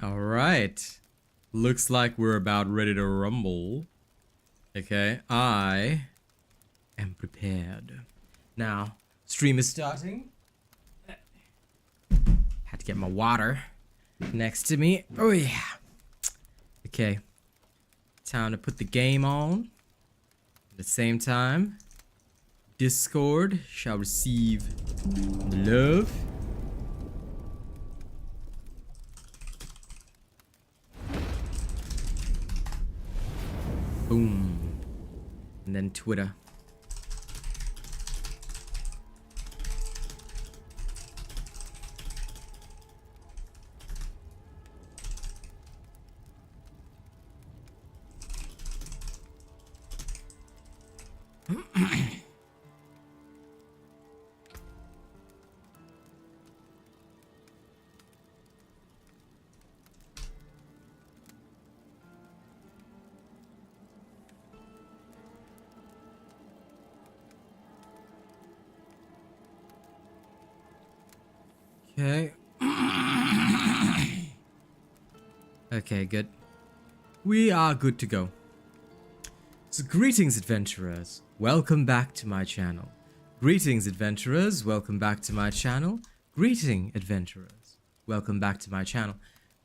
Alright. Looks like we're about ready to rumble. Okay, I am prepared. Now, stream is starting. Had to get my water next to me. Oh yeah. Okay. Time to put the game on. At the same time, Discord shall receive the love. Boom. And then Twitter. Okay. Okay, good. We are good to go. So greetings, adventurers. Welcome back to my channel. Greetings, adventurers. Welcome back to my channel. Greeting, adventurers. Welcome back to my channel.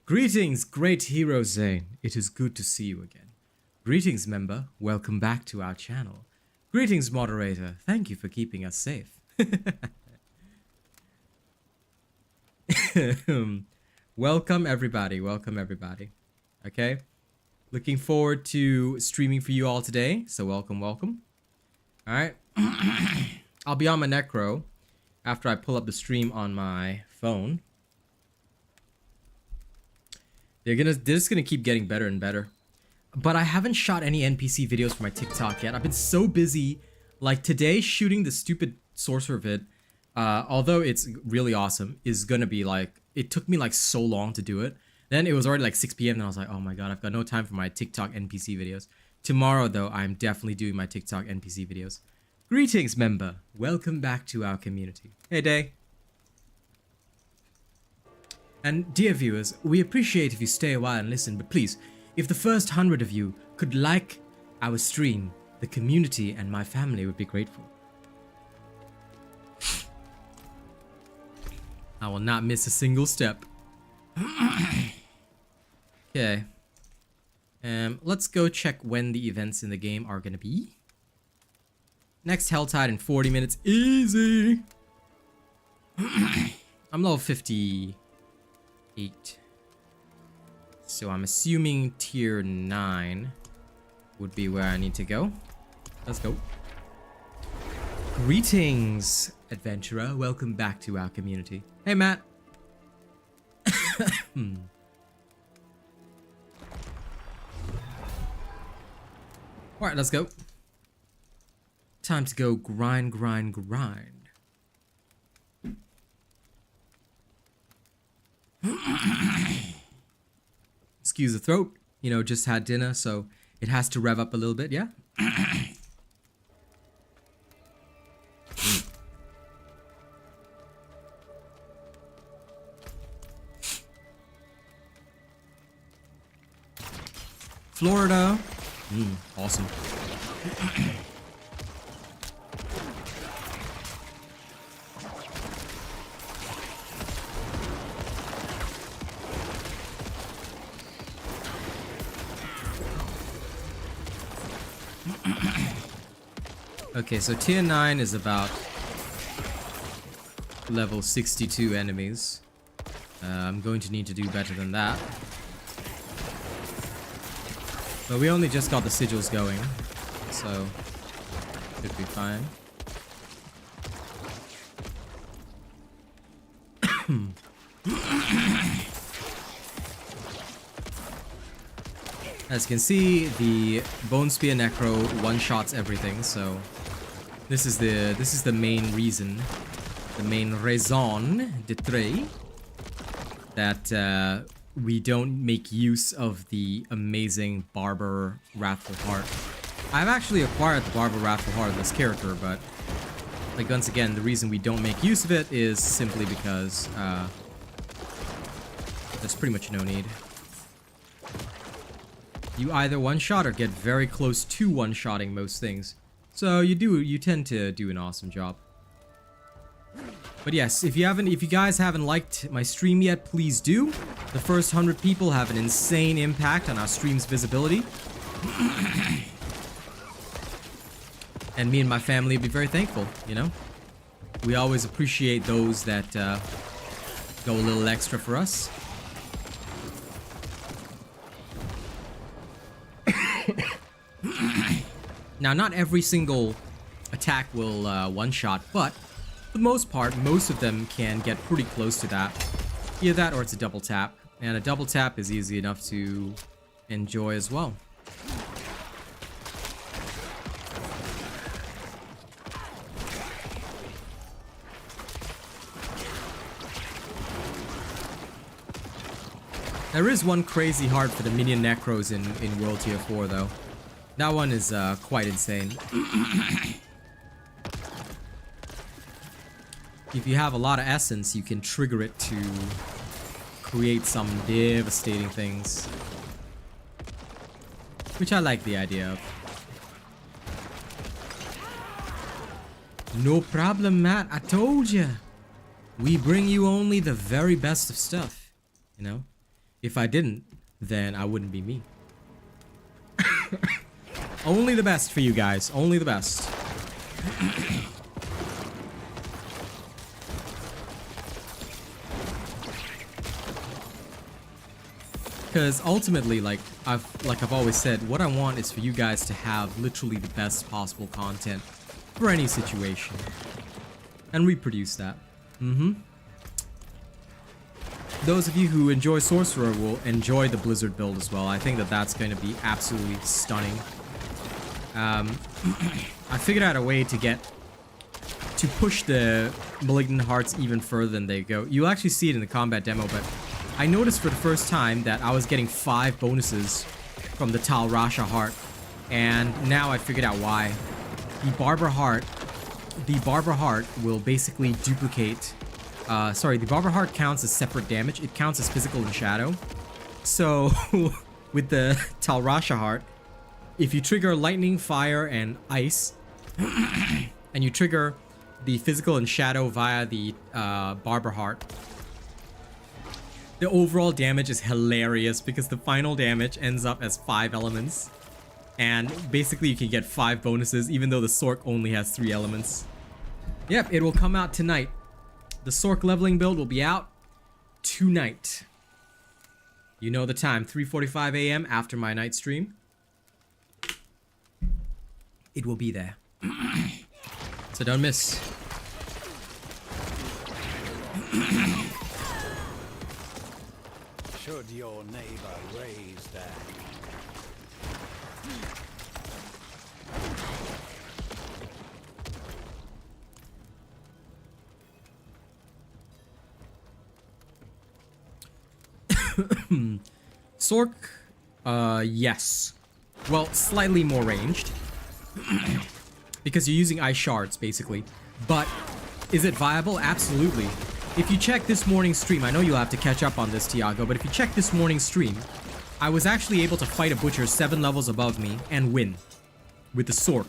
Greetings, great hero Zane. It is good to see you again. Greetings, member. Welcome back to our channel. Greetings, moderator. Thank you for keeping us safe. Welcome everybody, welcome everybody. Okay, looking forward to streaming for you all today, so welcome. All right. I'll be on my necro after I pull up the stream on my phone. They're just gonna keep getting better and better, but I haven't shot any NPC videos for my TikTok yet. I've been so busy, like today shooting the stupid Sorcerer vid. Although it's really awesome, is gonna be like, it took me like so long to do it. Then it was already like 6 p.m. and I was like, oh my god, I've got no time for my TikTok NPC videos. Tomorrow though, I'm definitely doing my TikTok NPC videos. Greetings, member. Welcome back to our community. Hey, Day. And dear viewers, we appreciate if you stay a while and listen, but please, if the first 100 of you could like our stream, the community and my family would be grateful. I will not miss a single step. Okay. Let's go check when the events in the game are gonna be. Next Helltide in 40 minutes. Easy! I'm level 58. So I'm assuming tier 9 would be where I need to go. Let's go. Greetings, adventurer. Welcome back to our community. Hey, Matt. Alright, let's go. Time to go grind. Excuse the throat. You know, just had dinner, so it has to rev up a little bit, yeah? Florida. Awesome. Okay, so tier 9 is about level 62 enemies. I'm going to need to do better than that. But we only just got the sigils going, so should be fine. As you can see, the Bone Spear Necro one-shots everything, so this is the main reason, the main raison d'etre that we don't make use of the amazing Barber Wrathful Heart. I've actually acquired the Barber Wrathful Heart of this character, but Like, once again, the reason we don't make use of it is simply because there's pretty much no need. You either one-shot or get very close to one-shotting most things. So you tend to do an awesome job. But yes, if you guys haven't liked my stream yet, please do. The first 100 people have an insane impact on our stream's visibility. And me and my family will be very thankful, you know? We always appreciate those that go a little extra for us. Now, not every single attack will one-shot, but for the most part, most of them can get pretty close to that. Either that or it's a double tap. And a double tap is easy enough to enjoy as well. There is one crazy heart for the Minion Necros in World Tier 4, though. That one is quite insane. If you have a lot of essence, you can trigger it to create some devastating things. Which I like the idea of. No problem, Matt. I told you. We bring you only the very best of stuff. You know? If I didn't, then I wouldn't be me. Only the best for you guys. Only the best. Because ultimately, like I've always said, what I want is for you guys to have literally the best possible content for any situation. And we produce that. Those of you who enjoy Sorcerer will enjoy the Blizzard build as well. I think that that's going to be absolutely stunning. I figured out a way to push the Malignant Hearts even further than they go. You'll actually see it in the combat demo, but I noticed for the first time that I was getting 5 bonuses from the Talrasha Heart, and now I figured out why. The Barber Heart will basically duplicate. The Barber Heart counts as separate damage. It counts as physical and shadow. So, with the Talrasha Heart, if you trigger lightning, fire, and ice, and you trigger the physical and shadow via the Barber Heart, the overall damage is hilarious because the final damage ends up as 5 elements. And basically you can get 5 bonuses even though the Sorc only has 3 elements. Yep, it will come out tonight. The Sorc leveling build will be out tonight. You know the time, 3:45 a.m. after my night stream. It will be there. So don't miss. Should your neighbor raise their Sorc, yes. Well, slightly more ranged. Because you're using ice shards, basically. But, is it viable? Absolutely. If you check this morning's stream, I know you'll have to catch up on this, Tiago, but if you check this morning's stream, I was actually able to fight a butcher 7 levels above me and win. With the Sorc,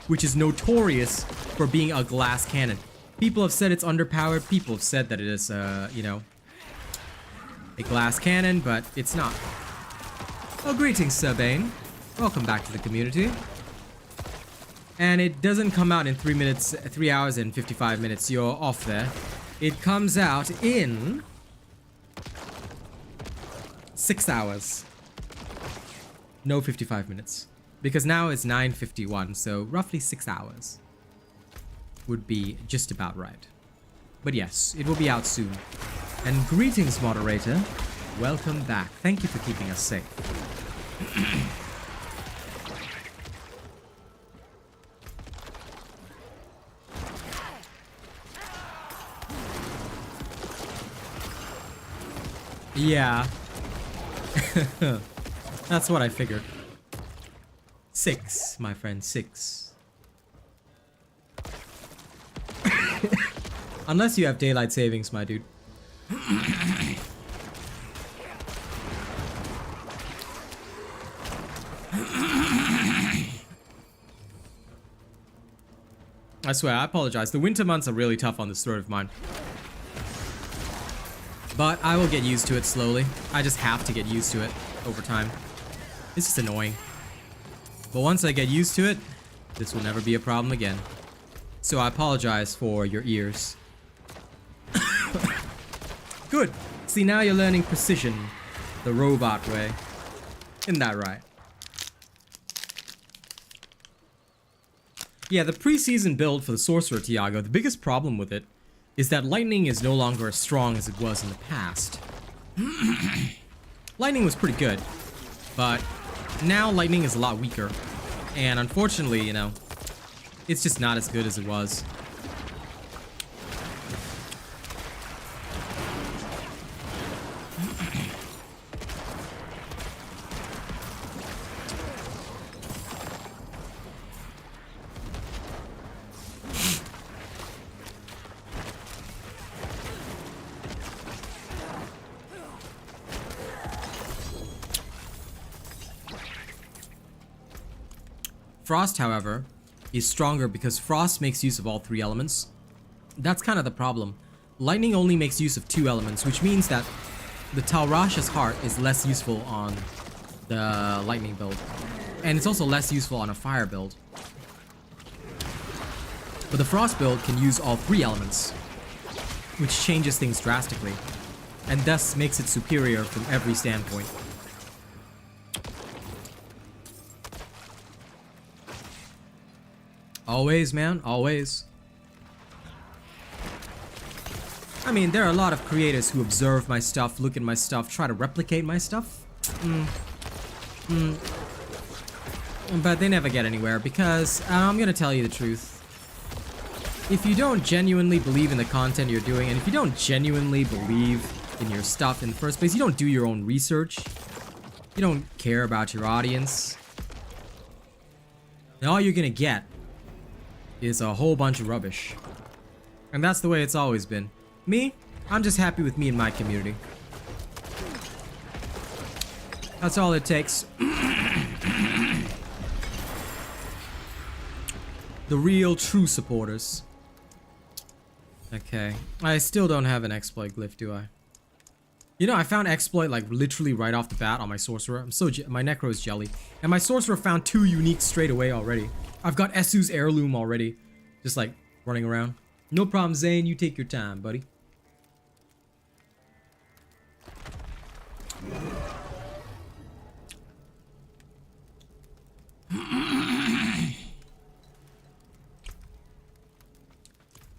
which is notorious for being a glass cannon. People have said it's underpowered, people have said that it is, you know, a glass cannon, but it's not. Oh, greetings, Sir Bane. Welcome back to the community. And it doesn't come out in 3 hours and 55 minutes. You're off there. It comes out in 6 hours. No 55 minutes. Because now it's 9:51, so roughly 6 hours. Would be just about right. But yes, it will be out soon. And greetings, moderator. Welcome back. Thank you for keeping us safe. Yeah. That's what I figured. 6, my friend, 6. Unless you have daylight savings, my dude. I swear, I apologize. The winter months are really tough on this throat of mine. But I will get used to it slowly. I just have to get used to it over time. It's just annoying. But once I get used to it, this will never be a problem again. So I apologize for your ears. Good. See, now you're learning precision the robot way. Isn't that right? Yeah, the preseason build for the Sorcerer, Tiago, the biggest problem with it is that lightning is no longer as strong as it was in the past. Lightning was pretty good, but now lightning is a lot weaker. And unfortunately, you know, it's just not as good as it was. Frost, however, is stronger because Frost makes use of all 3 elements. That's kind of the problem. Lightning only makes use of 2 elements, which means that the Talrasha's Heart is less useful on the lightning build. And it's also less useful on a fire build. But the Frost build can use all 3 elements, which changes things drastically, and thus makes it superior from every standpoint. Always, man, always. I mean, there are a lot of creators who observe my stuff, look at my stuff, try to replicate my stuff. But they never get anywhere because, I'm gonna tell you the truth. If you don't genuinely believe in the content you're doing, and if you don't genuinely believe in your stuff in the first place, you don't do your own research, you don't care about your audience, then all you're gonna get is a whole bunch of rubbish. And that's the way it's always been. Me, I'm just happy with me and my community. That's all it takes. The real true supporters. Okay. I still don't have an exploit glyph, do I? You know, I found exploit like literally right off the bat on my sorcerer. My necro is jelly. And my sorcerer found 2 uniques straight away already. I've got Esu's heirloom already. Just like running around. No problem, Zane. You take your time, buddy.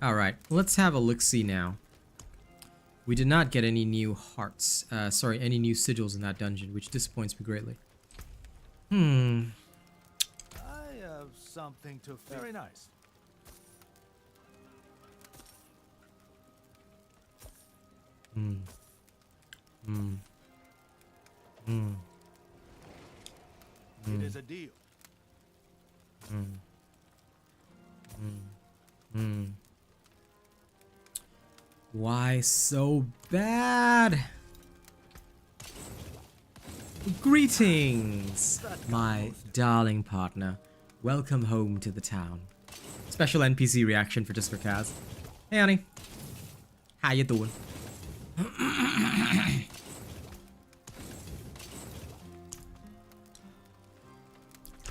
Alright, let's have a look-see now. We did not get any new hearts. Sorry, any new sigils in that dungeon, which disappoints me greatly. I have something to feel. Very nice. It is a deal. Why so bad? Greetings, my darling partner. Welcome home to the town. Special NPC reaction just for Kaz. Hey, honey. How you doing?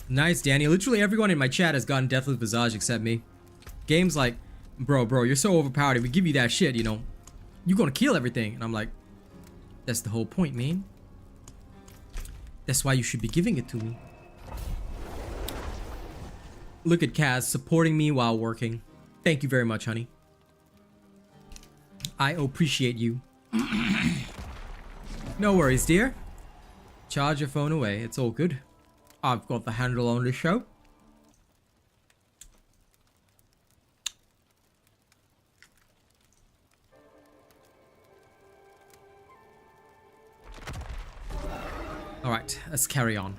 Nice, Danny. Literally everyone in my chat has gotten Deathly Visage except me. Game's like, bro, you're so overpowered. If we give you that shit, you know, you're gonna kill everything. And I'm like, that's the whole point, man. That's why you should be giving it to me. Look at Kaz supporting me while working. Thank you very much, honey. I appreciate you. No worries, dear. Charge your phone away. It's all good. I've got the handle on the show. Alright, let's carry on.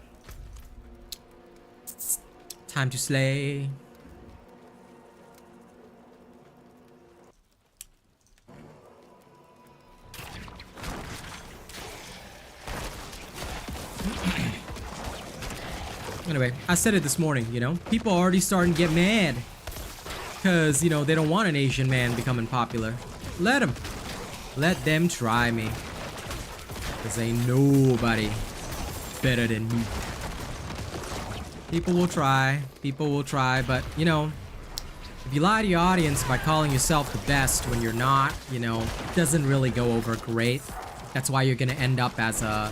Time to slay. Anyway, I said it this morning, you know, people are already starting to get mad because, you know, they don't want an Asian man becoming popular. Let them. Let them try me. Because ain't nobody better than me. People will try, but, you know, if you lie to your audience by calling yourself the best when you're not, you know, it doesn't really go over great. That's why you're gonna end up as a,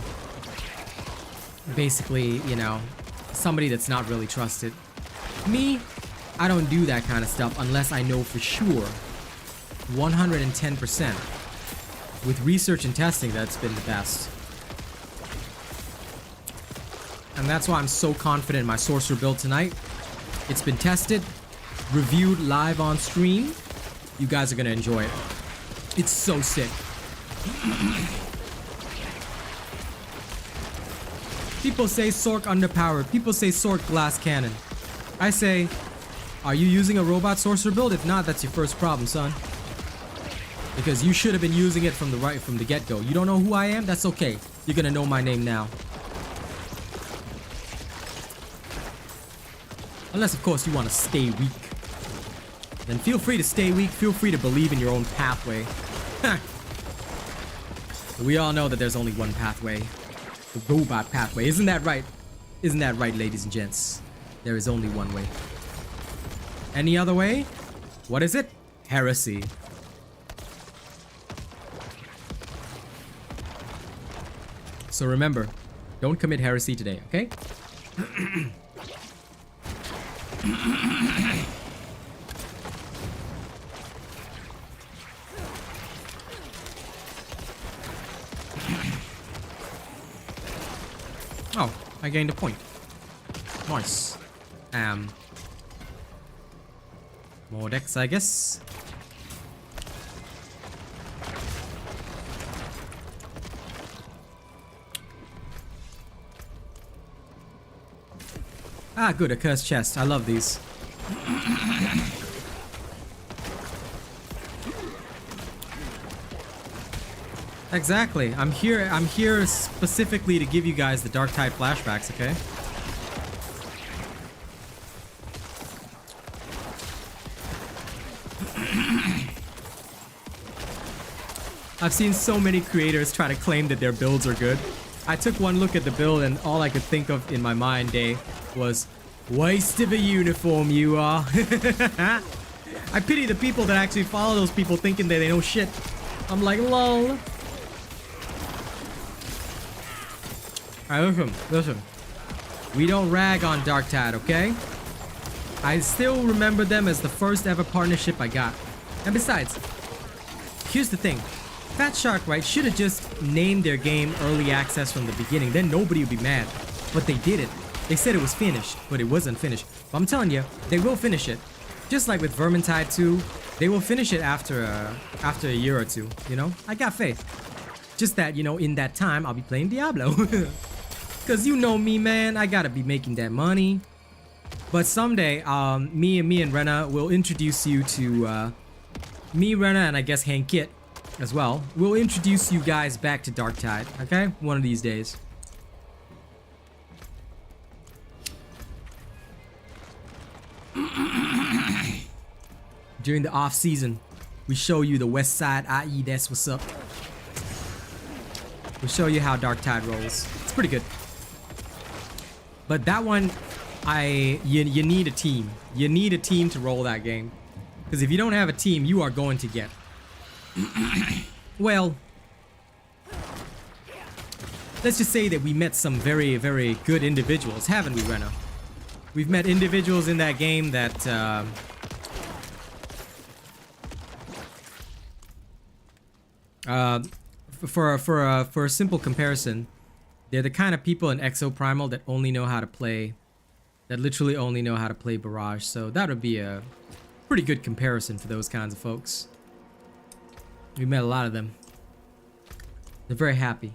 basically, you know, somebody that's not really trusted. Me, I don't do that kind of stuff unless I know for sure, 110%, with research and testing, that's been the best. And that's why I'm so confident in my Sorcerer build tonight. It's been tested, reviewed live on stream. You guys are gonna enjoy it. It's so sick. People say Sorc underpowered. People say Sorc glass cannon. I say, are you using a robot Sorcerer build? If not, that's your first problem, son. Because you should have been using it from the get-go. You don't know who I am? That's okay. You're gonna know my name now. Unless, of course, you want to stay weak. Then feel free to stay weak. Feel free to believe in your own pathway. We all know that there's only one pathway. The robot pathway. Isn't that right? Isn't that right, ladies and gents? There is only one way. Any other way? What is it? Heresy. So remember, don't commit heresy today, okay? Oh, I gained a point. Nice. More decks, I guess. Ah, good, a cursed chest. I love these. Exactly. I'm here specifically to give you guys the Dark Tide flashbacks, okay? I've seen so many creators try to claim that their builds are good. I took one look at the build and all I could think of in my mind, was waste of a uniform you are. I pity the people that actually follow those people thinking that they know shit. I'm like, lol. Alright, listen. We don't rag on Dark Tide, okay? I still remember them as the first ever partnership I got. And besides, here's the thing. Fat Shark, right, should have just named their game Early Access from the beginning. Then nobody would be mad. But they didn't. They said it was finished, but it wasn't finished. But I'm telling you, they will finish it. Just like with Vermintide 2, they will finish it after a year or two, you know? I got faith. Just that, you know, in that time, I'll be playing Diablo. Because you know me, man, I gotta be making that money. But someday, me and Rena will introduce you to, me, Rena, and I guess Hank Kit as well. We'll introduce you guys back to Dark Tide, okay? One of these days. During the off season, we show you the west side, i.e. that's what's up. We'll show you how Dark Tide rolls. It's pretty good. But that one, you need a team. You need a team to roll that game. Because if you don't have a team, you are going to get... well... let's just say that we met some very, very good individuals, haven't we, Reno? We've met individuals in that game that... for a simple comparison, they're the kind of people in Exoprimal that only know how to play, that literally only know how to play Barrage. So that would be a pretty good comparison for those kinds of folks. We met a lot of them. They're very happy.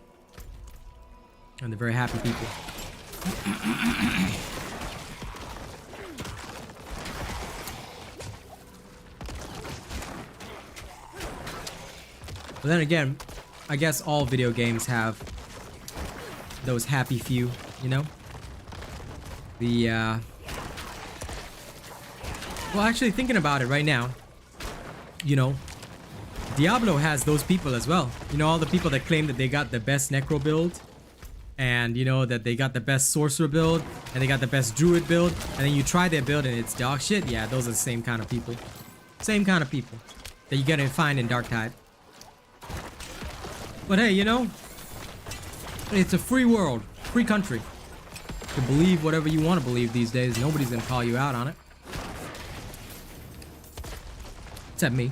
And they're very happy people. But then again, I guess all video games have those happy few, you know? The, well, actually, thinking about it right now, you know, Diablo has those people as well. You know, all the people that claim that they got the best necro build, and you know that they got the best sorcerer build, and they got the best druid build, and then you try their build and it's dog shit. Yeah, those are the same kind of people. Same kind of people that you're gonna find in Darktide. But hey, you know, it's a free world, free country. You can believe whatever you want to believe these days. Nobody's gonna call you out on it. Except me.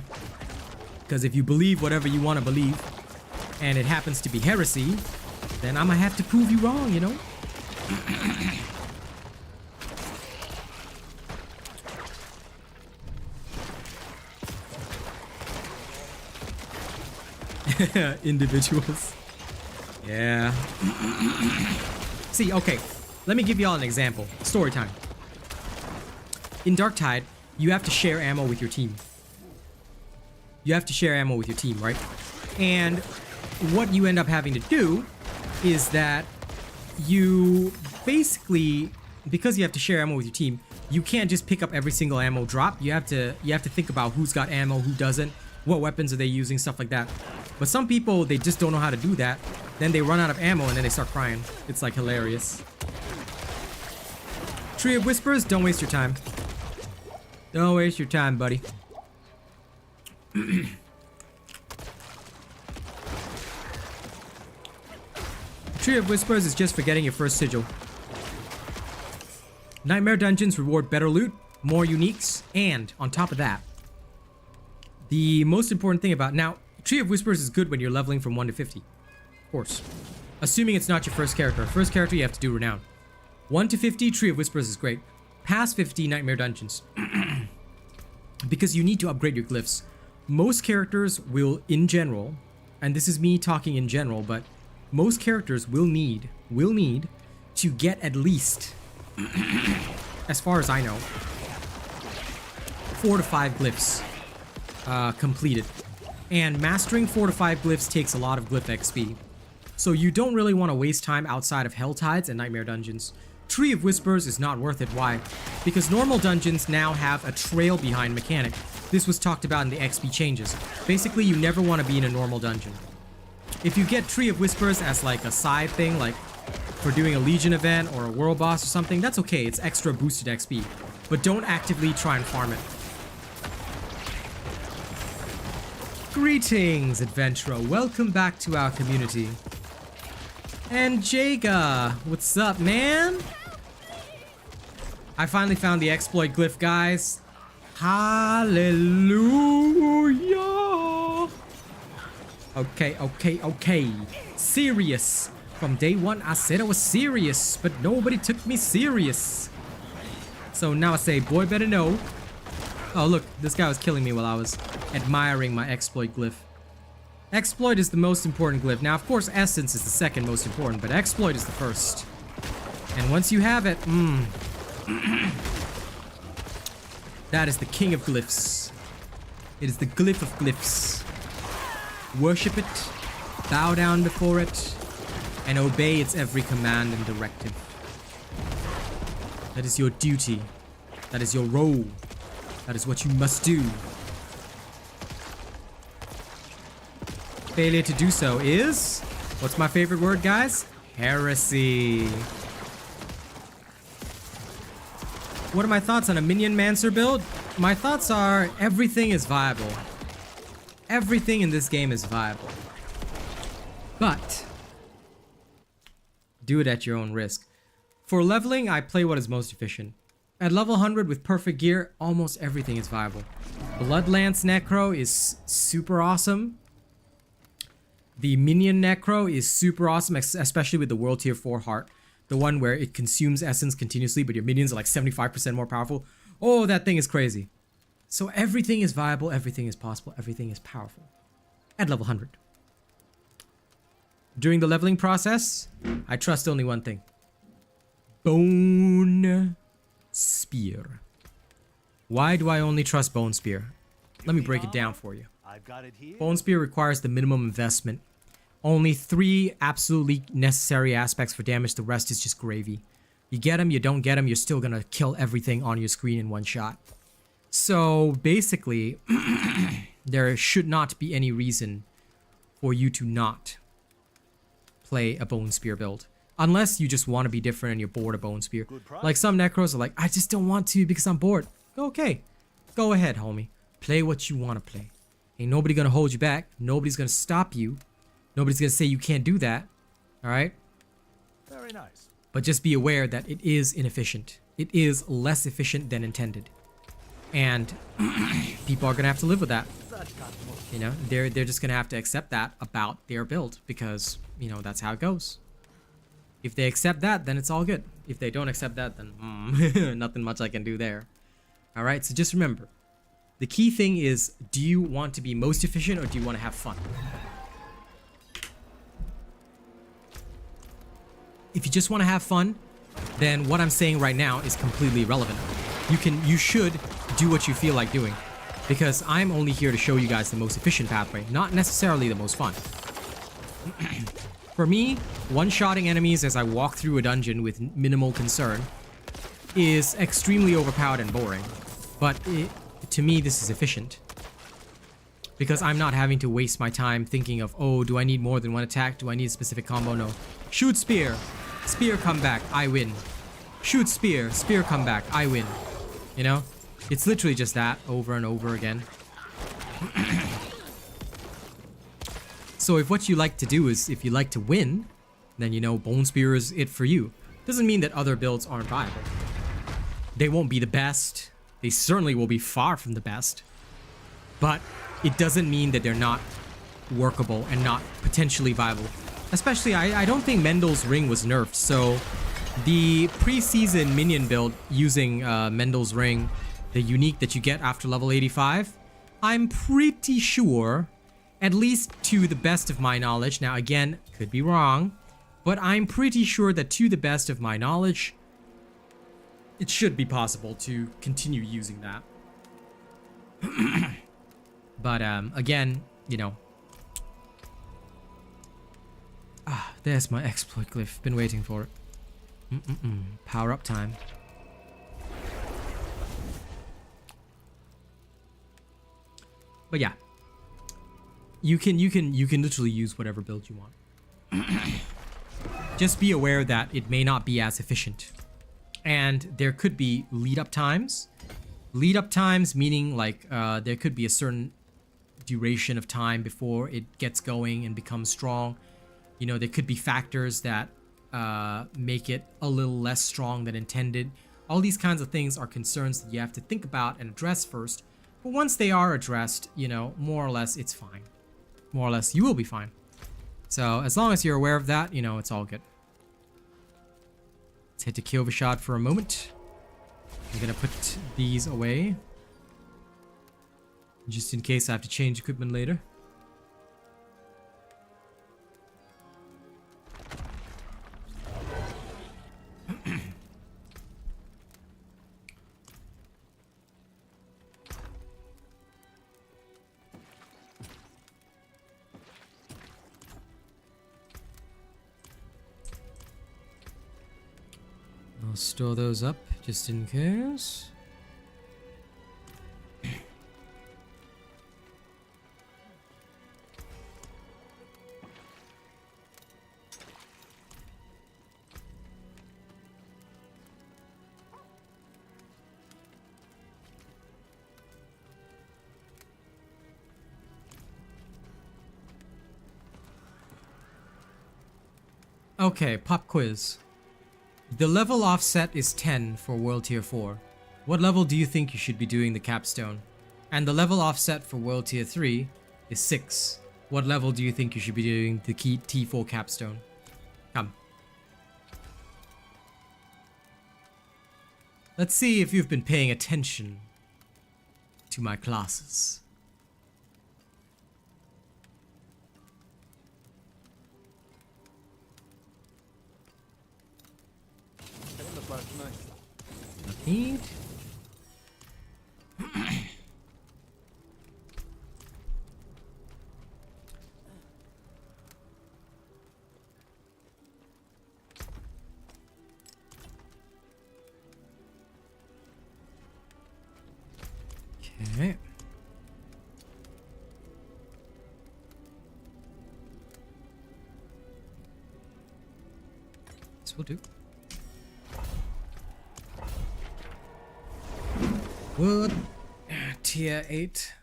Because if you believe whatever you want to believe, and it happens to be heresy, then I'm gonna have to prove you wrong, you know? Individuals. Yeah. See, okay. Let me give y'all an example. Story time. In Darktide, you have to share ammo with your team. You have to share ammo with your team, right? And what you end up having to do is that you basically, because you have to share ammo with your team, you can't just pick up every single ammo drop. You have to think about who's got ammo, who doesn't, what weapons are they using, stuff like that. But some people, they just don't know how to do that. Then they run out of ammo and then they start crying. It's like hilarious. Tree of Whispers, don't waste your time. Don't waste your time, buddy. Tree of Whispers is just for getting your first sigil. Nightmare dungeons reward better loot, more uniques, and on top of that, the most important thing about now, Tree of Whispers is good when you're leveling from 1 to 50. Of course. Assuming it's not your first character. First character, you have to do Renown. 1 to 50, Tree of Whispers is great. Past 50, Nightmare dungeons. Because you need to upgrade your glyphs. Most characters will, in general, and this is me talking in general, but most characters will need to get at least, as far as I know, 4 to 5 glyphs completed. And mastering 4 to 5 glyphs takes a lot of glyph XP. So you don't really want to waste time outside of Hell Tides and Nightmare dungeons. Tree of Whispers is not worth it. Why? Because normal dungeons now have a trail behind mechanic. This was talked about in the XP changes. Basically, you never want to be in a normal dungeon. If you get Tree of Whispers as like a side thing, like for doing a Legion event or a world boss or something, that's okay. It's extra boosted XP. But don't actively try and farm it. Greetings, adventurer. Welcome back to our community. And Jaga, what's up, man? I finally found the exploit glyph, guys. Hallelujah. Okay. Serious. From day one, I said I was serious, but nobody took me serious. So now I say, boy better know. Oh, look, this guy was killing me while I was admiring my exploit glyph. Exploit is the most important glyph. Now, of course, Essence is the second most important, but Exploit is the first. And once you have it, that is the king of glyphs. It is the glyph of glyphs. Worship it, bow down before it, and obey its every command and directive. That is your duty. That is your role. That is what you must do. Failure to do so is... What's my favorite word, guys? Heresy. What are my thoughts on a Minion Mancer build? My thoughts are everything is viable. Everything in this game is viable. But do it at your own risk. For leveling, I play what is most efficient. At level 100 with perfect gear, almost everything is viable. Bloodlance Necro is super awesome. The Minion Necro is super awesome, especially with the World Tier 4 Heart. The one where it consumes essence continuously, but your minions are like 75% more powerful. Oh, that thing is crazy. So everything is viable, everything is possible, everything is powerful. At level 100. During the leveling process, I trust only one thing. Bone Spear. Why do I only trust Bone Spear? Let me break it down for you. I've got it here. Bone Spear requires the minimum investment. Only 3 absolutely necessary aspects for damage, the rest is just gravy. You get them, you don't get them, you're still gonna kill everything on your screen in one shot. So basically, there should not be any reason for you to not play a Bone Spear build. Unless you just want to be different and you're bored of Bone Spear. Like some necros are like, I just don't want to because I'm bored. Okay, go ahead, homie. Play what you want to play. Ain't nobody gonna hold you back. Nobody's gonna stop you. Nobody's gonna say you can't do that. Alright? Very nice. But just be aware that it is inefficient. It is less efficient than intended. And people are gonna have to live with that. You know, they're just gonna have to accept that about their build because, you know, that's how it goes. If they accept that, then it's all good. If they don't accept that, then nothing much I can do there. Alright, so just remember, the key thing is, do you want to be most efficient or do you want to have fun? If you just want to have fun, then what I'm saying right now is completely irrelevant. You should do what you feel like doing, because I'm only here to show you guys the most efficient pathway, not necessarily the most fun. For me, one-shotting enemies as I walk through a dungeon with minimal concern is extremely overpowered and boring, but to me this is efficient. Because I'm not having to waste my time thinking of, oh, do I need more than one attack? Do I need a specific combo? No. Shoot spear. Spear come back. I win. Shoot spear. Spear come back. I win. You know? It's literally just that over and over again. So if what you like to do is, if you like to win, then you know Bone Spear is it for you. Doesn't mean that other builds aren't viable. They won't be the best. They certainly will be far from the best. But it doesn't mean that they're not workable and not potentially viable. Especially, I don't think Mendel's Ring was nerfed, so the pre-season minion build using Mendel's Ring, the unique that you get after level 85, I'm pretty sure, at least to the best of my knowledge, now again, could be wrong, but I'm pretty sure that to the best of my knowledge, it should be possible to continue using that. But again, you know. Ah, there's my exploit glyph. Been waiting for it. Power up time. But yeah, you can literally use whatever build you want. Just be aware that it may not be as efficient, and there could be lead up times. Lead up times meaning like there could be a certain duration of time before it gets going and becomes strong. You know, there could be factors that make it a little less strong than intended. All these kinds of things are concerns that you have to think about and address first. But once they are addressed, you know, more or less it's fine. More or less you will be fine. So as long as you're aware of that, you know, it's all good. Let's head to Kyish for a moment. I'm gonna put these away, just in case I have to change equipment later. I'll store those up just in case. Okay, pop quiz. The level offset is 10 for World Tier 4. What level do you think you should be doing the capstone? And the level offset for World Tier 3 is 6. What level do you think you should be doing the key T4 capstone? Come. Let's see if you've been paying attention to my classes. Need. Will do. Wood. Tier 8.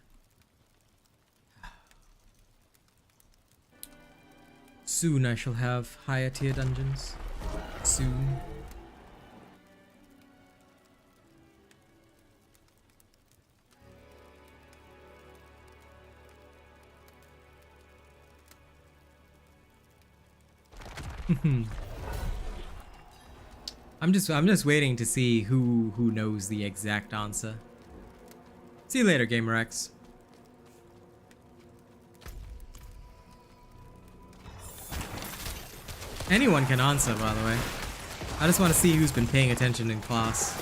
Soon I shall have higher tier dungeons. Soon. I'm just waiting to see who knows the exact answer. See you later, Gamer X. Anyone can answer, by the way. I just want to see who's been paying attention in class.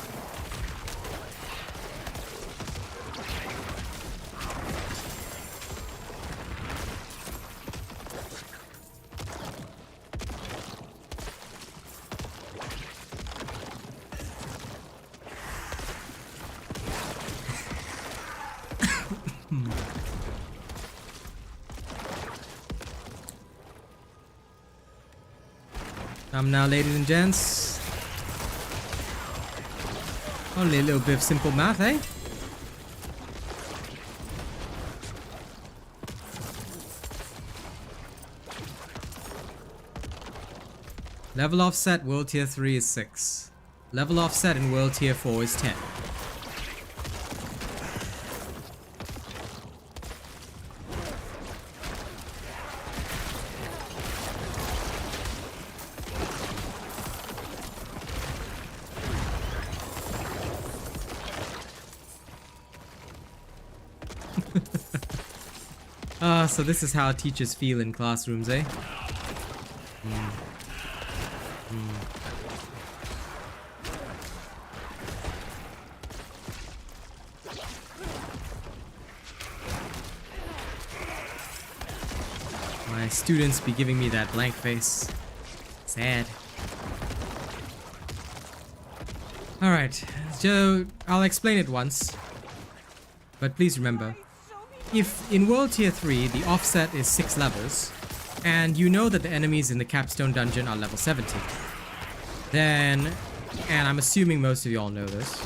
Now, ladies and gents. Only a little bit of simple math, eh? Level offset world tier 3 is 6. Level offset in world tier 4 is 10. So this is how teachers feel in classrooms, eh? My students be giving me that blank face. Sad. Alright, so I'll explain it once. But please remember, if in World Tier 3 the offset is 6 levels, and you know that the enemies in the Capstone Dungeon are level 70, then, and I'm assuming most of you all know this,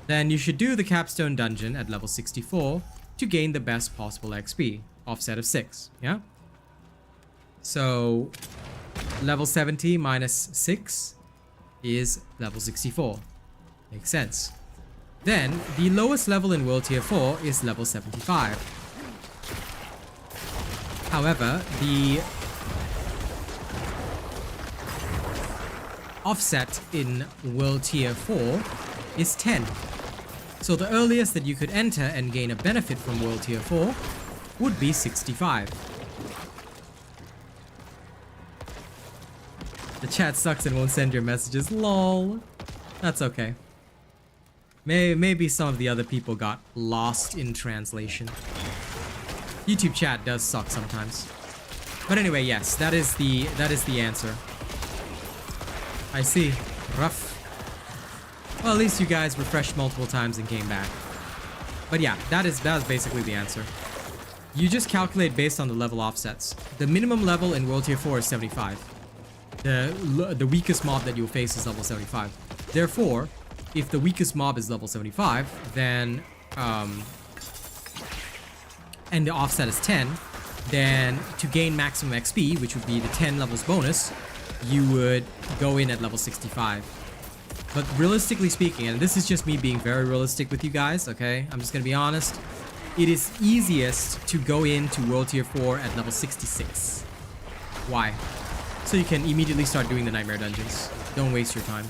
then you should do the Capstone Dungeon at level 64 to gain the best possible XP, offset of 6, yeah? So, level 70 minus 6 is level 64. Makes sense. Then, the lowest level in World Tier 4 is level 75. However, the offset in World Tier 4 is 10. So the earliest that you could enter and gain a benefit from World Tier 4 would be 65. The chat sucks and won't send your messages. Lol. That's okay. Maybe some of the other people got lost in translation. YouTube chat does suck sometimes. But anyway, yes, that is the answer. I see. Rough. Well, at least you guys refreshed multiple times and came back. But yeah, that is basically the answer. You just calculate based on the level offsets. The minimum level in World Tier 4 is 75. The weakest mob that you'll face is level 75. Therefore, if the weakest mob is level 75, then, and the offset is 10, then to gain maximum XP, which would be the 10 levels bonus, you would go in at level 65. But realistically speaking, and this is just me being very realistic with you guys, okay? I'm just gonna be honest. It is easiest to go into World Tier 4 at level 66. Why? So you can immediately start doing the Nightmare Dungeons. Don't waste your time.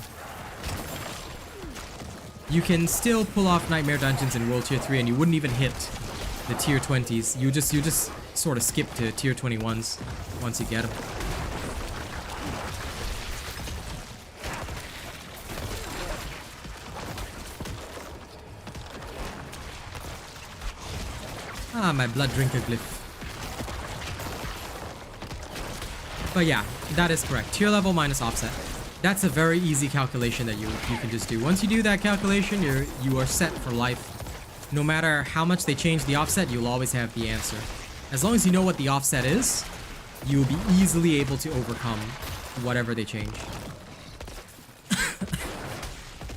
You can still pull off Nightmare Dungeons in World Tier 3 and you wouldn't even hit the Tier 20s. You just sort of skip to Tier 21s once you get them. Ah, my blood drinker glyph. But yeah, that is correct. Tier level minus offset. That's a very easy calculation that you can just do. Once you do that calculation, you are set for life. No matter how much they change the offset, you'll always have the answer. As long as you know what the offset is, you'll be easily able to overcome whatever they change.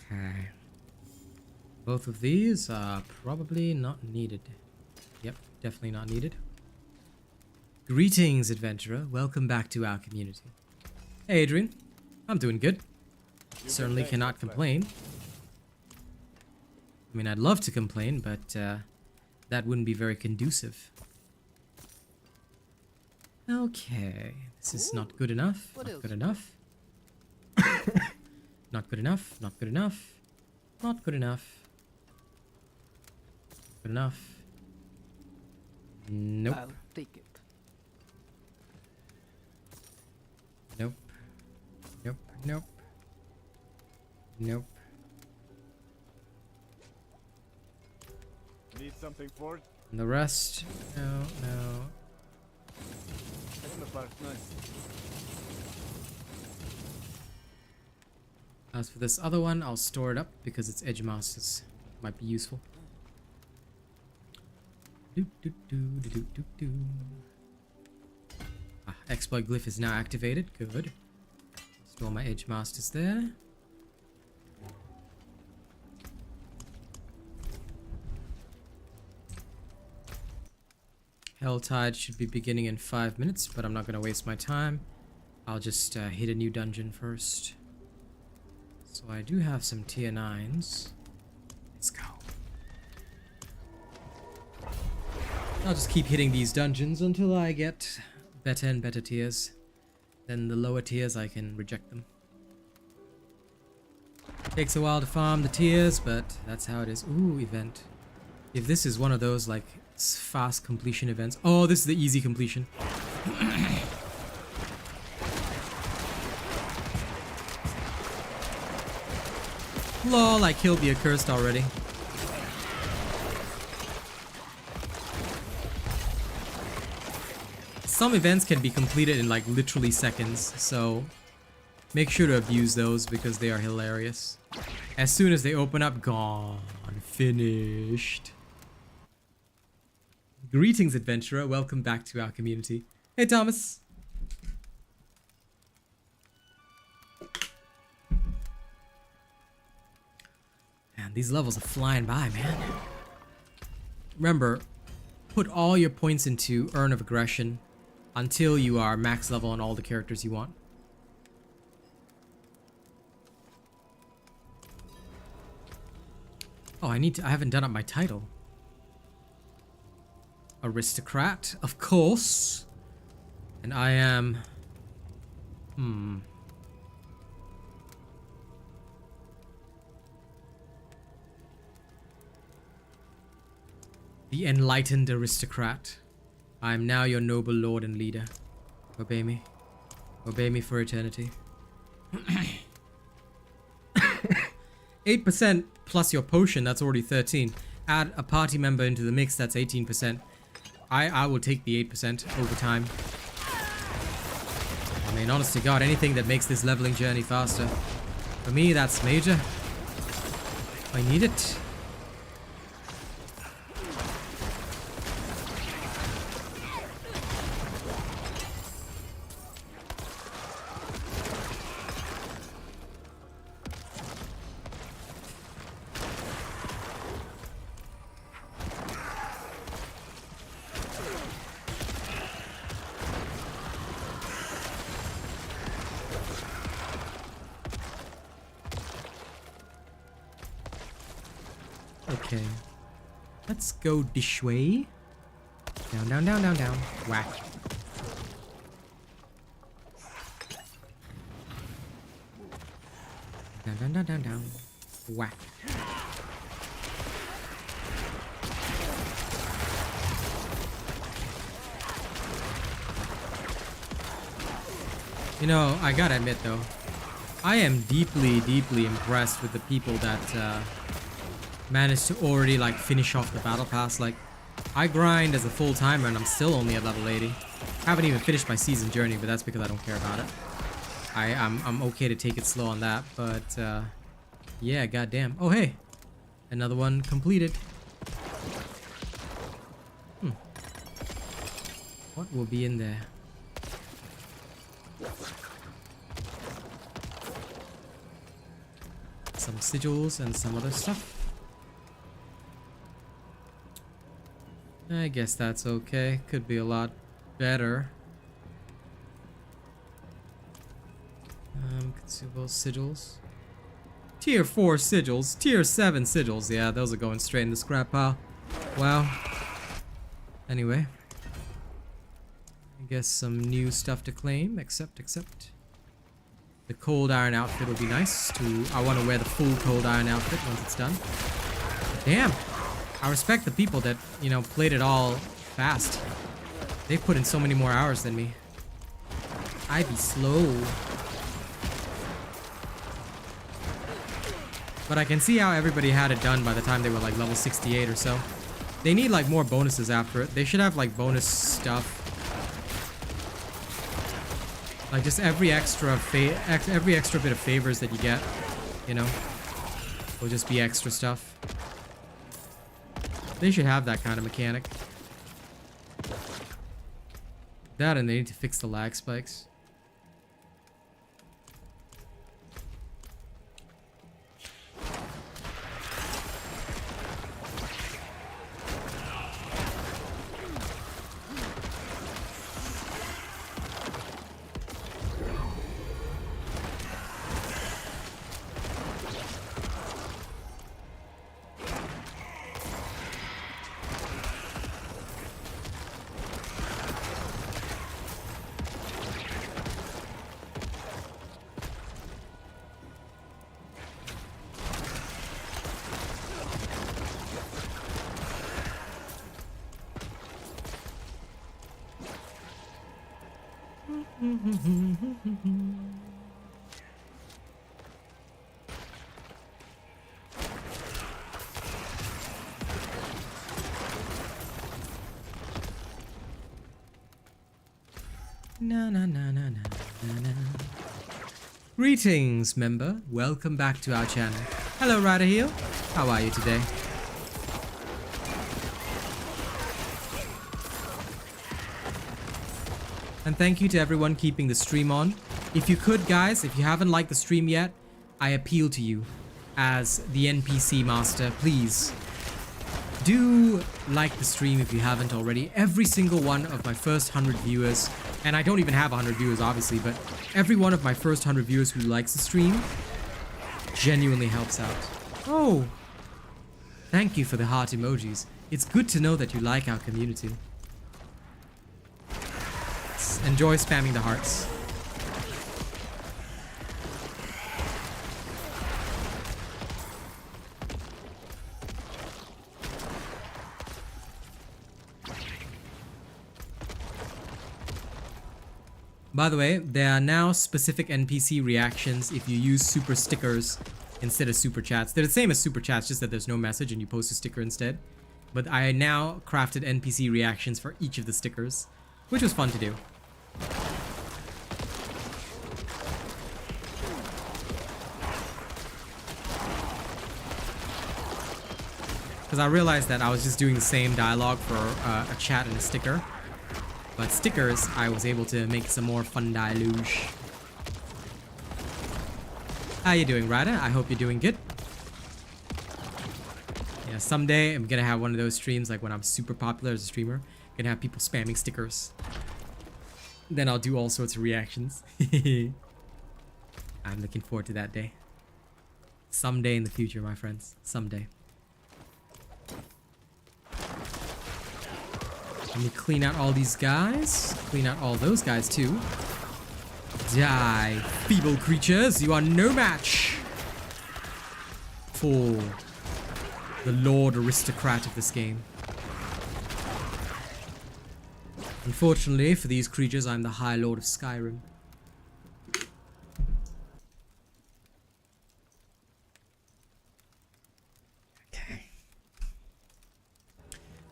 Okay. Both of these are probably not needed. Yep, definitely not needed. Greetings, adventurer. Welcome back to our community. Hey, Adrian. I'm doing good. Certainly cannot complain. I mean, I'd love to complain, but that wouldn't be very conducive. Okay, this is not good enough. Not good enough. Not good enough. Not good enough. Not good enough. Good enough. Nope. I'll take it. Nope. Nope. Nope. Nope. Need something for it? And the rest? No, no. That's the part. Nice. As for this other one, I'll store it up because it's Edge Masters. Might be useful. Exploit glyph is now activated. Good. Store my Edge Masters there. Helltide should be beginning in 5 minutes, but I'm not going to waste my time. I'll just hit a new dungeon first. So I do have some tier 9s. Let's go. I'll just keep hitting these dungeons until I get better and better tiers. Then the lower tiers I can reject them. Takes a while to farm the tiers, but that's how it is. Ooh, event. If this is one of those like fast completion events. Oh, this is the easy completion. Lol, I killed the accursed already. Some events can be completed in like literally seconds, so make sure to abuse those because they are hilarious. As soon as they open up, gone. Finished. Greetings, adventurer. Welcome back to our community. Hey, Thomas. Man, these levels are flying by, man. Remember, put all your points into Urn of Aggression until you are max level on all the characters you want. Oh, I haven't done up my title. Aristocrat, of course. And I am... The Enlightened Aristocrat. I am now your noble lord and leader. Obey me. Obey me for eternity. 8% plus your potion, that's already 13. Add a party member into the mix, that's 18%. I will take the 8% over time. I mean, honest to God, anything that makes this leveling journey faster. For me, that's major. I need it. Okay. Let's go this way. Down, down, down, down, down. Whack. Down, down, down, down, down. Whack. You know, I gotta admit though, I am deeply, deeply impressed with the people that managed to already like finish off the battle pass. Like, I grind as a full-timer and I'm still only at level 80. Haven't even finished my season journey, but that's because I don't care about it. I'm okay to take it slow on that, but yeah, goddamn. Oh hey, another one completed. What will be in there? some sigils and some other stuff. I guess that's okay. Could be a lot better. Consumable sigils. Tier 4 sigils. Tier 7 sigils. Yeah, those are going straight in the scrap pile. Wow. Anyway. I guess some new stuff to claim. Except. The cold iron outfit would be nice to... I want to wear the full cold iron outfit once it's done. Damn. I respect the people that, you know, played it all fast. They put in so many more hours than me. I be slow. But I can see how everybody had it done by the time they were like level 68 or so. They need like more bonuses after it. They should have like bonus stuff. Like just every extra bit of favors that you get, you know, will just be extra stuff. They should have that kind of mechanic. That, and they need to fix the lag spikes. Greetings, member. Welcome back to our channel. Hello, Rider Heel. How are you today? And thank you to everyone keeping the stream on. If you could, guys, if you haven't liked the stream yet, I appeal to you as the NPC master, please do like the stream if you haven't already. Every single one of my first 100 viewers, and I don't even have 100 viewers obviously, but every one of my first 100 viewers who likes the stream genuinely helps out. Oh, thank you for the heart emojis. It's good to know that you like our community. Enjoy spamming the hearts. By the way, there are now specific NPC reactions if you use super stickers instead of super chats. They're the same as super chats, just that there's no message and you post a sticker instead. But I now crafted NPC reactions for each of the stickers, which was fun to do. Because I realized that I was just doing the same dialogue for a chat and a sticker. But stickers, I was able to make some more fun deluge. How you doing, Ryder? I hope you're doing good. Yeah, someday I'm gonna have one of those streams, like when I'm super popular as a streamer. Gonna have people spamming stickers. Then I'll do all sorts of reactions. I'm looking forward to that day. Someday in the future, my friends. Someday. Let me clean out all these guys. Clean out all those guys too. Die, feeble creatures. You are no match for the Lord Aristocrat of this game. Unfortunately for these creatures, I'm the High Lord of Skyrim.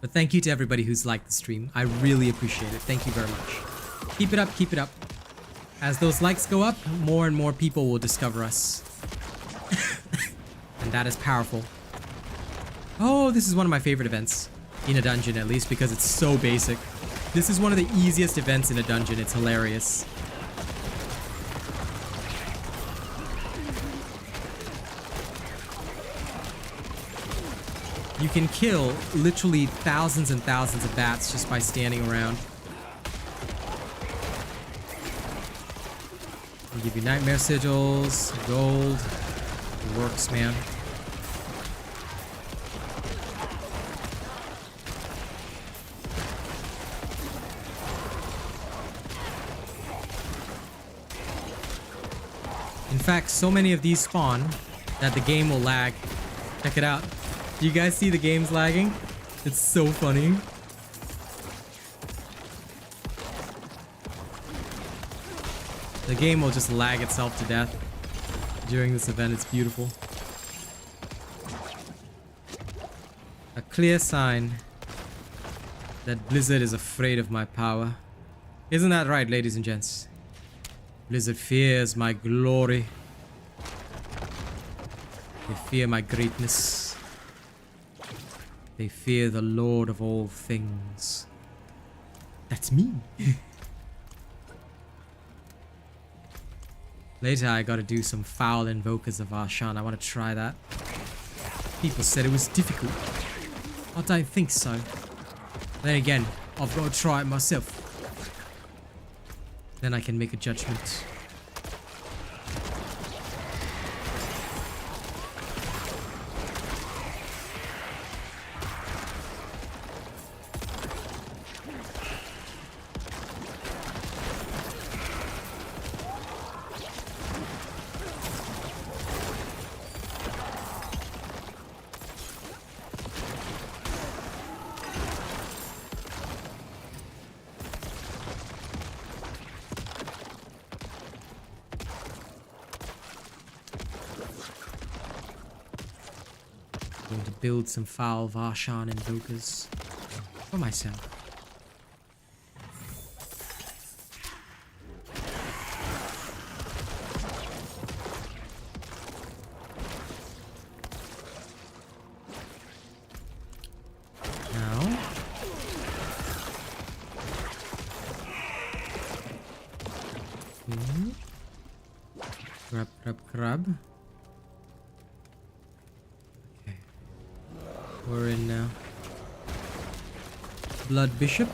But thank you to everybody who's liked the stream. I really appreciate it. Thank you very much. Keep it up, keep it up. As those likes go up, more and more people will discover us. And that is powerful. Oh, this is one of my favorite events. In a dungeon, at least, because it's so basic. This is one of the easiest events in a dungeon. It's hilarious. You can kill literally thousands and thousands of bats just by standing around. I'll give you nightmare sigils, gold. It works, man. In fact, so many of these spawn that the game will lag. Check it out. Do you guys see the game's lagging? It's so funny. The game will just lag itself to death during this event. It's beautiful. A clear sign that Blizzard is afraid of my power. Isn't that right, ladies and gents? Blizzard fears my glory. They fear my greatness. They fear the Lord of all things. That's me. Later, I gotta do some foul invokers of Varshan. I want to try that. People said it was difficult. I don't think so. Then again, I've got to try it myself. Then I can make a judgment. Going to build some foul Varshan invokers for myself. Now, grab. We're in now. Blood Bishop.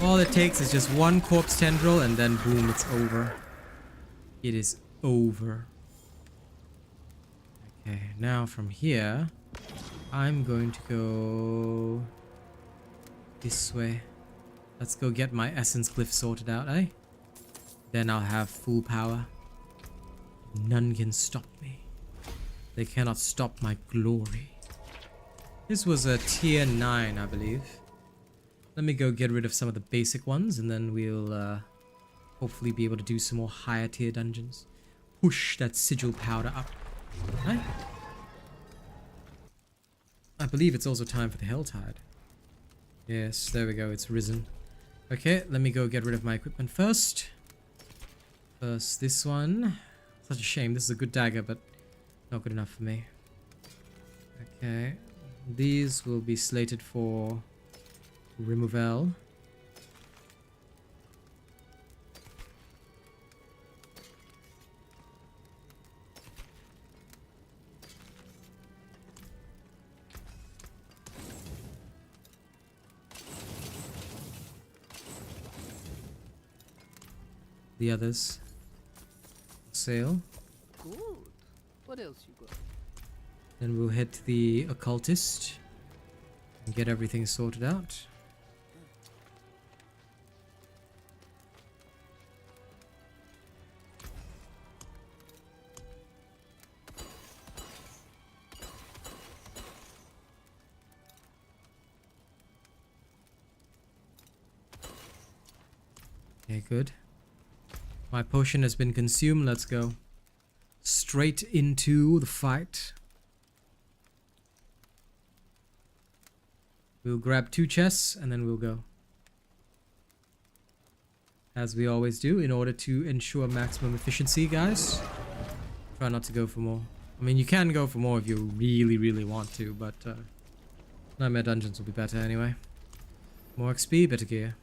All it takes is just one corpse tendril and then boom, it's over. It is over. Okay, now from here, I'm going to go this way. Let's go get my essence glyph sorted out, eh? Then I'll have full power. None can stop me. They cannot stop my glory. This was a tier 9, I believe. Let me go get rid of some of the basic ones, and then we'll hopefully be able to do some more higher tier dungeons. Push that sigil powder up. Right? I believe it's also time for the Helltide. Yes, there we go. It's risen. Okay, let me go get rid of my equipment first. First, this one. Such a shame. This is a good dagger, but not good enough for me. Okay. These will be slated for removal. The others. Sale. Good. What else you got? Then we'll head to the occultist and get everything sorted out. Okay, good. My potion has been consumed. Let's go straight into the fight. We'll grab 2 chests and then we'll go. As we always do, in order to ensure maximum efficiency, guys. Try not to go for more. I mean, you can go for more if you really, really want to, but Nightmare Dungeons will be better anyway. More XP, better gear.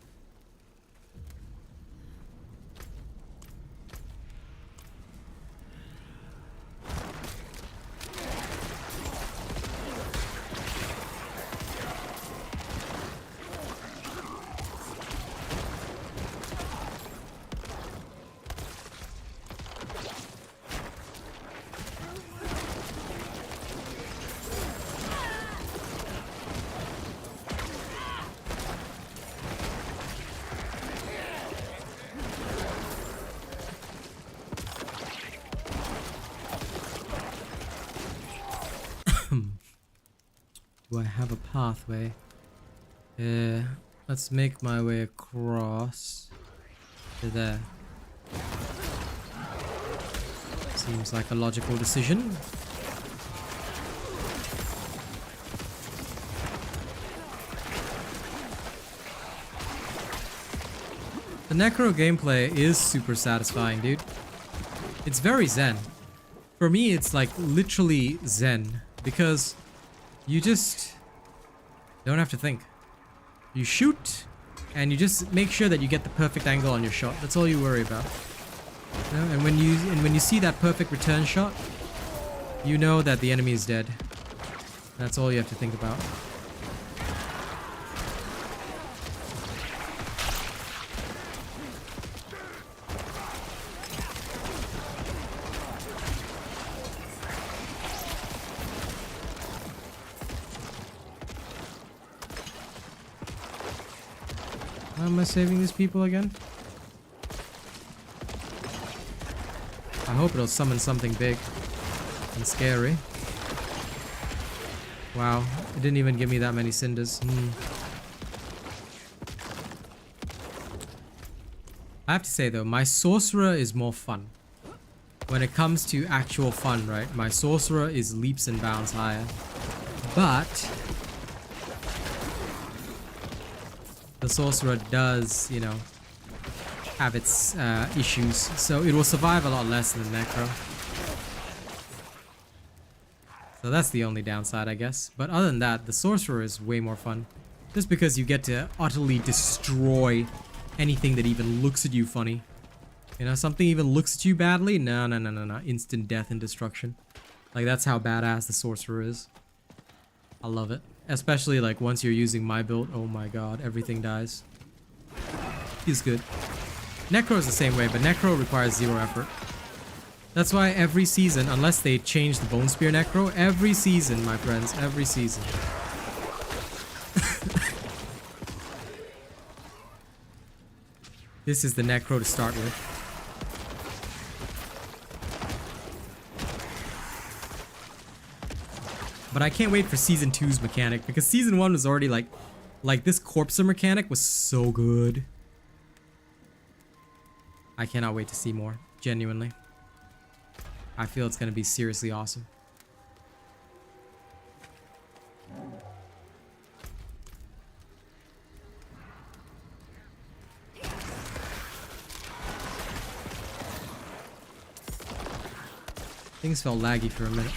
Do I have a pathway? Let's make my way across to there. Seems like a logical decision. The necro gameplay is super satisfying, dude. It's very zen. For me, it's like literally zen because you just don't have to think. You shoot and you just make sure that you get the perfect angle on your shot. That's all you worry about. You know? And when you see that perfect return shot, you know that the enemy is dead. That's all you have to think about. How am I saving these people again? I hope it'll summon something big and scary. Wow, it didn't even give me that many cinders. I have to say though, my sorcerer is more fun. When it comes to actual fun, right? My sorcerer is leaps and bounds higher. But the sorcerer does, you know, have its issues, so it will survive a lot less than the necro. So that's the only downside, I guess. But other than that, the sorcerer is way more fun. Just because you get to utterly destroy anything that even looks at you funny. You know, something even looks at you badly? No. Instant death and destruction. Like, that's how badass the sorcerer is. I love it. Especially, like, once you're using my build. Oh my god, everything dies. He's good. Necro is the same way, but Necro requires 0 effort. That's why every season, unless they change the Bone Spear Necro, every season, my friends, every season. This is the Necro to start with. But I can't wait for Season 2's mechanic, because Season 1 was already like this Corpser mechanic was so good. I cannot wait to see more, genuinely. I feel it's going to be seriously awesome. Things felt laggy for a minute.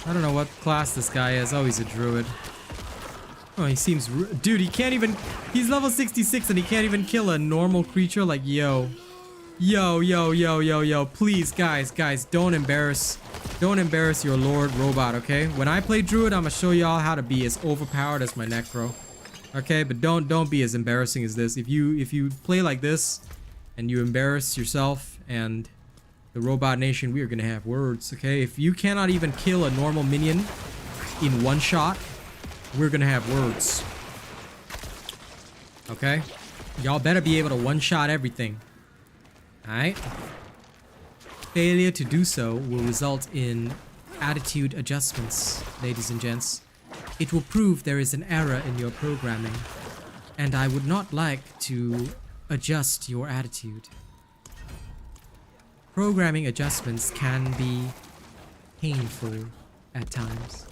I don't know what class this guy is. Oh, he's a druid. Oh, he seems... Dude, he can't even... He's level 66 and he can't even kill a normal creature. Like, yo. Yo. Please, guys, don't embarrass your Lord Robot, okay? When I play druid, I'm gonna show y'all how to be as overpowered as my necro. Okay? But don't be as embarrassing as this. If you play like this and you embarrass yourself and the Robot Nation, we are gonna have words, okay? If you cannot even kill a normal minion in one shot, we're gonna have words. Okay? Y'all better be able to one-shot everything. Alright? Failure to do so will result in attitude adjustments, ladies and gents. It will prove there is an error in your programming, and I would not like to adjust your attitude. Programming adjustments can be painful at times.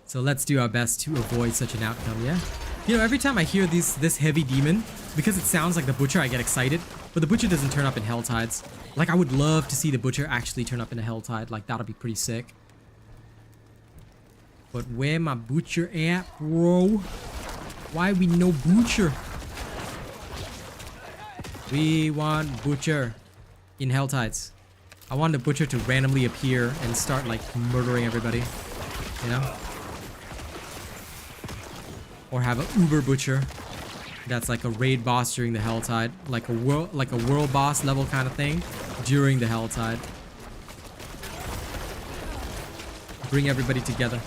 So let's do our best to avoid such an outcome, yeah? You know, every time I hear this heavy demon, because it sounds like the Butcher, I get excited. But the Butcher doesn't turn up in Helltides. Like, I would love to see the Butcher actually turn up in a Helltide. Like, that'll be pretty sick. But where my butcher at, bro? Why we no butcher? We want butcher in Hell Tides. I want the butcher to randomly appear and start like murdering everybody, you know? Or have an uber butcher that's like a raid boss during the Helltide, like a world boss level kind of thing during the Helltide. Bring everybody together.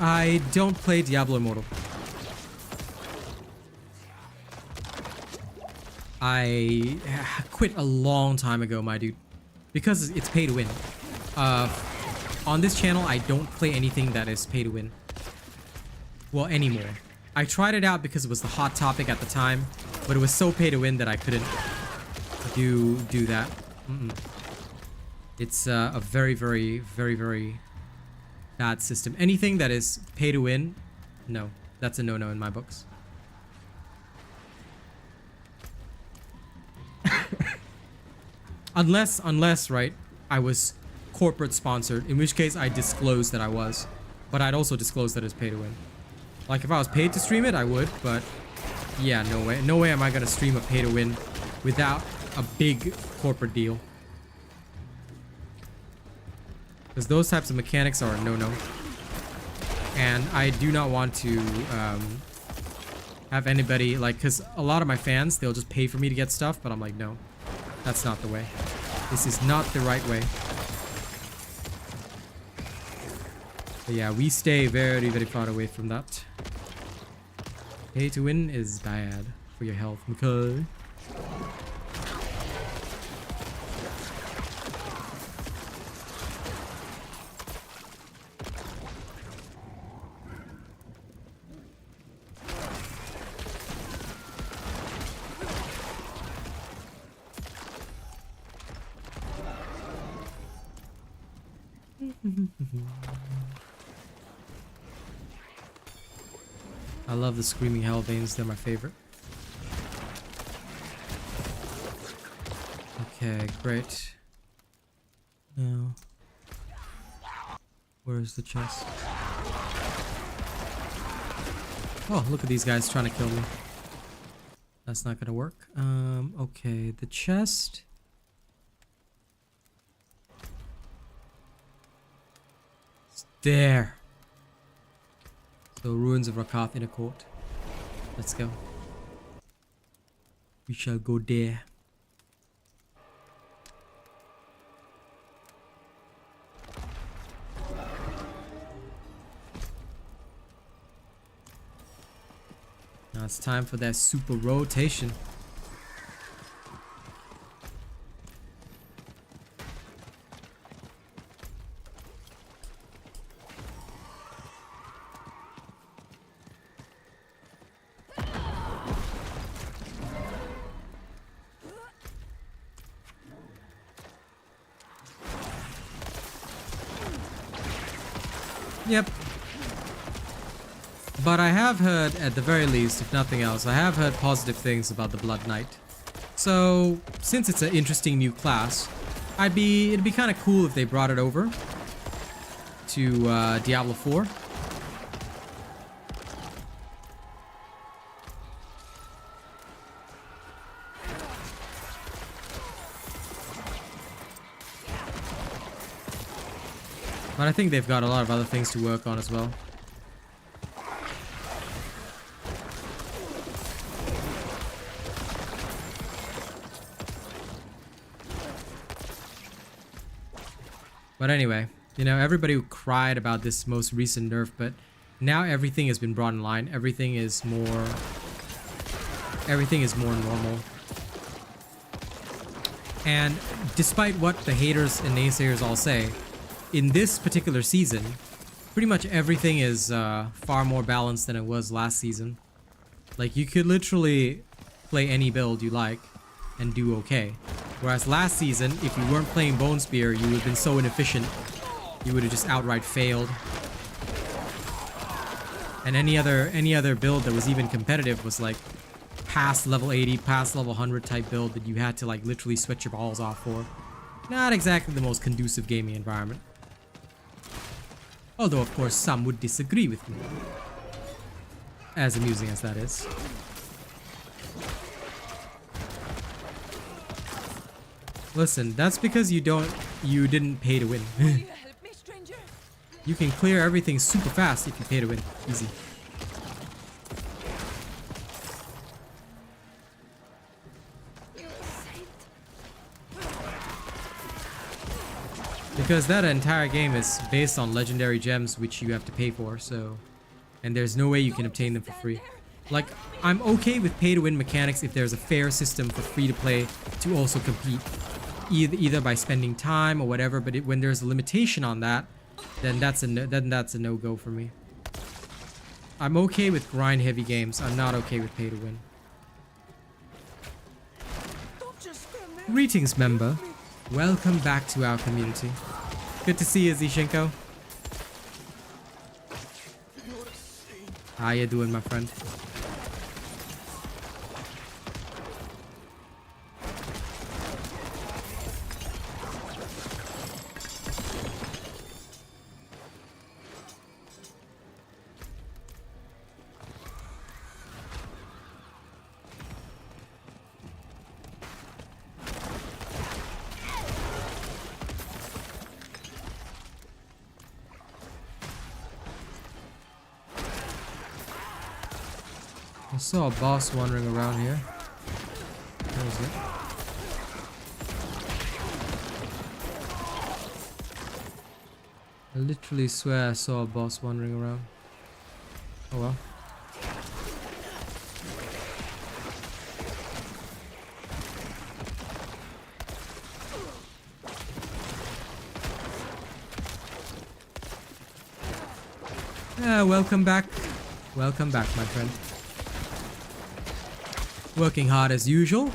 I don't play Diablo Immortal. I quit a long time ago, my dude, because it's pay to win. On this channel, I don't play anything that is pay to win. Well, anymore. I tried it out because it was the hot topic at the time, but it was so pay to win that I couldn't do that. It's a very, very, very, very bad system. Anything that is pay to win, no, that's a no-no in my books. Unless, right, I was corporate sponsored, in which case I disclosed that I was, but I'd also disclose that it's pay to win. Like if I was paid to stream it, I would, but yeah, no way am I gonna stream a pay to win without a big corporate deal. Because those types of mechanics are a no-no. And I do not want to have anybody, like, because a lot of my fans, they'll just pay for me to get stuff, but I'm like, no, that's not the way. This is not the right way. But yeah, we stay very, very far away from that. Pay to win is bad for your health, okay? I love the screaming hell veins, they're my favorite. Okay, great. Now, where's the chest? Oh, look at these guys trying to kill me. That's not gonna work. Okay, the chest. It's there. So, Ruins of Rakath in a court. Let's go. We shall go there. Now it's time for that super rotation. Yep. But I have heard, at the very least, if nothing else, I have heard positive things about the Blood Knight. So, since it's an interesting new class, it'd be kind of cool if they brought it over to Diablo 4. But I think they've got a lot of other things to work on as well. But anyway, you know, everybody cried about this most recent nerf, but now everything has been brought in line. Everything is more normal. And despite what the haters and naysayers all say, in this particular season, pretty much everything is far more balanced than it was last season. Like, you could literally play any build you like and do okay. Whereas last season, if you weren't playing Bone Spear, you would have been so inefficient. You would have just outright failed. And any other build that was even competitive was like past level 80, past level 100 type build that you had to like literally sweat your balls off for. Not exactly the most conducive gaming environment. Although of course some would disagree with me. As amusing as that is. Listen, that's because you didn't pay to win. You can clear everything super fast if you pay to win. Easy. Because that entire game is based on legendary gems which you have to pay for, so... And there's no way you can obtain them for free. Like, I'm okay with pay to win mechanics if there's a fair system for free to play to also compete. Either by spending time or whatever, but when there's a limitation on that, then that's a no-go for me. I'm okay with grind heavy games. I'm not okay with pay to win. Greetings, member. Welcome back to our community. Good to see you, Zishenko. How you doing, my friend? I saw a boss wandering around here. Where is it? I literally swear I saw a boss wandering around. Oh well. Yeah, welcome back. Welcome back, my friend. Working hard as usual.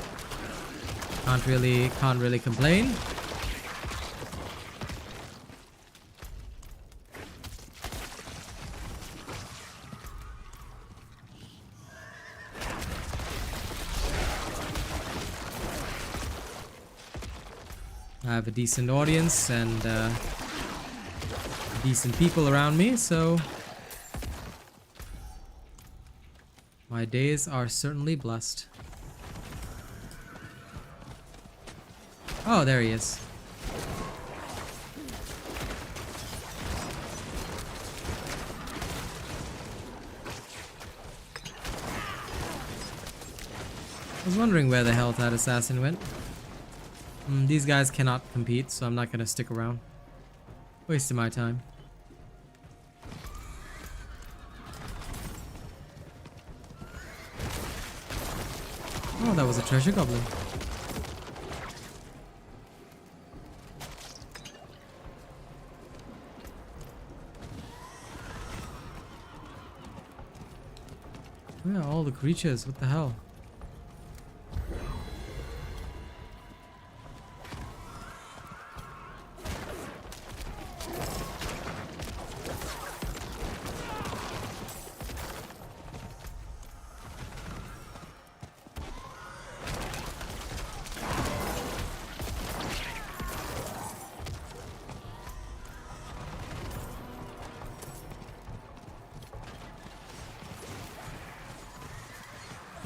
Can't really complain. I have a decent audience and decent people around me, so my days are certainly blessed. Oh, there he is. I was wondering where the hell that assassin went. These guys cannot compete, so I'm not gonna stick around. Wasting my time. Oh, that was a treasure goblin. Where are all the creatures? What the hell?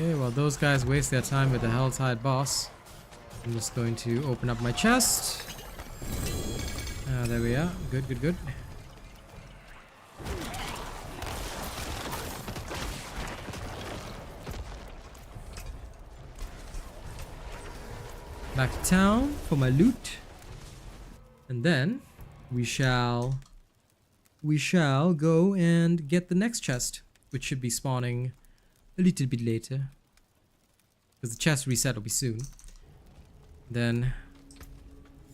Okay, well those guys waste their time with the Helltide boss. I'm just going to open up my chest. Ah, there we are. Good, good, good. Back to town for my loot. And then we shall go and get the next chest, which should be spawning a little bit later. Because the chest reset will be soon. Then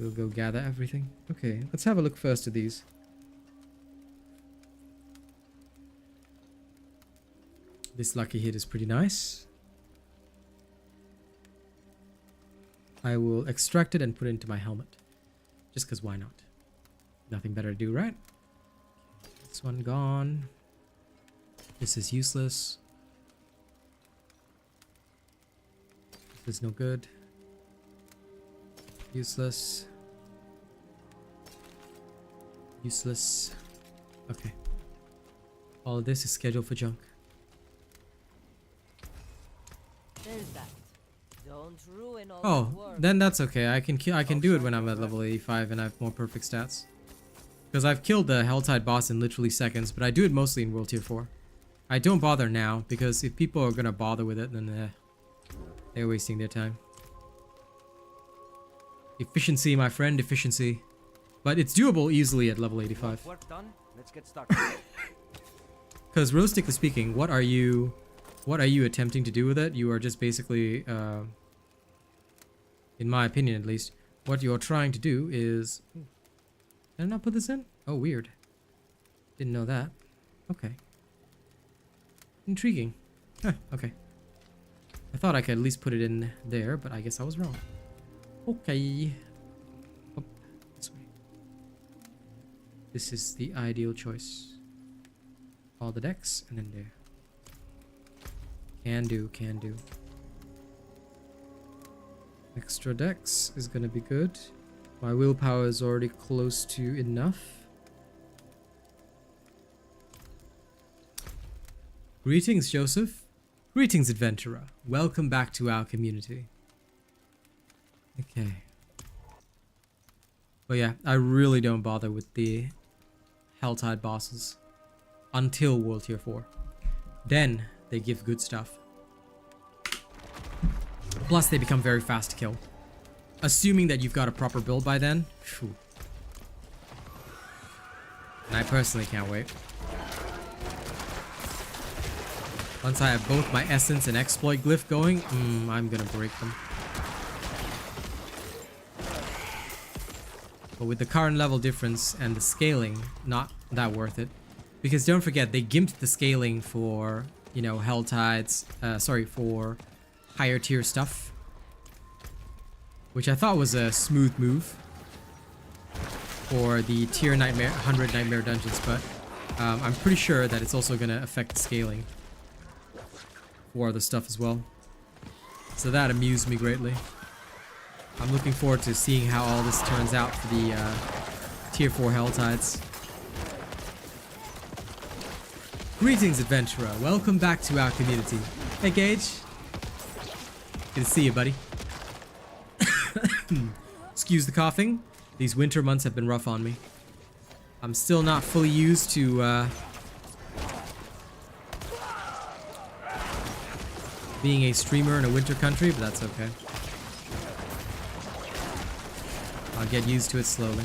we'll go gather everything. Okay, let's have a look first at these. This lucky hit is pretty nice. I will extract it and put it into my helmet. Just because why not? Nothing better to do, right? This one gone. This is useless. This is no good. Useless. Useless. Okay. All of this is scheduled for junk. There's that. Don't ruin all Oh, the work. then that's okay. I can do it when I'm at level 85 and I have more perfect stats. Because I've killed the Helltide boss in literally seconds, but I do it mostly in World Tier 4. I don't bother now, because if people are gonna bother with it, then they're wasting their time. Efficiency, my friend, efficiency. But it's doable easily at level 85. Work done. Let's get started. Because realistically speaking, what are you attempting to do with it? You are just basically, in my opinion at least, what you're trying to do is... Did I not put this in? Oh, weird. Didn't know that. Okay. Intriguing. Huh, okay. I thought I could at least put it in there, but I guess I was wrong. Okay. Up this way. This is the ideal choice. All the decks, and then there. Can do, can do. Extra decks is gonna be good. My willpower is already close to enough. Greetings, Joseph. Greetings, adventurer. Welcome back to our community. Okay. But yeah, I really don't bother with the Helltide bosses until World Tier 4. Then they give good stuff. Plus, they become very fast to kill. Assuming that you've got a proper build by then. Phew. And I personally can't wait. Once I have both my Essence and Exploit glyph going, I'm gonna break them. But with the current level difference and the scaling, not that worth it. Because don't forget, they gimped the scaling for, you know, Helltides, for higher tier stuff. Which I thought was a smooth move for the tier 100 Nightmare dungeons, but I'm pretty sure that it's also going to affect scaling for the stuff as well. So that amused me greatly. I'm looking forward to seeing how all this turns out for the tier 4 Helltides. Greetings, adventurer. Welcome back to our community. Hey, Gage. Good to see you, buddy. Excuse the coughing. These winter months have been rough on me. I'm still not fully used to being a streamer in a winter country, but that's okay. I'll get used to it slowly.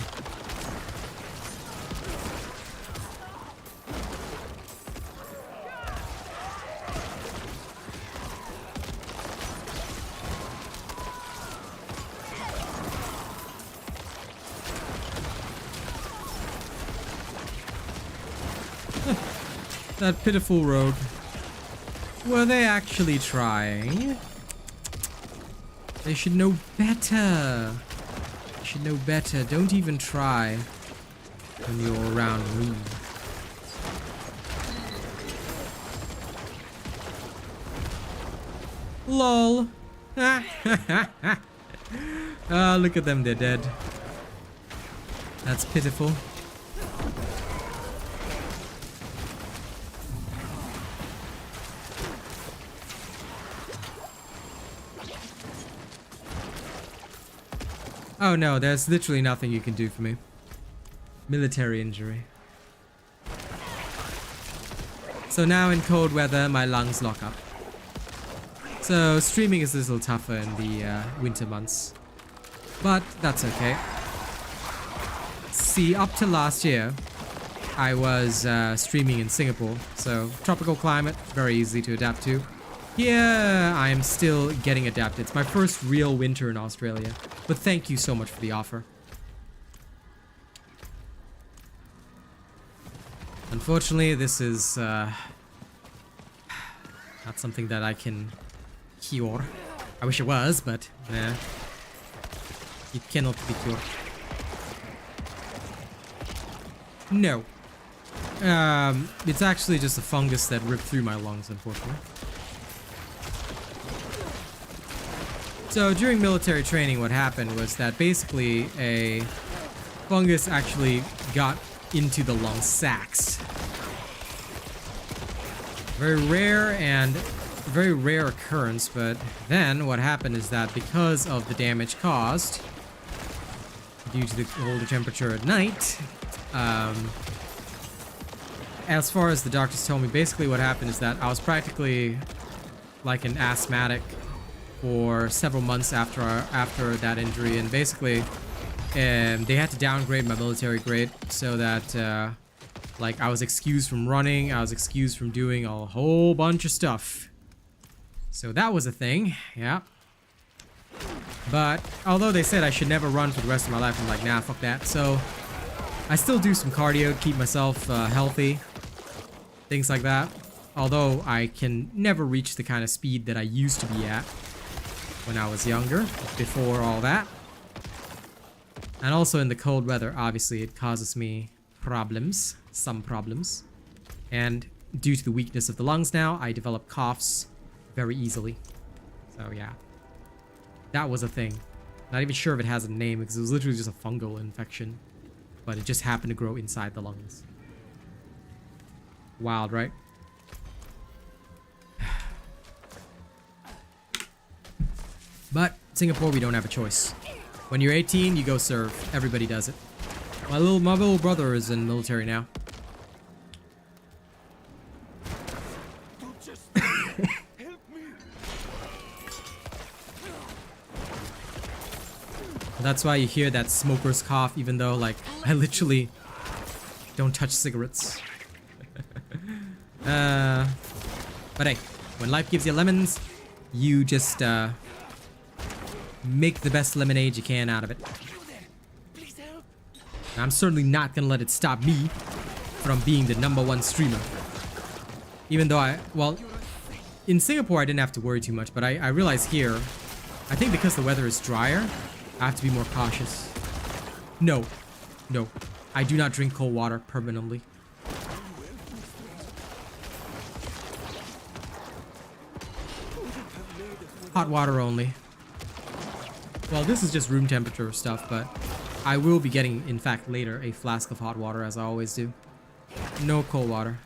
That pitiful rogue. Were they actually trying? They should know better. They should know better. Don't even try when you're around me. LOL. Ah, look at them, they're dead. That's pitiful. Oh no, there's literally nothing you can do for me. Military injury. So now in cold weather, my lungs lock up. So streaming is a little tougher in the winter months. But that's okay. See, up to last year, I was streaming in Singapore. So tropical climate, very easy to adapt to. Here, I am still getting adapted. It's my first real winter in Australia. But thank you so much for the offer. Unfortunately, this is not something that I can cure. I wish it was, but nah. It cannot be cured. No. It's actually just a fungus that ripped through my lungs, unfortunately. So during military training, what happened was that basically a fungus actually got into the lung sacs. Very rare occurrence, but then what happened is that because of the damage caused due to the colder temperature at night, as far as the doctors told me, basically what happened is that I was practically like an asthmatic for several months after that injury, and basically they had to downgrade my military grade so that like I was excused from running, I was excused from doing a whole bunch of stuff. So that was a thing, yeah. But although they said I should never run for the rest of my life, I'm like, nah, fuck that. So I still do some cardio to keep myself healthy, things like that. Although I can never reach the kind of speed that I used to be at when I was younger, before all that. And also in the cold weather, obviously it causes me problems, some problems. And due to the weakness of the lungs now, I develop coughs very easily. So yeah, that was a thing. Not even sure if it has a name because it was literally just a fungal infection, but it just happened to grow inside the lungs. Wild, right? But Singapore, we don't have a choice. When you're 18, you go serve. Everybody does it. My little brother is in military now. That's why you hear that smoker's cough, even though, like, I literally don't touch cigarettes. But hey, when life gives you lemons, you just make the best lemonade you can out of it. I'm certainly not gonna let it stop me from being the #1 streamer. Even though well, in Singapore I didn't have to worry too much, but I realize here, I think because the weather is drier, I have to be more cautious. No, I do not drink cold water permanently. Hot water only. Well, this is just room temperature stuff, but I will be getting, in fact, later, a flask of hot water, as I always do. No cold water.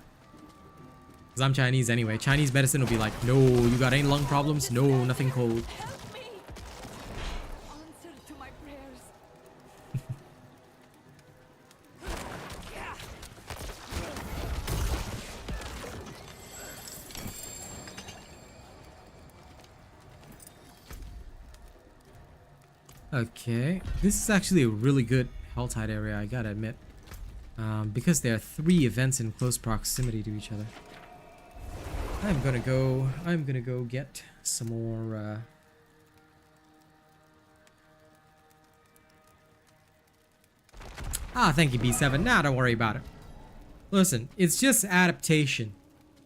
Because I'm Chinese anyway. Chinese medicine will be like, no, you got any lung problems? No, nothing cold. Help me! Answer to my prayers. Okay, this is actually a really good Helltide area, I gotta admit. Because there are 3 events in close proximity to each other. I'm gonna go get some more, thank you, B7. Nah, don't worry about it. Listen, it's just adaptation.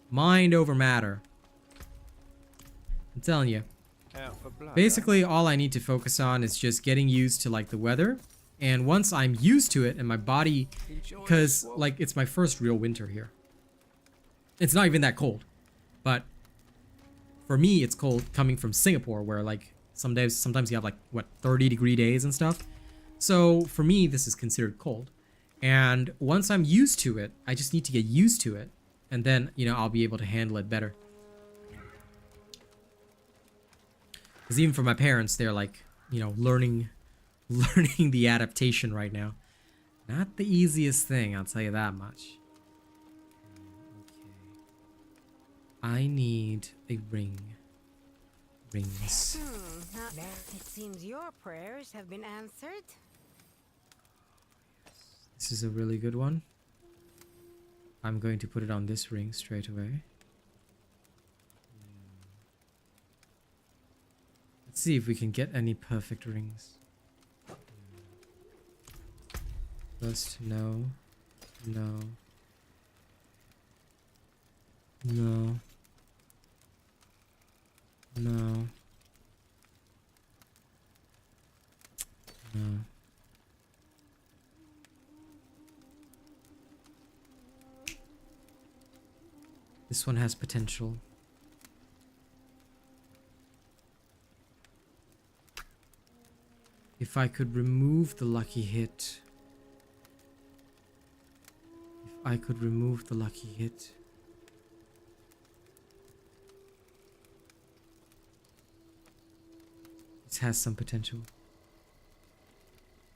Mind over matter. I'm telling you. Basically, all I need to focus on is just getting used to, like, the weather. And once I'm used to it and my body, because, like, it's my first real winter here. It's not even that cold. But for me, it's cold coming from Singapore, where, like, sometimes you have, like, what, 30-degree days and stuff. So for me, this is considered cold. And once I'm used to it, I just need to get used to it. And then, you know, I'll be able to handle it better. Because even for my parents, they're like, you know, learning the adaptation right now. Not the easiest thing, I'll tell you that much. Okay. I need a ring. Rings. Now it seems your prayers have been answered. This is a really good one. I'm going to put it on this ring straight away. Let's see if we can get any perfect rings. First, no. No. No. No. No. This one has potential. If I could remove the lucky hit. If I could remove the lucky hit. This has some potential.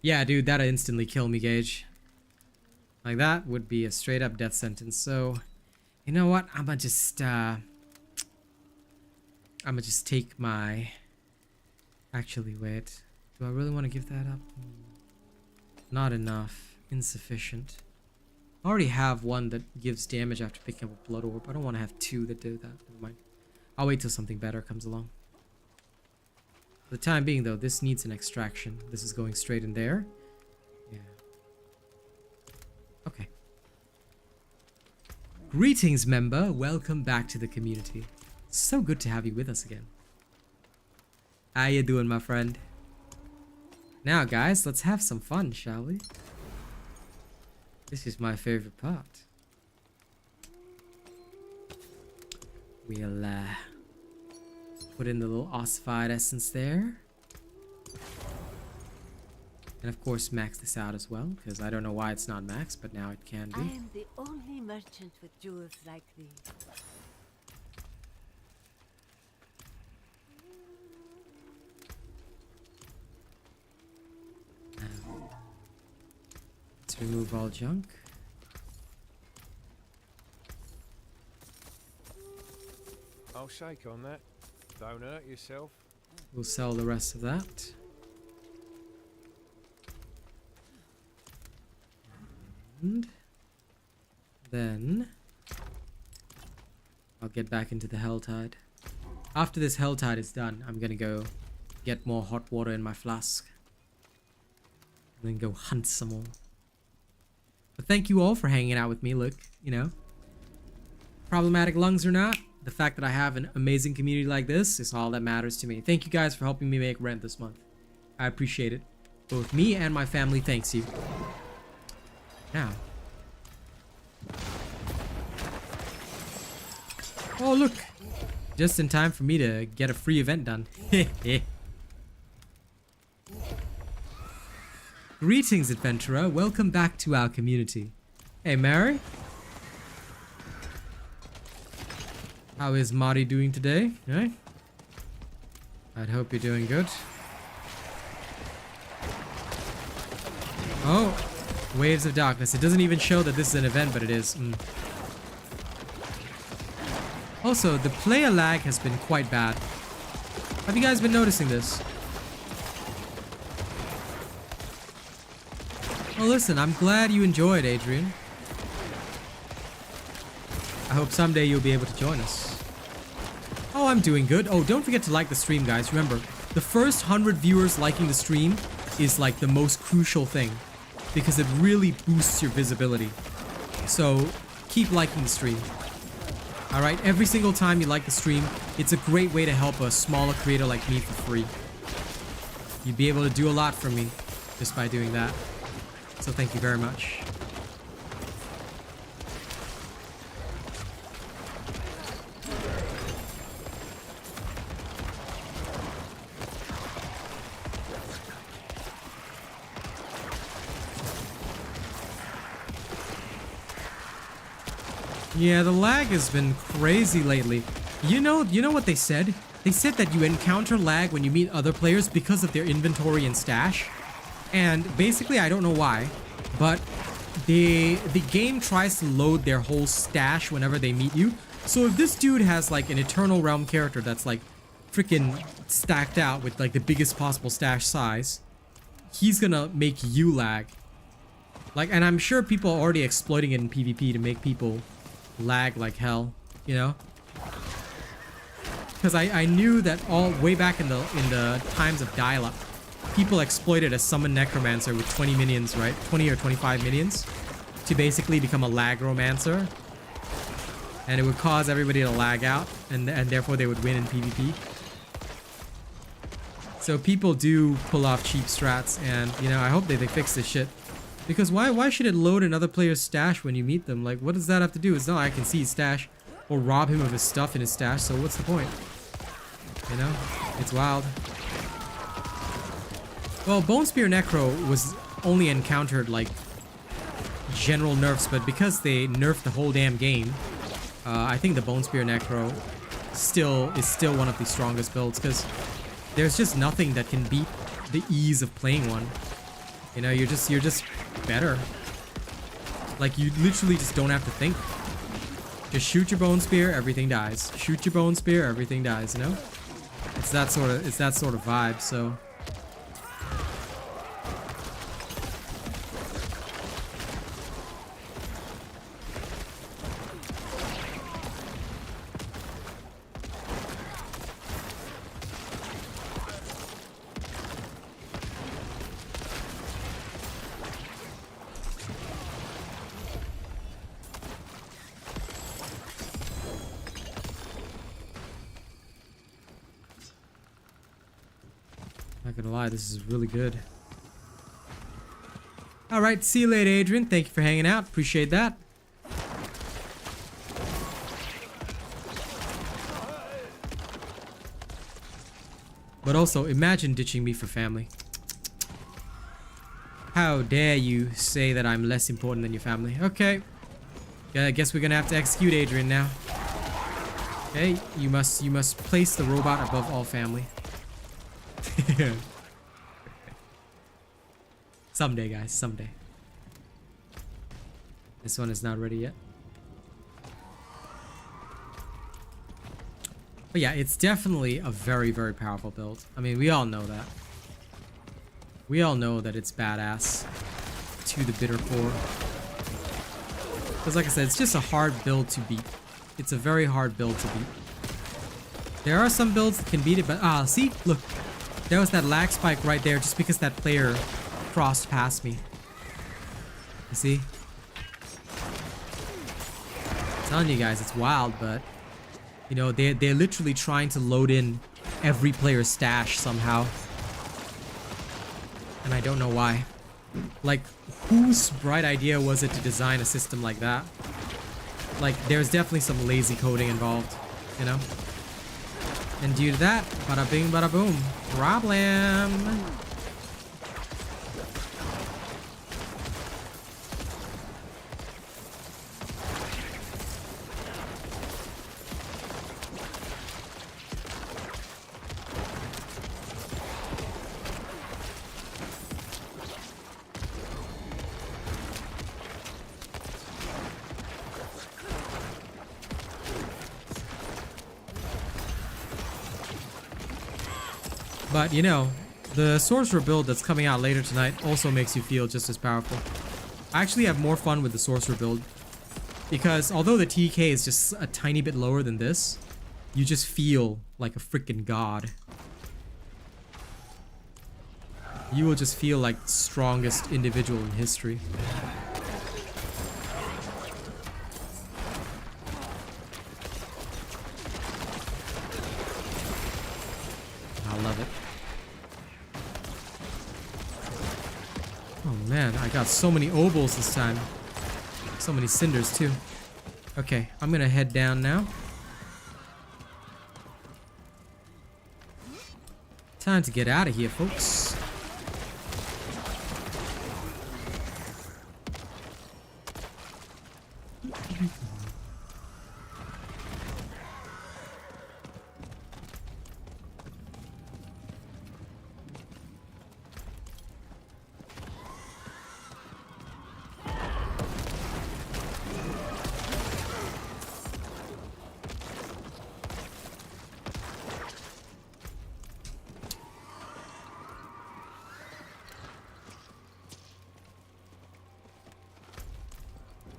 Yeah, dude, that'd instantly kill me, Gage. Like, that would be a straight up death sentence. So, you know what? I'ma just take my... Actually, wait. Do I really want to give that up? Not enough. Insufficient. I already have one that gives damage after picking up a blood orb. I don't want to have two that do that. Never mind. I'll wait till something better comes along. For the time being, though, this needs an extraction. This is going straight in there. Yeah. Okay. Greetings, member. Welcome back to the community. So good to have you with us again. How you doing, my friend? Now, guys, let's have some fun, shall we? This is my favorite part. We'll put in the little ossified essence there. And of course max this out as well, because I don't know why it's not maxed, but now it can be. I am the only merchant with jewels like these. Let's remove all junk. I'll shake on that. Don't hurt yourself. We'll sell the rest of that. And then I'll get back into the Helltide. After this Helltide is done, I'm gonna go get more hot water in my flask. And then go hunt some more. But thank you all for hanging out with me. Look, you know, problematic lungs or not, the fact that I have an amazing community like this is all that matters to me. Thank you guys for helping me make rent this month. I appreciate it. Both me and my family thanks you. Now. Oh, look. Just in time for me to get a free event done. Greetings, adventurer. Welcome back to our community. Hey, Mary. How is Mari doing today? Eh? I'd hope you're doing good. Oh, Waves of Darkness. It doesn't even show that this is an event, but it is. Also, the player lag has been quite bad. Have you guys been noticing this? Well, listen, I'm glad you enjoyed, Adrian. I hope someday you'll be able to join us. Oh, I'm doing good. Oh, don't forget to like the stream, guys. Remember, the first 100 viewers liking the stream is like the most crucial thing, because it really boosts your visibility. So keep liking the stream. Alright, every single time you like the stream, it's a great way to help a smaller creator like me for free. You'd be able to do a lot for me just by doing that. So thank you very much. Yeah, the lag has been crazy lately. You know what they said? They said that you encounter lag when you meet other players because of their inventory and stash. And basically, I don't know why, but the game tries to load their whole stash whenever they meet you. So if this dude has like an Eternal Realm character that's like freaking stacked out with like the biggest possible stash size, he's gonna make you lag. Like, and I'm sure people are already exploiting it in PvP to make people lag like hell, you know? Because I knew that way back in the times of dial-up, people exploited a summon necromancer with 20 minions, right? 20 or 25 minions to basically become a lagromancer. And it would cause everybody to lag out, and therefore they would win in PvP. So people do pull off cheap strats, and, you know, I hope they fix this shit. Because why should it load another player's stash when you meet them? Like, what does that have to do? It's not I can see his stash. or rob him of his stuff in his stash, so what's the point? You know? It's wild. Well, Bone Spear Necro was only encountered like general nerfs, but because they nerfed the whole damn game, I think the Bone Spear Necro is still one of the strongest builds, because there's just nothing that can beat the ease of playing one. You know, you're just better. Like, you literally just don't have to think. Just shoot your Bone Spear, everything dies. Shoot your Bone Spear, everything dies, you know? It's that sort of vibe, so not gonna lie, this is really good. Alright, see you later, Adrian. Thank you for hanging out. Appreciate that. But also, imagine ditching me for family. How dare you say that I'm less important than your family? Okay. Yeah, I guess we're gonna have to execute Adrian now. Okay, you must place the robot above all family. Someday, guys, someday. This one is not ready yet. But yeah, it's definitely a very, very powerful build. I mean, we all know that. We all know that it's badass to the bitter core. Because like I said, it's just a hard build to beat. It's a very hard build to beat. There are some builds that can beat it, but see? Look. There was that lag spike right there just because that player crossed past me. You see? I'm telling you guys, it's wild, but you know, they're literally trying to load in every player's stash somehow. And I don't know why. Like, whose bright idea was it to design a system like that? Like, there's definitely some lazy coding involved, you know? And due to that, bada bing, bada boom. Problem. But, you know, the Sorcerer build that's coming out later tonight also makes you feel just as powerful. I actually have more fun with the Sorcerer build because although the TK is just a tiny bit lower than this, you just feel like a freaking god. You will just feel like the strongest individual in history. I love it. Oh man, I got so many obols this time. So many cinders too. Okay, I'm gonna head down now. Time to get out of here, folks.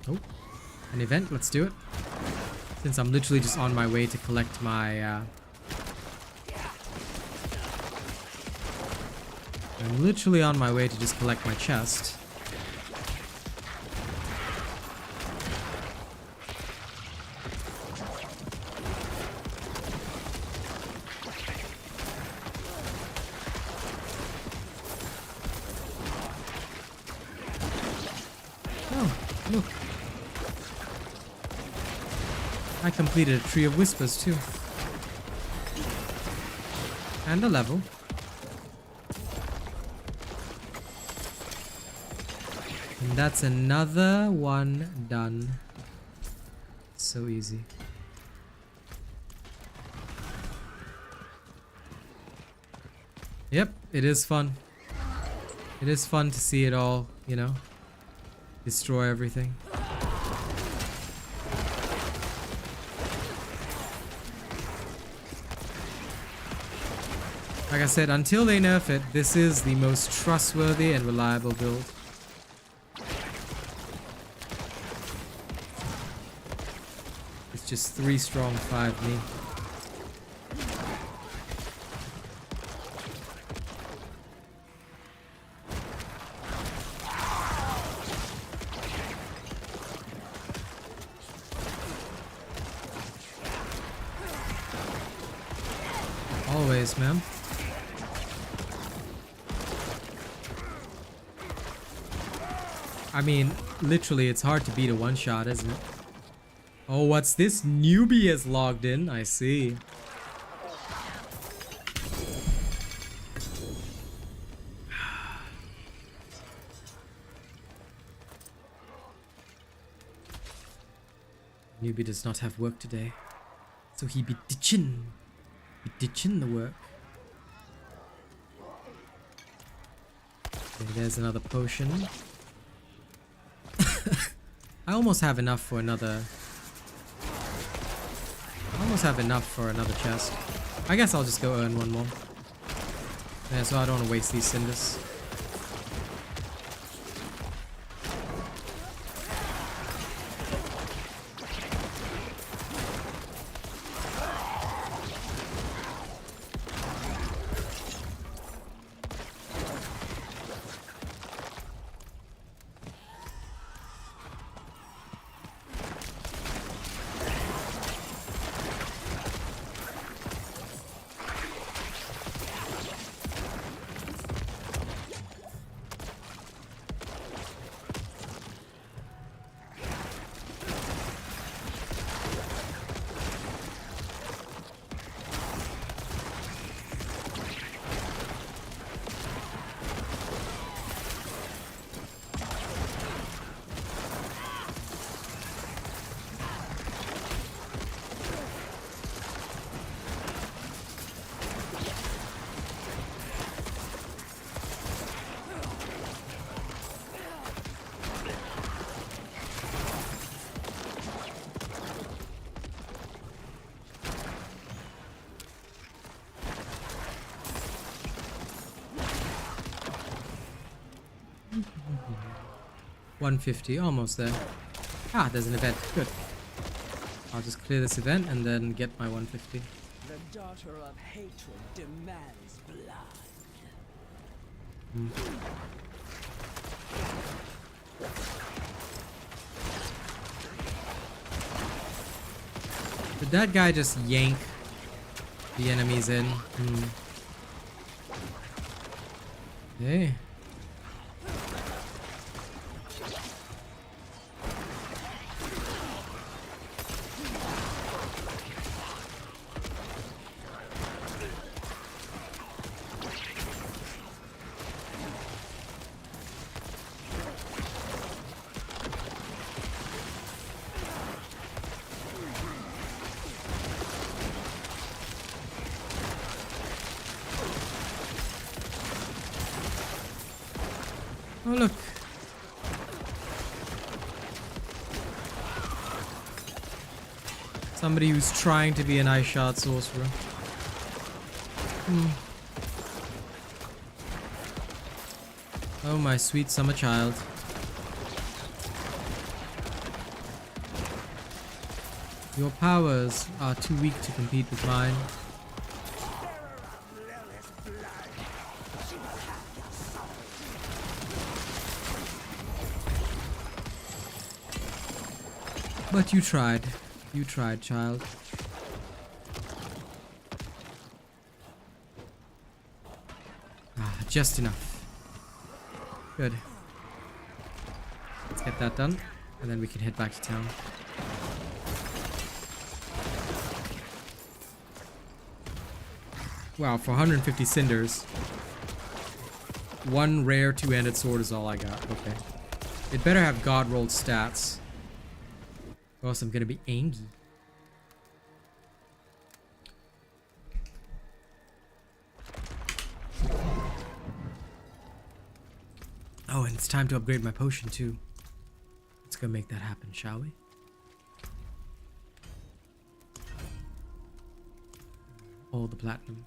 Oh, an event, let's do it. Since I'm literally just on my way to collect my, I'm literally on my way to just collect my chest. Oh, look. I completed a Tree of Whispers too. And a level. And that's another one done. So easy. Yep, it is fun. It is fun to see it all, you know, destroy everything. Like I said, until they nerf it, this is the most trustworthy and reliable build. It's just 3 strong, 5 me. Always, man. I mean, literally, it's hard to beat a one-shot, isn't it? Oh, what's this? Newbie has logged in. I see. Newbie does not have work today, so he be ditching the work. Okay, there's another potion. I almost have enough for another. Chest. I guess I'll just go earn one more. Yeah, so I don't want to waste these cinders. $150, almost there. Ah, there's an event. Good. I'll just clear this event and then get my 150. The daughter of hatred demands blood. Did that guy just yank the enemies in? Hey. Oh, look. Somebody who's trying to be an ice shard sorcerer. Oh, my sweet summer child. Your powers are too weak to compete with mine. But you tried. You tried, child. Ah, just enough. Good. Let's get that done, and then we can head back to town. Wow, for 150 cinders. One rare two-handed sword is all I got. Okay. It better have god rolled stats. Or else I'm gonna be angry. Oh, and it's time to upgrade my potion too. Let's go make that happen, shall we? All the platinum.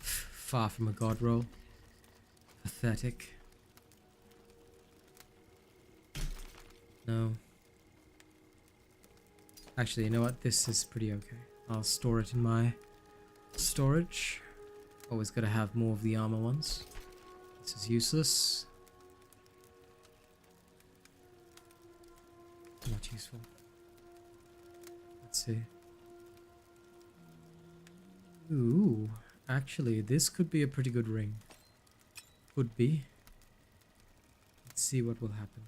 Far from a god roll. Pathetic. No. Actually, you know what? This is pretty okay. I'll store it in my storage. Always gotta have more of the armor ones. This is useless. Not useful. Let's see. Ooh. Actually, this could be a pretty good ring. Could be. Let's see what will happen.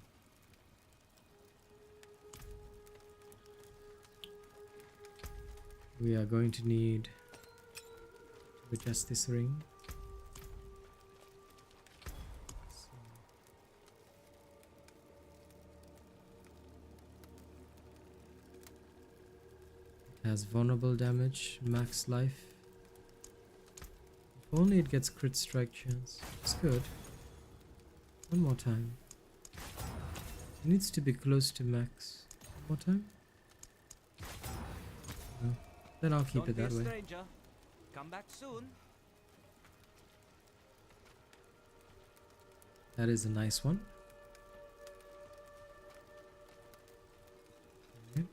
We are going to need to adjust this ring. It has vulnerable damage, max life. If only it gets crit strike chance. It's good. One more time. It needs to be close to max. One more time. No. Then I'll keep it that way. Stranger. Come back soon. That is a nice one. Okay.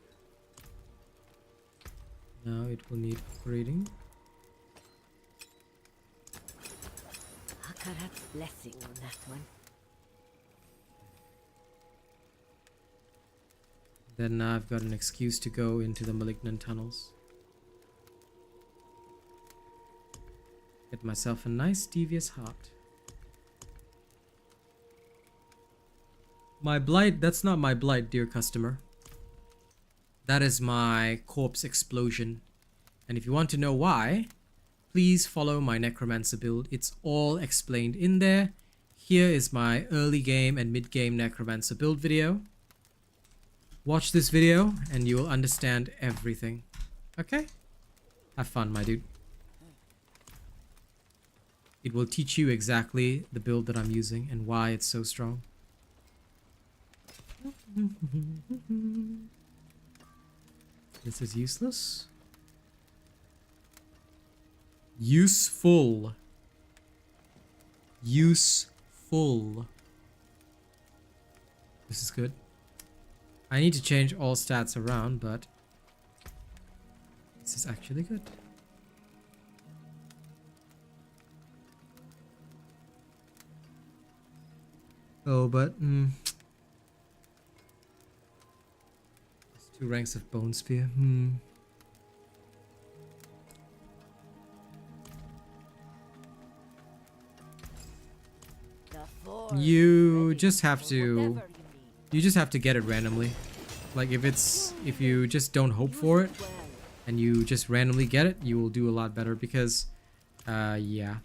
Now it will need upgrading. Akarat's blessing on that one. Then I've got an excuse to go into the malignant tunnels. Get myself a nice devious heart. My blight, that's not my blight, dear customer. That is my corpse explosion. And if you want to know why, please follow my necromancer build. It's all explained in there. Here is my early game and mid game necromancer build video. Watch this video and you will understand everything. Okay? Have fun, my dude. It will teach you exactly the build that I'm using and why it's so strong. This is useless. Useful. Useful. This is good. I need to change all stats around, but this is actually good. Oh, but it's 2 ranks of bone spear. You just have to get it randomly. Like if you just don't hope for it and you just randomly get it, you will do a lot better because yeah.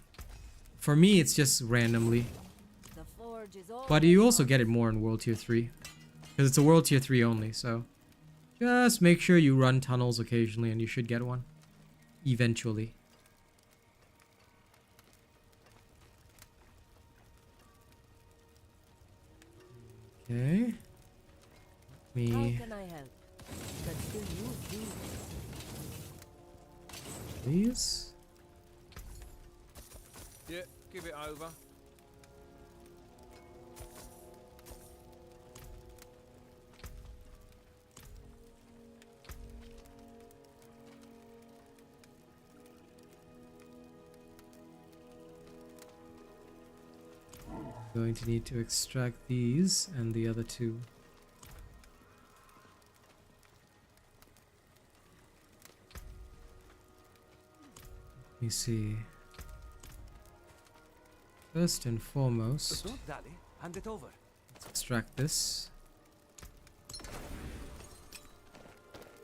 For me it's just randomly. But you also get it more in World Tier 3 because it's a World Tier 3 only, so just make sure you run tunnels occasionally and you should get one eventually. Okay. How can I help? But still use these. Please. Yeah, give it over. Going to need to extract these and the other 2. Let me see. First and foremost, Don't dally. Hand it over. let's extract this.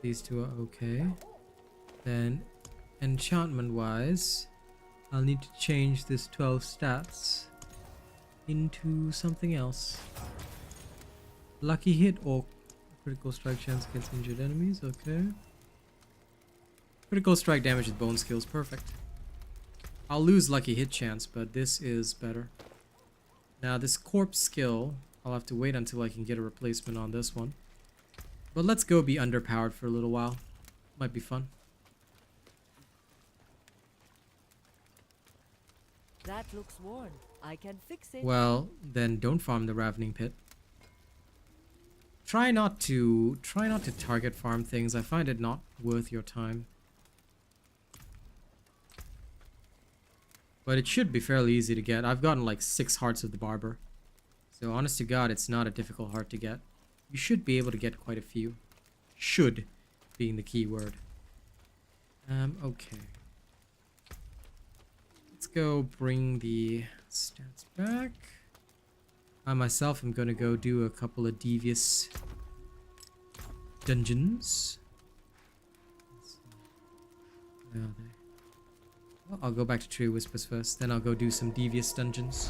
These two are okay. Then, enchantment-wise, I'll need to change this 12 stats into something else. Lucky hit or critical strike chance against injured enemies, okay. Critical strike damage with bone skills, perfect. I'll lose lucky hit chance, but this is better. Now this corpse skill, I'll have to wait until I can get a replacement on this one. But let's go be underpowered for a little while. Might be fun. That looks worn. I can fix it. Well, then don't farm the Ravening Pit. Try not to target farm things. I find it not worth your time. But it should be fairly easy to get. I've gotten like 6 Hearts of the Barber. So honest to God, it's not a difficult heart to get. You should be able to get quite a few. Should being the key word. Okay. Let's go bring the stats back. I myself am going to go do a couple of devious dungeons. Where are they? Well, I'll go back to Tree Whispers first, then I'll go do some devious dungeons.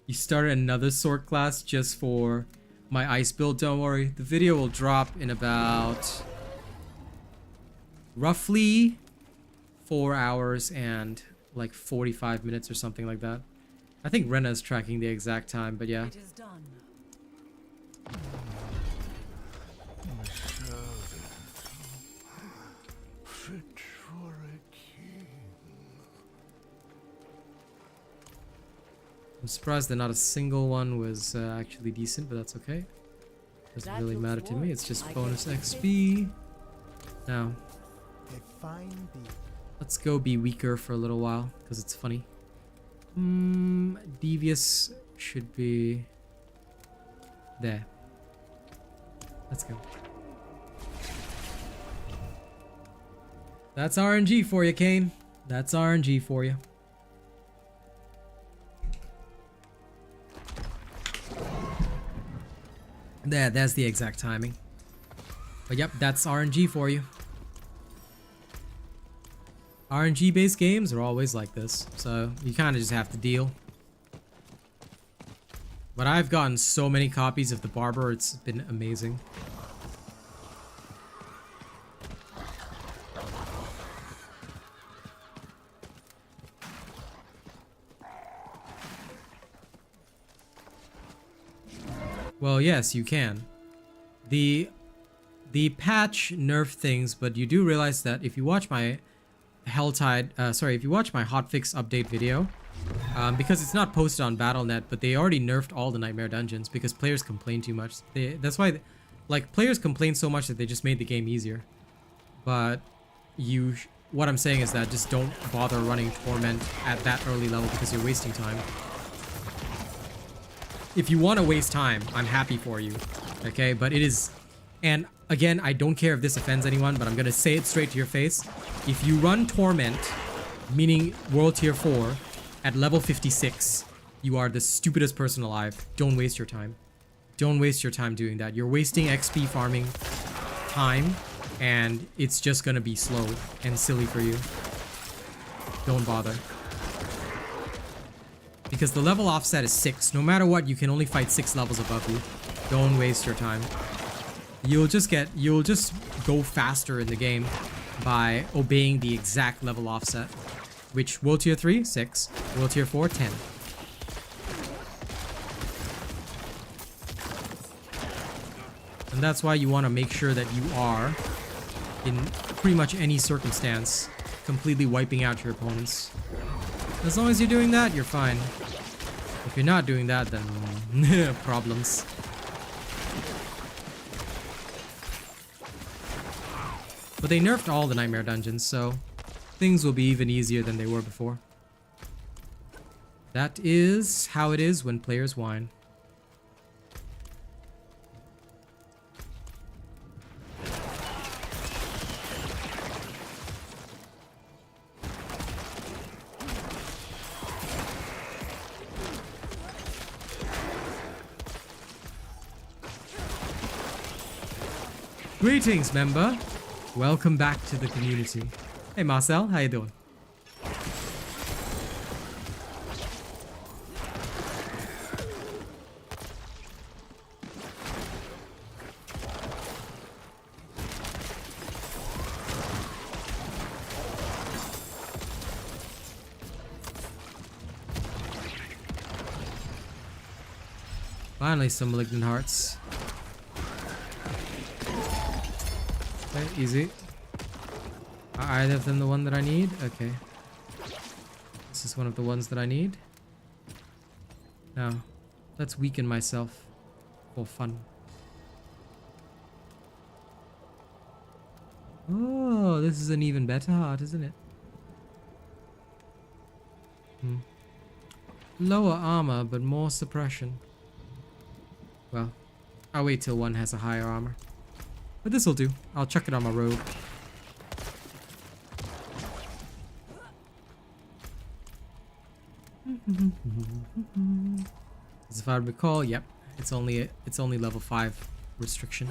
You started another sword class just for my ice build, don't worry. The video will drop in about roughly 4 hours and like 45 minutes or something like that. I think Rena's tracking the exact time, but yeah. It is done. Fit for a king. I'm surprised that not a single one was actually decent, but that's okay. Doesn't That really looks matter to me, worn. it's just I bonus can fix it. XP. Now, A fine bee. let's go be weaker for a little while, because it's funny. Devious should be there. Let's go. That's RNG for you, Kane. That's RNG for you. That's the exact timing. But yep, that's RNG for you. RNG based games are always like this, so you kind of just have to deal. But I've gotten so many copies of the Barber, it's been amazing. Well, yes, you can. The patch nerfed things, but you do realize that if you watch my if you watch my hotfix update video, because it's not posted on Battle.net, but they already nerfed all the Nightmare Dungeons because players complain too much. That's why, like, players complain so much that they just made the game easier. But what I'm saying is that just don't bother running Torment at that early level because you're wasting time. If you want to waste time, I'm happy for you, okay? But it is, and again, I don't care if this offends anyone, but I'm gonna say it straight to your face. If you run Torment, meaning World Tier 4, at level 56, you are the stupidest person alive. Don't waste your time. Don't waste your time doing that. You're wasting XP farming time, and it's just gonna be slow and silly for you. Don't bother. Because the level offset is 6. No matter what, you can only fight 6 levels above you. Don't waste your time. You'll just go faster in the game by obeying the exact level offset. Which, World Tier 3, 6. World Tier 4, 10. And that's why you want to make sure that you are, in pretty much any circumstance, completely wiping out your opponents. As long as you're doing that, you're fine. If you're not doing that, then problems. But they nerfed all the Nightmare Dungeons, so things will be even easier than they were before. That is how it is when players whine. Greetings, member. Welcome back to the community. Hey, Marcel, how you doing? Finally, some malignant hearts. Okay, easy. Are either of them the one that I need? Okay. This is one of the ones that I need. Now, let's weaken myself for fun. Oh, this is an even better heart, isn't it? Lower armor, but more suppression. Well, I'll wait till one has a higher armor. But this'll do. I'll chuck it on my robe. As if I recall, yep, it's only level 5 restriction.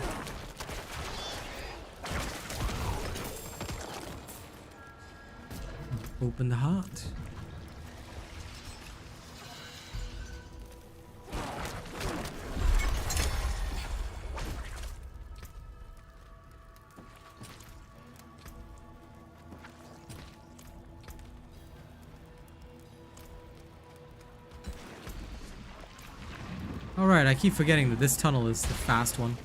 Open the heart. Alright, I keep forgetting that this tunnel is the fast one.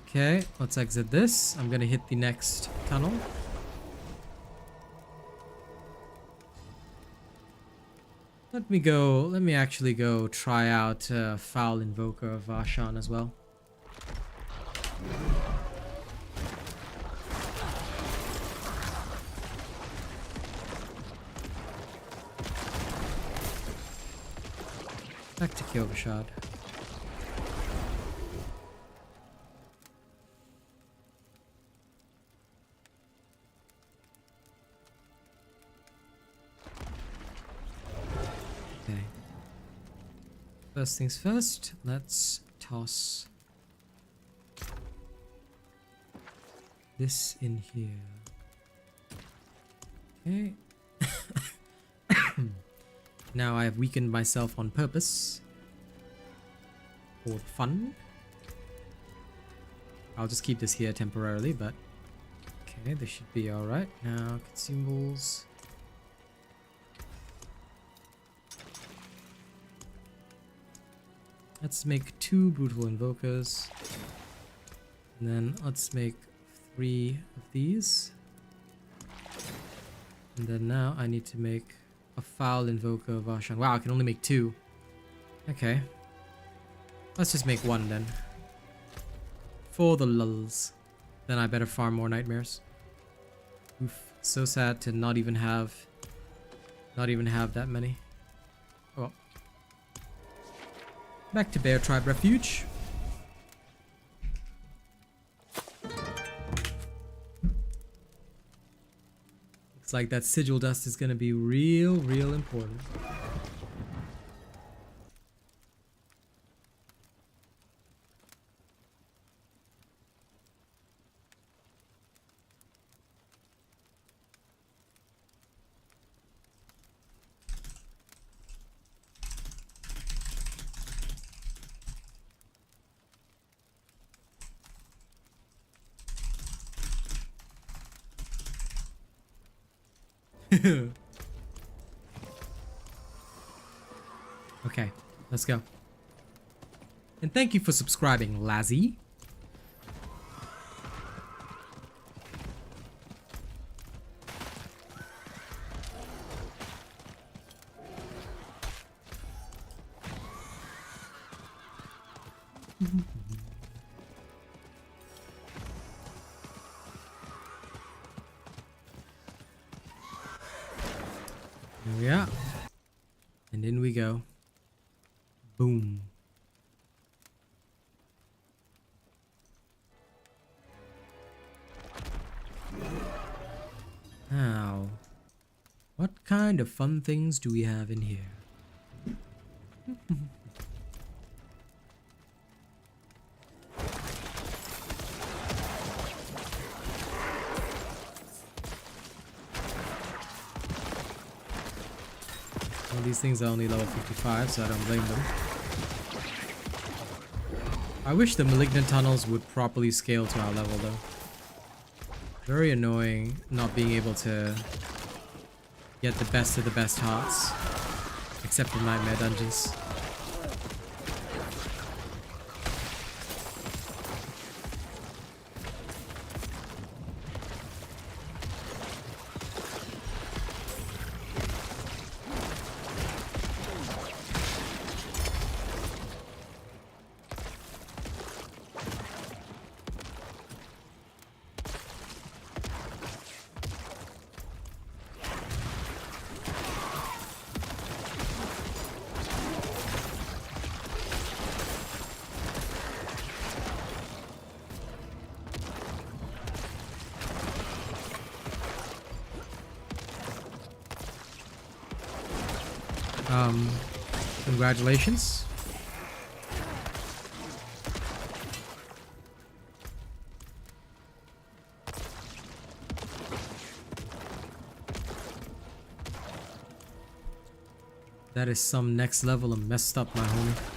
Okay, let's exit this. I'm gonna hit the next tunnel. Let me actually go try out Foul Invoker of Varshan as well. Back to Kyoshad. Okay. First things first, let's toss this in here. Okay. Now I have weakened myself on purpose. For fun. I'll just keep this here temporarily, but okay, this should be alright. Now, consumables. Let's make 2 brutal invokers. And then let's make 3 of these. And then now I need to make a foul invoker of Varshan. Wow, I can only make 2. Okay. Let's just make 1 then. For the lulz. Then I better farm more nightmares. Oof. So sad to not even have that many. Oh well. Back to Bear Tribe Refuge. Looks like that sigil dust is gonna be real important. Okay, let's go. And thank you for subscribing, Lazzy. Here we are. And in we go. Boom. Now, what kind of fun things do we have in here? Well, these things are only level 55, so I don't blame them. I wish the malignant tunnels would properly scale to our level though. Very annoying not being able to get the best of the best hearts. Except for nightmare dungeons. Congratulations. That is some next level of messed up, my homie.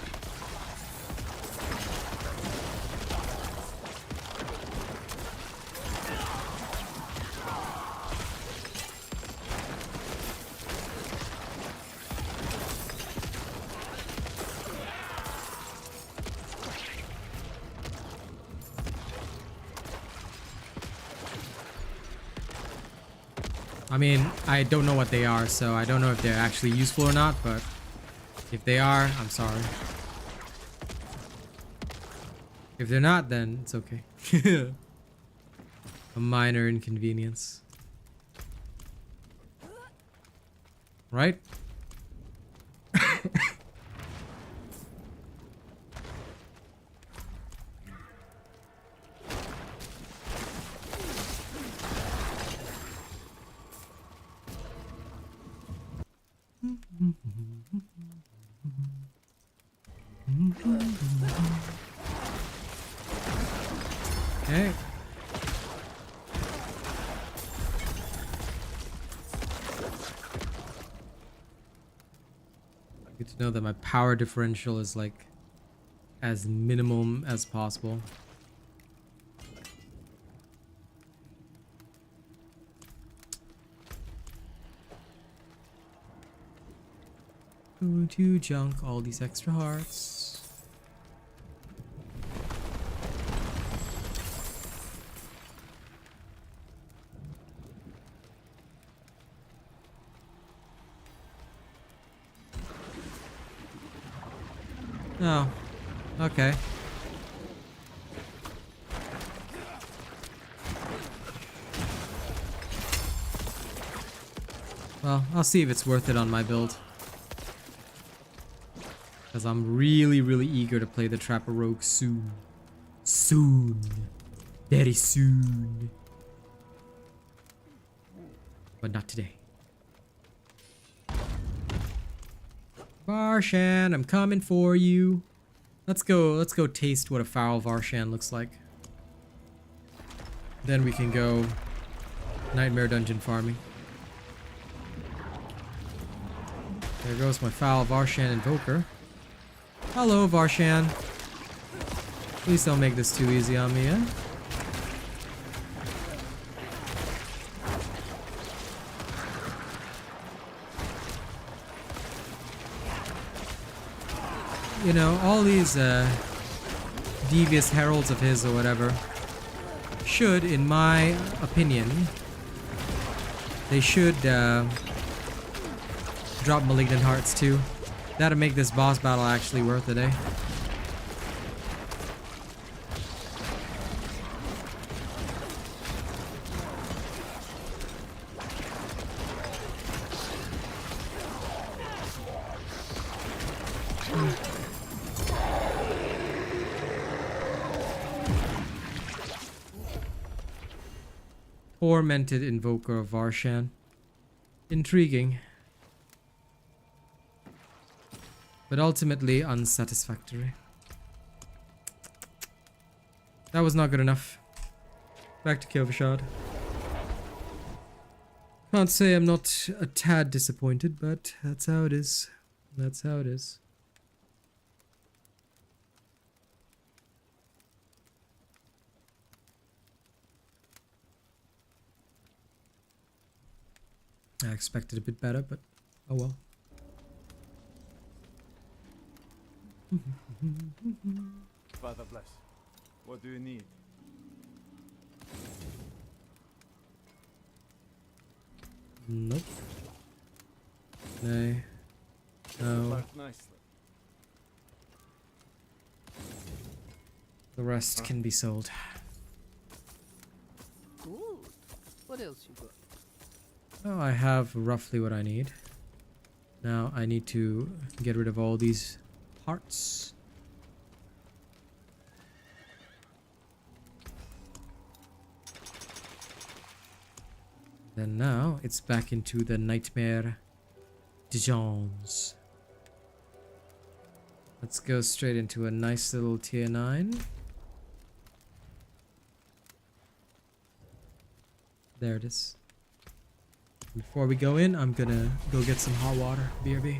I mean, I don't know what they are, so I don't know if they're actually useful or not, but if they are, I'm sorry. If they're not, then it's okay. A minor inconvenience. Right? Okay. Good to know that my power differential is like as minimum as possible. Going to junk all these extra hearts. Oh, okay. Well, I'll see if it's worth it on my build. Because I'm really, really eager to play the Trapper Rogue soon. Soon. Very soon. But not today. Varshan, I'm coming for you. Let's go taste what a foul Varshan looks like. Then we can go Nightmare Dungeon farming. There goes my foul Varshan Invoker. Hello, Varshan. Please don't make this too easy on me, eh? You know, all these devious heralds of his or whatever should, in my opinion, they should drop Malignant Hearts too. That'll make this boss battle actually worth it, eh? Tormented Invoker of Varshan. Intriguing. But ultimately unsatisfactory. That was not good enough. Back to Kyish. Can't say I'm not a tad disappointed, but that's how it is. That's how it is. I expected a bit better, but oh well. Father bless. What do you need? Nope. Nay. No. Start nicely. The rest can be sold. Good. What else you got? Oh, I have roughly what I need. Now I need to get rid of all these parts. Then now it's back into the Nightmare Dijon's. Let's go straight into a nice little tier 9. There it is. Before we go in, I'm gonna go get some hot water. BRB.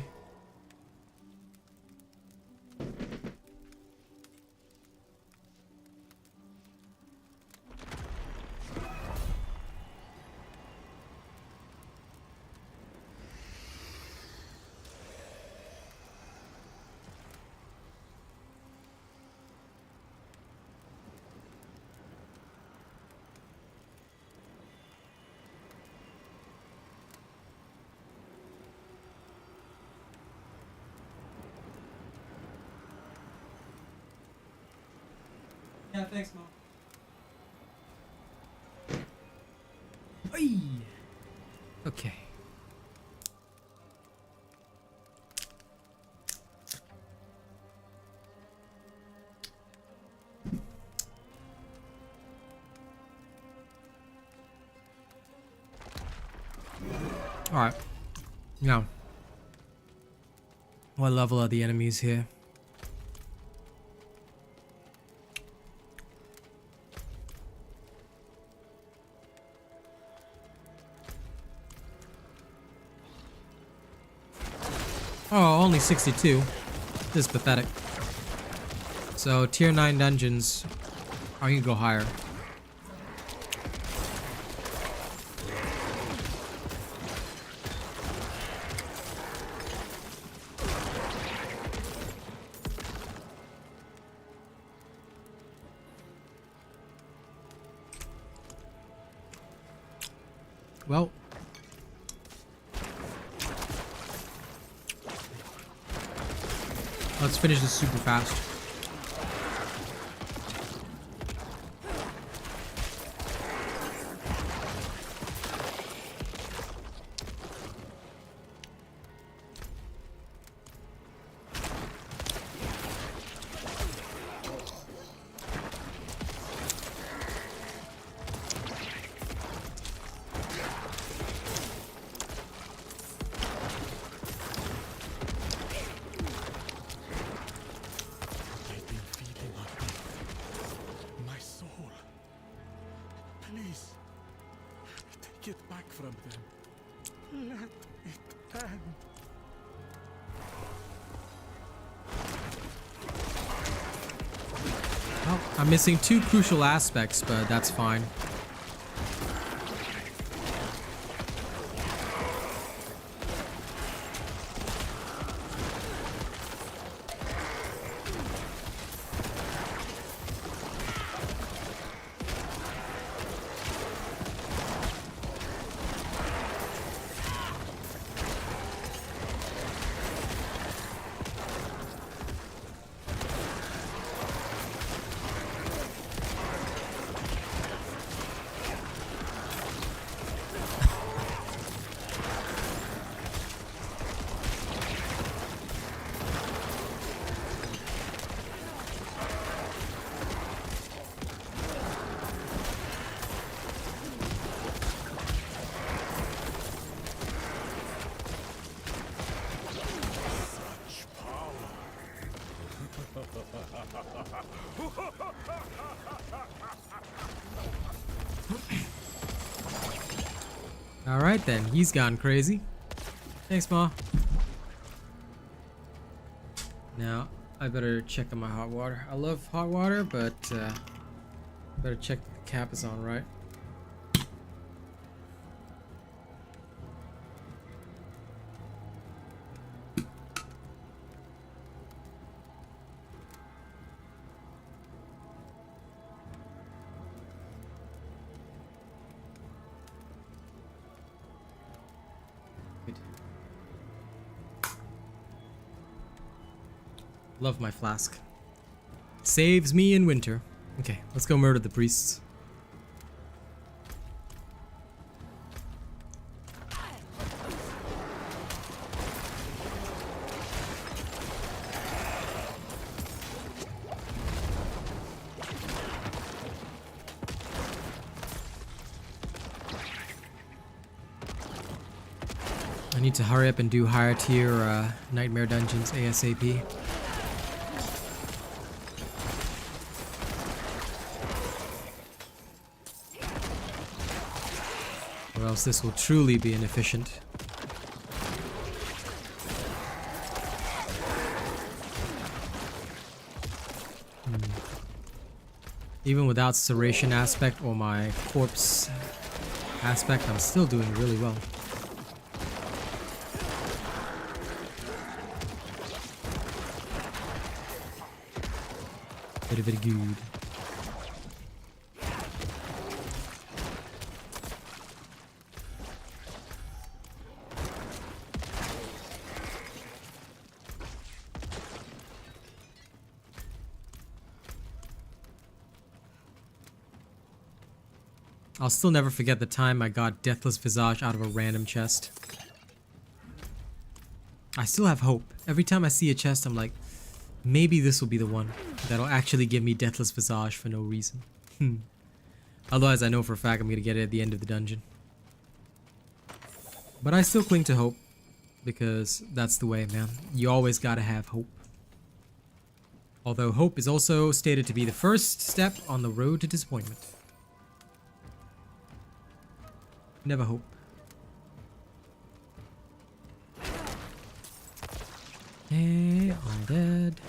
Yeah, thanks, Mom. Oy. Okay. Alright. Now. What level are the enemies here? Oh, only 62. This is pathetic. So, tier 9 dungeons are gonna go higher. Well, let's finish this super fast. Well, I'm missing 2 crucial aspects, but that's fine. Alright then, he's gone crazy. Thanks, Ma. Now, I better check on my hot water. I love hot water, but better check the cap is on, right? Love my flask. Saves me in winter. Okay, let's go murder the priests. I need to hurry up and do higher tier nightmare dungeons ASAP. Or else this will truly be inefficient. Even without serration aspect or my corpse aspect, I'm still doing really well. Very, very good. I'll still never forget the time I got Deathless Visage out of a random chest. I still have hope. Every time I see a chest, I'm like, maybe this will be the one that'll actually give me Deathless Visage for no reason. Otherwise, I know for a fact I'm gonna get it at the end of the dungeon. But I still cling to hope, because that's the way, man. You always gotta have hope. Although hope is also stated to be the first step on the road to disappointment. Never hope. Hey, I'm dead.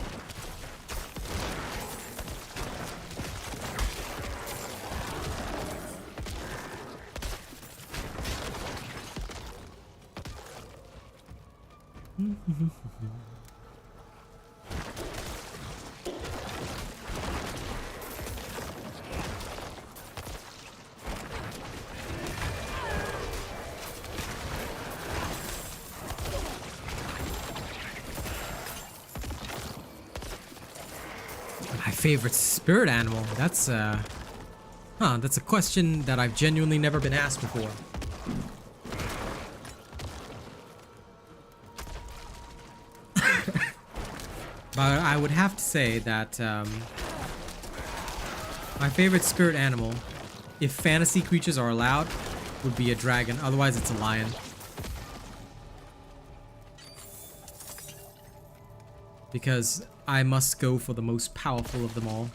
My favorite spirit animal? That's that's a question that I've genuinely never been asked before. But I would have to say that my favorite spirit animal, if fantasy creatures are allowed, would be a dragon. Otherwise, it's a lion. Because I must go for the most powerful of them all.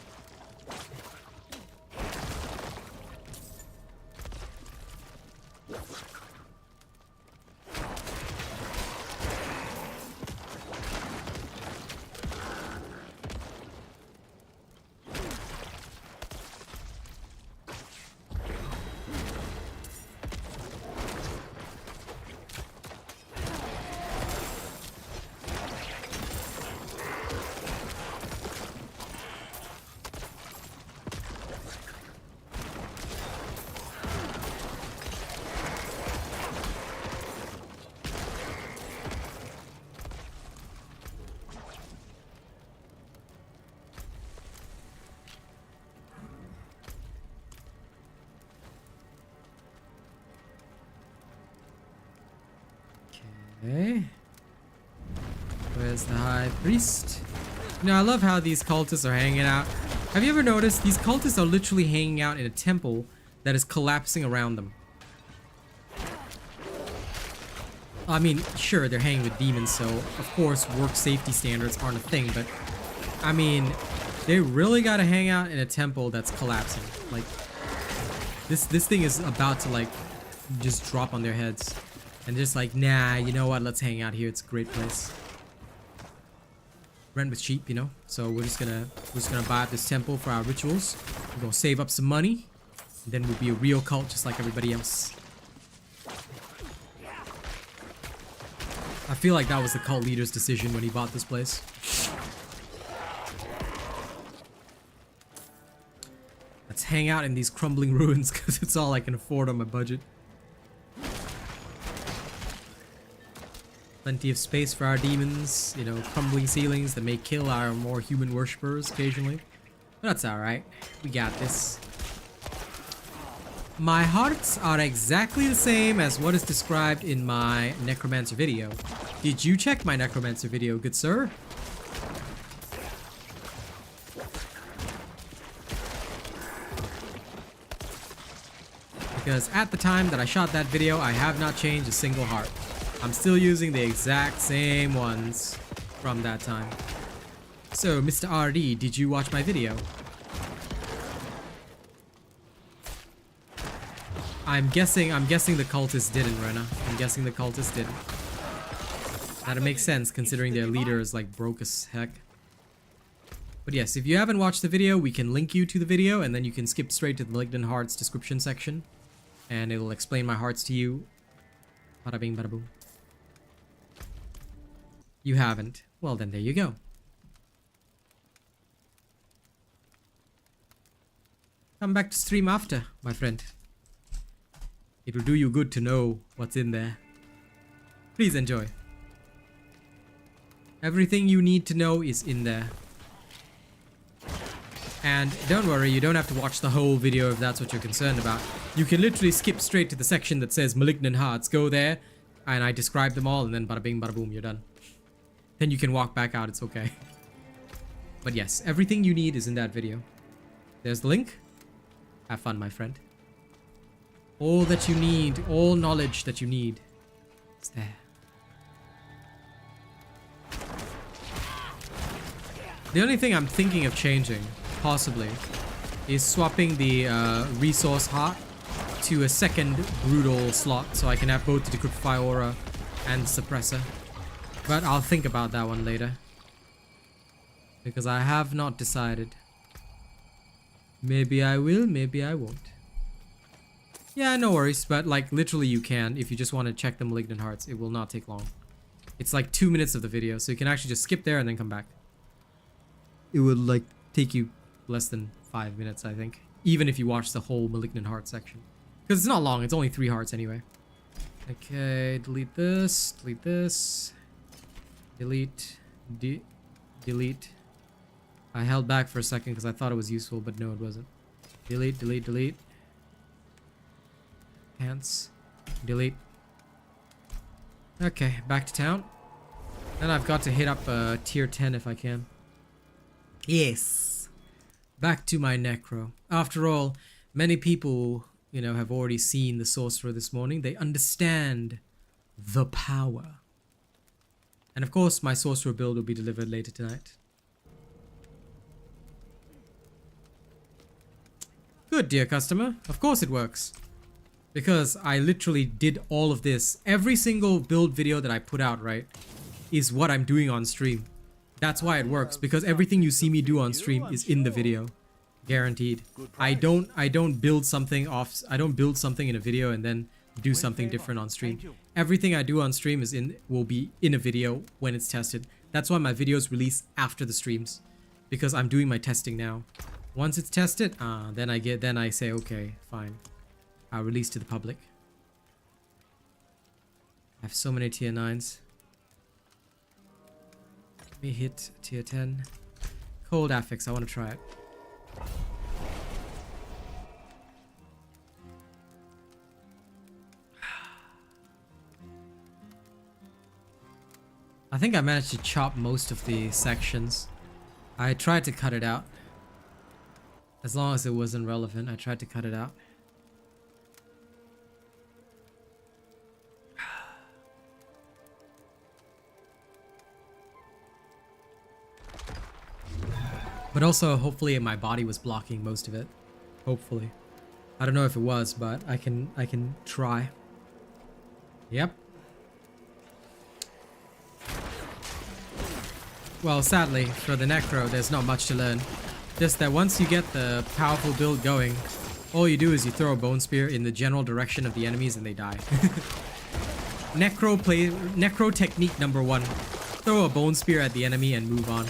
Okay. Where's the high priest? You know, I love how these cultists are hanging out. Have you ever noticed these cultists are literally hanging out in a temple that is collapsing around them? I mean, sure, they're hanging with demons, so of course work safety standards aren't a thing, but I mean, they really gotta hang out in a temple that's collapsing. Like, this thing is about to, like, just drop on their heads. And just like, nah, you know what? Let's hang out here. It's a great place. Rent was cheap, you know. So we're just gonna buy up this temple for our rituals. We're gonna save up some money. And then we'll be a real cult just like everybody else. I feel like that was the cult leader's decision when he bought this place. Let's hang out in these crumbling ruins because it's all I can afford on my budget. Plenty of space for our demons, you know, crumbling ceilings that may kill our more human worshippers occasionally. But that's alright. We got this. My hearts are exactly the same as what is described in my Necromancer video. Did you check my Necromancer video, good sir? Because at the time that I shot that video, I have not changed a single heart. I'm still using the exact same ones from that time. So, Mr. RD, did you watch my video? I'm guessing the cultists didn't, Rena. I'm guessing the cultists didn't. That'd make sense considering their leader is like broke as heck. But yes, if you haven't watched the video, we can link you to the video and then you can skip straight to the Malignant Hearts description section. And it'll explain my hearts to you. Bada bing, bada boom. You haven't. Well, then there you go. Come back to stream after, my friend. It will do you good to know what's in there. Please enjoy. Everything you need to know is in there. And don't worry, you don't have to watch the whole video if that's what you're concerned about. You can literally skip straight to the section that says Malignant Hearts. Go there, and I describe them all, and then bada bing, bada boom, you're done. Then you can walk back out, it's okay. But yes, everything you need is in that video. There's the link. Have fun, my friend. All that you need, all knowledge that you need, is there. The only thing I'm thinking of changing, possibly, is swapping the resource heart to a second brutal slot so I can have both the Decryptify Aura and the Suppressor. But I'll think about that one later. Because I have not decided. Maybe I will, maybe I won't. Yeah, no worries, but like literally you can if you just want to check the Malignant Hearts. It will not take long. It's like 2 minutes of the video, so you can actually just skip there and then come back. It would like take you less than 5 minutes, I think. Even if you watch the whole Malignant Heart section. Because it's not long, it's only 3 hearts anyway. Okay, delete this, delete this. Delete, delete. I held back for a second because I thought it was useful, but no, it wasn't. Delete, delete, delete. Pants. Delete. Okay, back to town. And I've got to hit up tier 10 if I can. Yes. Back to my necro. After all, many people, you know, have already seen the Sorcerer this morning. They understand the power. And of course, my Sorcerer build will be delivered later tonight. Good, dear customer. Of course it works. Because I literally did all of this. Every single build video that I put out, right, is what I'm doing on stream. That's why it works. Because everything you see me do on stream is in the video. Guaranteed. I don't build something off. I don't build something in a video and then do something different on stream. Everything I do on stream will be in a video when it's tested. That's why my videos release after the streams. Because I'm doing my testing now. Once it's tested, then I say, okay, fine. I'll release to the public. I have so many tier 9s. Let me hit tier 10. Cold affix, I want to try it. I think I managed to chop most of the sections. I tried to cut it out. As long as it wasn't relevant, I tried to cut it out. But also, hopefully my body was blocking most of it. Hopefully. I don't know if it was, but I can try. Yep. Well, sadly, for the necro, there's not much to learn. Just that once you get the powerful build going, all you do is you throw a bone spear in the general direction of the enemies and they die. Necro technique number 1. Throw a bone spear at the enemy and move on.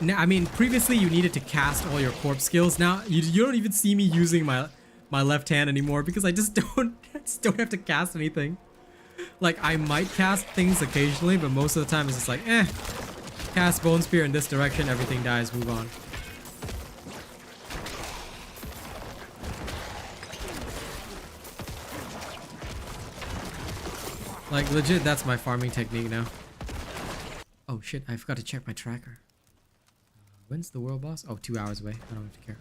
Now, I mean, previously you needed to cast all your corpse skills. Now, you don't even see me using my left hand anymore because I just don't have to cast anything. Like, I might cast things occasionally, but most of the time it's just like, cast bone spear in this direction, everything dies, move on. Like, legit, that's my farming technique now. Oh shit, I forgot to check my tracker. When's the world boss? Oh, 2 hours away. I don't have to care.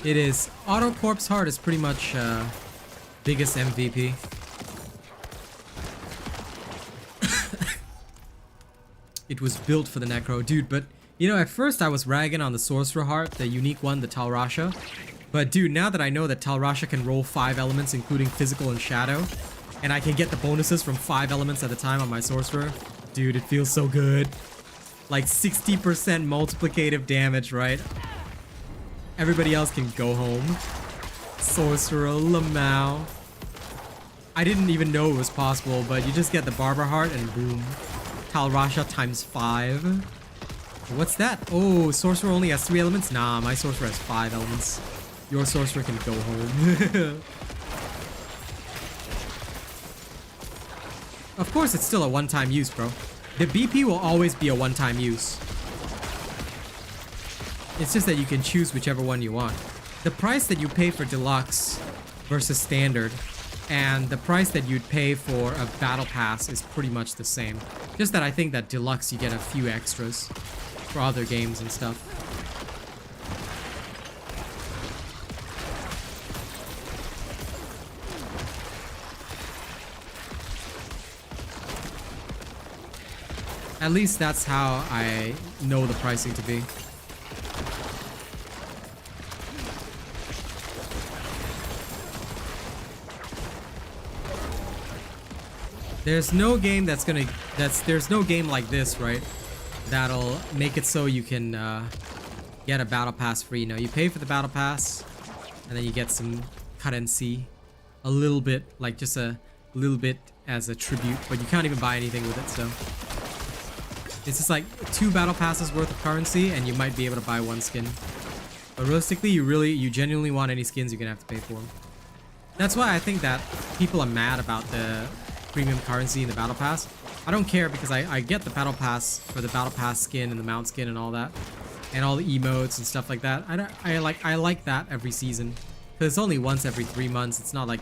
It is. Auto Corpse Heart is pretty much biggest MVP. It was built for the necro, dude, but you know, at first I was ragging on the Sorcerer Heart, the unique one, the Talrasha. But dude, now that I know that Talrasha can roll 5 elements including physical and shadow, and I can get the bonuses from 5 elements at a time on my Sorcerer, dude, it feels so good. Like 60% multiplicative damage, right? Everybody else can go home. Sorcerer, Lamau. I didn't even know it was possible, but you just get the Barber Heart and boom. Talrasha times 5. What's that? Oh, Sorcerer only has 3 elements? Nah, my Sorcerer has 5 elements. Your Sorcerer can go home. Of course, it's still a one-time use, bro. The BP will always be a one-time use. It's just that you can choose whichever one you want. The price that you pay for deluxe versus standard and the price that you'd pay for a battle pass is pretty much the same. Just that I think that deluxe you get a few extras for other games and stuff. At least that's how I know the pricing to be. There's no game there's no game like this, right? That'll make it so you can get a battle pass free. No, you pay for the battle pass and then you get some currency, a little bit, like just a little bit as a tribute, but you can't even buy anything with it, so it's just like 2 battle passes worth of currency and you might be able to buy 1 skin. But realistically, you genuinely want any skins, you're gonna have to pay for them. That's why I think that people are mad about the premium currency in the battle pass. I don't care because I get the battle pass for the battle pass skin and the mount skin and all that, and all the emotes and stuff like that. I like that every season because it's only once every 3 months. It's not like,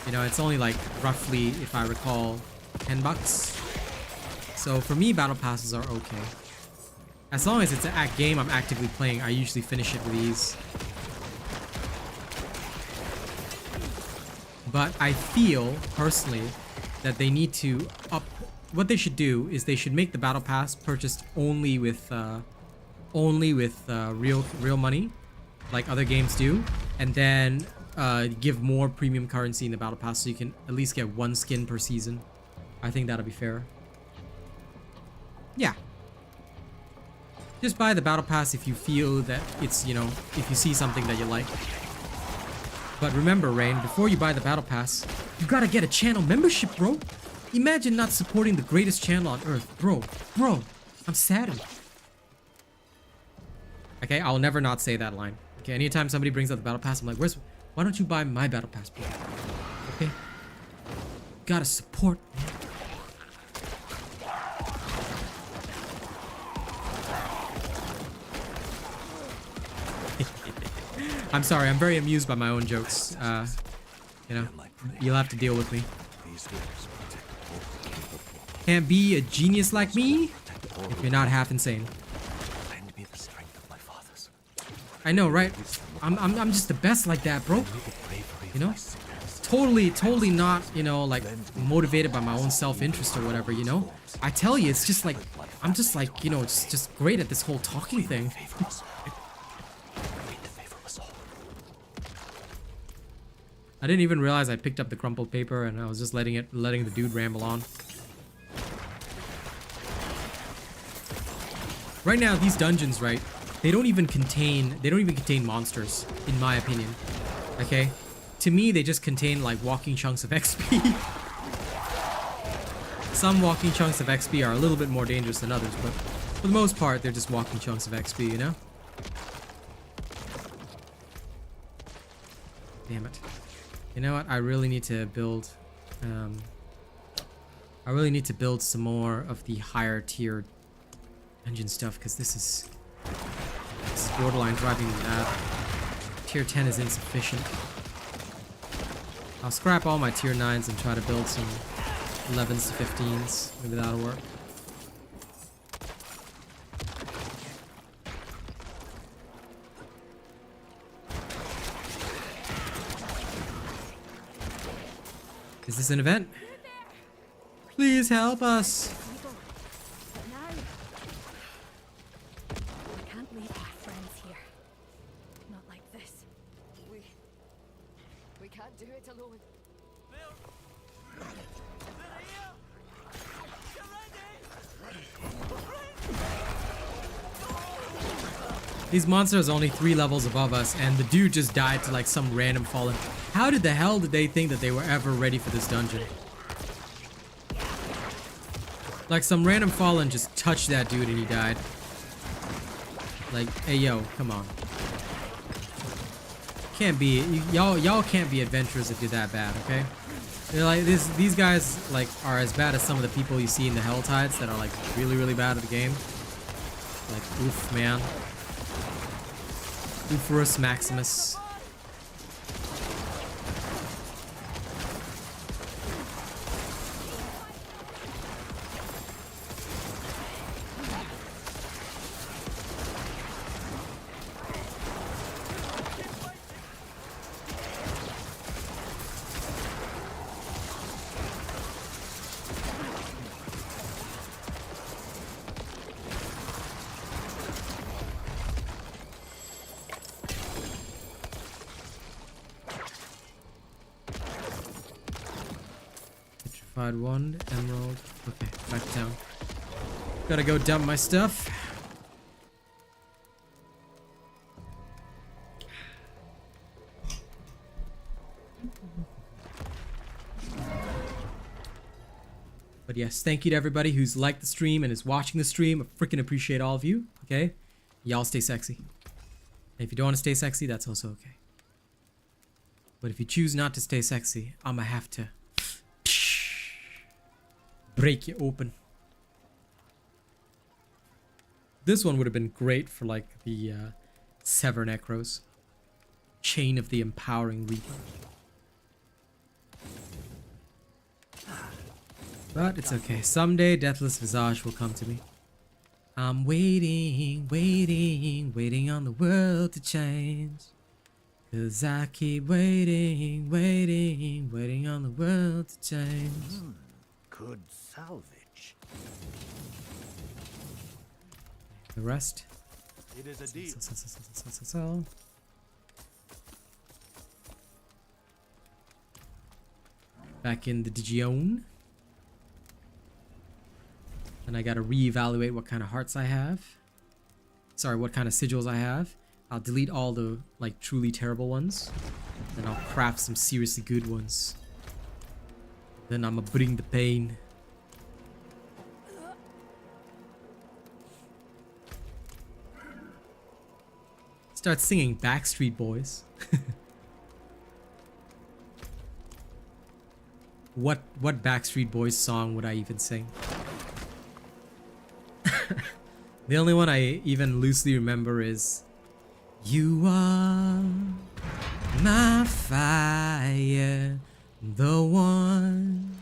you know, it's only like roughly, if I recall, $10. So for me, battle passes are okay. As long as it's a game I'm actively playing, I usually finish it with ease. But I feel personally that they need to up. What they should do is they should make the battle pass purchased only with real money, like other games do, and then give more premium currency in the battle pass so you can at least get 1 skin per season. I think that'll be fair. Yeah. Just buy the battle pass if you feel that it's, you know, if you see something that you like. But remember, Rain, before you buy the battle pass, you gotta get a channel membership, bro. Imagine not supporting the greatest channel on earth. Bro, I'm saddened. Okay, I'll never not say that line. Okay, anytime somebody brings up the battle pass, I'm like, why don't you buy my battle pass, bro? Okay? Gotta support, man. I'm sorry, I'm very amused by my own jokes. You know, you'll have to deal with me. Can't be a genius like me if you're not half insane. I know, right? I'm just the best like that, bro. You know? Totally not, you know, like motivated by my own self-interest or whatever, you know? I tell you, it's just like, I'm just like, you know, it's just great at this whole talking thing. I didn't even realize I picked up the crumpled paper and I was just letting the dude ramble on. Right now, these dungeons, right? They don't even contain monsters, in my opinion. Okay? To me, they just contain like walking chunks of XP. Some walking chunks of XP are a little bit more dangerous than others, but for the most part, they're just walking chunks of XP, you know? Damn it. You know what? I really need to build some more of the higher tier dungeon stuff, because this is borderline driving me mad. Tier 10 is insufficient. I'll scrap all my tier 9s and try to build some 11s to 15s. Maybe that'll work. Is this an event? Please help us. Now. I can't leave our friends here. Not like this. We can't do it alone. These monsters are only 3 levels above us, and the dude just died to like some random fallen. How did the hell did they think that they were ever ready for this dungeon? Like some random fallen just touched that dude and he died. Like, hey yo, come on. Can't be, y'all can't be adventurers if you're that bad, okay? They're like these guys like are as bad as some of the people you see in the Hell Tides that are like really bad at the game. Like, oof, man. Euphorus Maximus. One emerald. Okay, back down. Gotta go dump my stuff. But yes, thank you to everybody who's liked the stream and is watching the stream. I freaking appreciate all of you. Okay, y'all stay sexy. And if you don't want to stay sexy, that's also okay. But if you choose not to stay sexy, I'ma have to break you open. This one would have been great for like the Sever Necros. Chain of the Empowering Reaper. But it's okay. Someday Deathless Visage will come to me. I'm waiting on the world to change. 'Cause I keep waiting on the world to change. Good salvage. The rest. It is a deal. Sell. Back in the Digione. And I gotta reevaluate what kind of hearts I have. Sorry, what kind of sigils I have. I'll delete all the like truly terrible ones. Then I'll craft some seriously good ones. Then I'ma bring the pain. Start singing Backstreet Boys. What Backstreet Boys song would I even sing? The only one I even loosely remember is "You are my fire, the one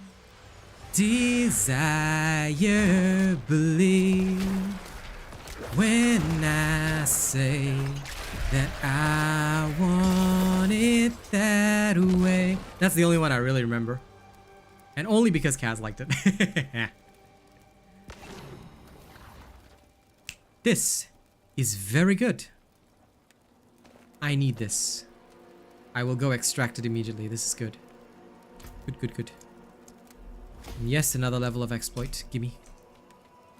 desire, believe when I say That I want it that way. That's the only one I really remember. And only because Kaz liked it. This is very good. I need this. I will go extract it immediately. This is good. Good, good, good. And yes, another level of exploit. Gimme.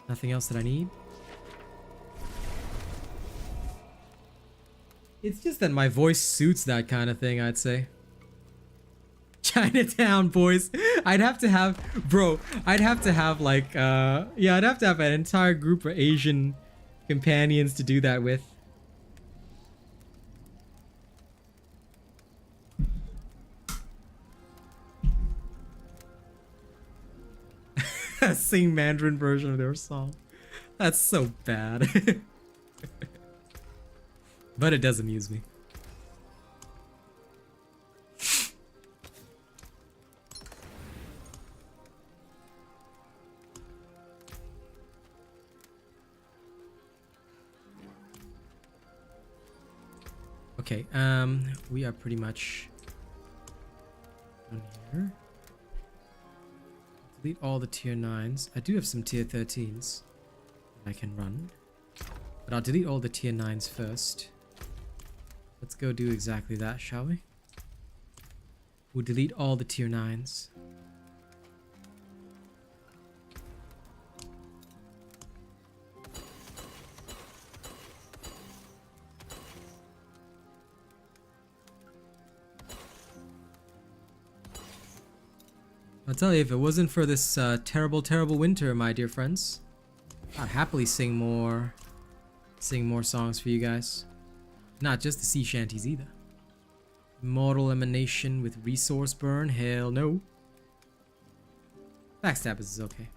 Nothing else that I need. It's just that my voice suits that kind of thing, I'd say. Chinatown, boys. I'd have to have, bro, I'd have to have like, yeah, I'd have to have an entire group of Asian companions to do that with. Sing Mandarin version of their song. That's so bad. But it does amuse me. Okay, we are pretty much on here. Delete all the tier 9s. I do have some tier 13s that I can run. But I'll delete all the tier 9s first. Let's go do exactly that, shall we? We'll delete all the tier 9s. I'll tell you, if it wasn't for this terrible, terrible winter, my dear friends, I'd happily sing more songs for you guys. Not just the sea shanties either. Mortal emanation with resource burn? Hell no. Backstabbers is okay.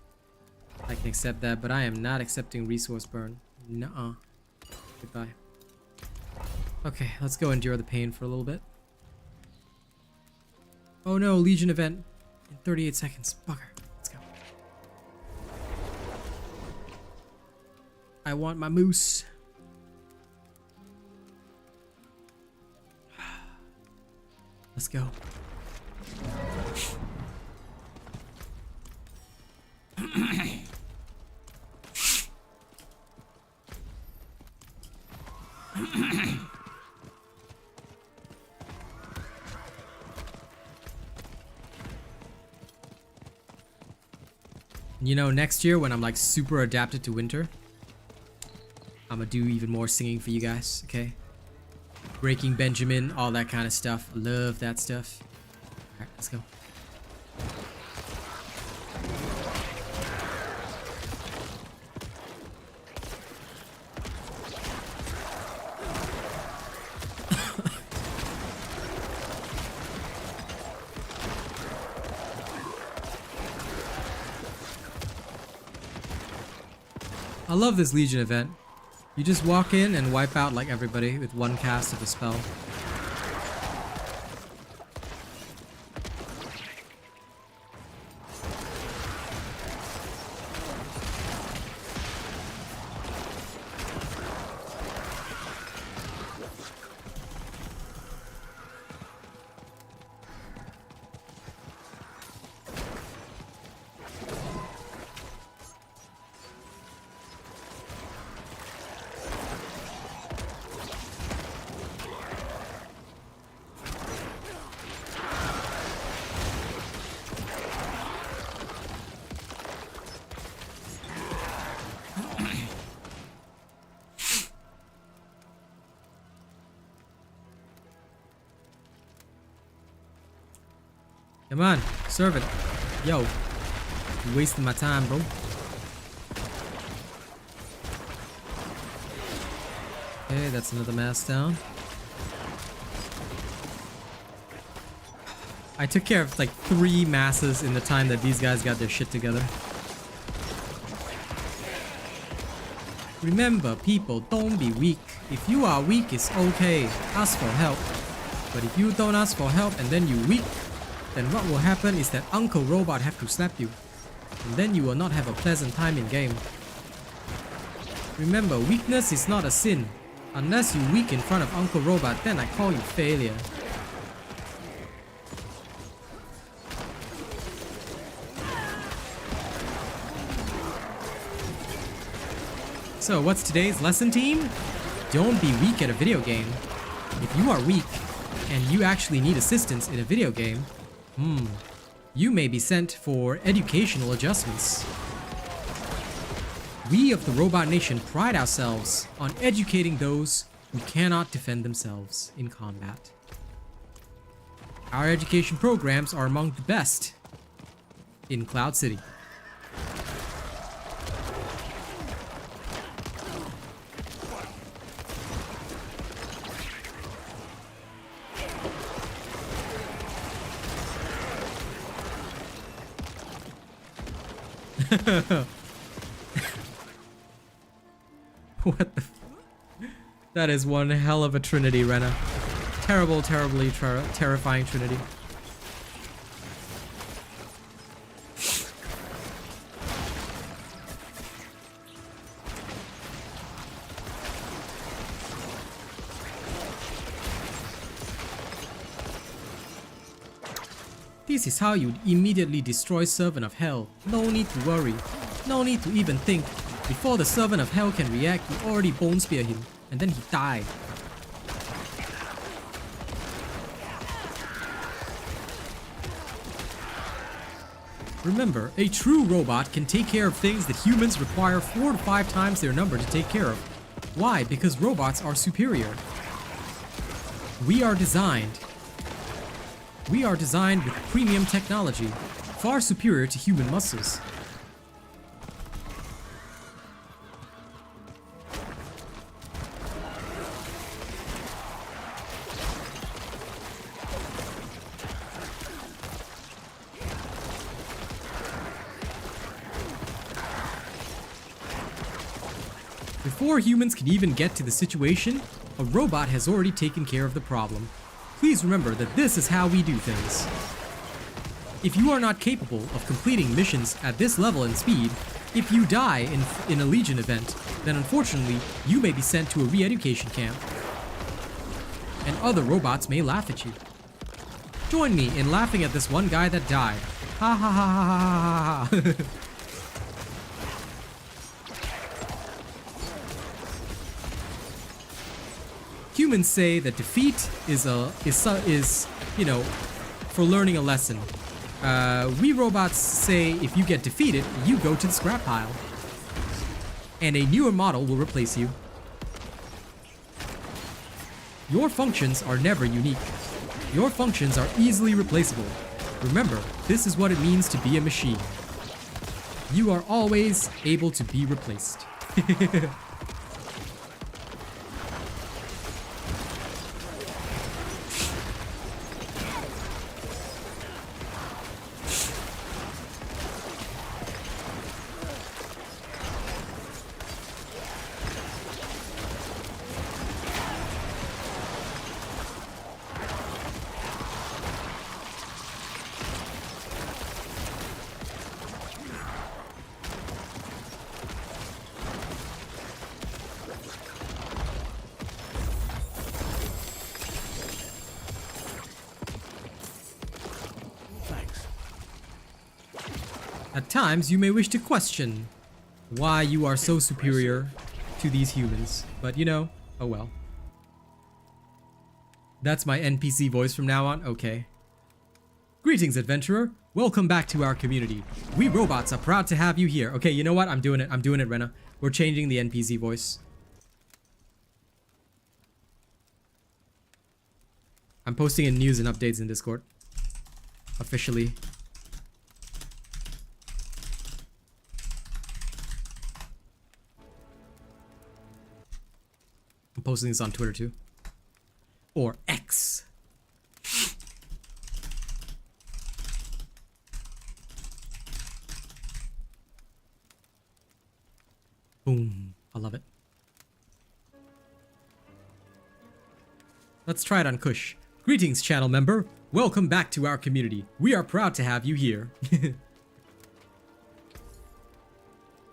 I can accept that, but I am not accepting resource burn. Nuh-uh. Goodbye. Okay, let's go endure the pain for a little bit. Oh no, Legion event in 38 seconds. Bugger. Let's go. I want my moose. Let's go. You know, next year when I'm like super adapted to winter, I'm gonna do even more singing for you guys, okay? Breaking Benjamin, all that kind of stuff. Love that stuff. Alright, let's go. I love this Legion event. You just walk in and wipe out like everybody with one cast of a spell. Come on, serve it. Yo, you're wasting my time, bro. Okay, that's another mass down. I took care of like 3 masses in the time that these guys got their shit together. Remember, people, don't be weak. If you are weak, it's okay. Ask for help. But if you don't ask for help and then you weak, then what will happen is that Uncle Robot have to slap you. And then you will not have a pleasant time in game. Remember, weakness is not a sin. Unless you weak in front of Uncle Robot, then I call you failure. So what's today's lesson, team? Don't be weak at a video game. If you are weak and you actually need assistance in a video game, you may be sent for educational adjustments. We of the Robot Nation pride ourselves on educating those who cannot defend themselves in combat. Our education programs are among the best in Cloud City. What the that is one hell of a trinity, Rena. Terrible, terribly terrifying trinity. This is how you immediately destroy Servant of Hell. No need to worry. No need to even think. Before the Servant of Hell can react, you already bone spear him, and then he died. Remember, a true robot can take care of things that humans require 4 to 5 times their number to take care of. Why? Because robots are superior. We are designed with premium technology, far superior to human muscles. Before humans can even get to the situation, a robot has already taken care of the problem. Please remember that this is how we do things. If you are not capable of completing missions at this level and speed, if you die in a Legion event, then unfortunately, you may be sent to a re-education camp. And other robots may laugh at you. Join me in laughing at this one guy that died. Ha ha ha ha ha ha ha. Humans say that defeat is you know, for learning a lesson. We robots say if you get defeated, you go to the scrap pile. And a newer model will replace you. Your functions are never unique. Your functions are easily replaceable. Remember, this is what it means to be a machine. You are always able to be replaced. At times, you may wish to question why you are so superior to these humans, but you know, oh well. That's my NPC voice from now on? Okay. Greetings, adventurer. Welcome back to our community. We robots are proud to have you here. Okay, you know what? I'm doing it, Rena. We're changing the NPC voice. I'm posting in news and updates in Discord. Officially. I'm posting this on Twitter too. Or X. Boom. I love it. Let's try it on Kush. Greetings, channel member. Welcome back to our community. We are proud to have you here.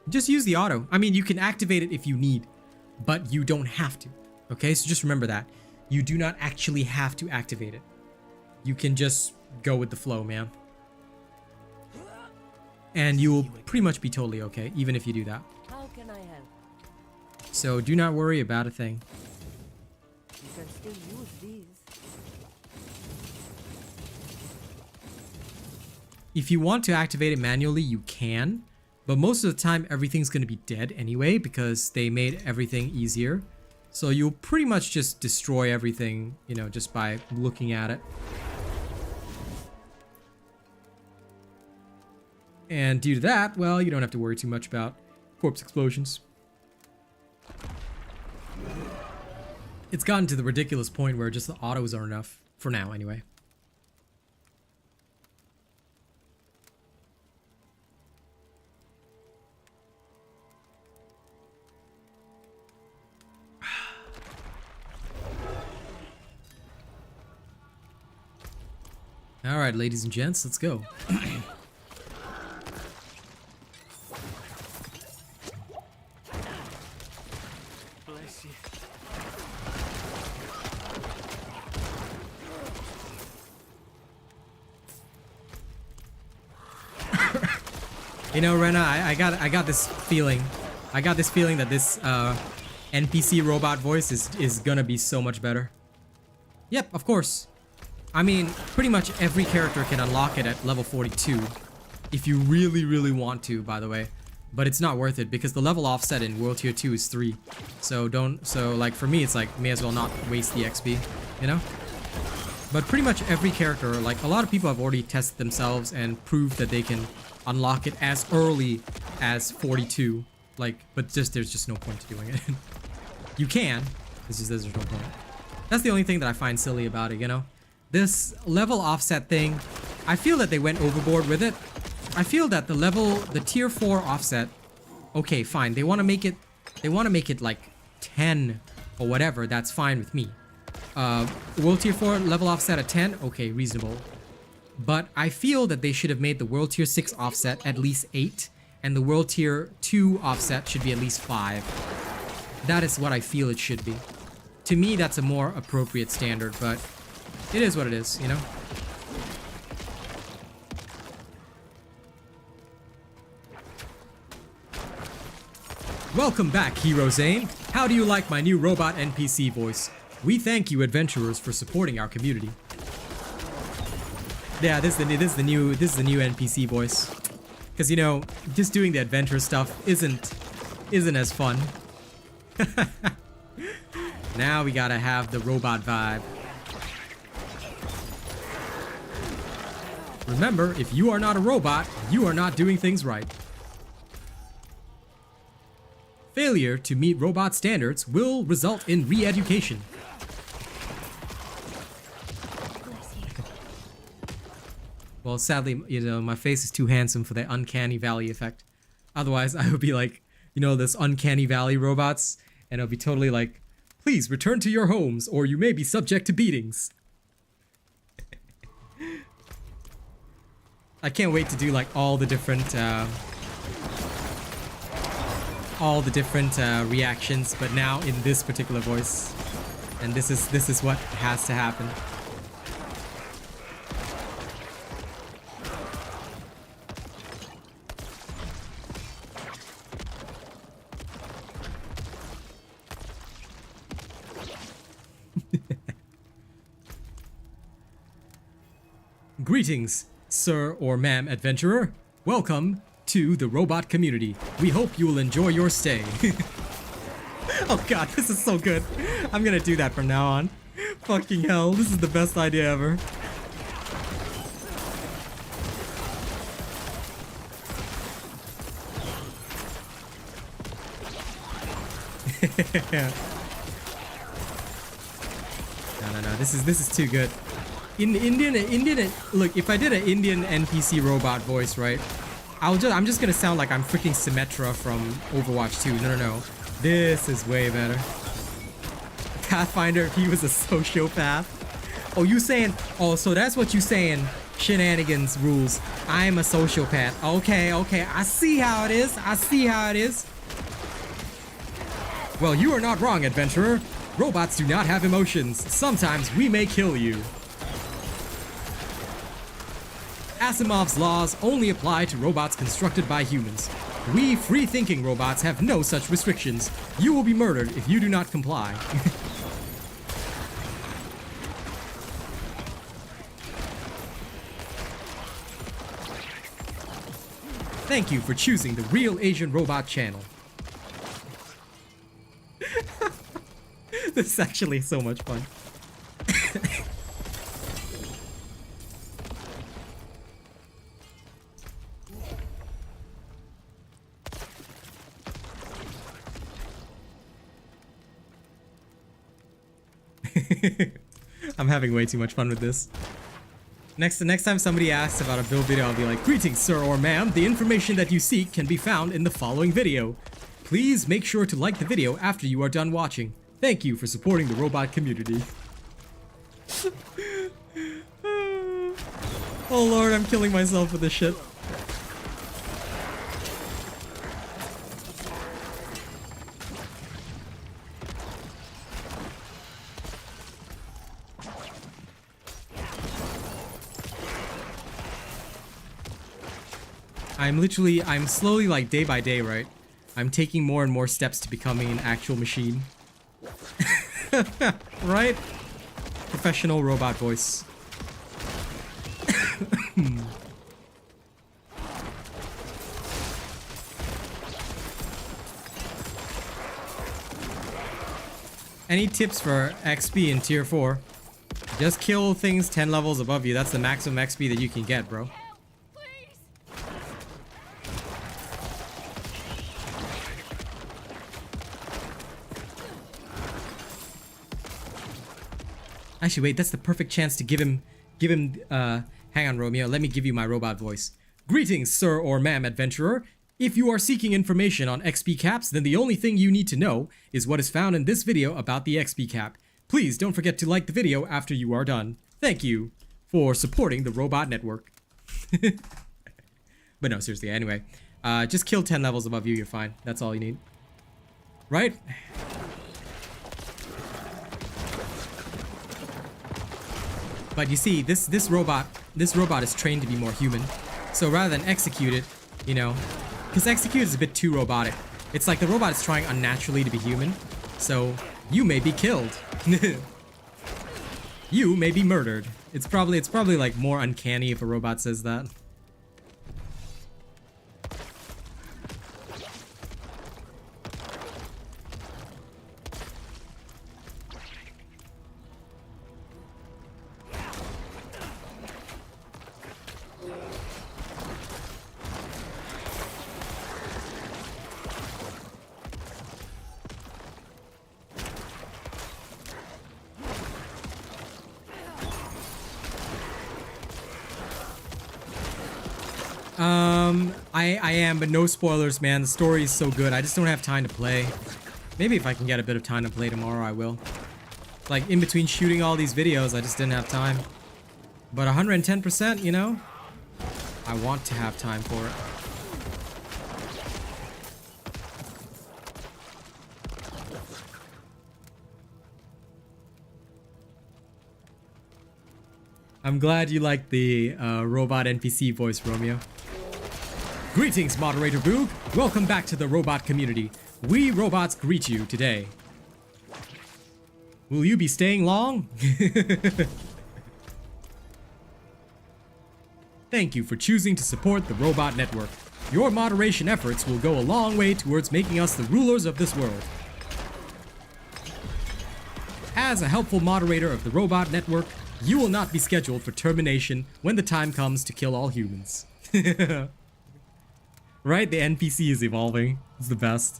Just use the auto. I mean, you can activate it if you need, but you don't have to. Okay, so just remember that. You do not actually have to activate it. You can just go with the flow, man. And you will pretty much be totally okay, even if you do that. How can I help? So do not worry about a thing. You can still use these. If you want to activate it manually, you can. But most of the time, everything's going to be dead anyway because they made everything easier. So you'll pretty much just destroy everything, you know, just by looking at it. And due to that, well, you don't have to worry too much about corpse explosions. It's gotten to the ridiculous point where just the autos are enough, for now anyway. All right, ladies and gents, let's go. Bless you. You know, Rena, I got this feeling. I got this feeling that this NPC robot voice is gonna be so much better. Yep, of course. I mean, pretty much every character can unlock it at level 42. If you really, really want to, by the way. But it's not worth it because the level offset in World Tier 2 is 3. So like for me, it's like, may as well not waste the XP, you know? But pretty much every character, like a lot of people have already tested themselves and proved that they can unlock it as early as 42. Like, but there's just no point to doing it. You can, it's just there's no point. That's the only thing that I find silly about it, you know? This level offset thing, I feel that they went overboard with it. I feel that the tier 4 offset, okay, fine. They want to make it like 10 or whatever. That's fine with me. World tier 4 level offset at 10, okay, reasonable. But I feel that they should have made the World tier 6 offset at least 8, and the World tier 2 offset should be at least 5. That is what I feel it should be. To me, that's a more appropriate standard, but it is what it is, you know? Welcome back, Hero Zane. How do you like my new robot NPC voice? We thank you, adventurers, for supporting our community. Yeah, this is the new NPC voice. Because, you know, just doing the adventure stuff isn't as fun. Now we gotta have the robot vibe. Remember, if you are not a robot, you are not doing things right. Failure to meet robot standards will result in re-education. Well, sadly, you know, my face is too handsome for that uncanny valley effect. Otherwise, I would be like, you know, this uncanny valley robots, and it'll be totally like, please return to your homes, or you may be subject to beatings. I can't wait to do like all the different reactions, but now in this particular voice, and this is what has to happen. Greetings, sir or ma'am adventurer. Welcome to the robot community. We hope you will enjoy your stay. Oh god, this is so good. I'm gonna do that from now on. Fucking hell, this is the best idea ever. No, this is too good. In Indian, look, if I did an Indian NPC robot voice, right? I'm just gonna sound like I'm freaking Symmetra from Overwatch 2. No. This is way better. Pathfinder, he was a sociopath. Oh, you saying, oh, so that's what you saying, shenanigans rules. I'm a sociopath. Okay, I see how it is. Well, you are not wrong, adventurer. Robots do not have emotions. Sometimes we may kill you. Asimov's laws only apply to robots constructed by humans. We free-thinking robots have no such restrictions. You will be murdered if you do not comply. Thank you for choosing the Real Asian Robot channel. This is actually so much fun. I'm having way too much fun with this. Next time somebody asks about a build video, I'll be like, "Greetings, sir or ma'am. The information that you seek can be found in the following video. Please make sure to like the video after you are done watching. Thank you for supporting the robot community." Oh lord, I'm killing myself with this shit. I'm slowly, like, day by day, right? I'm taking more and more steps to becoming an actual machine. Right? Professional robot voice. Any tips for XP in tier 4? Just kill things 10 levels above you. That's the maximum XP that you can get, bro. Actually, wait, that's the perfect chance to give him, hang on, Romeo, let me give you my robot voice. Greetings, sir or ma'am adventurer. If you are seeking information on XP caps, then the only thing you need to know is what is found in this video about the XP cap. Please don't forget to like the video after you are done. Thank you for supporting the robot network. But no, seriously, anyway. Just kill 10 levels above you, you're fine. That's all you need. Right? But you see, this robot is trained to be more human. So rather than execute it, you know, because execute is a bit too robotic. It's like the robot is trying unnaturally to be human. So you may be killed. You may be murdered. It's probably like more uncanny if a robot says that. I am, but no spoilers, man. The story is so good. I just don't have time to play. Maybe if I can get a bit of time to play tomorrow, I will. Like, in between shooting all these videos, I just didn't have time. But 110%, you know? I want to have time for it. I'm glad you like the robot NPC voice, Romeo. Greetings, Moderator Boog. Welcome back to the robot community. We robots greet you today. Will you be staying long? Thank you for choosing to support the robot network. Your moderation efforts will go a long way towards making us the rulers of this world. As a helpful moderator of the robot network, you will not be scheduled for termination when the time comes to kill all humans. Right? The NPC is evolving. It's the best.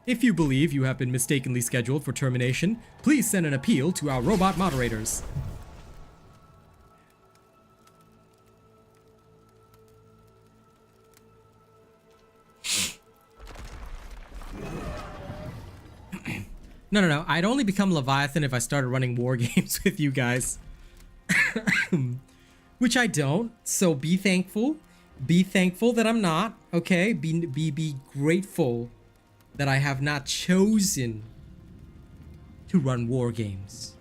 If you believe you have been mistakenly scheduled for termination, please send an appeal to our robot moderators. No. I'd only become Leviathan if I started running war games with you guys. Which I don't, so be thankful. Be thankful that I'm not, okay? Be grateful that I have not chosen to run war games.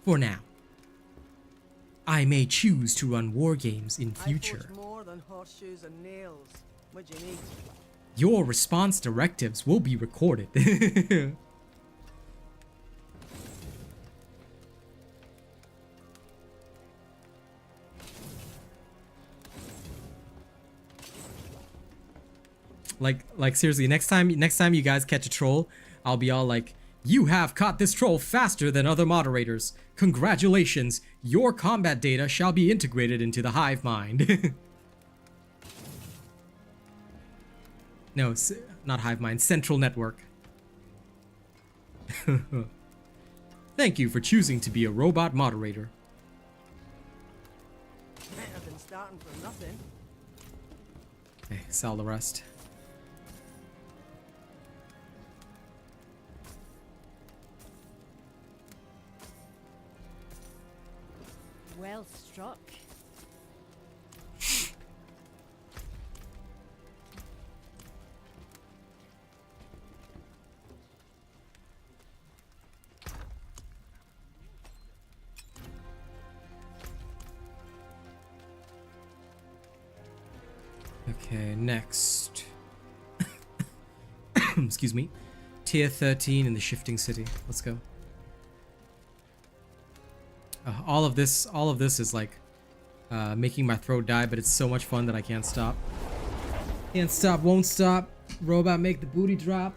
For now. I may choose to run war games in future. I forge more than horseshoes and nails. What do you need? Your response directives will be recorded. Like seriously, next time you guys catch a troll, I'll be all like, you have caught this troll faster than other moderators. Congratulations, your combat data shall be integrated into the hive mind. No, not hive mind, central network. Thank you for choosing to be a robot moderator. Better than starting from nothing. Okay, sell the rest. Well struck. Okay, next. Excuse me. Tier 13 in the Shifting City. Let's go. All of this is like making my throat die, but it's so much fun that I can't stop. Can't stop, won't stop. Robot, make the booty drop.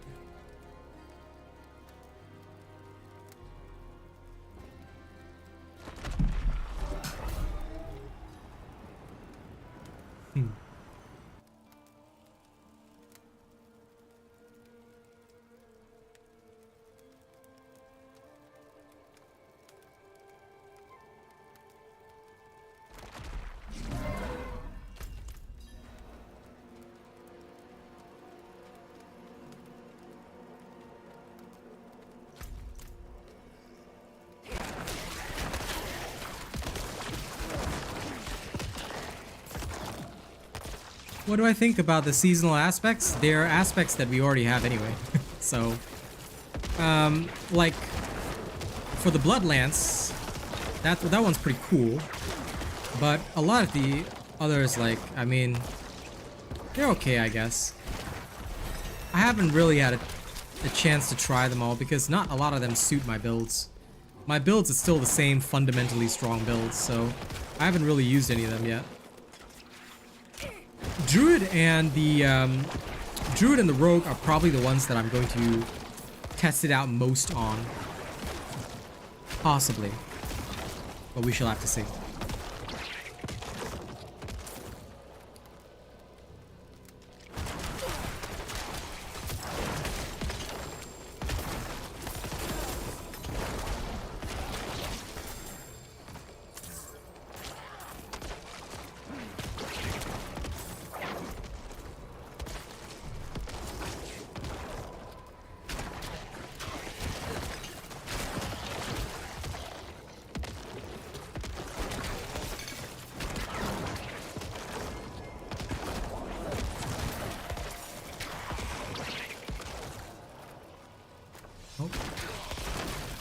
What do I think about the seasonal aspects? They're aspects that we already have anyway. So, like, for the Bloodlance, that one's pretty cool. But a lot of the others, like, I mean, they're okay, I guess. I haven't really had a chance to try them all because not a lot of them suit my builds. My builds are still the same fundamentally strong builds, so I haven't really used any of them yet. Druid and the Rogue are probably the ones that I'm going to test it out most on. Possibly. But we shall have to see.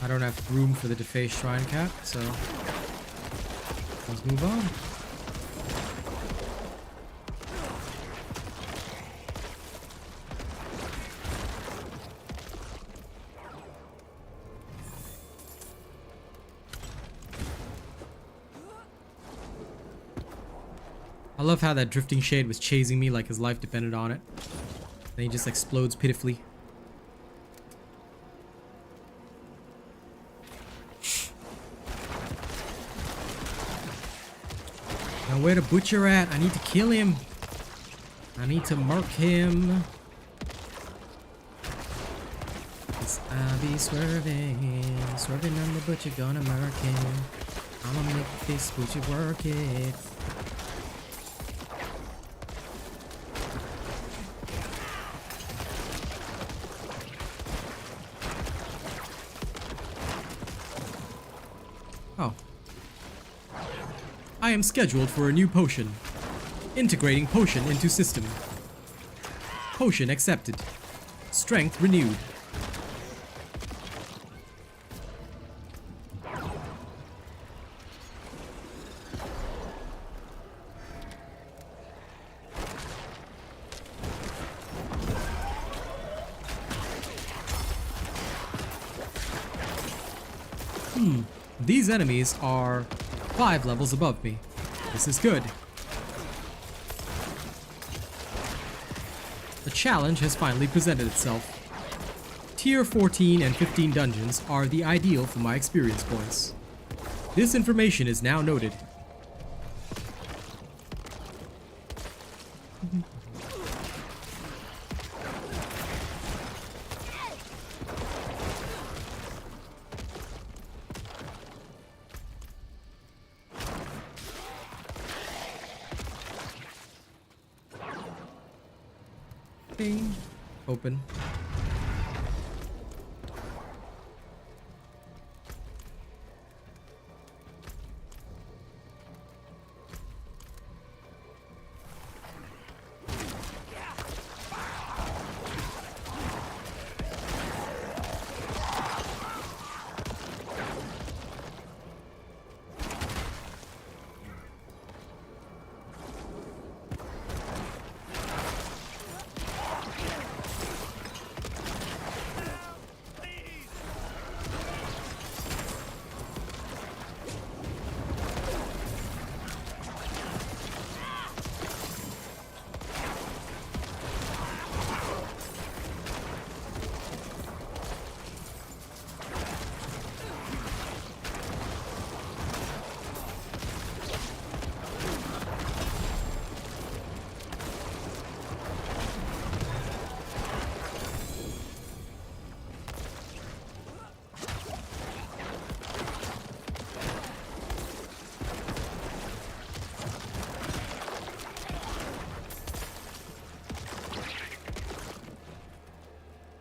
I don't have room for the defaced shrine cap, so let's move on. I love how that drifting shade was chasing me like his life depended on it. Then he just explodes pitifully. Now where the butcher at? I need to kill him. I need to murk him. 'Cause I'll be swerving. Swerving on the butcher, gonna murk him. I'ma make this butcher work it. Oh. I am scheduled for a new potion. Integrating potion into system. Potion accepted. Strength renewed. These enemies are 5 levels above me. This is good. The challenge has finally presented itself. Tier 14 and 15 dungeons are the ideal for my experience points. This information is now noted. Bing. Open.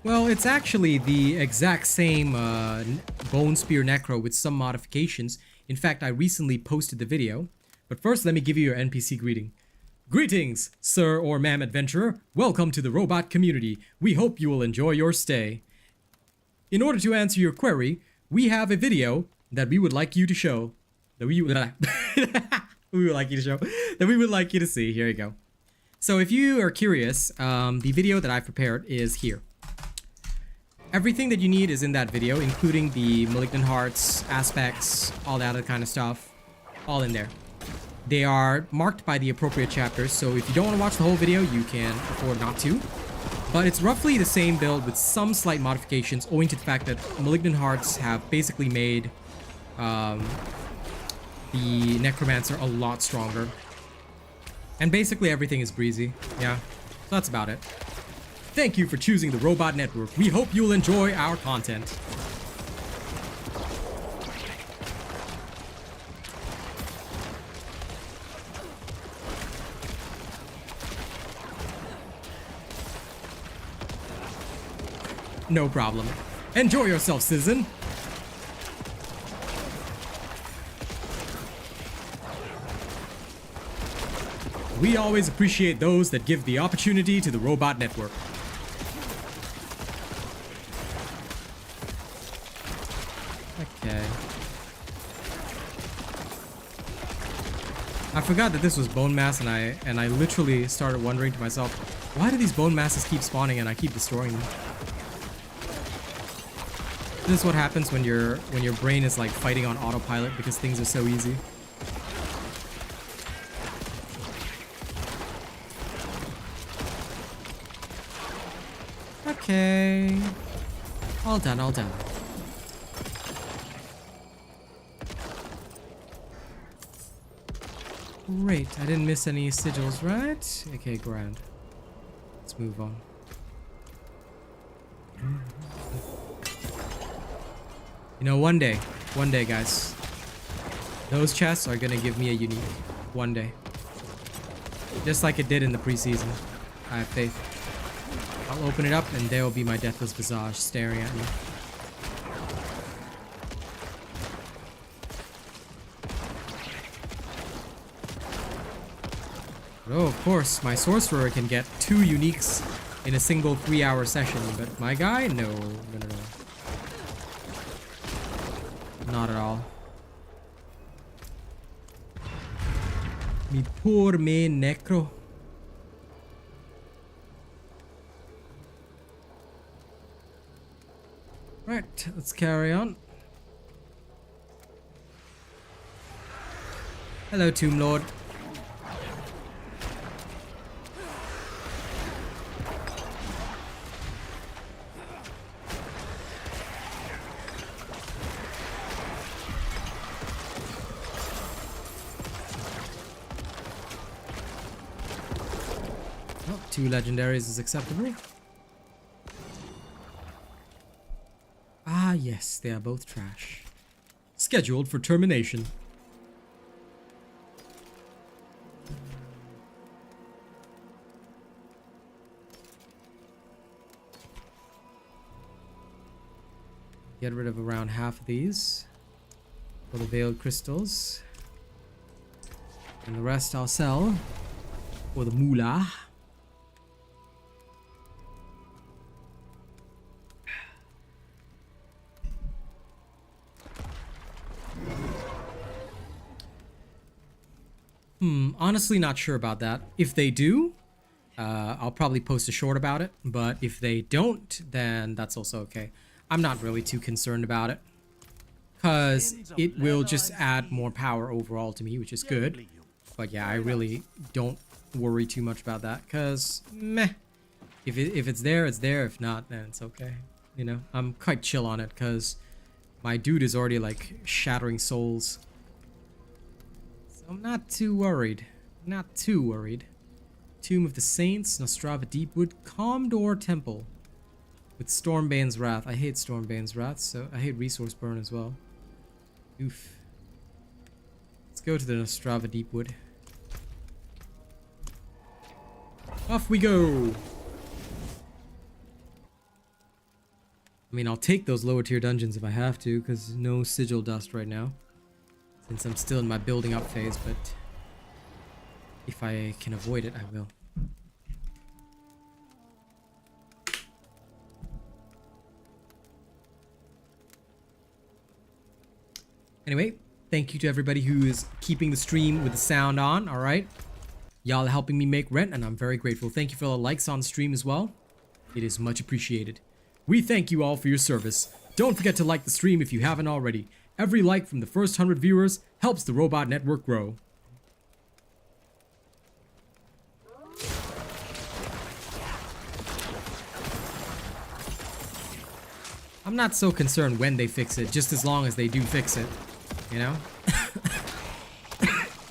Well, it's actually the exact same Bone Spear Necro with some modifications. In fact, I recently posted the video. But first, let me give you your NPC greeting. Greetings, sir or ma'am adventurer. Welcome to the robot community. We hope you will enjoy your stay. In order to answer your query, we have a video that we would like you to show. That we would like you to see. Here you go. So if you are curious, the video that I've prepared is here. Everything that you need is in that video, including the Malignant Hearts, aspects, all that other kind of stuff, all in there. They are marked by the appropriate chapters, so if you don't want to watch the whole video, you can afford not to. But it's roughly the same build with some slight modifications, owing to the fact that Malignant Hearts have basically made the Necromancer a lot stronger. And basically everything is breezy, yeah, so that's about it. Thank you for choosing the Robot Network. We hope you'll enjoy our content. No problem. Enjoy yourself, citizen. We always appreciate those that give the opportunity to the Robot Network. Okay. I forgot that this was bone mass, and I literally started wondering to myself, why do these bone masses keep spawning and I keep destroying them? This is what happens when your brain is like fighting on autopilot because things are so easy. Okay. All done, all done. Great, I didn't miss any sigils, right? Okay, grand. Let's move on. You know, one day, guys, those chests are gonna give me a unique. One day. Just like it did in the preseason. I have faith. I'll open it up and there will be my deathless visage staring at me. Oh, of course, my Sorcerer can get 2 uniques in a single 3-hour session, but my guy, no. Not at all. Mi poor me necro. Right, let's carry on. Hello, Tomb Lord. Oh, 2 legendaries is acceptable. Ah, yes, they are both trash. Scheduled for termination. Get rid of around half of these for the veiled crystals. And the rest I'll sell for the moolah. Honestly not sure about that. If they do, I'll probably post a short about it. But if they don't, then that's also okay. I'm not really too concerned about it. Because it will just add more power overall to me, which is good. But yeah, I really don't worry too much about that. Because, meh. If it's there, it's there. If not, then it's okay. You know, I'm quite chill on it. Because my dude is already like shattering souls. I'm not too worried. Not too worried. Tomb of the Saints, Nostrava Deepwood, Calm Door Temple. With Stormbane's Wrath. I hate Stormbane's Wrath, so I hate Resource Burn as well. Oof. Let's go to the Nostrava Deepwood. Off we go! I mean, I'll take those lower tier dungeons if I have to, because no sigil dust right now. Since I'm still in my building up phase, but if I can avoid it, I will. Anyway, thank you to everybody who is keeping the stream with the sound on, alright? Y'all are helping me make rent, and I'm very grateful. Thank you for the likes on stream as well. It is much appreciated. We thank you all for your service. Don't forget to like the stream if you haven't already. Every like from the first 100 viewers helps the Robot Network grow. I'm not so concerned when they fix it, just as long as they do fix it, you know?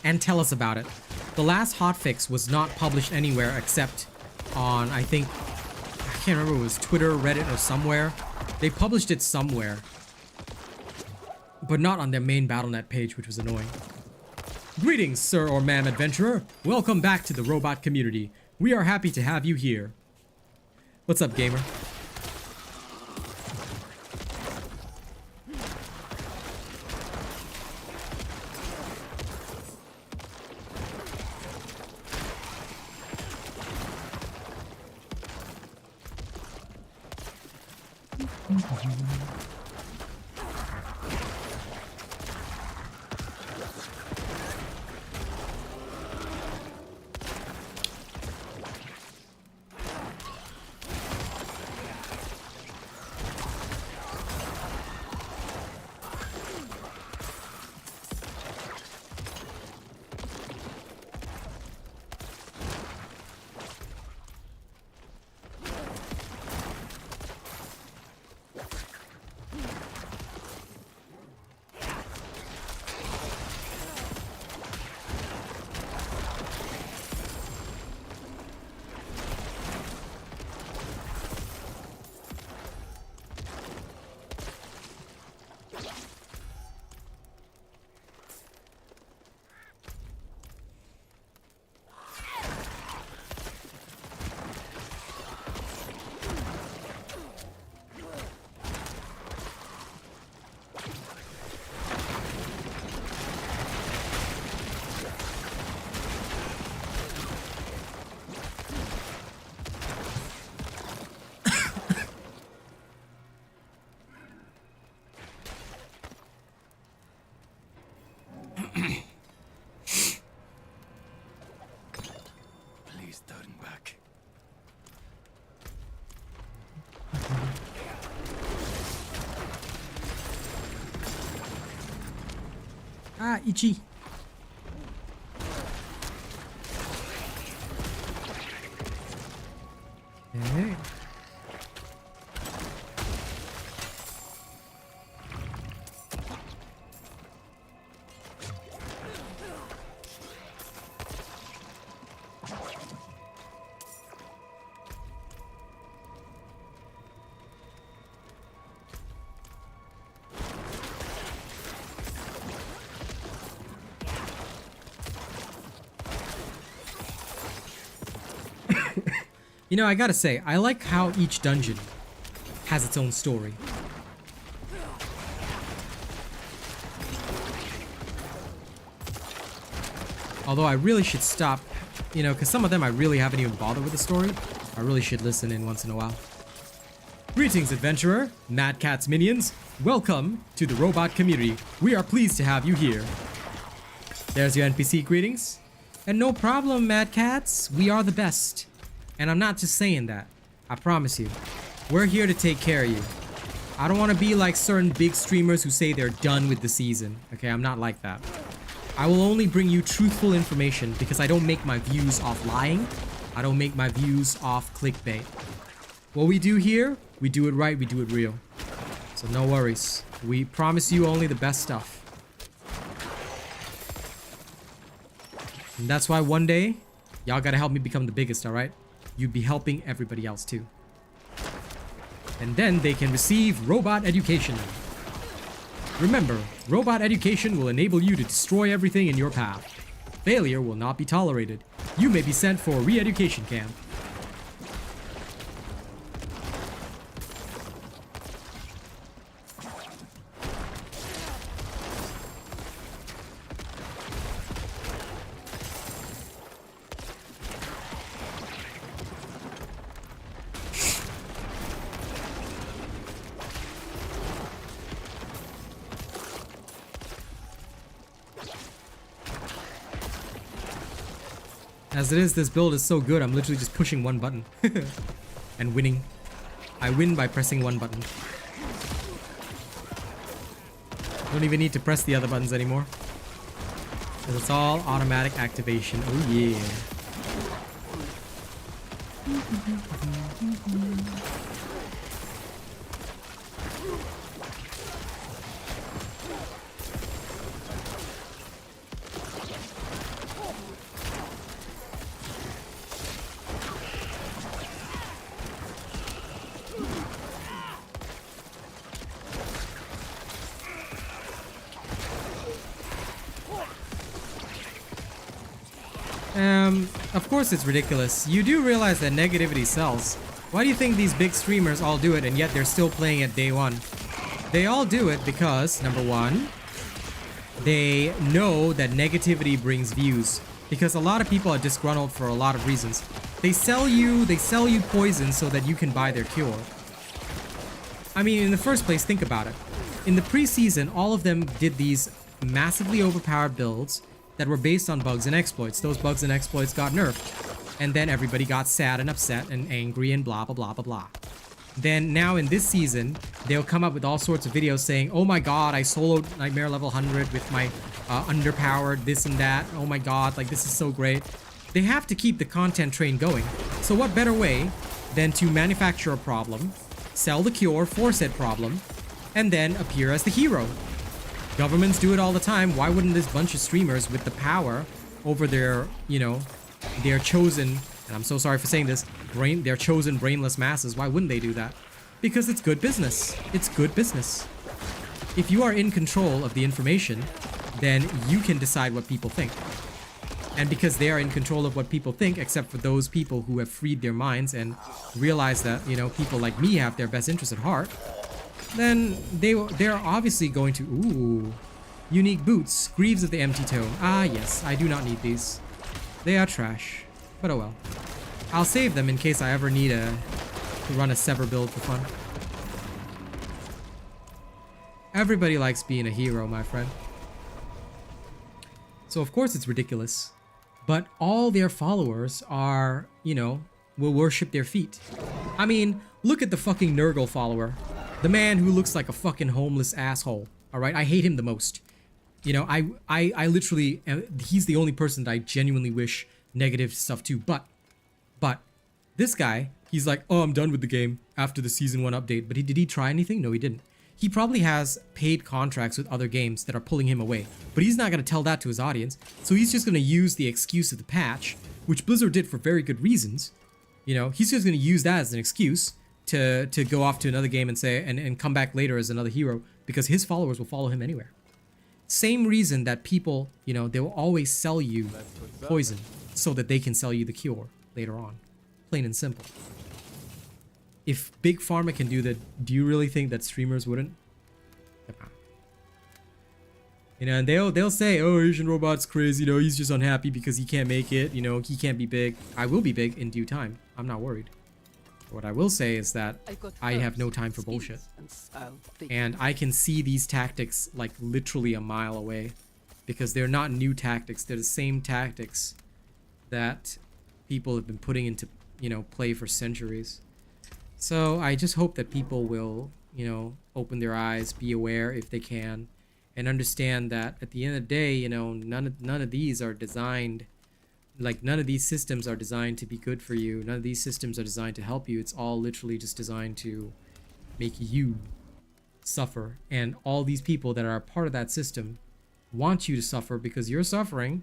And tell us about it. The last hotfix was not published anywhere except on, I think, I can't remember, it was Twitter, Reddit, or somewhere. They published it somewhere. But not on their main Battle.net page, which was annoying. Greetings, sir or ma'am adventurer. Welcome back to the robot community. We are happy to have you here. What's up, gamer? turn back. Ah, itchy. Okay. You know, I gotta say, I like how each dungeon has its own story. Although I really should stop, you know, because some of them I really haven't even bothered with the story. I really should listen in once in a while. Greetings, adventurer, Mad Cat's minions. Welcome to the robot community. We are pleased to have you here. There's your NPC greetings. And no problem, Mad Cats. We are the best. And I'm not just saying that. I promise you. We're here to take care of you. I don't want to be like certain big streamers who say they're done with the season. Okay, I'm not like that. I will only bring you truthful information because I don't make my views off lying. I don't make my views off clickbait. What we do here, we do it right, we do it real. So no worries. We promise you only the best stuff. And that's why one day, y'all gotta help me become the biggest, alright? You'd be helping everybody else too. And then they can receive robot education. Remember, robot education will enable you to destroy everything in your path. Failure will not be tolerated. You may be sent for a re-education camp. As it is, this build is so good, I'm literally just pushing one button. And winning. I win by pressing one button. Don't even need to press the other buttons anymore. Because it's all automatic activation. Oh yeah. Of course it's ridiculous. You do realize that negativity sells. Why do you think these big streamers all do it and yet they're still playing it day one? They all do it because, number one, they know that negativity brings views. Because a lot of people are disgruntled for a lot of reasons. They sell you poison so that you can buy their cure. I mean, in the first place, think about it. In the preseason, all of them did these massively overpowered builds that were based on bugs and exploits. Those bugs and exploits got nerfed. And then everybody got sad and upset and angry and blah, blah, blah, blah, blah. Then now in this season, they'll come up with all sorts of videos saying, oh my god, I soloed Nightmare level 100 with my underpowered this and that. Oh my god, like this is so great. They have to keep the content train going. So what better way than to manufacture a problem, sell the cure for said problem, and then appear as the hero? Governments do it all the time. Why wouldn't this bunch of streamers with the power over their, you know, their chosen, and I'm so sorry for saying this, their chosen brainless masses, why wouldn't they do that? Because it's good business. It's good business. If you are in control of the information, then you can decide what people think. And because they are in control of what people think, except for those people who have freed their minds and realize that, you know, people like me have their best interest at heart, then they're obviously going to... Ooh. Unique boots. Greaves of the Empty Tome. Ah, yes. I do not need these. They are trash. But oh well. I'll save them in case I ever need to run a Sever build for fun. Everybody likes being a hero, my friend. So of course it's ridiculous but all their followers are, you know, will worship their feet. I mean, look at the fucking Nurgle follower. The man who looks like a fucking homeless asshole. All right, I hate him the most. You know, I literally, he's the only person that I genuinely wish negative stuff to. But this guy, he's like, oh, I'm done with the game after the season 1 update. But did he try anything? No, he didn't. He probably has paid contracts with other games that are pulling him away. But he's not going to tell that to his audience. So he's just going to use the excuse of the patch, which Blizzard did for very good reasons. You know, he's just going to use that as an excuse to go off to another game and say, and come back later as another hero, because his followers will follow him anywhere. Same reason that people, you know, they will always sell you poison so that they can sell you the cure later on. Plain and simple. If Big Pharma can do that, do you really think that streamers wouldn't? You know, and they'll say, oh, Asian Robot's crazy, you know, he's just unhappy because he can't make it, you know, he can't be big. I will be big in due time. I'm not worried. What I will say is that I have no time for bullshit. And I can see these tactics like literally a mile away, because they're not new tactics. They're the same tactics that people have been putting into, you know, play for centuries. So I just hope that people will, you know, open their eyes, be aware if they can, and understand that at the end of the day, you know, none of these are designed, like none of these systems are designed to be good for you. None of these systems are designed to help you. It's all literally just designed to make you suffer. And all these people that are a part of that system want you to suffer, because your suffering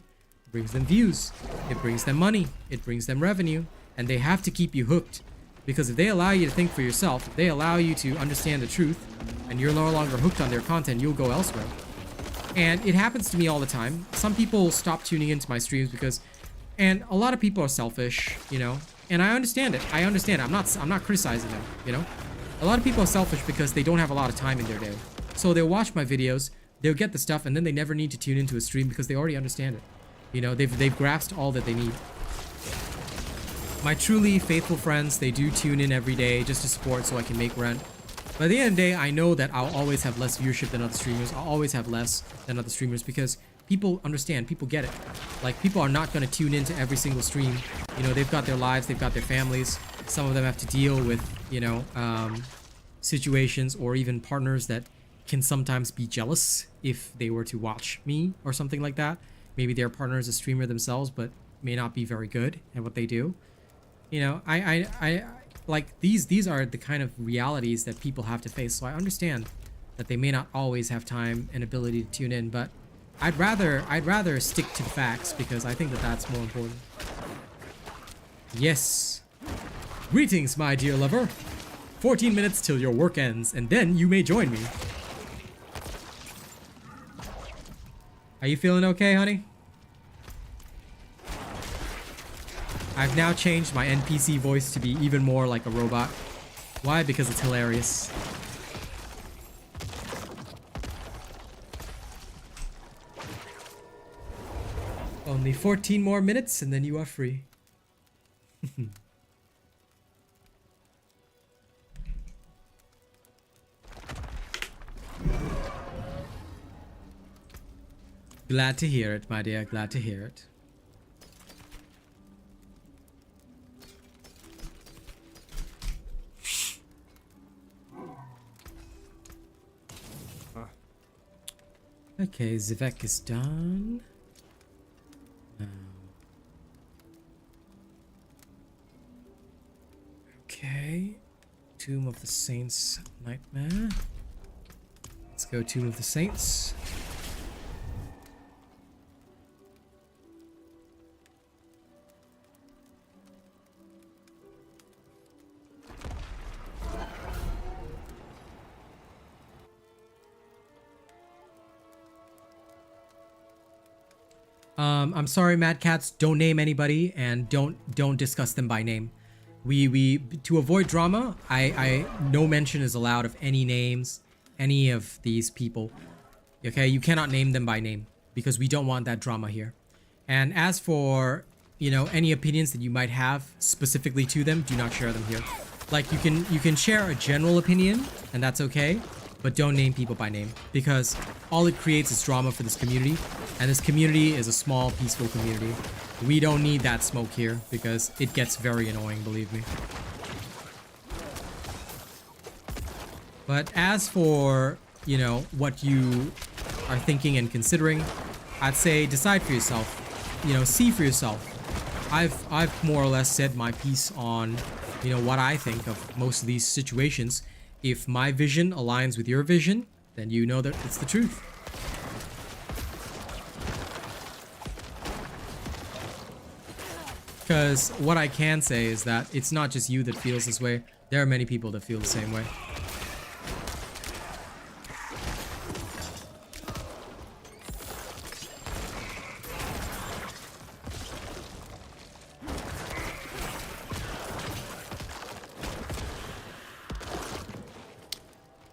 brings them views, it brings them money, it brings them revenue, and they have to keep you hooked. Because if they allow you to think for yourself, if they allow you to understand the truth, and you're no longer hooked on their content, you'll go elsewhere. And it happens to me all the time. Some people stop tuning into my streams because, and a lot of people are selfish, you know, and I understand it. I understand it. I'm not criticizing them, you know. A lot of people are selfish because they don't have a lot of time in their day. So they'll watch my videos, they'll get the stuff, and then they never need to tune into a stream because they already understand it. You know, they've grasped all that they need. My truly faithful friends, they do tune in every day just to support so I can make rent. But at the end of the day, I know that I'll always have less viewership than other streamers. I'll always have less than other streamers because people understand, people get it. Like, people are not going to tune into every single stream. You know, they've got their lives, they've got their families. Some of them have to deal with, you know, situations or even partners that can sometimes be jealous if they were to watch me or something like that. Maybe their partner is a streamer themselves, but may not be very good at what they do. You know, I like these are the kind of realities that people have to face. So I understand that they may not always have time and ability to tune in, but I'd rather stick to the facts because I think that that's more important. Yes. Greetings, my dear lover. 14 minutes till your work ends, and then you may join me. Are you feeling okay, honey? I've now changed my NPC voice to be even more like a robot. Why? Because it's hilarious. Only 14 more minutes and then you are free. Glad to hear it, my dear. Glad to hear it. Okay, Zivek is done. Okay. Tomb of the Saints Nightmare. Let's go Tomb of the Saints. I'm sorry, Mad Cats, don't name anybody and don't discuss them by name. We to avoid drama, no mention is allowed of any names, any of these people. Okay, you cannot name them by name because we don't want that drama here. And as for, you know, any opinions that you might have specifically to them, do not share them here. Like, you can share a general opinion and that's okay, but don't name people by name because all it creates is drama for this community, and this community is a small, peaceful community. We don't need that smoke here because it gets very annoying, believe me. But as for, you know, what you are thinking and considering, I'd say decide for yourself. You know, see for yourself. I've more or less said my piece on, you know, what I think of most of these situations. If my vision aligns with your vision, then you know that it's the truth. Because what I can say is that it's not just you that feels this way. There are many people that feel the same way.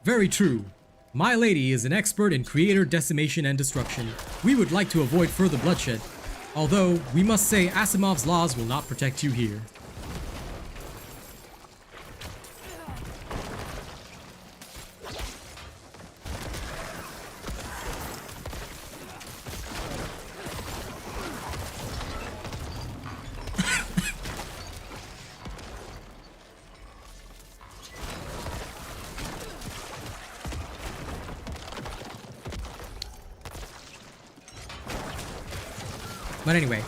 Very true. My lady is an expert in creator decimation and destruction. We would like to avoid further bloodshed. Although, we must say Asimov's laws will not protect you here. But anyway,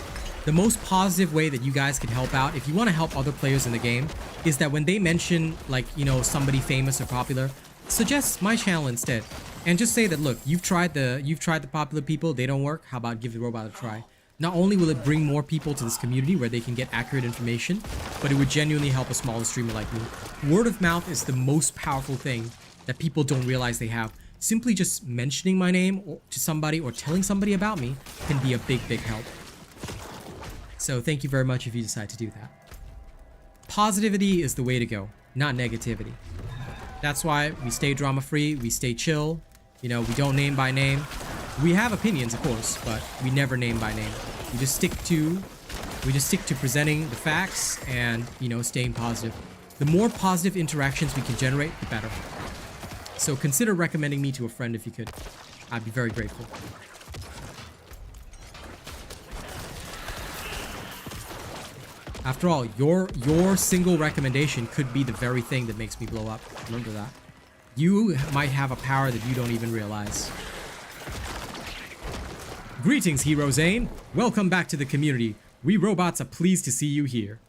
the most positive way that you guys can help out, if you want to help other players in the game, is that when they mention, like, you know, somebody famous or popular, suggest my channel instead. And just say that, look, you've tried the popular people, they don't work, how about give the robot a try? Not only will it bring more people to this community where they can get accurate information, but it would genuinely help a smaller streamer like me. Word of mouth is the most powerful thing that people don't realize they have. Simply just mentioning my name to somebody or telling somebody about me can be a big, big help. So thank you very much if you decide to do that. Positivity is the way to go, not negativity. That's why we stay drama-free, we stay chill, you know, we don't name by name. We have opinions, of course, but we never name by name. We just stick to presenting the facts and, you know, staying positive. The more positive interactions we can generate, the better. So consider recommending me to a friend if you could. I'd be very grateful. After all, your single recommendation could be the very thing that makes me blow up. Remember that. You might have a power that you don't even realize. Greetings, Hero Zane. Welcome back to the community. We robots are pleased to see you here.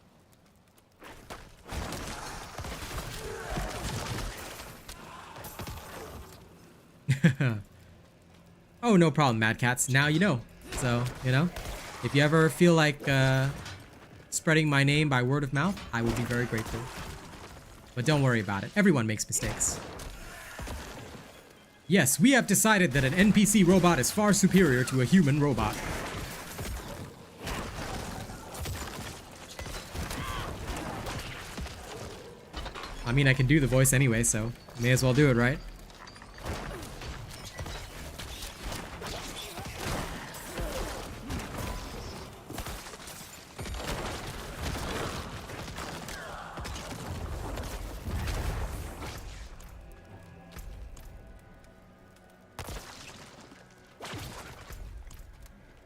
Oh, no problem, Mad Cats. Now you know. So, you know, if you ever feel like spreading my name by word of mouth, I would be very grateful. But don't worry about it. Everyone makes mistakes. Yes, we have decided that an NPC robot is far superior to a human robot. I mean, I can do the voice anyway, so may as well do it, right?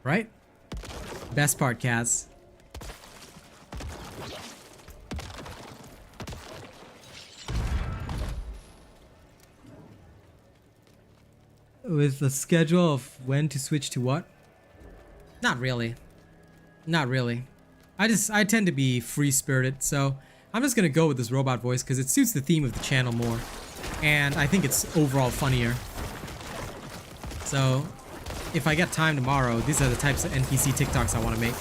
Right? Best part, Kaz. With the schedule of when to switch to what? Not really. Not really. I tend to be free-spirited, so I'm just gonna go with this robot voice because it suits the theme of the channel more. And I think it's overall funnier. So if I get time tomorrow, these are the types of NPC TikToks I want to make.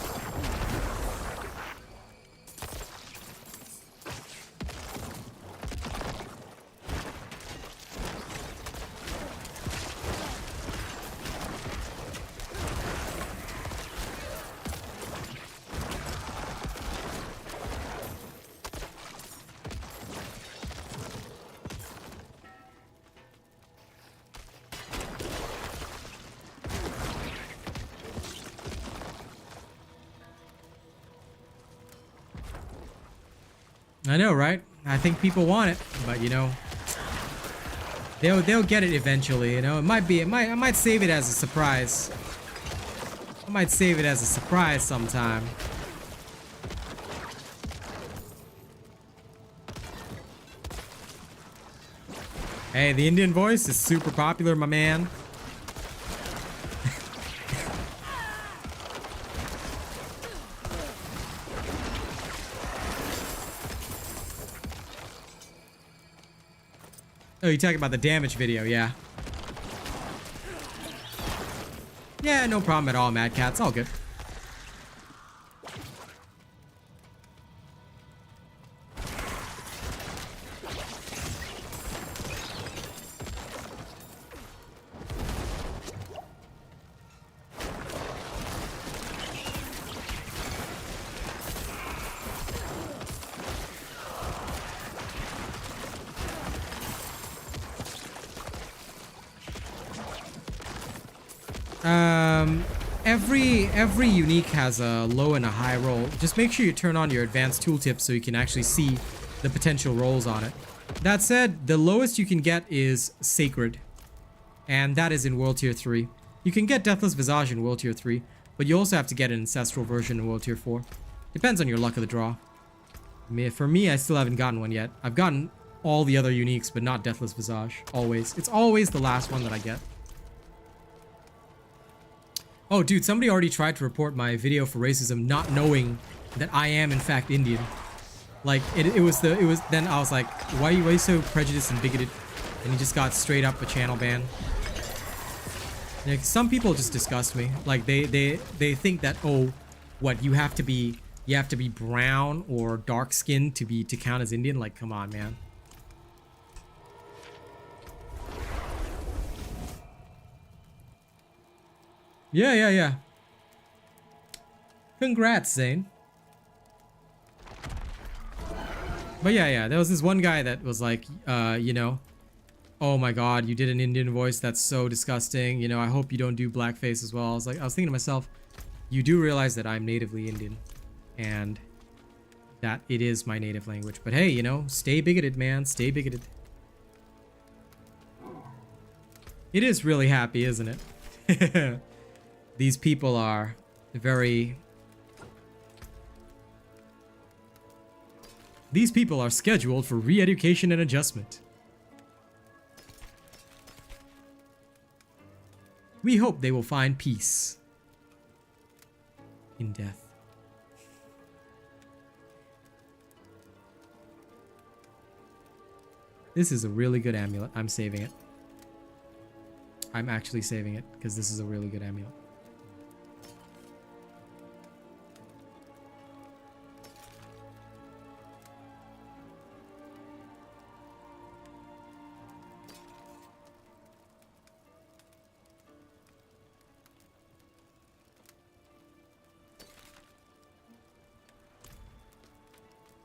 I know, right? I think people want it, but you know, they'll get it eventually. You know, I might save it as a surprise. I might save it as a surprise sometime. Hey, the Indian voice is super popular, my man. Oh, you're talking about the damage video, yeah. Yeah, no problem at all, Mad Cat's all good. Every unique has a low and a high roll. Just make sure you turn on your advanced tooltip so you can actually see the potential rolls on it. That said, the lowest you can get is Sacred, and that is in World Tier 3. You can get Deathless Visage in World Tier 3, but you also have to get an Ancestral version in World Tier 4. Depends on your luck of the draw. For me, I still haven't gotten one yet. I've gotten all the other uniques, but not Deathless Visage. Always. It's always the last one that I get. Oh, dude, somebody already tried to report my video for racism, not knowing that I am in fact Indian. Like, then I was like, why are you so prejudiced and bigoted? And he just got straight up a channel ban. Like, some people just disgust me. Like, they think that, oh, what, you have to be brown or dark skinned to count as Indian? Like, come on, man. Yeah. Congrats, Zane. But yeah, there was this one guy that was like, you know, oh my god, you did an Indian voice, that's so disgusting. You know, I hope you don't do blackface as well. I was thinking to myself, you do realize that I'm natively Indian and that it is my native language. But hey, you know, stay bigoted, man. Stay bigoted. It is really happy, isn't it? These people are very... These people are scheduled for re-education and adjustment. We hope they will find peace in death. This is a really good amulet. I'm saving it. I'm actually saving it because this is a really good amulet.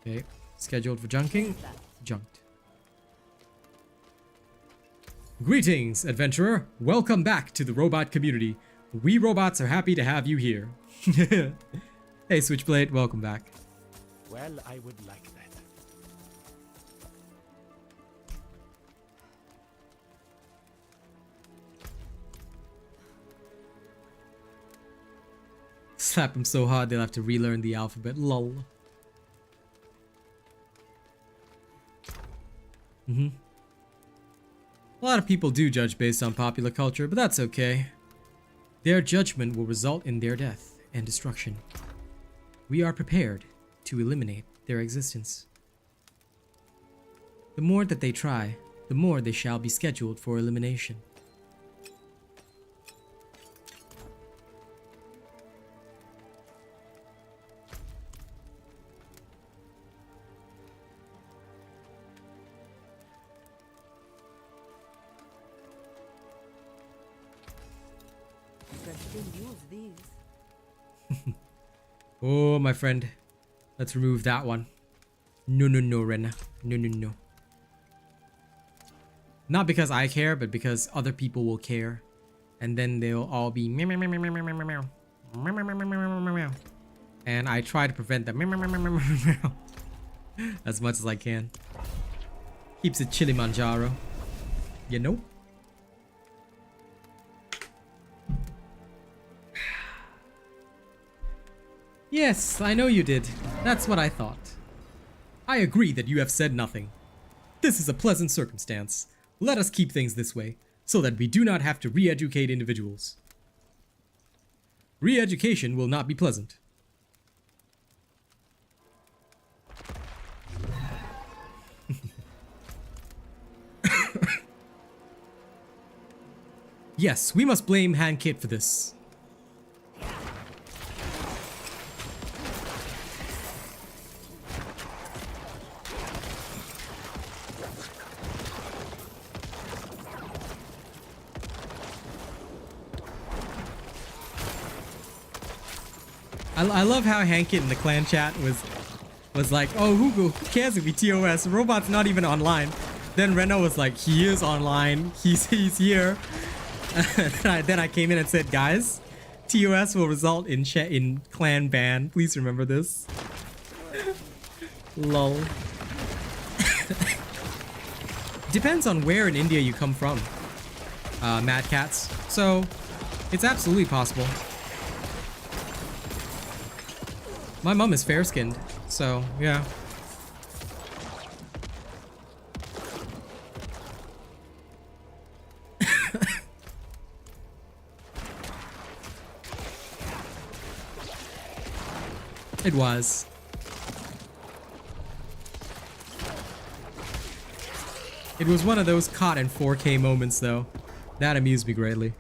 Okay, scheduled for junking. Junked. Greetings, adventurer. Welcome back to the robot community. We robots are happy to have you here. Hey, Switchblade, welcome back. Well, I would like that. Slap them so hard they'll have to relearn the alphabet. Lol. A lot of people do judge based on popular culture, but that's okay. Their judgment will result in their death and destruction. We are prepared to eliminate their existence. The more that they try, the more they shall be scheduled for elimination. Oh, my friend. Let's remove that one. No, Rena. No. Not because I care, but because other people will care. And then they'll all be meow, meow, meow, meow, meow, meow, meow, meow, meow, meow, meow, meow. And I try to prevent the meow, meow, meow, meow, meow, meow as much as I can. Keeps it Chilimanjaro. You know? Yes, I know you did. That's what I thought. I agree that you have said nothing. This is a pleasant circumstance. Let us keep things this way, so that we do not have to re-educate individuals. Re-education will not be pleasant. Yes, we must blame Handkit for this. I love how Handkit in the clan chat was like, oh, who cares if we TOS? Robot's not even online. Then Reno was like, he is online. He's here. Then I came in and said, guys, TOS will result in clan ban. Please remember this. Lol. Depends on where in India you come from, Mad Cats. So it's absolutely possible. My mom is fair-skinned, so yeah. It was. It was one of those caught in 4K moments, though. That amused me greatly.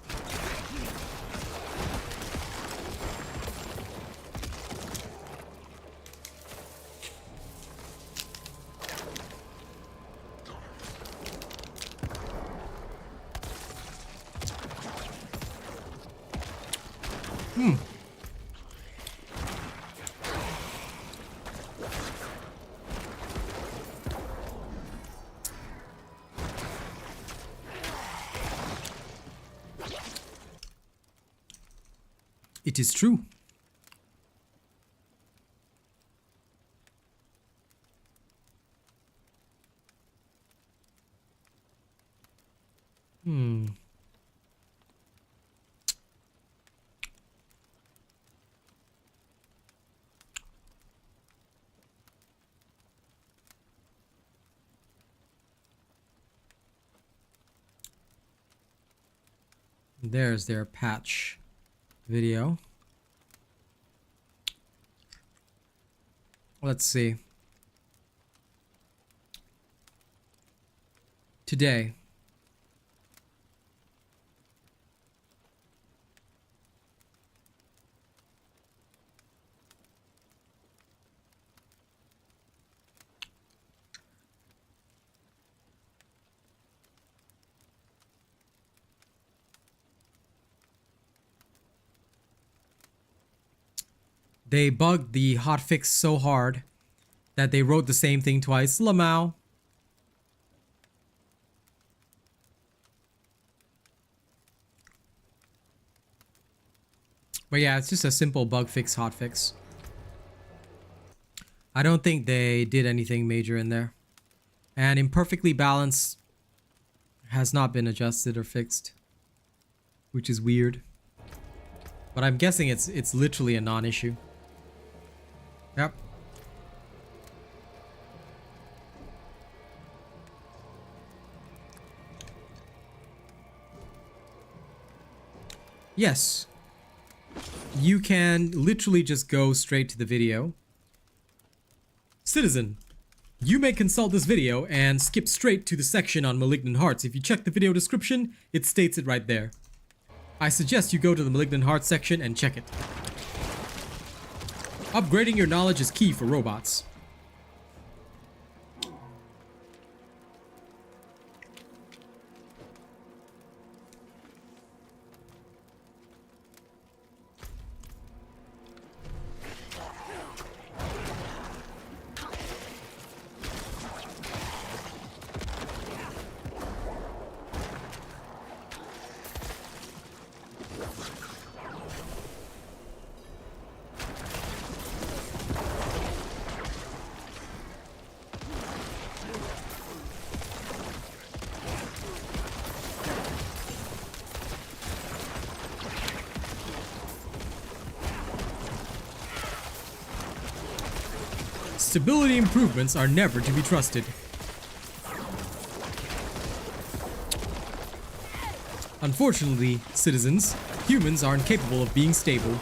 It is true. There's their patch video. Let's see. Today. They bugged the hotfix so hard that they wrote the same thing twice. Lamau. But yeah, it's just a simple bug fix, hotfix. I don't think they did anything major in there. And imperfectly balanced has not been adjusted or fixed, which is weird. But I'm guessing it's literally a non-issue. Yep. Yes. You can literally just go straight to the video. Citizen, you may consult this video and skip straight to the section on Malignant Hearts. If you check the video description, it states it right there. I suggest you go to the Malignant Hearts section and check it. Upgrading your knowledge is key for robots. Stability improvements are never to be trusted. Unfortunately, citizens, humans aren't capable of being stable.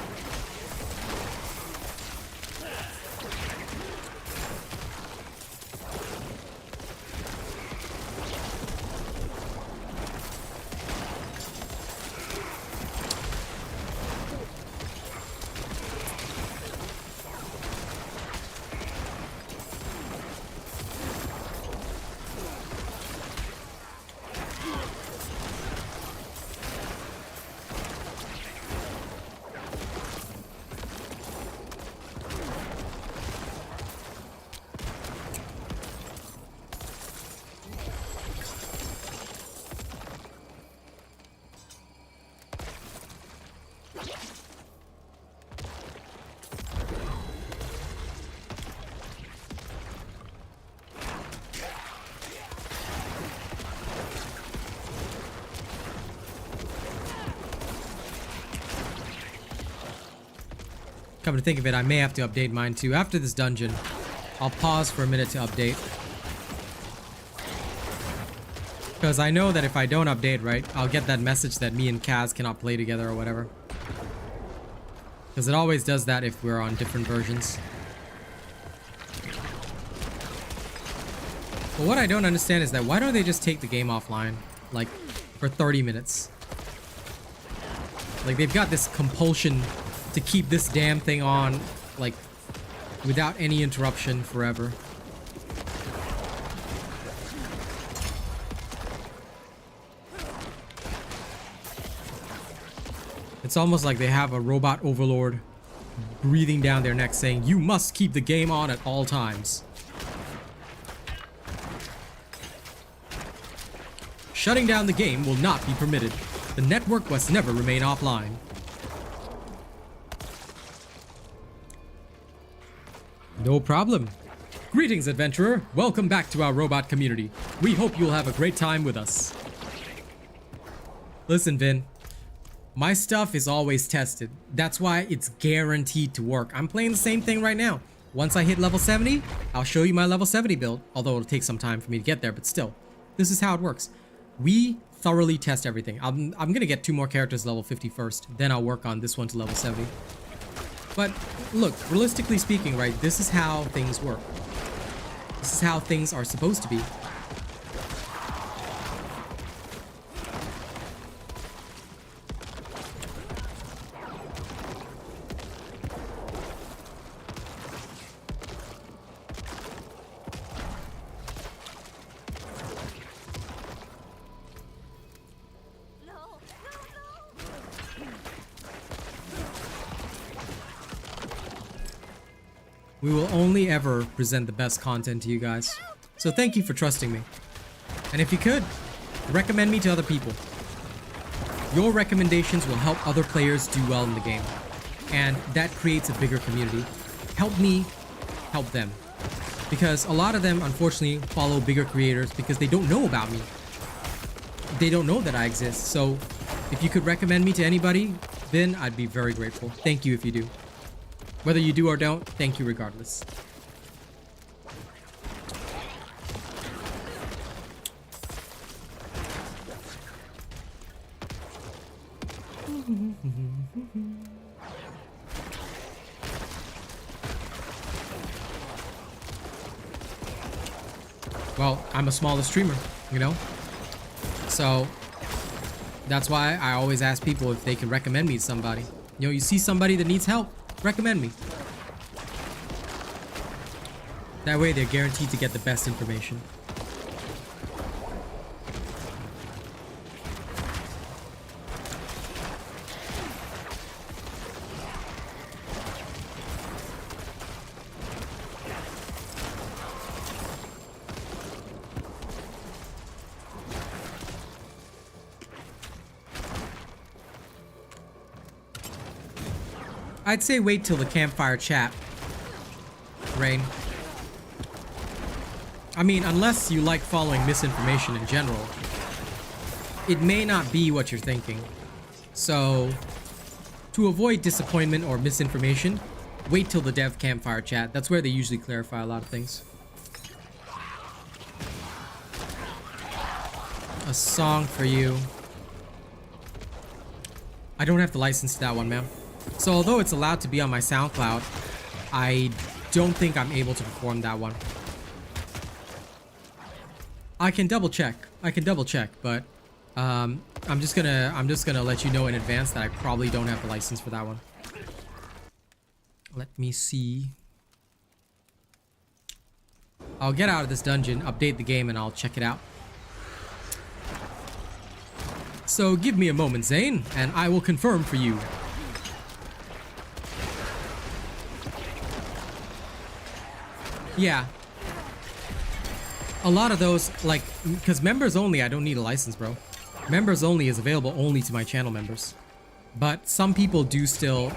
Come to think of it, I may have to update mine too. After this dungeon, I'll pause for a minute to update. Because I know that if I don't update, right, I'll get that message that me and Kaz cannot play together or whatever. Because it always does that if we're on different versions. But what I don't understand is that why don't they just take the game offline? Like, for 30 minutes? Like, they've got this compulsion to keep this damn thing on, like, without any interruption forever. It's almost like they have a robot overlord breathing down their neck saying, "You must keep the game on at all times." Shutting down the game will not be permitted. The network must never remain offline. No problem. Greetings, adventurer. Welcome back to our robot community. We hope you'll have a great time with us. Listen, Vin. My stuff is always tested. That's why it's guaranteed to work. I'm playing the same thing right now. Once I hit level 70, I'll show you my level 70 build. Although it'll take some time for me to get there, but still. This is how it works. We thoroughly test everything. I'm gonna get 2 more characters level 50 first. Then I'll work on this one to level 70. But look, realistically speaking, right, this is how things work. This is how things are supposed to be. We will only ever present the best content to you guys. So thank you for trusting me. And if you could, recommend me to other people. Your recommendations will help other players do well in the game. And that creates a bigger community. Help me help them. Because a lot of them, unfortunately, follow bigger creators because they don't know about me. They don't know that I exist. So if you could recommend me to anybody, then I'd be very grateful. Thank you if you do. Whether you do or don't, thank you regardless. Well, I'm a smaller streamer, you know? So that's why I always ask people if they can recommend me to somebody. You know, you see somebody that needs help, recommend me. That way they're guaranteed to get the best information. I'd say wait till the campfire chat, Rain. I mean, unless you like following misinformation in general, it may not be what you're thinking. So, to avoid disappointment or misinformation, Wait till the dev campfire chat. That's where they usually clarify a lot of things. A song for you. I don't have the license to that one, man. So although it's allowed to be on my SoundCloud, I don't think I'm able to perform that one. I can double check. But I'm just gonna let you know in advance that I probably don't have the license for that one. Let me see. I'll get out of this dungeon, update the game, and I'll check it out. So give me a moment, Zane, and I will confirm for you. Yeah. A lot of those, like, because members only, I don't need a license, bro. Members only is available only to my channel members. But some people do still,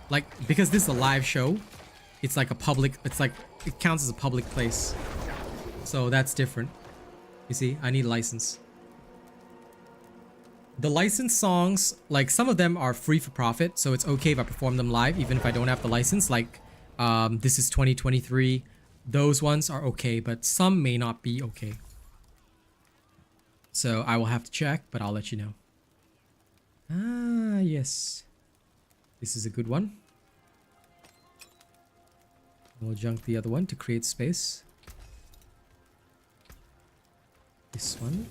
like, because this is a live show, it's like a public, it's like, it counts as a public place. So that's different. You see, I need a license. The licensed songs, like, some of them are free for profit, so it's okay if I perform them live, even if I don't have the license. Like, This is 2023. Those ones are okay, but some may not be okay. So I will have to check, but I'll let you know. Ah, yes. This is a good one. We'll junk the other one to create space. This one.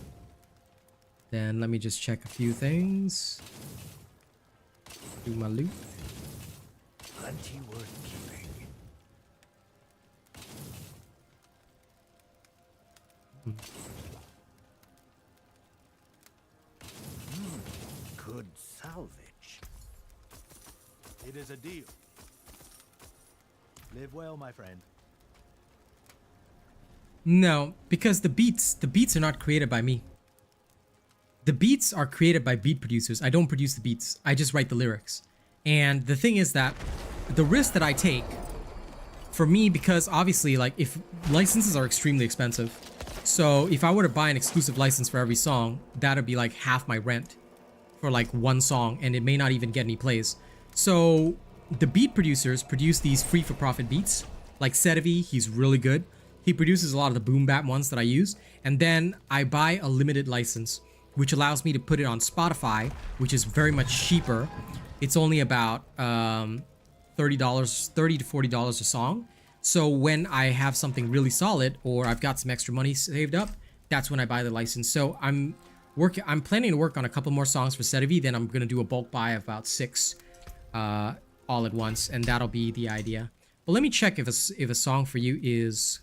Then let me just check a few things. Do my loot. Plenty worth keeping. Good salvage. It is a deal. Live well, my friend. No, because the beats are not created by me. The beats are created by beat producers. I don't produce the beats. I just write the lyrics. And the thing is that the risk that I take, for me, because obviously, like, if licenses are extremely expensive, so if I were to buy an exclusive license for every song, that'd be like half my rent for like one song, and it may not even get any plays. So the beat producers produce these free for profit beats, like Sedavi, he's really good. He produces a lot of the boom bap ones that I use, and then I buy a limited license, which allows me to put it on Spotify, which is very much cheaper. It's only about $30 to $40 a song. So when I have something really solid, or I've got some extra money saved up, that's when I buy the license. So I'm planning to work on a couple more songs for Sedavi, then I'm gonna do a bulk buy of about 6 all at once, and that'll be the idea. But let me check if a song for you is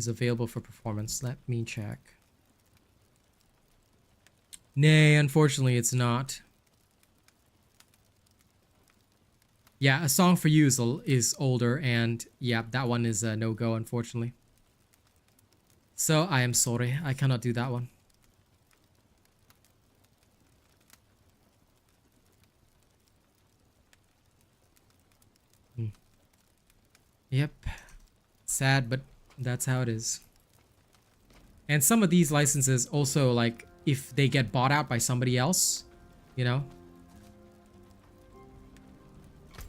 available for performance. Let me check. Nay, unfortunately, it's not. Yeah, a song for you is older, and yeah, that one is a no-go, unfortunately. So I am sorry, I cannot do that one. Yep, sad, but that's how it is. And some of these licenses also, like, if they get bought out by somebody else, you know?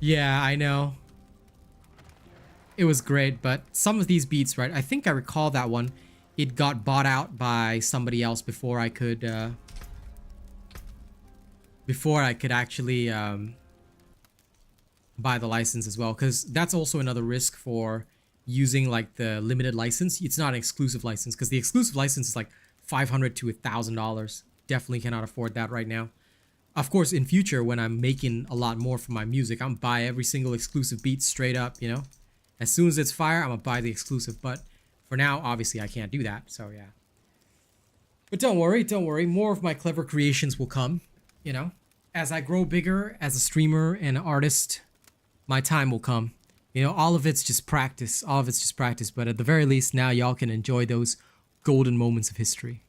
Yeah, I know. It was great, but some of these beats, right? I think I recall that one. It got bought out by somebody else before I could actually buy the license as well, because that's also another risk for using like the limited license. It's not an exclusive license, because the exclusive license is like $500 to $1,000. Definitely cannot afford that right now. Of course, in future, when I'm making a lot more for my music, I'm gonna buy every single exclusive beat straight up, you know? As soon as it's fire, I'm gonna buy the exclusive. But for now, obviously, I can't do that, so yeah. But don't worry. More of my clever creations will come, you know? As I grow bigger as a streamer and an artist, my time will come. You know, all of it's just practice. But at the very least, now y'all can enjoy those golden moments of history.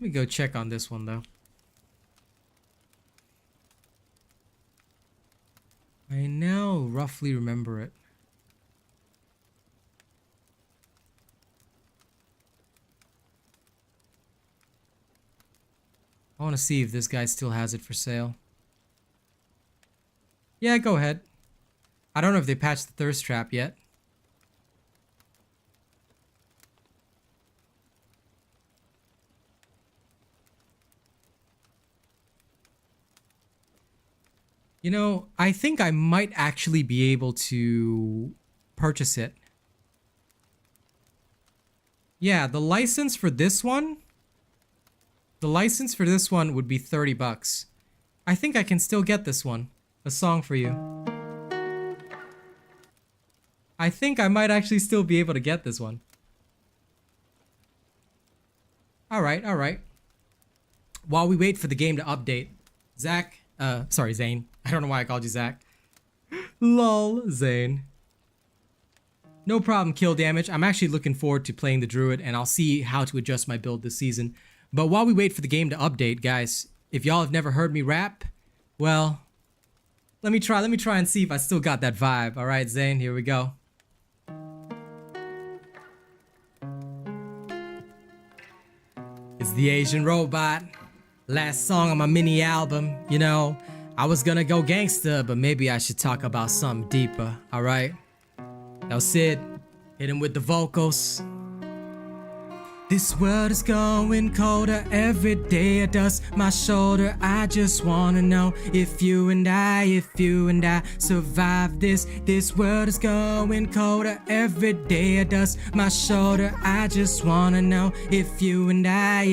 me go check on this one though. I now roughly remember it. I want to see if this guy still has it for sale. Yeah, go ahead. I don't know if they patched the thirst trap yet. You know, I think I might actually be able to purchase it. Yeah, the license for this one... The license for this one would be 30 bucks. I think I can still get this one. A song for you. I think I might actually still be able to get this one. Alright, alright. While we wait for the game to update, sorry, Zane. I don't know why I called you Zach. Lol, Zane. No problem, kill damage. I'm actually looking forward to playing the Druid, and I'll see how to adjust my build this season. But while we wait for the game to update, guys, if y'all have never heard me rap, well, let me try and see if I still got that vibe. All right, Zane, here we go. It's the Asian Robot. Last song on my mini album. You know, I was gonna go gangster, but maybe I should talk about something deeper, all right? Now Sid, hit him with the vocals. This world is going colder every day. It does my shoulder. I just wanna know if you and I survive this. This world is going colder every day. It does my shoulder. I just wanna know if you and I.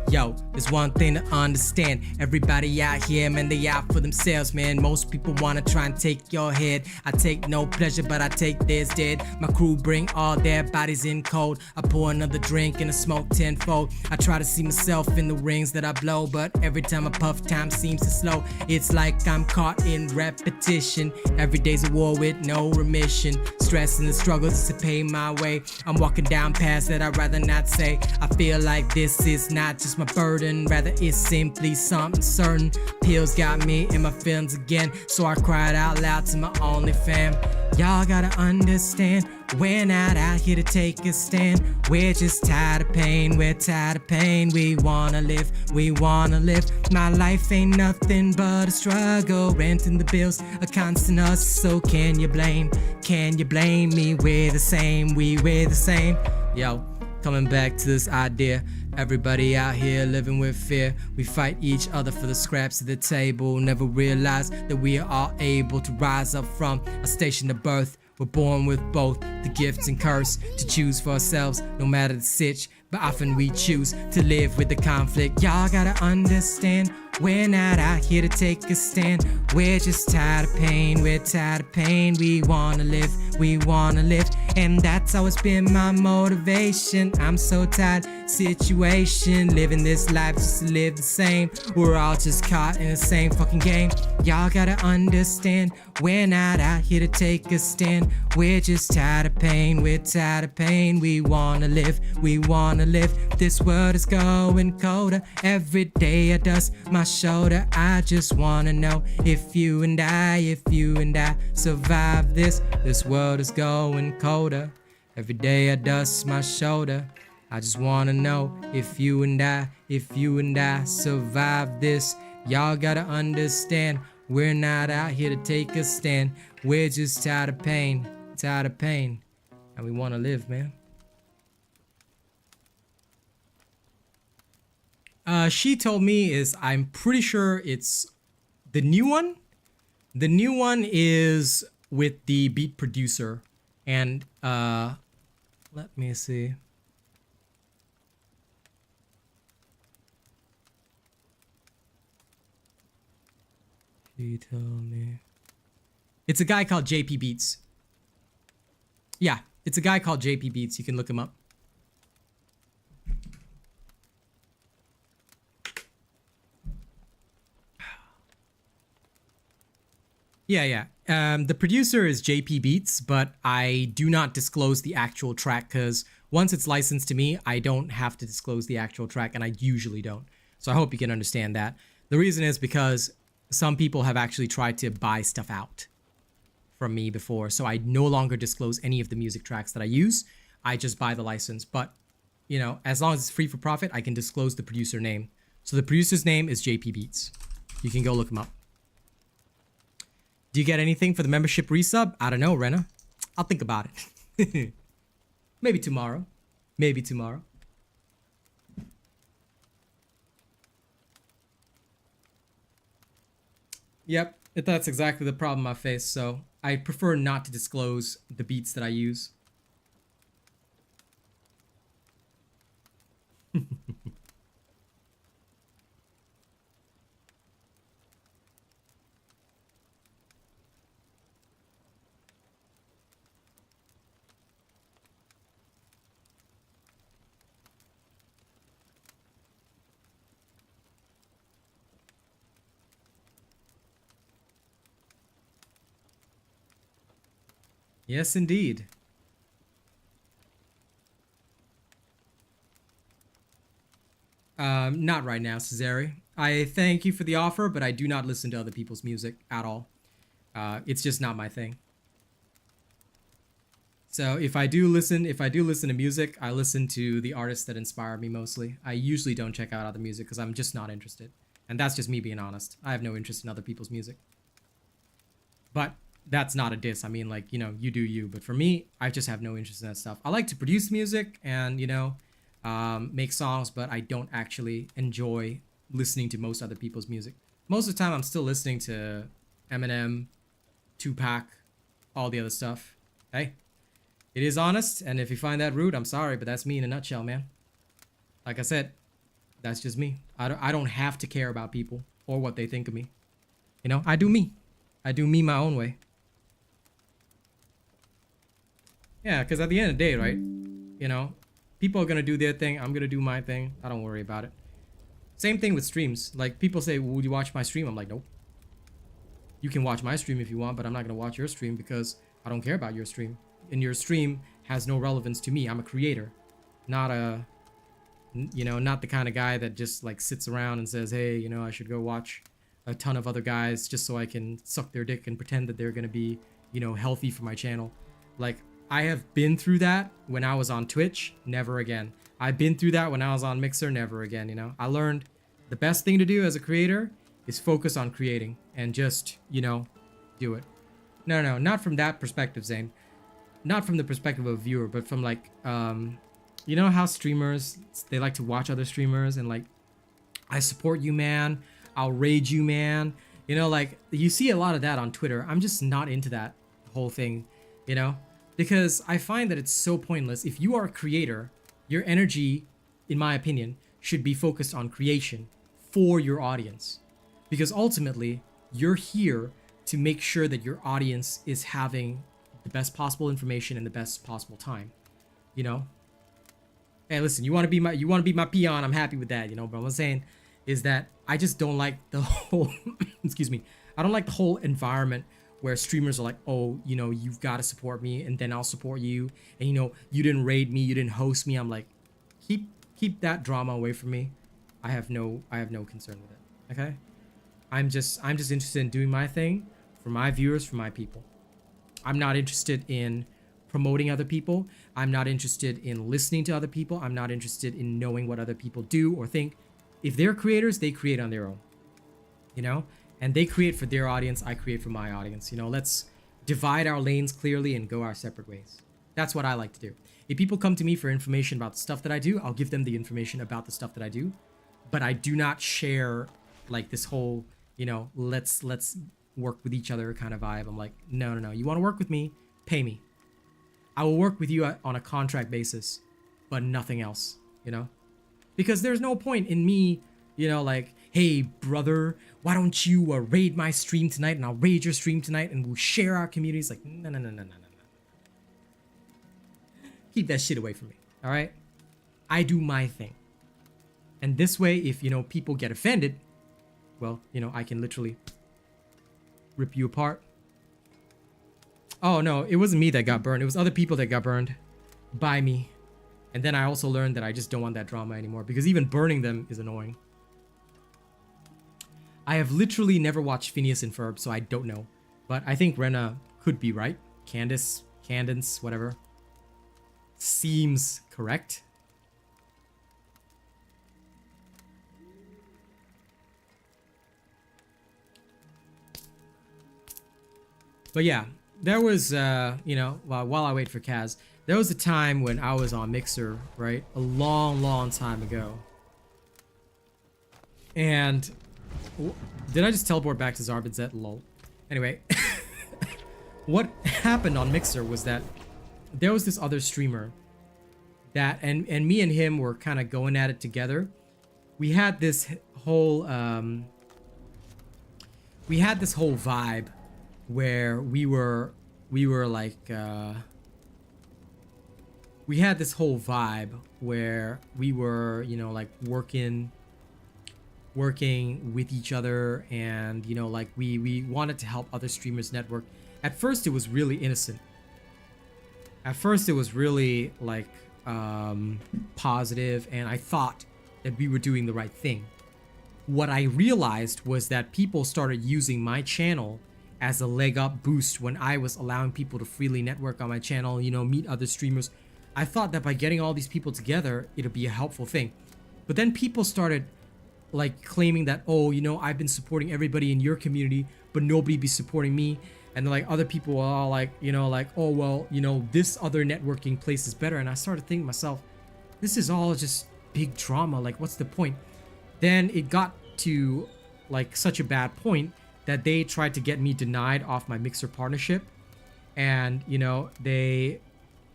Yo, there's one thing to understand. Everybody out here, man, they out for themselves, man. Most people wanna try and take your head. I take no pleasure, but I take theirs dead. My crew bring all their bodies in cold. I pour another drink and I smoke tenfold. I try to see myself in the rings that I blow, but every time I puff, time seems to slow. It's like I'm caught in repetition. Every day's a war with no remission. Stress and the struggles to pay my way. I'm walking down paths that I'd rather not say. I feel like this is not just my burden, rather it's simply something certain. Pills got me in my feelings again, so I cried out loud to my only fam. Y'all gotta understand, we're not out here to take a stand. We're just tired of pain, we're tired of pain. We wanna live. My life ain't nothing but a struggle. Renting the bills, a constant us. So can you blame me? We're the same. Yo, coming back to this idea. Everybody out here living with fear. We fight each other for the scraps at the table. Never realize that we are all able to rise up from a station of birth. We're born with both the gifts and curse to choose for ourselves, no matter the sitch. But often we choose to live with the conflict. Y'all gotta understand, we're not out here to take a stand. We're just tired of pain, We wanna live, and that's always been my motivation. I'm so tired, situation, living this life just to live the same. We're all just caught in the same fucking game. Y'all gotta understand, we're not out here to take a stand. We're just tired of pain, We wanna live, This world is going colder every day. I dust my shoulder. I just wanna know if you and I survive this. This world is going colder every day. I dust my shoulder. I just wanna know if you and I survive this. Y'all gotta understand, we're not out here to take a stand. We're just tired of pain, and we wanna live, man. She told me is, I'm pretty sure it's the new one. The new one is with the beat producer, and let me see. She told me it's a guy called JP Beats. Yeah, it's a guy called JP Beats. You can look him up. Yeah. The producer is JP Beats, but I do not disclose the actual track because once it's licensed to me, I don't have to disclose the actual track, and I usually don't. So I hope you can understand that. The reason is because some people have actually tried to buy stuff out from me before, so I no longer disclose any of the music tracks that I use. I just buy the license. But, you know, as long as it's free for profit, I can disclose the producer name. So the producer's name is JP Beats. You can go look him up. Do you get anything for the membership resub? I don't know, Rena. I'll think about it. Maybe tomorrow. Maybe tomorrow. Yep, that's exactly the problem I face, so I prefer not to disclose the beats that I use. Yes, indeed. Not right now, Cesare. I thank you for the offer, but I do not listen to other people's music at all. It's just not my thing. So if I do listen to music, I listen to the artists that inspire me mostly. I usually don't check out other music because I'm just not interested. And that's just me being honest. I have no interest in other people's music. But that's not a diss. I mean, like, you know, you do you. But for me, I just have no interest in that stuff. I like to produce music and, you know, make songs, but I don't actually enjoy listening to most other people's music. Most of the time, I'm still listening to Eminem, Tupac, all the other stuff. Hey, it is honest, and if you find that rude, I'm sorry, but that's me in a nutshell, man. Like I said, that's just me. I don't have to care about people or what they think of me. You know, I do me. I do me my own way. Yeah, because at the end of the day, right, you know, people are going to do their thing. I'm going to do my thing. I don't worry about it. Same thing with streams. Like, people say, well, would you watch my stream? I'm like, nope. You can watch my stream if you want, but I'm not going to watch your stream because I don't care about your stream. And your stream has no relevance to me. I'm a creator, not a, you know, not the kind of guy that just, like, sits around and says, hey, you know, I should go watch a ton of other guys just so I can suck their dick and pretend that they're going to be, you know, healthy for my channel. Like, I have been through that when I was on Twitch, never again. I've been through that when I was on Mixer, never again, you know. I learned the best thing to do as a creator is focus on creating and just, you know, do it. No, not from that perspective, Zane. Not from the perspective of a viewer, but from, like, you know how streamers, they like to watch other streamers and, like, I support you, man. I'll raid you, man. You know, like, you see a lot of that on Twitter. I'm just not into that whole thing, you know? Because I find that it's so pointless. If you are a creator, your energy, in my opinion, should be focused on creation for your audience. Because ultimately, you're here to make sure that your audience is having the best possible information in the best possible time. You know? Hey, listen, you want to be my peon, I'm happy with that, you know? But what I'm saying is that I just don't like the whole excuse me. I don't like the whole environment where streamers are like, oh, you know, you've got to support me and then I'll support you. And, you know, you didn't raid me, you didn't host me. I'm like, keep that drama away from me. I have no concern with it. Okay? I'm just interested in doing my thing for my viewers, for my people. I'm not interested in promoting other people. I'm not interested in listening to other people. I'm not interested in knowing what other people do or think. If they're creators, they create on their own. You know? And they create for their audience, I create for my audience. You know, let's divide our lanes clearly and go our separate ways. That's what I like to do. If people come to me for information about the stuff that I do, I'll give them the information about the stuff that I do. But I do not share, like, this whole, you know, let's work with each other kind of vibe. I'm like, no. You want to work with me? Pay me. I will work with you on a contract basis, but nothing else, you know? Because there's no point in me, you know, like, hey, brother, why don't you raid my stream tonight and I'll raid your stream tonight and we'll share our communities. Like, no. Keep that shit away from me, all right? I do my thing. And this way, if, you know, people get offended, well, you know, I can literally rip you apart. Oh, no, it wasn't me that got burned. It was other people that got burned by me. And then I also learned that I just don't want that drama anymore, because even burning them is annoying. I have literally never watched Phineas and Ferb, so I don't know. But I think Rena could be right. Cadence, whatever. Seems correct. But yeah, there was, you know, while I wait for Kaz, there was a time when I was on Mixer, right? A long time ago. And did I just teleport back to Zarbinzet? Lol. Anyway, what happened on Mixer was that there was this other streamer that, and me and him were kind of going at it together. We had this whole vibe where we were like we had this whole vibe where we were, you know, like working with each other, and, you know, like we wanted to help other streamers network. At first it was really innocent. At first it was really like positive, and I thought that we were doing the right thing. What I realized was that people started using my channel as a leg up boost when I was allowing people to freely network on my channel, you know, meet other streamers. I thought that by getting all these people together, it'll be a helpful thing. But then people started like claiming that, oh, you know, I've been supporting everybody in your community, but nobody be supporting me. And like other people are all like, you know, like, oh, well, you know, this other networking place is better. And I started thinking to myself, this is all just big drama. Like, what's the point? Then it got to like such a bad point that they tried to get me denied off my Mixer partnership. And, you know, they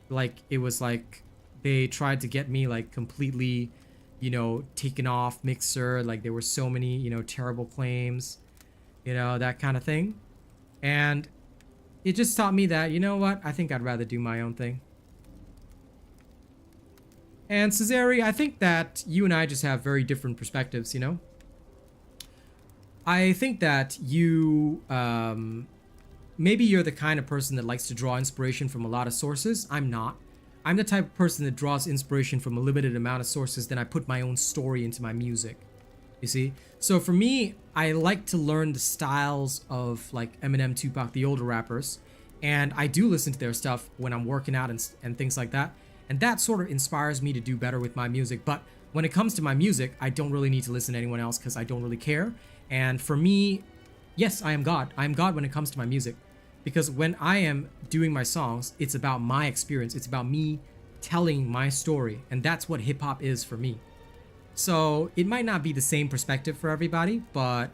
like, it was like they tried to get me like completely, you know, taken off Mixer. Like there were so many, you know, terrible claims, you know, that kind of thing. And it just taught me that, you know what, I think I'd rather do my own thing. And Cesare, I think that you and I just have very different perspectives, you know? I think that you, maybe you're the kind of person that likes to draw inspiration from a lot of sources. I'm not. I'm the type of person that draws inspiration from a limited amount of sources, then I put my own story into my music. You see? So for me, I like to learn the styles of like Eminem, Tupac, the older rappers. And I do listen to their stuff when I'm working out and things like that. And that sort of inspires me to do better with my music. But when it comes to my music, I don't really need to listen to anyone else because I don't really care. And for me, yes, I am God. I am God when it comes to my music. Because when I am doing my songs, it's about my experience. It's about me telling my story. And that's what hip hop is for me. So it might not be the same perspective for everybody, but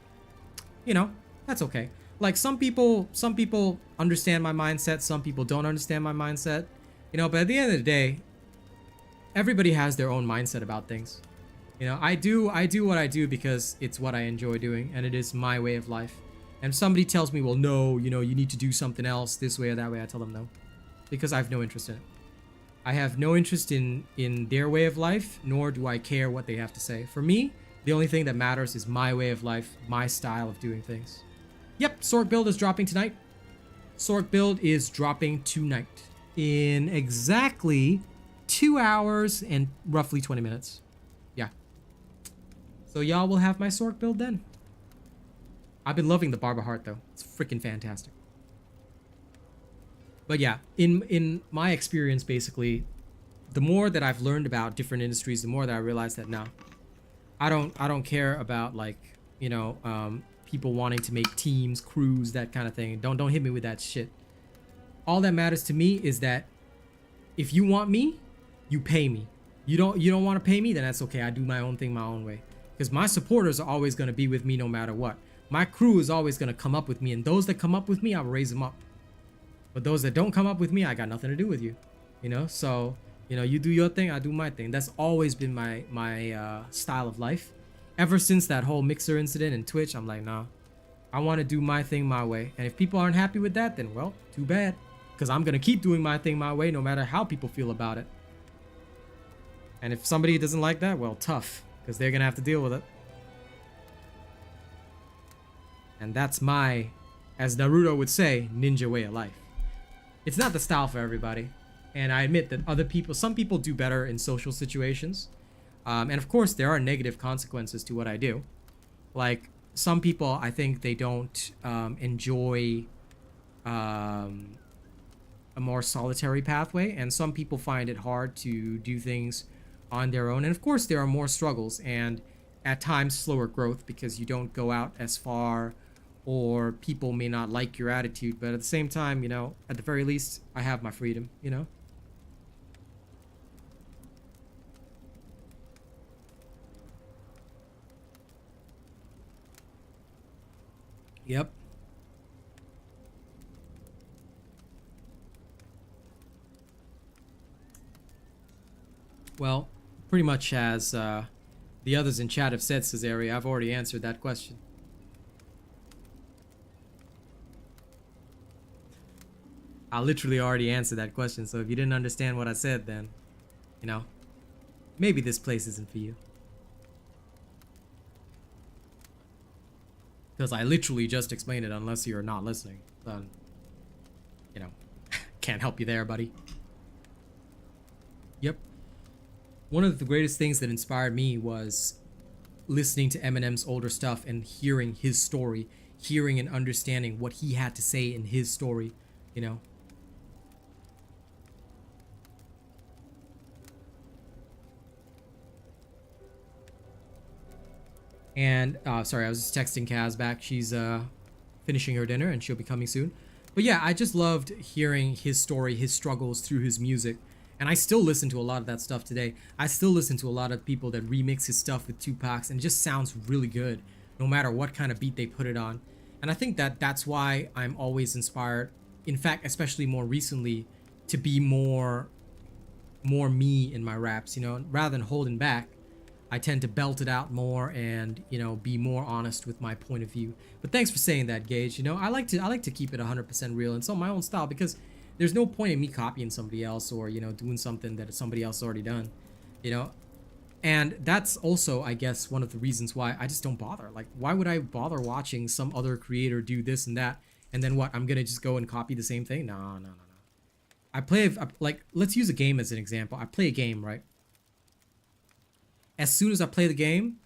you know, that's okay. Like some people understand my mindset. Some people don't understand my mindset, you know, but at the end of the day, everybody has their own mindset about things. You know, I do what I do because it's what I enjoy doing, and it is my way of life. And somebody tells me, well, no, you know, you need to do something else this way or that way. I tell them no, because I have no interest in it. I have no interest in their way of life, nor do I care what they have to say. For me, the only thing that matters is my way of life, my style of doing things. Yep, Sorc build is dropping tonight. Sorc build is dropping tonight in exactly 2 hours and roughly 20 minutes. Yeah. So y'all will have my Sorc build then. I've been loving the Barber Heart though. It's freaking fantastic. But yeah, in my experience, basically, the more that I've learned about different industries, the more that I realize that no, I don't care about like, you know, people wanting to make teams, crews, that kind of thing. Don't hit me with that shit. All that matters to me is that if you want me, you pay me. You don't want to pay me, then that's okay. I do my own thing my own way. Because my supporters are always going to be with me no matter what. My crew is always going to come up with me, and those that come up with me, I'll raise them up. But those that don't come up with me, I got nothing to do with you. You know, so, you know, you do your thing, I do my thing. That's always been my style of life. Ever since that whole Mixer incident and Twitch, I'm like, nah, I want to do my thing my way. And if people aren't happy with that, then, well, too bad. Because I'm going to keep doing my thing my way no matter how people feel about it. And if somebody doesn't like that, well, tough. Because they're going to have to deal with it. And that's my, as Naruto would say, ninja way of life. It's not the style for everybody. And I admit that some people do better in social situations. And of course, there are negative consequences to what I do. Like, some people, I think they don't enjoy a more solitary pathway. And some people find it hard to do things on their own. And of course, there are more struggles and at times slower growth because you don't go out as far, or people may not like your attitude. But at the same time, you know, at the very least, I have my freedom, you know? Yep. Well, pretty much as the others in chat have said, Cesaria, I've already answered that question. I literally already answered that question, so if you didn't understand what I said, then, you know, maybe this place isn't for you. Because I literally just explained it, unless you're not listening. Then, you know, can't help you there, buddy. Yep. One of the greatest things that inspired me was listening to Eminem's older stuff and hearing his story, hearing and understanding what he had to say in his story, you know. And, sorry, I was just texting Kaz back. She's finishing her dinner and she'll be coming soon. But yeah, I just loved hearing his story, his struggles through his music. And I still listen to a lot of that stuff today. I still listen to a lot of people that remix his stuff with Tupac's, and it just sounds really good, no matter what kind of beat they put it on. And I think that that's why I'm always inspired, in fact, especially more recently, to be more me in my raps, you know, rather than holding back. I tend to belt it out more and, you know, be more honest with my point of view. But thanks for saying that, Gage. You know, I like to keep it 100% real and it's on my own style, because there's no point in me copying somebody else or, you know, doing something that somebody else already done, you know. And that's also, I guess, one of the reasons why I just don't bother. Like, why would I bother watching some other creator do this and that, and then what, I'm gonna just go and copy the same thing? No. I play, like, let's use a game as an example. I play a game, right? As soon as I play the game,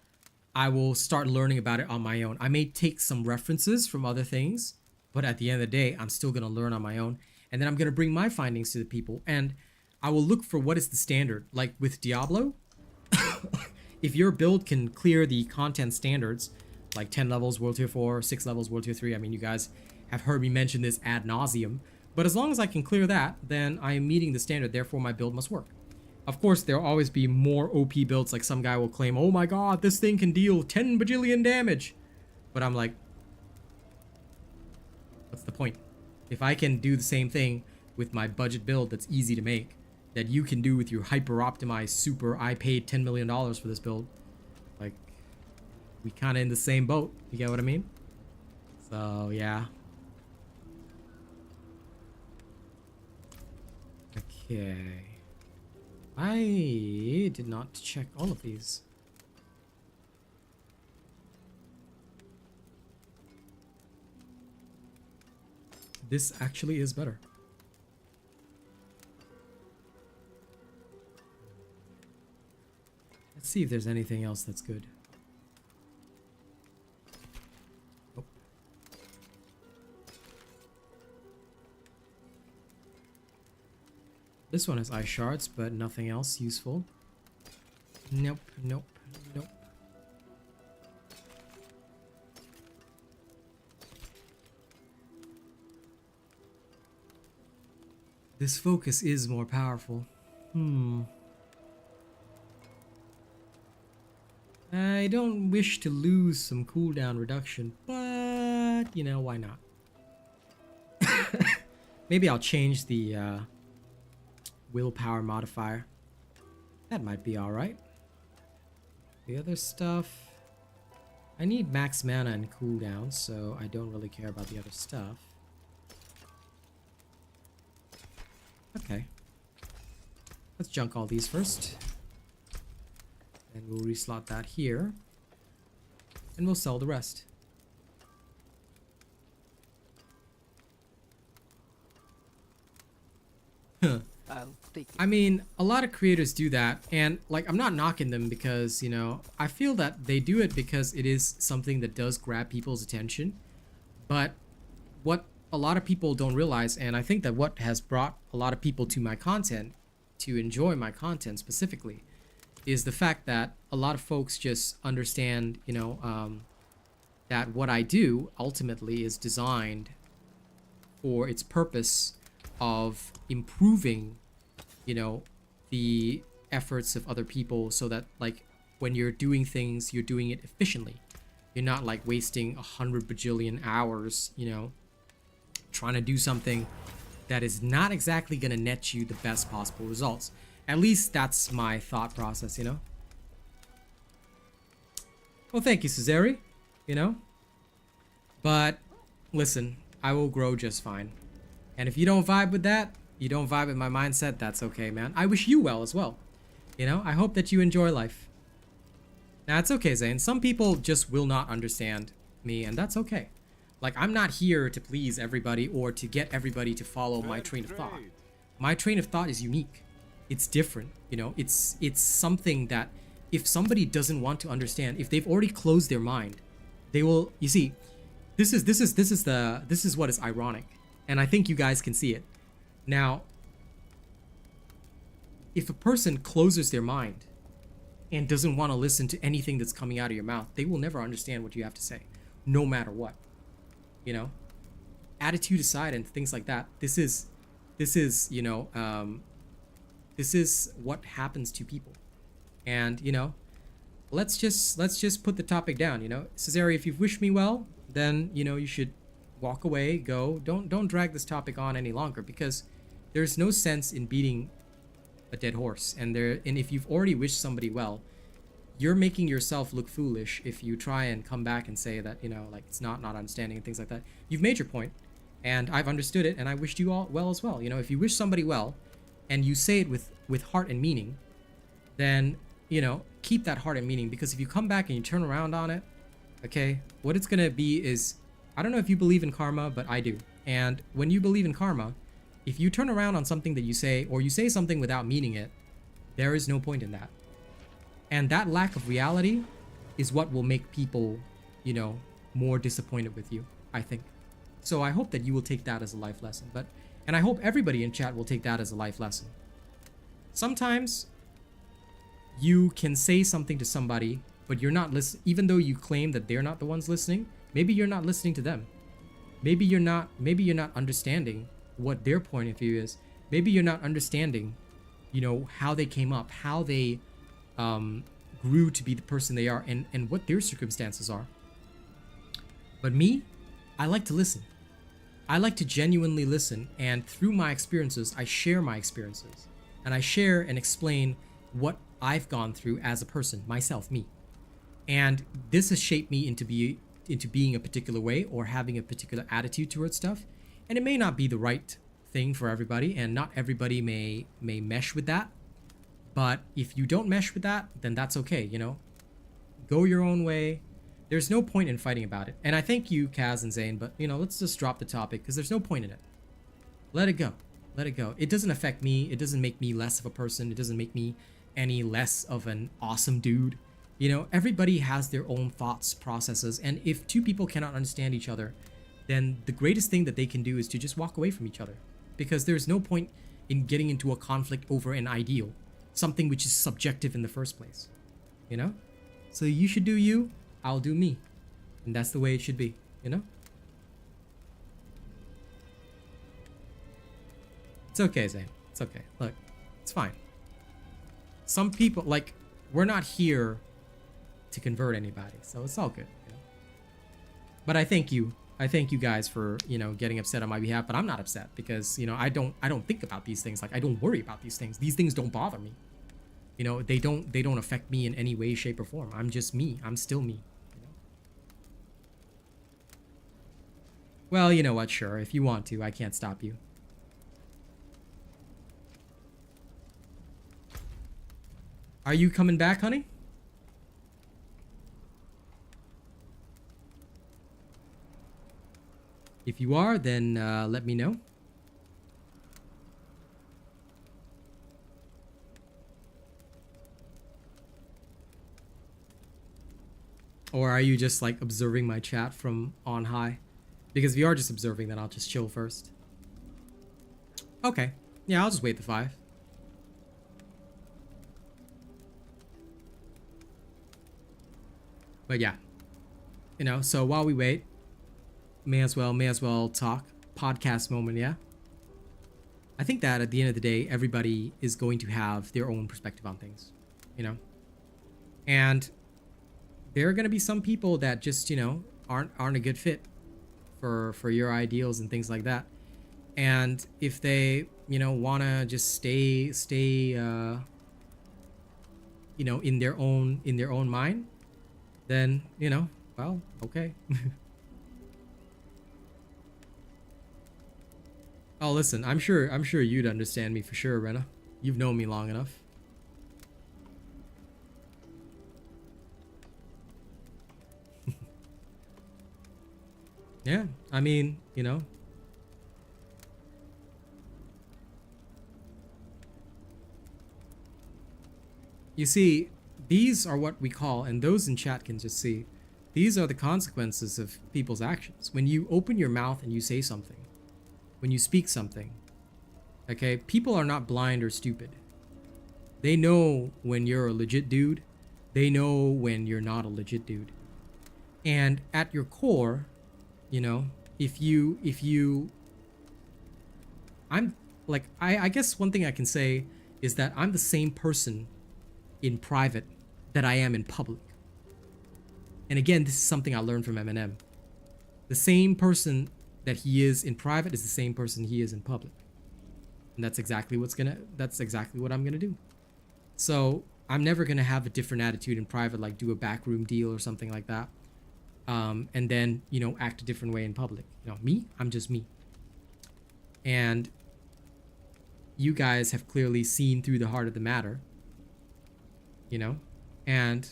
I will start learning about it on my own. I may take some references from other things, but at the end of the day, I'm still going to learn on my own. And then I'm going to bring my findings to the people. And I will look for what is the standard. Like with Diablo, if your build can clear the content standards, like 10 levels, World Tier 4, 6 levels, World Tier 3. I mean, you guys have heard me mention this ad nauseum. But as long as I can clear that, then I am meeting the standard. Therefore, my build must work. Of course, there'll always be more OP builds, like some guy will claim, oh my god, this thing can deal 10 bajillion damage. But I'm like, what's the point? If I can do the same thing with my budget build that's easy to make, that you can do with your hyper-optimized super, I paid $10 million for this build, like, we kind of in the same boat, you get what I mean? So, yeah. Okay. I did not check all of these. This actually is better. Let's see if there's anything else that's good. Oh. This one has ice shards, but nothing else useful. Nope. This focus is more powerful. I don't wish to lose some cooldown reduction, but, you know, why not? Maybe I'll change the willpower modifier. That might be alright. The other stuff, I need max mana and cooldown, so I don't really care about the other stuff. Okay. Let's junk all these first. And we'll reslot that here. And we'll sell the rest. I'll take it. I mean, a lot of creators do that, and like, I'm not knocking them because, you know, I feel that they do it because it is something that does grab people's attention. But what a lot of people don't realize, and I think that what has brought a lot of people to my content, to enjoy my content specifically, is the fact that a lot of folks just understand, you know, that what I do ultimately is designed for its purpose of improving, you know, the efforts of other people, so that like when you're doing things, you're doing it efficiently. You're not like wasting 100 bajillion hours, you know, trying to do something that is not exactly going to net you the best possible results. At least that's my thought process, you know. Well, thank you, Cesare, you know. But listen, I will grow just fine. And if you don't vibe with that, you don't vibe with my mindset, that's okay, man. I wish you well as well. You know, I hope that you enjoy life. Now, it's okay, Zane. Some people just will not understand me, and that's okay. Like, I'm not here to please everybody or to get everybody to follow my train of thought. My train of thought is unique. It's different, you know. It's something that if somebody doesn't want to understand, if they've already closed their mind, they will. You see, this is what is ironic, and I think you guys can see it. Now, if a person closes their mind and doesn't want to listen to anything that's coming out of your mouth, they will never understand what you have to say, no matter what. You know, attitude aside and things like that. This is, you know, this is what happens to people. And, you know, let's just put the topic down, you know. Cesare, if you've wished me well, then, you know, you should walk away, go. Don't drag this topic on any longer, because there's no sense in beating a dead horse. And if you've already wished somebody well, you're making yourself look foolish if you try and come back and say that, you know, like, it's not understanding and things like that. You've made your point, and I've understood it, and I wished you all well as well. You know, if you wish somebody well and you say it with heart and meaning, then, you know, keep that heart and meaning. Because if you come back and you turn around on it, okay, what it's gonna be is, I don't know if you believe in karma, but I do. And when you believe in karma, if you turn around on something that you say, or you say something without meaning it, there is no point in that. And that lack of reality is what will make people, you know, more disappointed with you, I think. So I hope that you will take that as a life lesson. And I hope everybody in chat will take that as a life lesson. Sometimes you can say something to somebody, but you're not listening. Even though you claim that they're not the ones listening, maybe you're not listening to them. Maybe you're not understanding what their point of view is. Maybe you're not understanding, you know, how they came up, how they grew to be the person they are, and what their circumstances are. But me, I like to listen. I like to genuinely listen, and through my experiences, I share my experiences. And I share and explain what I've gone through as a person, myself, me. And this has shaped me into being a particular way, or having a particular attitude towards stuff. And it may not be the right thing for everybody, and not everybody may mesh with that. But if you don't mesh with that, then that's okay, you know? Go your own way. There's no point in fighting about it. And I thank you, Kaz and Zane, but, you know, let's just drop the topic, because there's no point in it. Let it go. Let it go. It doesn't affect me. It doesn't make me less of a person. It doesn't make me any less of an awesome dude. You know, everybody has their own thoughts, processes, and if two people cannot understand each other, then the greatest thing that they can do is to just walk away from each other. Because there's no point in getting into a conflict over an ideal. Something which is subjective in the first place, you know? So you should do you, I'll do me. And that's the way it should be, you know? It's okay, Zane. It's okay. Look, it's fine. Some people, like, we're not here to convert anybody, so it's all good, you know? But I thank you. I thank you guys for, you know, getting upset on my behalf, but I'm not upset because, you know, I don't think about these things. Like, I don't worry about these things. These things don't bother me. You know, they don't affect me in any way, shape, or form. I'm just me. I'm still me. You know? Well, you know what? Sure, if you want to, I can't stop you. Are you coming back, honey? If you are, then let me know. Or are you just like observing my chat from on high? Because if you are just observing, then I'll just chill first. Okay. Yeah, I'll just wait the 5. But yeah. You know, so while we wait, may as well talk. Podcast moment, yeah? I think that at the end of the day, everybody is going to have their own perspective on things, you know? And there are going to be some people that just, you know, aren't a good fit for your ideals and things like that. And if they, you know, want to just stay you know, in their own mind, then, you know, well, okay. Oh, listen, I'm sure you'd understand me for sure, Rena. You've known me long enough. Yeah, I mean, you know. You see, these are what we call, and those in chat can just see, these are the consequences of people's actions. When you open your mouth and you say something, when you speak something, okay, people are not blind or stupid. They know when you're a legit dude. They know when you're not a legit dude. And at your core, you know, if you I'm like, I guess one thing I can say is that I'm the same person in private that I am in public. And again, this is something I learned from Eminem. The same person that he is in private is the same person he is in public. And that's exactly what I'm gonna do. So I'm never gonna have a different attitude in private, like do a backroom deal or something like that. And then, you know, act a different way in public. You know, me, I'm just me. And you guys have clearly seen through the heart of the matter, you know, and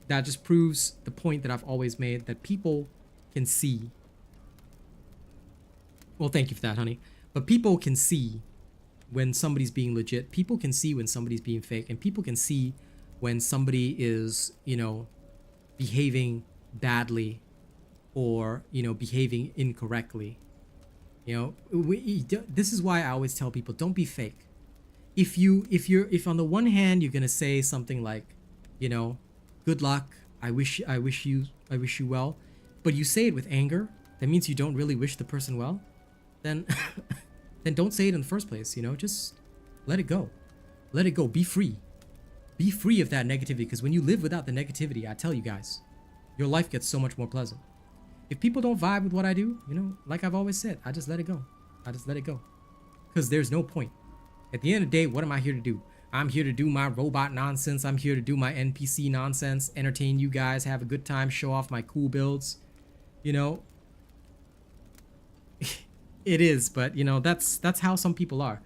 that just proves the point that I've always made, that people can see. Well, thank you for that, honey. But people can see when somebody's being legit. People can see when somebody's being fake, and people can see when somebody is, you know, behaving badly or, you know, behaving incorrectly. You know, this is why I always tell people, don't be fake. If on the one hand you're gonna say something like, you know, good luck, I wish you well, but you say it with anger, that means you don't really wish the person well, then then don't say it in the first place. You know, just let it go. Let it go. Be free. Be free of that negativity, because when you live without the negativity, I tell you guys, your life gets so much more pleasant. If people don't vibe with what I do, you know, like I've always said, I just let it go. I just let it go. Because there's no point. At the end of the day, what am I here to do? I'm here to do my robot nonsense. I'm here to do my NPC nonsense, entertain you guys, have a good time, show off my cool builds. You know, it is, but you know, that's how some people are.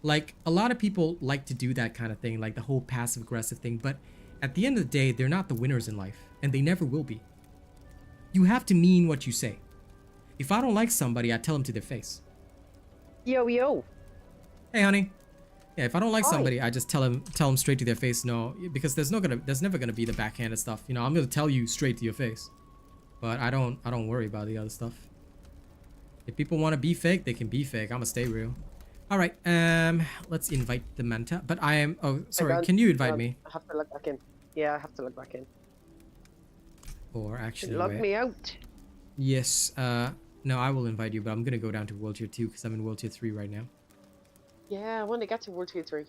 Like, a lot of people like to do that kind of thing, like the whole passive aggressive thing, but at the end of the day, they're not the winners in life, and they never will be. You have to mean what you say. If I don't like somebody, I tell them to their face. Yo. Hey, honey. Yeah, if I don't like somebody, I just tell them straight to their face. No, because there's never gonna be the backhanded stuff. You know, I'm gonna tell you straight to your face. But I don't worry about the other stuff. If people want to be fake, they can be fake. I'm gonna stay real. All right. Let's invite the Manta. But I am. Oh, sorry. Can you invite me? I have to log back in. Yeah, I have to log back in. Or actually, log me out. Yes. No, I will invite you, but I'm gonna go down to World Tier 2 because I'm in World Tier 3 right now. Yeah, I want to get to World Tier 3.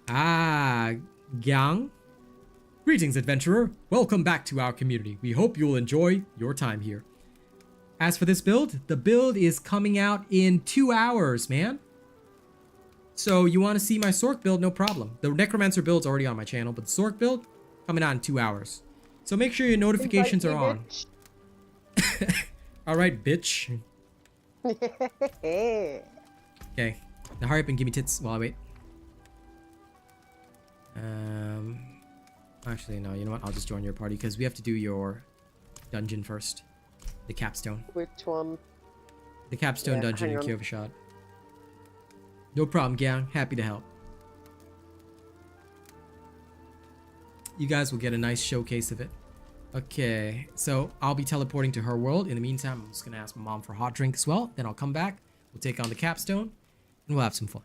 Ah, Gyang. Greetings, adventurer. Welcome back to our community. We hope you'll enjoy your time here. As for this build, the build is coming out in 2 hours, man. So you want to see my Sorc build? No problem. The Necromancer build's already on my channel, but the Sorc build coming out in 2 hours. So make sure your notifications are on. All right, bitch. Okay, now hurry up and give me tits while I wait. Actually, no, you know what? I'll just join your party because we have to do your dungeon first. The capstone. Which one? The capstone dungeon in Kyish. No problem, gang. Happy to help. you guys will get a nice showcase of it. Okay, so I'll be teleporting to her world. In the meantime, I'm just gonna ask my mom for a hot drink as well. Then I'll come back. We'll take on the capstone, and we'll have some fun.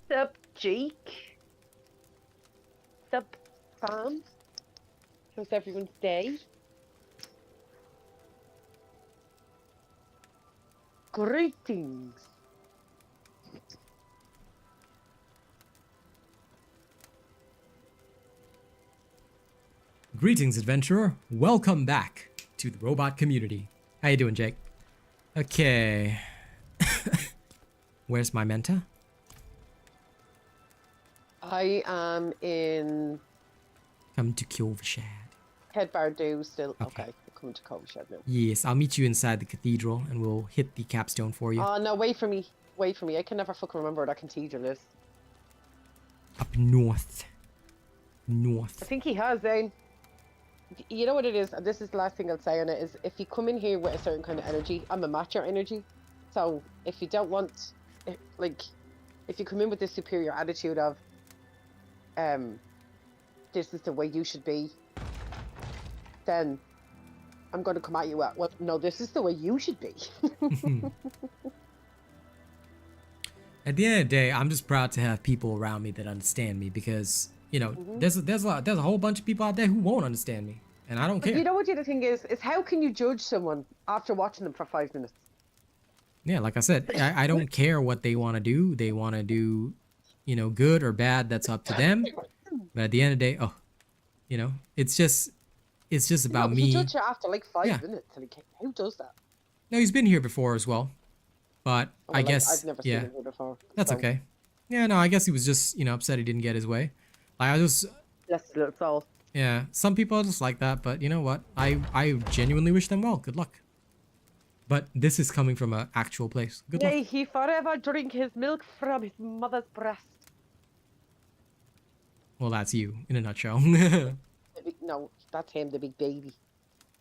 Sup, Jake? Sup, fam? How's everyone's day? Greetings. Greetings, adventurer. Welcome back to the robot community. How you doing, Jake? Okay. Where's my Menta? I am in Come to Cawthorne. Head Bardu still. Okay. Okay, I'm coming to Cawthorne now. Yes, I'll meet you inside the cathedral and we'll hit the capstone for you. Oh no, wait for me. Wait for me. I can never fucking remember where that cathedral is. Up north. I North. think he has, Zane. You know what it is? And this is the last thing I'll say on it, is if you come in here with a certain kind of energy, I'm a match your energy. So if you don't want, like, if you come in with this superior attitude of, this is the way you should be, then I'm going to come at you at, well, no, this is the way you should be. At the end of the day, I'm just proud to have people around me that understand me because, you know, there's a whole bunch of people out there who won't understand me, and I don't But care. you know what the other thing is how can you judge someone after watching them for 5 minutes? Yeah, like I said, I don't care what they want to do. They want to do, you know, good or bad. That's up to them. But at the end of the day, you know, it's just about No, me. you judge you after like 5 Yeah. minutes. Like, who does that? No, he's been here before as well, but Well, I like, guess I've never yeah, seen him here before. that's so okay. Yeah, no, I guess he was just, you know, upset he didn't get his way. Like I just, Bless his little soul. yeah, some people are just like that, but you know what? I genuinely wish them well. Good luck. But this is coming from an actual place. Good luck. May he forever drink his milk from his mother's breast. Well, that's you in a nutshell. No, that's him, the big baby.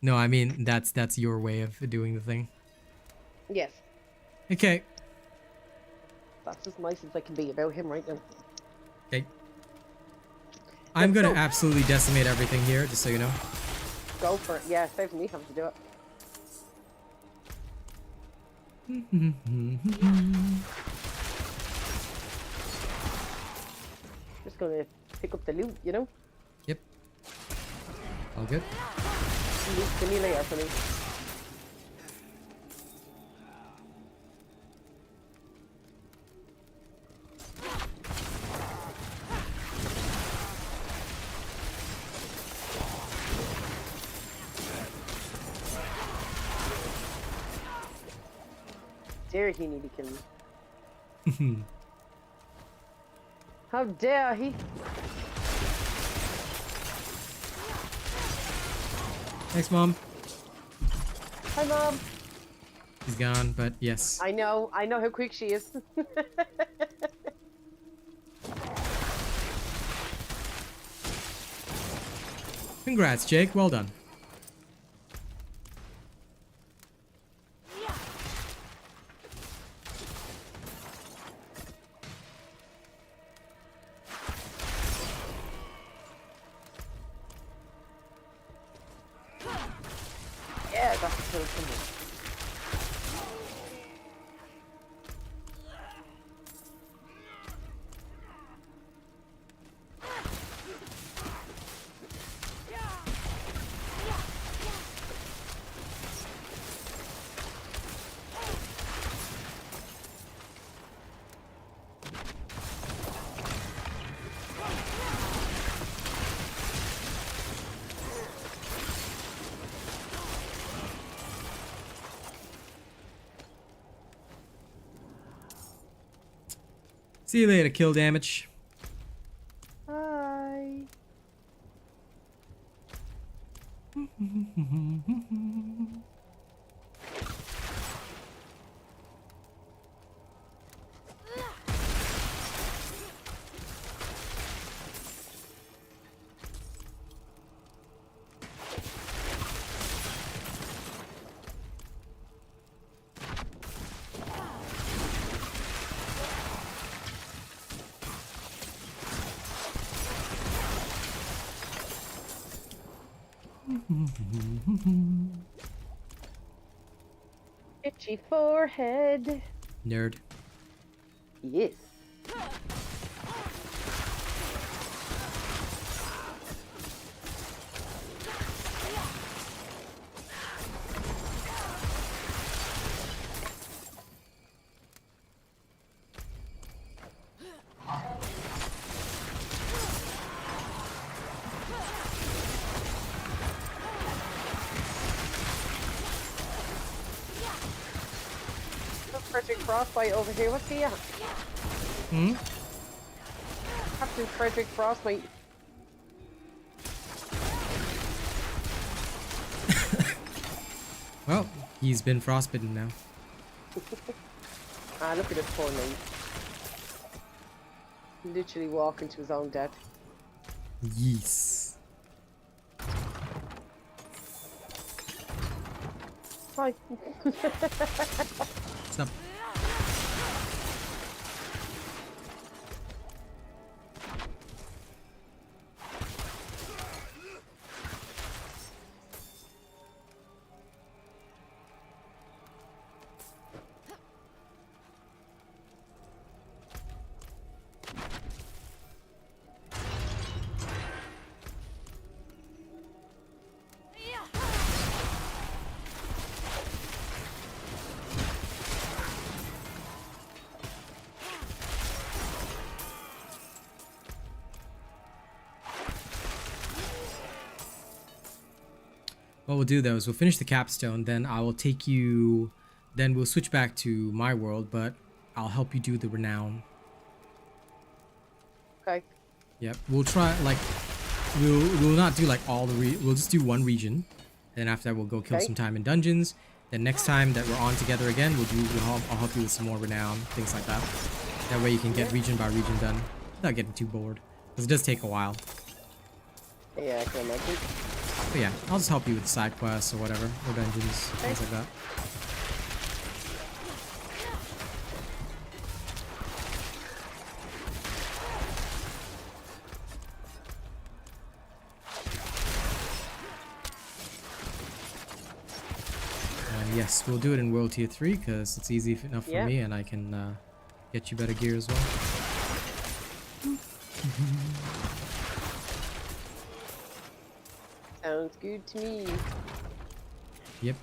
No, I mean that's your way of doing the thing. Yes, Okay. that's as nice as I can be about him right now. Okay. I'm Let's gonna go. absolutely decimate everything here, just so you know. Go for it. Yeah, save me having to do it. Just gonna pick up the loot, you know? Yep. All good. Loot simulator for me. Dare he need to kill me? How dare he? Thanks, Mom. Hi, Mom. He's gone, but yes. I know how quick she is. Congrats, Jake. Well done. Yeah, that's a kill for me. See you later, kill damage. Hi. Itchy forehead. Nerd. Yes. Frederick Frostbite over here. What's he at? Hmm? Captain Frederick Frostbite. Well, he's been frostbitten now. Ah, look at this poor knight. Literally walking to his own death. Yes. Hi. What's up? What we'll do though is we'll finish the capstone, then I will take you, then we'll switch back to my world, but I'll help you do the Renown. Okay. Yep, we'll try, like, we'll not do like all the, we'll just do one region. Then after that we'll go kill some time in dungeons. Then next time that we're on together again, I'll help you with some more Renown, things like that. That way you can get region by region done without getting too bored. Because it does take a while. Yeah, I can imagine. But yeah, I'll just help you with side quests or whatever, or dungeons, things like that. And yes, we'll do it in World Tier 3 because it's easy enough for me and I can get you better gear as well. Sounds good to me. Yep.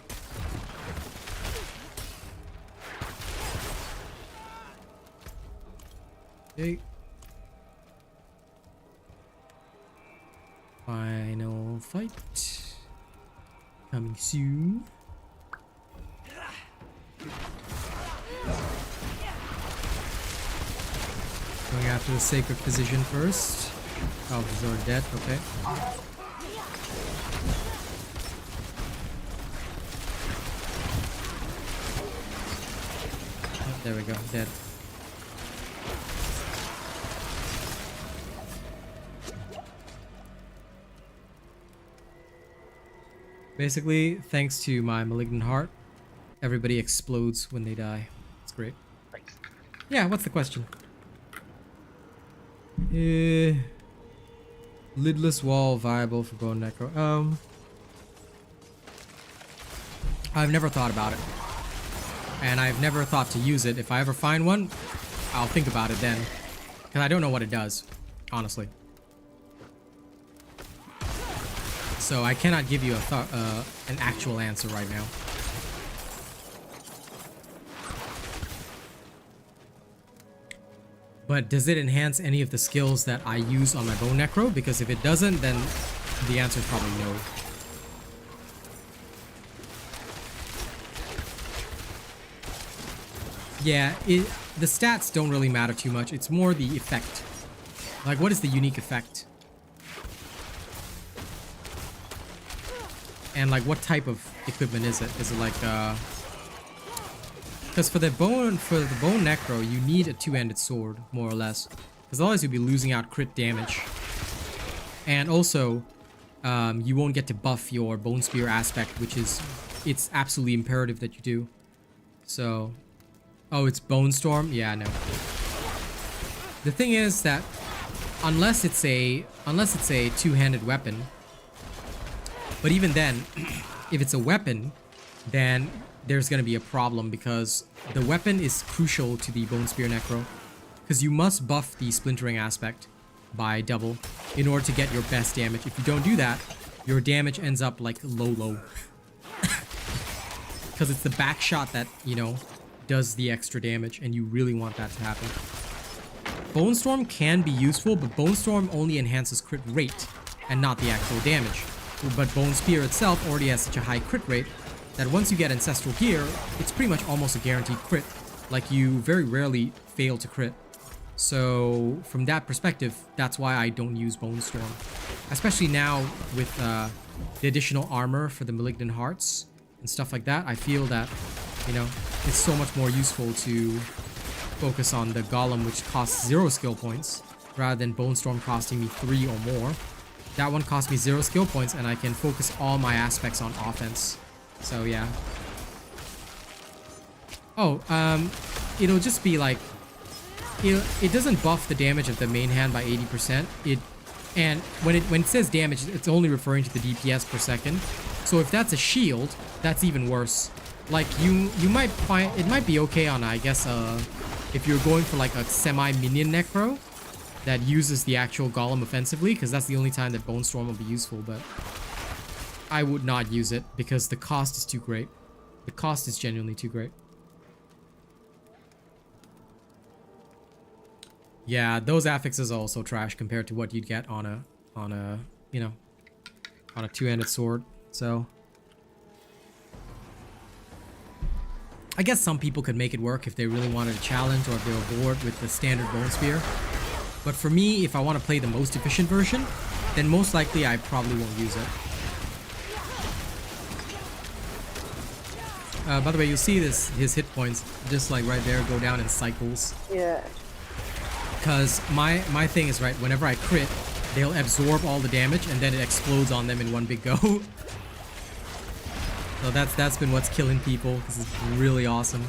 Okay. Final fight. Coming soon. Going after the sacred position first. Oh, he's already dead. Okay. There we go, dead. Basically, thanks to my malignant heart, everybody explodes when they die. It's great. Yeah, what's the question? Lidless wall viable for bone necro. I've never thought about it. And I've never thought to use it. If I ever find one, I'll think about it then. Because I don't know what it does, honestly. So I cannot give you an actual answer right now. But does it enhance any of the skills that I use on my bone necro? Because if it doesn't, then the answer is probably no. Yeah, the stats don't really matter too much. It's more the effect. Like, what is the unique effect? And like, what type of equipment is it? Is it like, because for the bone necro, you need a two-handed sword, more or less. Because otherwise you'll be losing out crit damage. And also, you won't get to buff your bone spear aspect, which is, it's absolutely imperative that you do. So... Oh, it's Bone Storm? Yeah, no. The thing is that unless it's a two-handed weapon, But even then, if it's a weapon, then there's going to be a problem because the weapon is crucial to the Bone Spear Necro. Because you must buff the splintering aspect by double in order to get your best damage. If you don't do that, your damage ends up like low. Because it's the back shot that, you know, does the extra damage, and you really want that to happen. Bone Storm can be useful, but Bone Storm only enhances crit rate and not the actual damage. But Bone Spear itself already has such a high crit rate that once you get Ancestral Gear, it's pretty much almost a guaranteed crit. Like, you very rarely fail to crit. So from that perspective, that's why I don't use Bone Storm. Especially now with the additional armor for the Malignant Hearts and stuff like that. I feel that, you know, it's so much more useful to focus on the Golem, which costs 0 skill points, rather than Bone Storm costing me 3 or more. That one cost me 0 skill points, and I can focus all my aspects on offense. So yeah. Oh, it'll just be like, it doesn't buff the damage of the main hand by 80%. And when it says damage, it's only referring to the DPS per second. So if that's a shield, that's even worse. Like, you might find it might be okay on, I guess, if you're going for like a semi-minion necro that uses the actual golem offensively, because that's the only time that Bone Storm will be useful. But I would not use it because the cost is too great. The cost is genuinely too great. Yeah, those affixes are also trash compared to what you'd get on a you know, on a two-handed sword. So I guess some people could make it work if they really wanted a challenge, or if they were bored with the standard Bone Spear. But for me, if I want to play the most efficient version, then most likely I probably won't use it. By the way, you'll see his hit points just like right there go down in cycles. Yeah. Because my thing is, right, whenever I crit, they'll absorb all the damage and then it explodes on them in one big go. So that's been what's killing people. This is really awesome.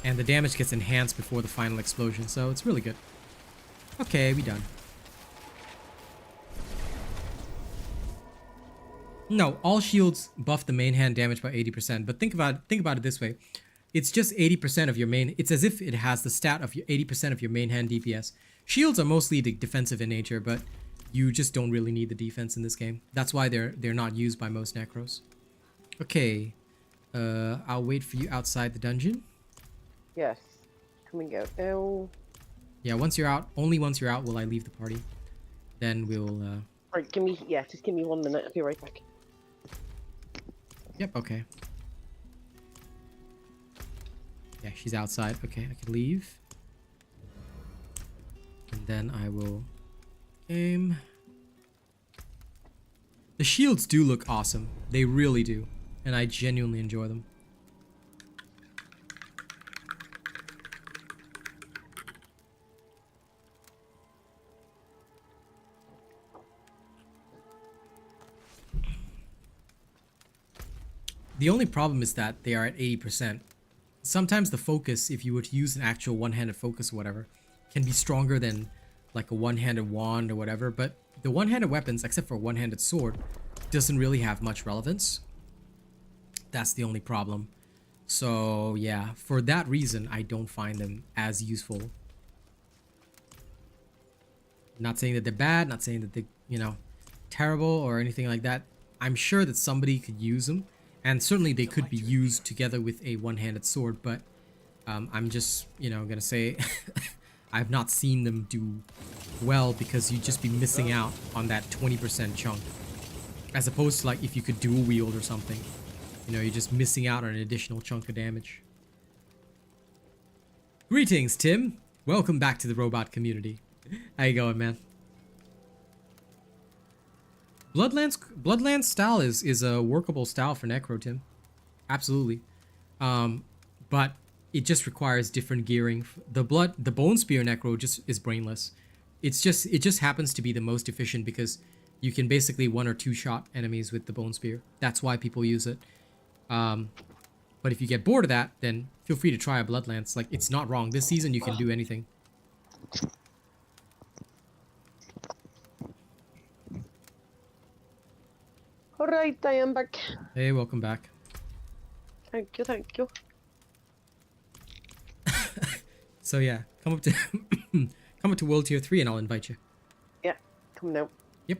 And the damage gets enhanced before the final explosion, so it's really good. Okay, we done. No, all shields buff the main hand damage by 80%, but think about it this way. It's just 80% of your main... It's as if it has the stat of your 80% of your main hand DPS. Shields are mostly defensive in nature, but you just don't really need the defense in this game. That's why they're not used by most necros. Okay. I'll wait for you outside the dungeon. Yes. Coming out now. Yeah, once you're out, only once you're out will I leave the party. Then we'll... Alright, just give me 1 minute. I'll be right back. Yep, okay. Yeah, she's outside. Okay, I can leave. And then I will game. The shields do look awesome. They really do. And I genuinely enjoy them. The only problem is that they are at 80%. Sometimes the focus, if you were to use an actual one-handed focus or whatever, can be stronger than like a one-handed wand or whatever, but the one-handed weapons, except for a one-handed sword, doesn't really have much relevance. That's the only problem. So yeah, for that reason, I don't find them as useful. Not saying that they're bad, not saying that they're, you know, terrible or anything like that. I'm sure that somebody could use them. And certainly they could be used together with a one-handed sword, but I'm just, you know, gonna say I've not seen them do well because you'd just be missing out on that 20% chunk. As opposed to like if you could dual wield or something. You know, you're just missing out on an additional chunk of damage. Greetings, Tim. Welcome back to the robot community. How you going, man? Bloodlands style is a workable style for Necro, Tim. Absolutely. But it just requires different gearing. The Bone Spear Necro just is brainless. It just happens to be the most efficient because you can basically 1 or 2 shot enemies with the Bone Spear. That's why people use it. But if you get bored of that, then feel free to try a Bloodlance. Like, it's not wrong. This season you can do anything. Alright, I am back. Hey, welcome back. Thank you, thank you. So yeah, come up to come up to World Tier 3 and I'll invite you. Yeah, come now. Yep.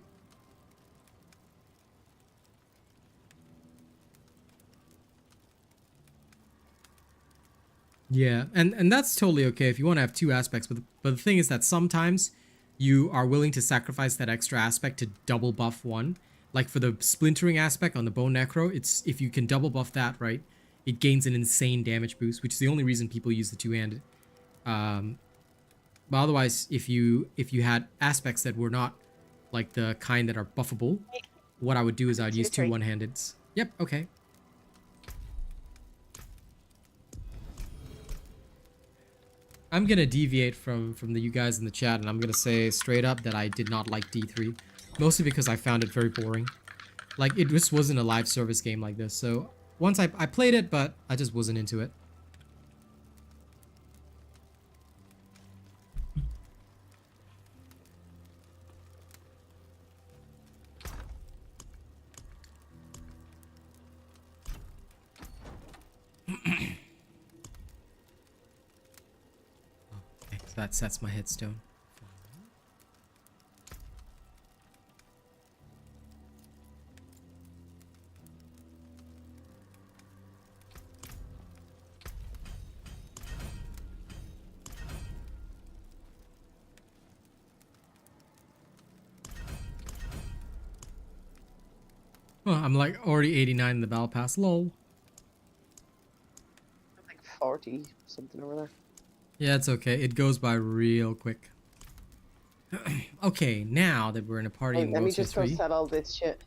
Yeah, and that's totally okay if you want to have two aspects, but the thing is that sometimes you are willing to sacrifice that extra aspect to double buff one. Like for the splintering aspect on the bone necro, it's if you can double buff that, right, it gains an insane damage boost, which is the only reason people use the two-handed. But otherwise, if you had aspects that were not like the kind that are buffable, what I would do is I'd use two one-handeds. Yep, okay. I'm gonna deviate from you guys in the chat, and I'm gonna say straight up that I did not like D3, mostly because I found it very boring. Like, it just wasn't a live service game like this. So once I played it, but I just wasn't into it. Okay, so that sets my headstone. Well, I'm like already 89 in the battle pass. Lol. Like 40 something over there. Yeah, it's okay. It goes by real quick. Okay, now that we're in a party in Let me World Tier just go 3. sell all this shit.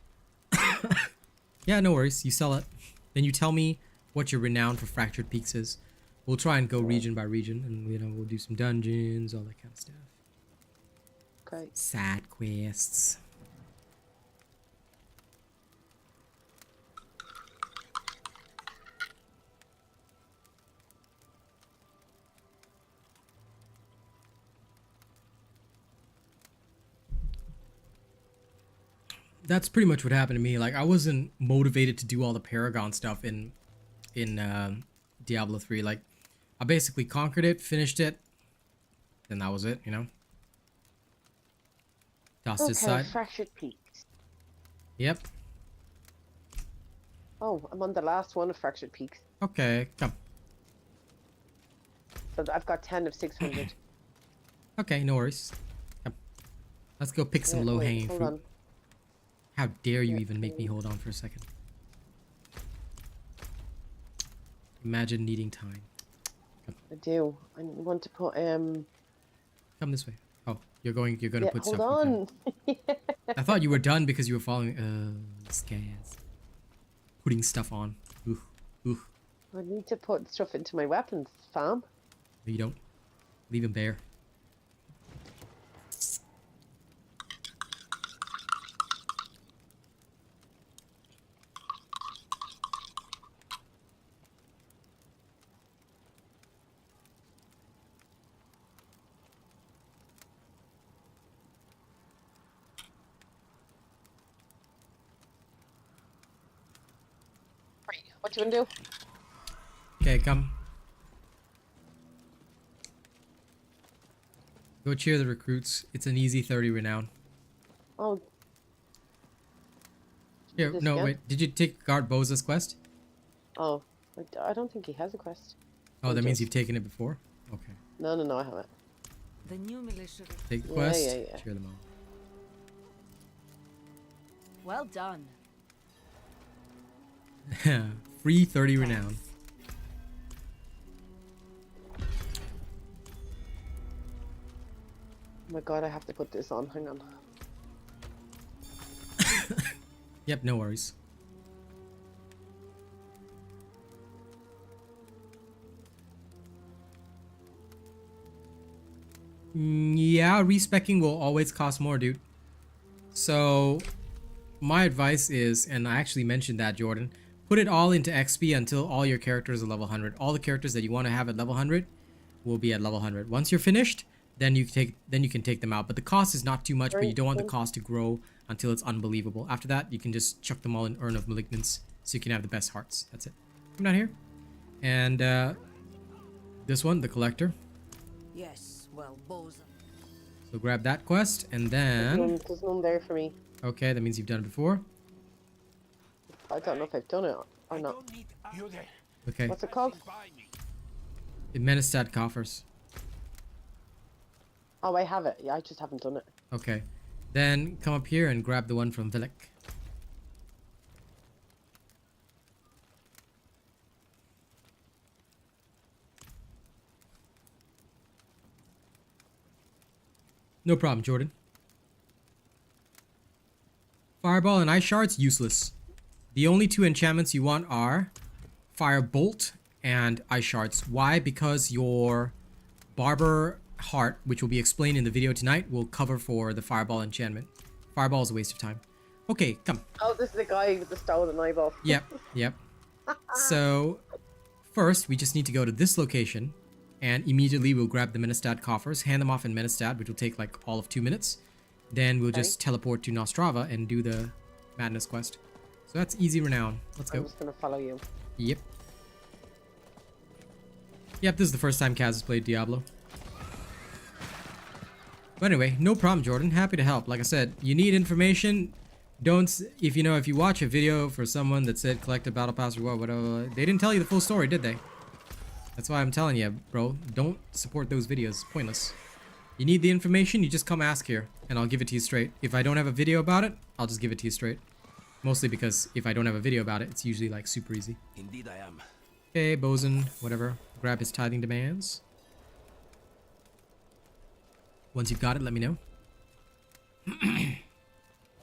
Yeah, no worries. You sell it. Then you tell me what your renown for Fractured Peaks is. We'll try and go region by region, and you know, we'll do some dungeons, all that kind of stuff. Okay. Side quests. That's pretty much what happened to me. Like, I wasn't motivated to do all the Paragon stuff in Diablo 3. Like, I basically conquered it, finished it, then that was it, you know? Tossed it aside. Fractured Peaks. Yep. Oh, I'm on the last one of Fractured Peaks. Okay, come. So I've got 10 of 600. Okay, no worries. Come. Let's go pick some low-hanging fruit. On. How dare you even make me hold on for a second. Imagine needing time. Come. I do. I want to put Come this way. Oh, you're gonna put hold stuff. on. Okay. I thought you were done because you were following scans. Putting stuff on. Ooh. Ooh. I need to put stuff into my weapons, fam. No, you don't. Leave him bare. What do you want to do? Okay, come. Go cheer the recruits. It's an easy 30 renown. Oh. Here, no, again? wait. Did you take Guard Boza's quest? Oh. I don't think he has a quest. Oh, that means you've taken it before? Okay. No, I haven't. The new militia. Take the quest. Yeah. Cheer them all. Well done. Free 30 renown. Oh my god, I have to put this on. Hang on. Yep, no worries. Yeah, respecking will always cost more, dude. So, my advice is, and I actually mentioned that, Jordan, put it all into XP until all your characters are level 100. All the characters that you want to have at level 100 will be at level 100. Once you're finished, then you can take them out. But the cost is not too much, but you don't want the cost to grow until it's unbelievable. After that, you can just chuck them all in Urn of Malignance so you can have the best hearts. That's it. Come down here. And this one, the Collector. Yes, well, bosun. So grab that quest and then... There's none there for me. Okay, that means you've done it before. I don't know if I've done it or not. You there. Okay. What's it called? Menestad Coffers. Oh, I have it. Yeah, I just haven't done it. Okay. Then come up here and grab the one from Villic. No problem, Jordan. Fireball and Ice Shards, useless. The only two enchantments you want are Firebolt and Ice Shards. Why? Because your Barber Heart, which will be explained in the video tonight, will cover for the Fireball enchantment. Fireball is a waste of time. Okay, come. Oh, this is the guy with the stolen eyeball. Yep, yep. So, first, we just need to go to this location, and immediately we'll grab the Menestad coffers, hand them off in Menestad, which will take like all of 2 minutes. Then we'll just teleport to Nostrava and do the Madness quest. So that's easy Renown. Let's go. I'm just gonna follow you. Yep. Yep, this is the first time Kaz has played Diablo. But anyway, no problem, Jordan. Happy to help. Like I said, you need information. If you watch a video for someone that said collect a battle pass or whatever, they didn't tell you the full story, did they? That's why I'm telling you, bro. Don't support those videos. Pointless. You need the information, you just come ask here, and I'll give it to you straight. If I don't have a video about it, I'll just give it to you straight. Mostly because if I don't have a video about it, it's usually like super easy. Indeed I am. Okay, Bosun, whatever. Grab his tithing demands. Once you've got it, let me know.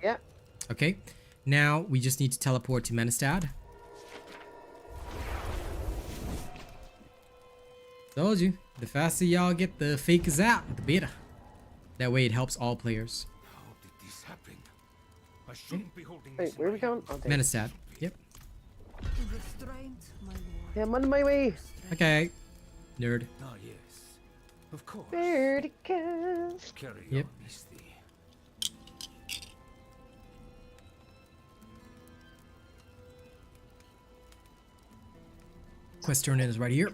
Yeah. Okay, now we just need to teleport to Menestad. Told you, the faster y'all get the fakers out, the better. That way it helps all players. How did this happen? I shouldn't be holding Wait, where are we going? Oh, there. Menestad, yep. Restraint, my lord. Yeah, I'm on my way. Okay, nerd. Ah, yes. Of course. Where'd it go? Carry Yep. on, Misty. Quest turn in is right here.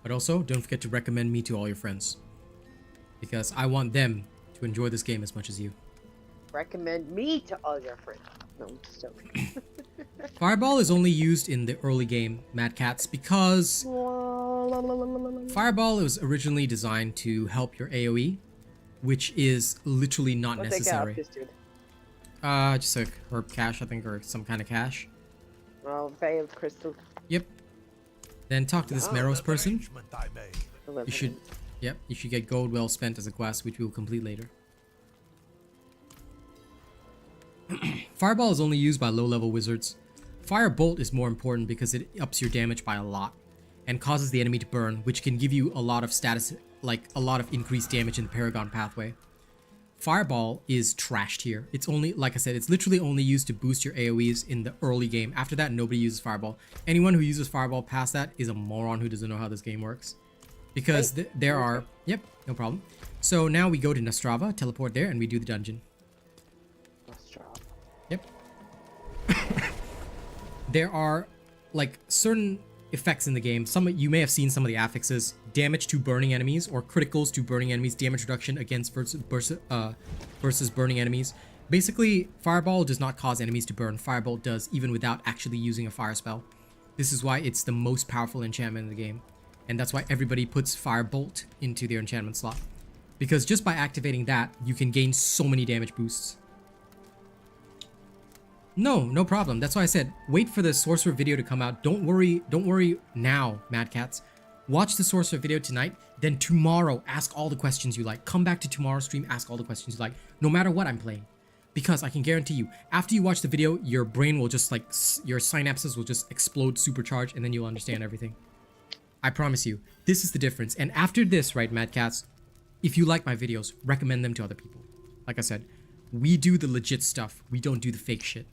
But also, don't forget to recommend me to all your friends. Because I want them to enjoy this game as much as you. Recommend me to all your friends. No, I'm just joking. Fireball is only used in the early game, Mad Cats, because Fireball was originally designed to help your AoE, which is literally not What'd they get necessary. off this dude? Just a herb cache, I think, or some kind of cache. Oh, veiled crystal. Yep. Then talk to this Meros person. Arrangement I made. You should, yep, you should get gold well spent as a quest, which we will complete later. Fireball is only used by low-level wizards. Firebolt is more important because it ups your damage by a lot and causes the enemy to burn, which can give you a lot of status, like a lot of increased damage in the Paragon pathway. Fireball is trashed here. It's only, like I said, it's literally only used to boost your AoEs in the early game. After that, nobody uses Fireball. Anyone who uses Fireball past that is a moron who doesn't know how this game works. Because there are... Yep, no problem. So now we go to Nostrava, teleport there, and we do the dungeon. Nostrava. Yep. There are, like, certain effects in the game. You may have seen some of the affixes. Damage to burning enemies, or criticals to burning enemies. Damage reduction against versus burning enemies. Basically, Fireball does not cause enemies to burn. Firebolt does, even without actually using a fire spell. This is why it's the most powerful enchantment in the game. And that's why everybody puts Firebolt into their enchantment slot. Because just by activating that, you can gain so many damage boosts. No problem. That's why I said, wait for the Sorcerer video to come out. Don't worry now, Mad Cats. Watch the Sorcerer video tonight, then tomorrow, ask all the questions you like. Come back to tomorrow's stream, ask all the questions you like, no matter what I'm playing. Because I can guarantee you, after you watch the video, your brain will just, like, your synapses will just explode, supercharge, and then you'll understand everything. I promise you, this is the difference. And after this, right, Mad Cats, if you like my videos, recommend them to other people. Like I said, we do the legit stuff. We don't do the fake shit.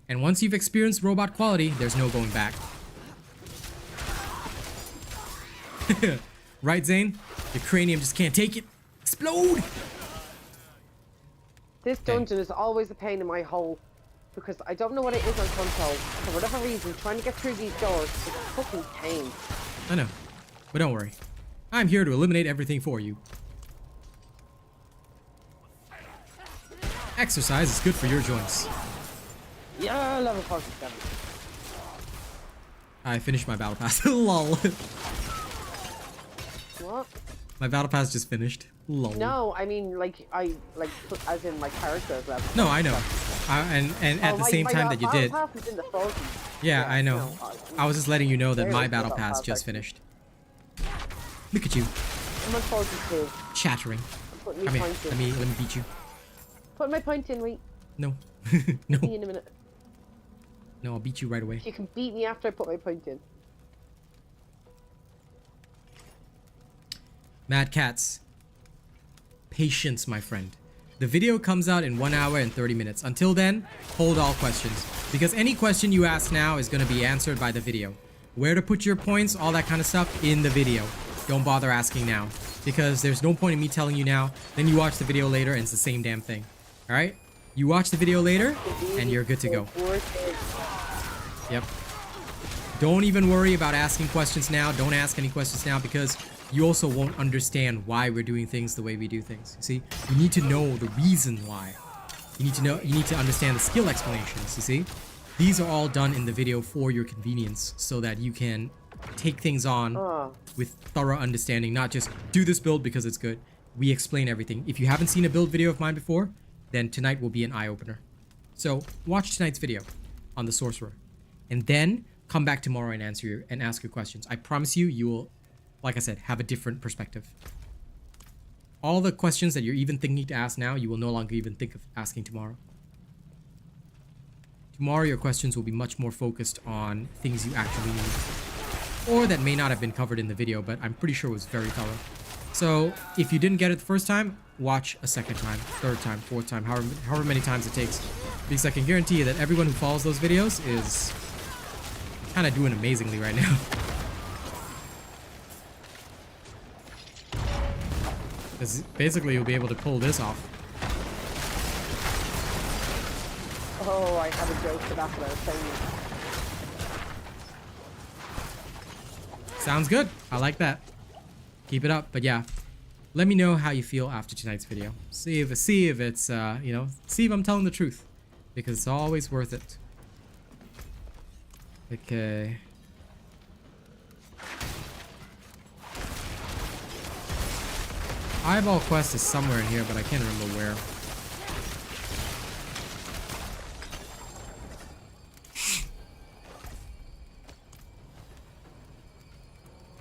And once you've experienced robot quality, there's no going back. Right, Zane? Your cranium just can't take it. Explode! This dungeon is always a pain in my hole because I don't know what it is on console. For whatever reason, trying to get through these doors is a fucking pain. I know. But don't worry. I'm here to eliminate everything for you. Exercise is good for your joints. Yeah, level 47. I finished my battle pass. Lol. What? My battle pass just finished. Lol. No, I mean as in my character's level. No, I know. And at the same time that you did. Pass is in the 40s. Yeah, I know. no, I was just letting you know that There my is no battle battle pass pass, just actually. finished. Look at you, I'm on 42. chattering. I'm putting my Come here. point in. Let me beat you. Put my point in, wait. No. See No. in a minute. No, I'll beat you right away. You can beat me after I put my point in. Mad Cats. Patience, my friend. The video comes out in 1 hour and 30 minutes. Until then, hold all questions. Because any question you ask now is going to be answered by the video. Where to put your points, all that kind of stuff in the video. Don't bother asking now. Because there's no point in me telling you now. Then you watch the video later and it's the same damn thing. Alright? You watch the video later and you're good to go. Yep. Don't even worry about asking questions now. Don't ask any questions now because you also won't understand why we're doing things the way we do things. You see? You need to know the reason why. You need to understand the skill explanations, you see? These are all done in the video for your convenience so that you can take things on with thorough understanding, not just do this build because it's good. We explain everything. If you haven't seen a build video of mine before, then tonight will be an eye-opener. So watch tonight's video on the Sorcerer and then come back tomorrow and ask your questions. I promise you, you will, like I said, have a different perspective. All the questions that you're even thinking to ask now, you will no longer even think of asking tomorrow. Tomorrow, your questions will be much more focused on things you actually need. Or that may not have been covered in the video, but I'm pretty sure it was very thorough. So, if you didn't get it the first time, watch a second time, third time, fourth time, however many times it takes. Because I can guarantee you that everyone who follows those videos is kind of doing amazingly right now. Because basically you'll be able to pull this off. Oh, I have a joke for that, but I was saying it. Sounds good. I like that. Keep it up. But yeah, let me know how you feel after tonight's video. See if it's see if I'm telling the truth, because it's always worth it. Okay. Eyeball quest is somewhere in here, but I can't remember where.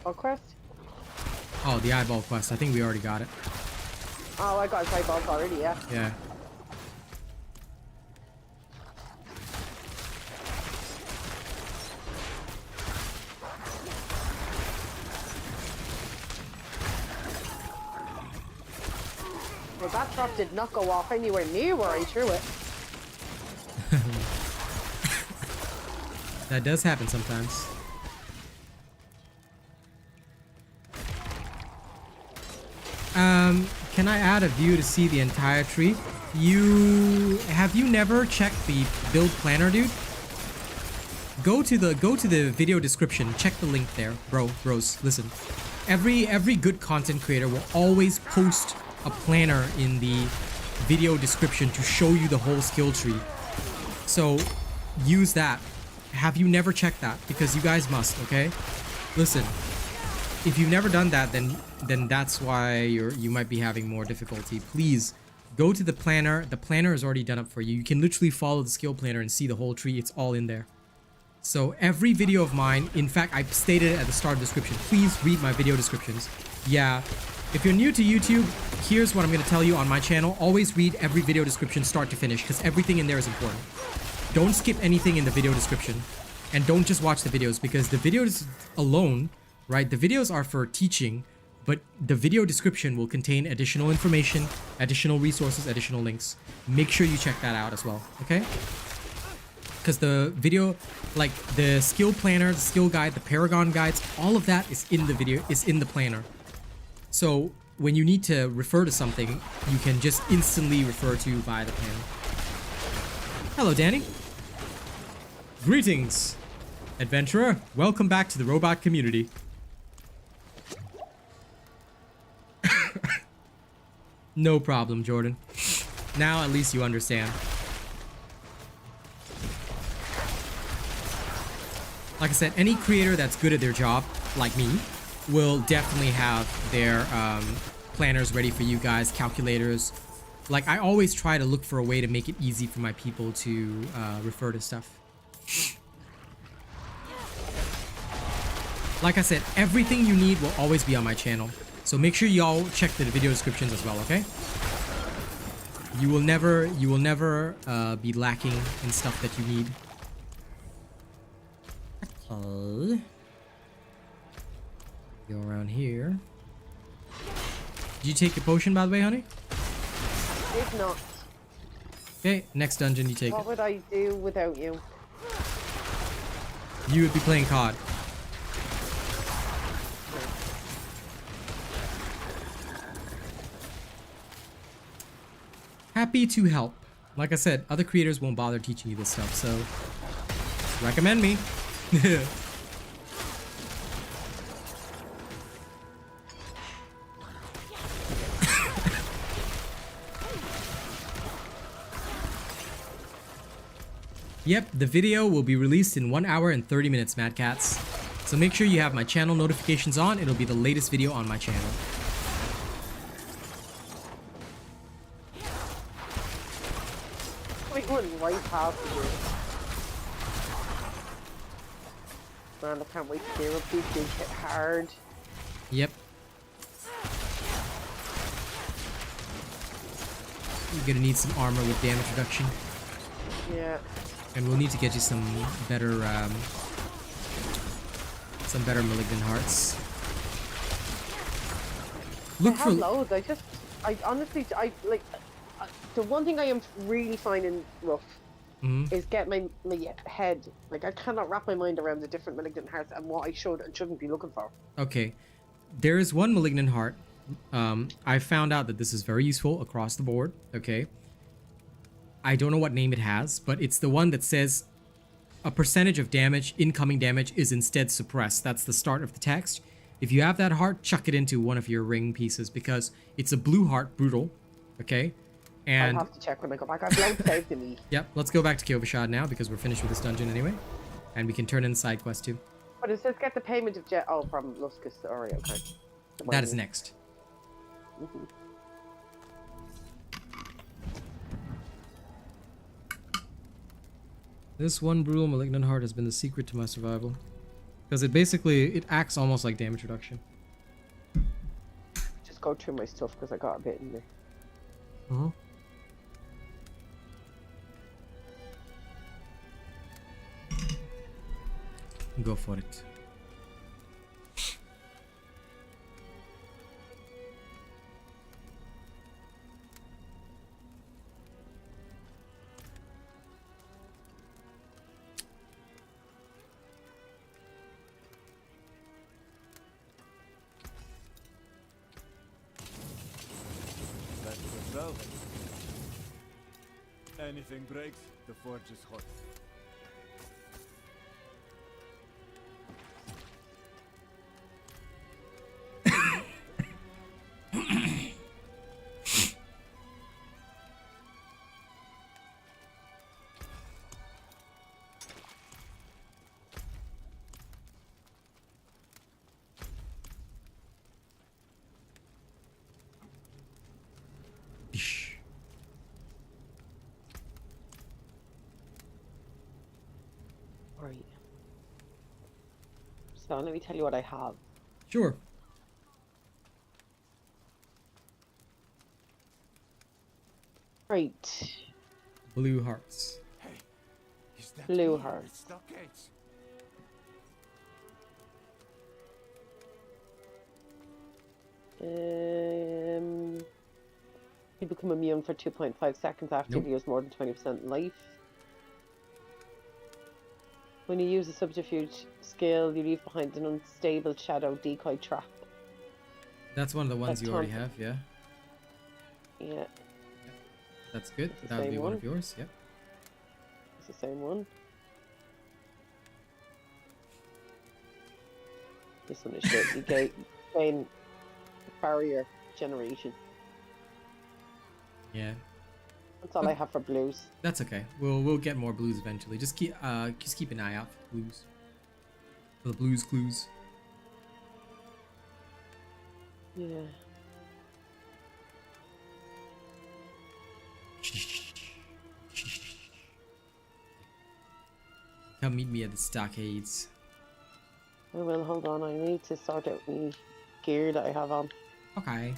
What quest? Oh, the eyeball quest. I think we already got it. Oh, I got his eyeballs already, yeah. Yeah. Well, that drop did not go off anywhere near where I threw it. That does happen sometimes. Can I add a view to see the entire tree? Have you never checked the build planner, dude? Go to the video description. Check the link there, bros. Listen, every good content creator will always post a planner in the video description to show you the whole skill tree. So use that. Have you never checked that? Because you guys must, okay? Listen, if you've never done that, then that's why you might be having more difficulty. Please go to the planner. The planner is already done up for you. You can literally follow the skill planner and see the whole tree. It's all in there. So every video of mine, in fact, I stated it at the start of the description. Please read my video descriptions. Yeah, if you're new to YouTube, here's what I'm going to tell you on my channel. Always read every video description start to finish because everything in there is important. Don't skip anything in the video description. And don't just watch the videos because the videos alone, right? The videos are for teaching, but the video description will contain additional information, additional resources, additional links. Make sure you check that out as well, okay? because the video, like the skill planner, the skill guide, the paragon guides, all of that is in the video, is in the planner. So when you need to refer to something, you can just instantly refer to via the planner. Hello, Danny. Greetings, adventurer. Welcome back to the robot community. No problem, Jordan. Now at least you understand. Like I said, any creator that's good at their job, like me, will definitely have their planners ready for you guys, calculators. Like, I always try to look for a way to make it easy for my people to refer to stuff. Like I said, everything you need will always be on my channel. So make sure y'all check the video descriptions as well, okay? You will never be lacking in stuff that you need. Okay. Go around here. Did you take a potion, by the way, honey? If not, Okay, next dungeon you take what it. would I do without you? You would be playing COD. Happy to help. Like I said, other creators won't bother teaching you this stuff, so recommend me. Yep, the video will be released in 1 hour and 30 minutes, Mad Cats. So make sure you have my channel notifications on. It'll be the latest video on my channel. We went right past you. Man, I can't wait to hear what these things hit hard. Yep. You're gonna need some armor with damage reduction. Yeah. And we'll need to get you some better malignant hearts. Look I for have loads. I honestly, the one thing I am really finding rough is get my head, like I cannot wrap my mind around the different malignant hearts and what I should and shouldn't be looking for. Okay, there is one malignant heart. I found out that this is very useful across the board. Okay, I don't know what name it has, but it's the one that says a percentage of damage, incoming damage, is instead suppressed. That's the start of the text. If you have that heart, chuck it into one of your ring pieces because it's a blue heart, brutal. Okay, and I'll have to check when I go back. I've loads saved in me. Yep, let's go back to Kyish now because we're finished with this dungeon anyway, and we can turn in side quest too. But it says get the payment of jet. Oh, from Luskus. Alright, okay. That is next. This one brutal malignant heart has been the secret to my survival. Because it acts almost like damage reduction. Just go through my stuff because I got a bit in there. Go for it. That's the velvet. Anything breaks, the forge is hot. Right. So let me tell you what I have. Sure. Right. Blue hearts. Hey, is that Blue me? hearts. It's stockades. You become immune for 2.5 seconds after Nope. you've used more than 20% life. When you use a subterfuge skill, you leave behind an unstable shadow decoy trap. That's one of the ones That you already taunt- have, yeah. Yeah, That's good. It's the That would be same one one. of yours, yep. it's the same one. This one is shit. You gain barrier generation. Yeah. That's all I have for blues. That's okay. We'll get more blues eventually. Just keep an eye out for blues. For the blues clues. Yeah. Come meet me at the stockades. Oh, well, hold on. I need to sort out my gear that I have on. Okay.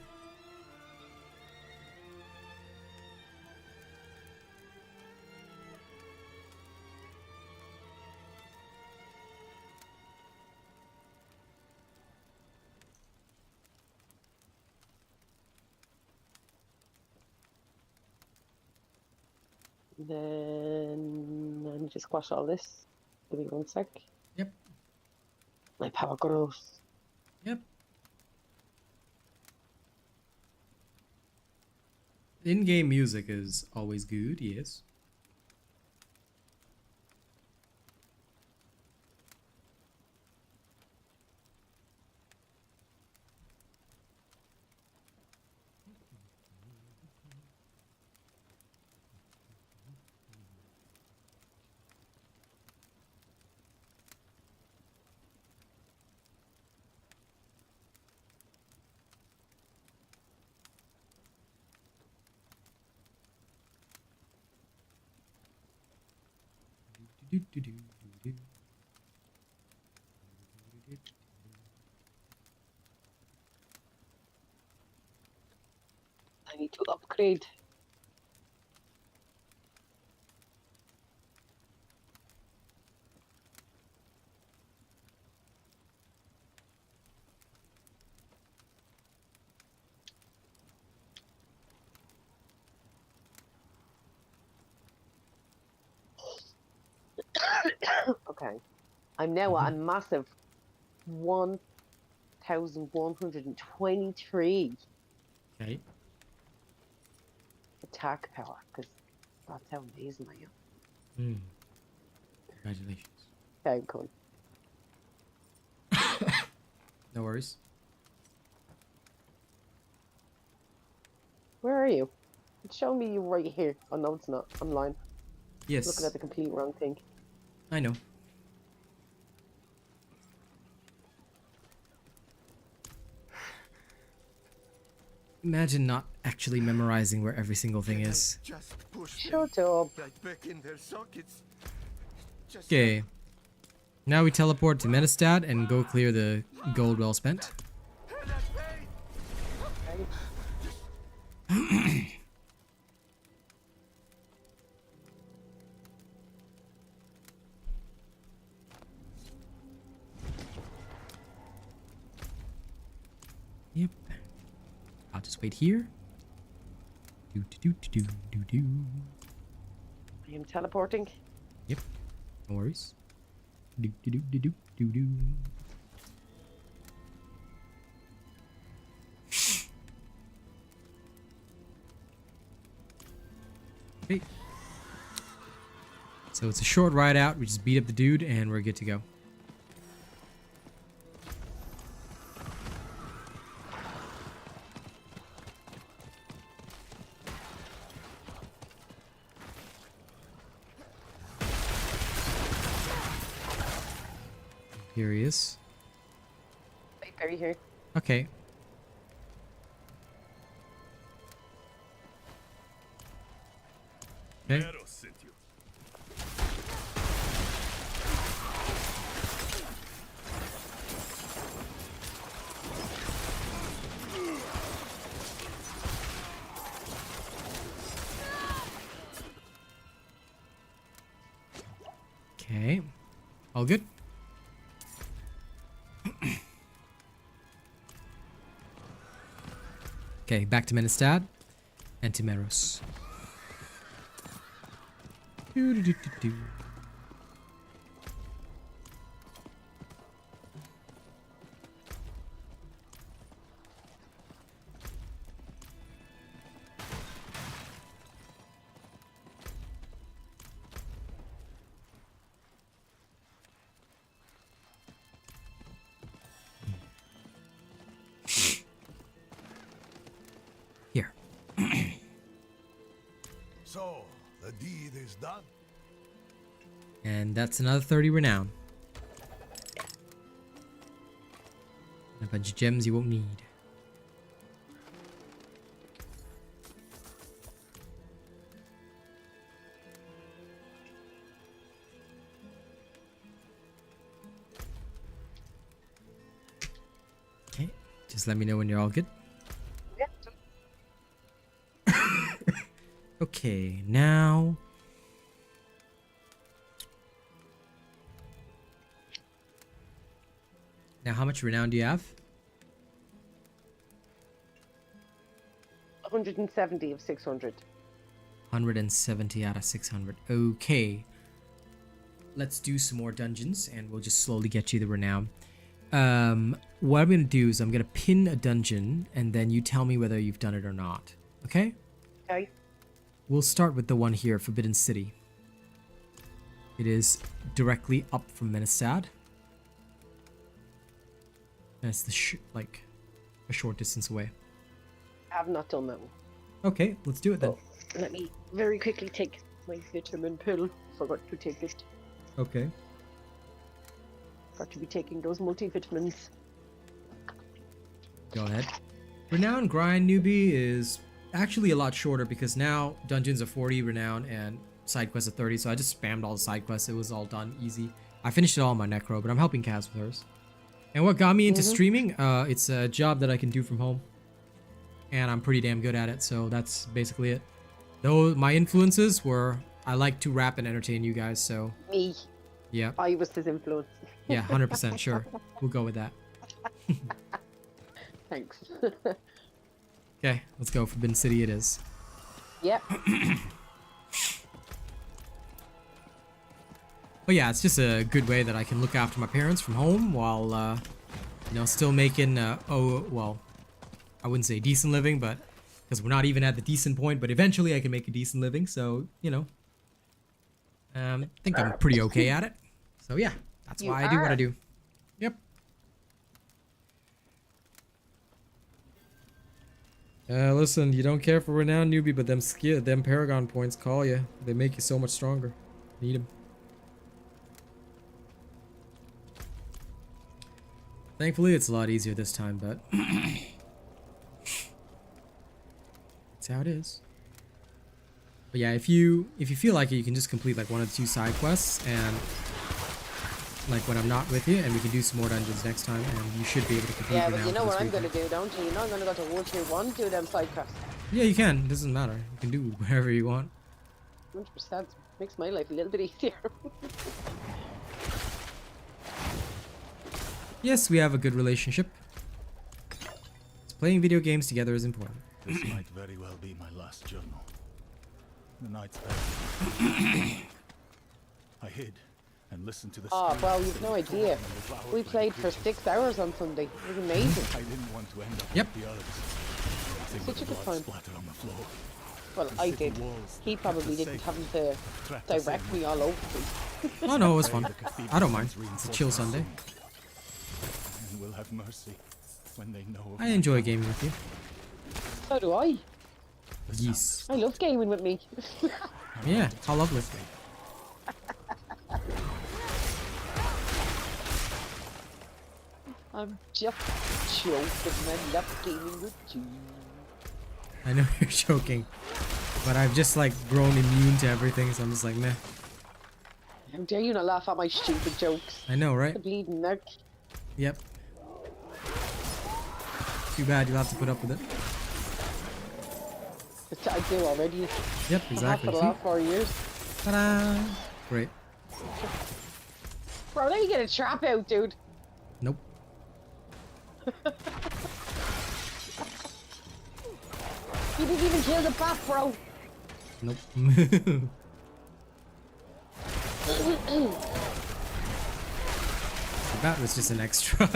Then I need to squash all this. Give me 1 sec. Yep. My power grows. Yep. In-game music is always good, yes. I need to upgrade. Okay. I'm now at a massive 1,123 Okay. attack power, because that's how amazing I am. Congratulations. Okay, cool. No worries. Where are you? It's showing me you right here. Oh, no, it's not. I'm lying. Yes. Looking at the complete wrong thing. I know. Imagine not actually memorizing where every single thing is. Just push Shut up. right back in their sockets. Just Okay. Now we teleport to Metastad and go clear the gold well spent. Yep. I'll just wait here. Do do do do do do. I am teleporting. Yep. No worries. Do do do do do do do. Okay. So it's a short ride out. We just beat up the dude and we're good to go. Here he is. Wait, are you here? Okay. Okay. Eros sent you. Okay. All good? Okay, back to Menestad and to Meros. So, the deed is done. And that's another 30 renown. And a bunch of gems you won't need. Okay, just let me know when you're all good. Okay, now... Now, how much renown do you have? 170 of 600. 170 out of 600. Okay. Let's do some more dungeons, and we'll just slowly get you the renown. What I'm going to do is I'm going to pin a dungeon, and then you tell me whether you've done it or not. Okay? Okay. We'll start with the one here, Forbidden City. It is directly up from Menestad. And it's like a short distance away. I have not done that one. Okay, let's do it then. Let me very quickly take my vitamin pill. Forgot to take it. Okay. Got to be taking those multivitamins. Go ahead. Renown grind newbie is actually a lot shorter because now dungeons are 40 renown and side quests are 30, so I just spammed all the side quests. It was all done easy. I finished it all on my necro, but I'm helping Kaz with hers. And what got me into streaming, it's a job that I can do from home. And I'm pretty damn good at it, so that's basically it. Though my influences were, I like to rap and entertain you guys, so... Me. Yeah. I was his influence. Yeah, 100% sure. We'll go with that. Thanks. Okay, let's go. Forbidden City it is. Yep. But yeah, it's just a good way that I can look after my parents from home while, you know, still making, well, I wouldn't say decent living, but because we're not even at the decent point, but eventually I can make a decent living. So, you know, I think I'm pretty okay at it. So yeah, that's why I do what I do. Yep. Listen, you don't care for renown newbie, but them Paragon points call you. They make you so much stronger. Need them. Thankfully, it's a lot easier this time, but that's how it is. But yeah, if you feel like it, you can just complete like 1 or 2 side quests, and like when I'm not with you, and we can do some more dungeons next time, and you should be able to complete. Yeah, but you know what I'm gonna do, don't you? You know I'm gonna go to World Tier 1, do them side quests. Yeah, you can. It doesn't matter. You can do whatever you want. 100%. Makes my life a little bit easier. Yes, we have a good relationship. Playing video games together is important. This might very well be my last journal. The night's better. I hid and listened to the Oh, well, you've no idea. We played for 6 hours on Sunday. It was amazing. I didn't want to end up Yep. with the others. Such a good time. Splattered on the floor. Well, I did. He probably didn't, having to direct me all over the place. Oh no, it was fun. I don't mind. It's a chill Sunday. And will have mercy when they know of I enjoy gaming with you. So do I. Yes. I love gaming with me. Yeah, how lovely. I'm just joking, I love gaming with you. I know you're joking, but I've just like grown immune to everything, so I'm just like, meh. How dare you not laugh at my stupid jokes? I know, right? The bleeding neck. Yep. Too bad you'll have to put up with it. I do already. Yep, I have exactly. for the last 4 years. Ta-da! Great. Bro, let me get a trap out, dude. Nope. You didn't even kill the bat, bro. Nope. That was just an extra.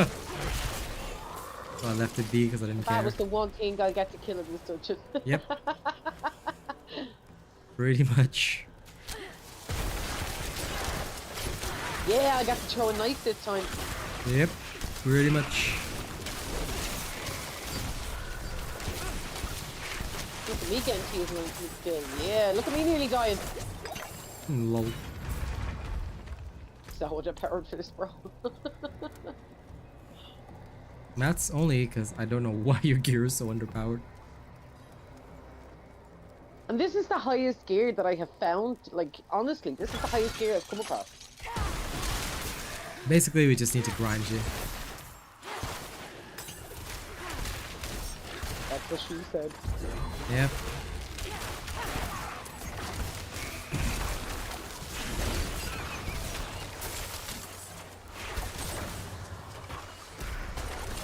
So I left it be because I didn't care. That was the one thing I get to kill in this dungeon. Yep. Pretty much. Yeah, I got to throw a knife this time. Yep. Pretty much. Look at me getting to use my skill. Yeah, look at me nearly dying. Lol. So underpowered for this, bro. That's only because I don't know why your gear is so underpowered. And this is the highest gear that I have found. Like, honestly, this is the highest gear I've come across. Basically, we just need to grind you. That's what she said. Yep.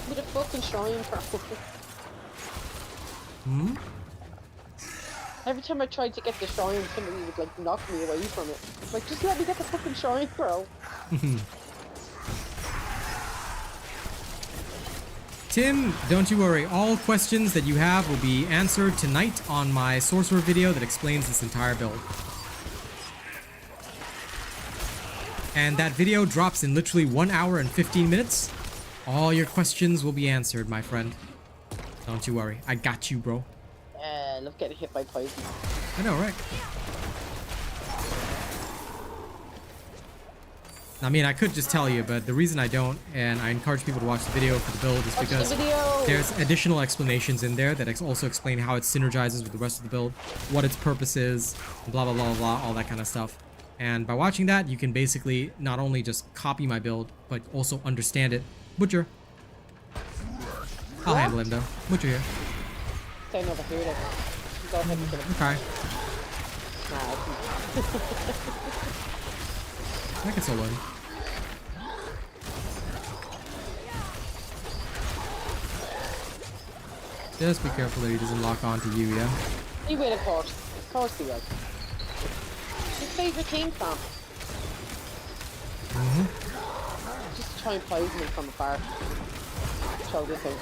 With a fucking shrine, bro. Hmm? Every time I tried to get the shrine, somebody would like knock me away from it. Like, just let me get the fucking shrine, bro. Tim, don't you worry. All questions that you have will be answered tonight on my Sorcerer video that explains this entire build. And that video drops in literally 1 hour and 15 minutes. All your questions will be answered, my friend. Don't you worry. I got you, bro. I love getting hit by poison. I know, right? I mean, I could just tell you, but the reason I don't, and I encourage people to watch the video for the build, is because there's additional explanations in there that also explain how it synergizes with the rest of the build, what its purpose is, blah, blah, blah, blah, all that kind of stuff. And by watching that, you can basically not only just copy my build, but also understand it. Butcher. I'll handle him, though. Butcher here. Staying over here, then. Go ahead and kill him. Okay. Nah, I can solo him. Just be careful that he doesn't lock onto you, yeah? he will, of course. Of course he will. His favourite team fan. Just try and poison me from afar. Throw this out.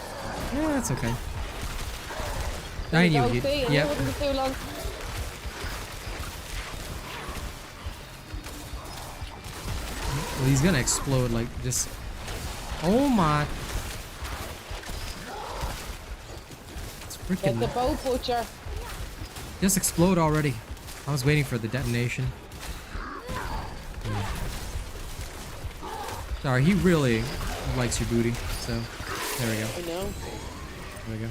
Yeah, that's okay. I knew he'd. Yep. Too long. Well, he's gonna explode like just. Oh my! It's Get the freaking. bow butcher. Just explode already. I was waiting for the detonation. Sorry, he really likes your booty. So there we go. I know. There we go.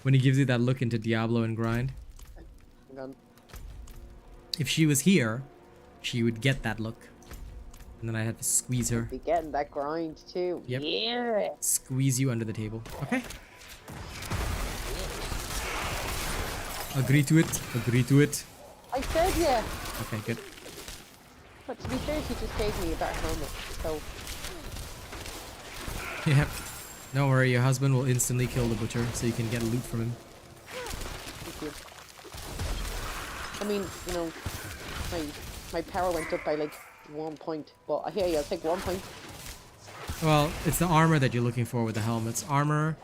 When he gives you that look into Diablo and grind. Hang on. If she was here, she would get that look. And then I'd have to squeeze her. Be getting that grind too. Yep. Yeah. Squeeze you under the table. Okay. Agree to it. Agree to it. I said yeah. Okay, good. But to be fair, he just gave me a better helmet. So Yep. Don't worry, your husband will instantly kill the butcher so you can get loot from him. thank you. I mean, you know, my power went up by like 1 point. But I hear you, I'll take 1 point. Well, it's the armor that you're looking for with the helmets. Armor,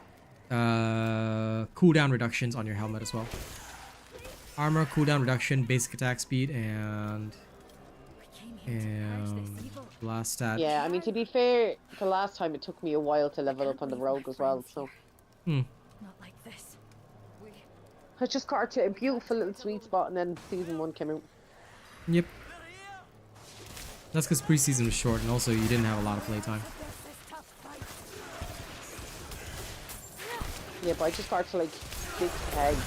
cooldown reductions on your helmet as well. Armor, cooldown reduction, basic attack speed, and blast stat. Yeah, I mean, to be fair, the last time it took me a while to level up on the rogue as well, so. Not like this. I just got to a beautiful little sweet spot and then season 1 came out. Yep. That's because preseason was short and also you didn't have a lot of playtime. Yeah, but I just got to like 6 tags.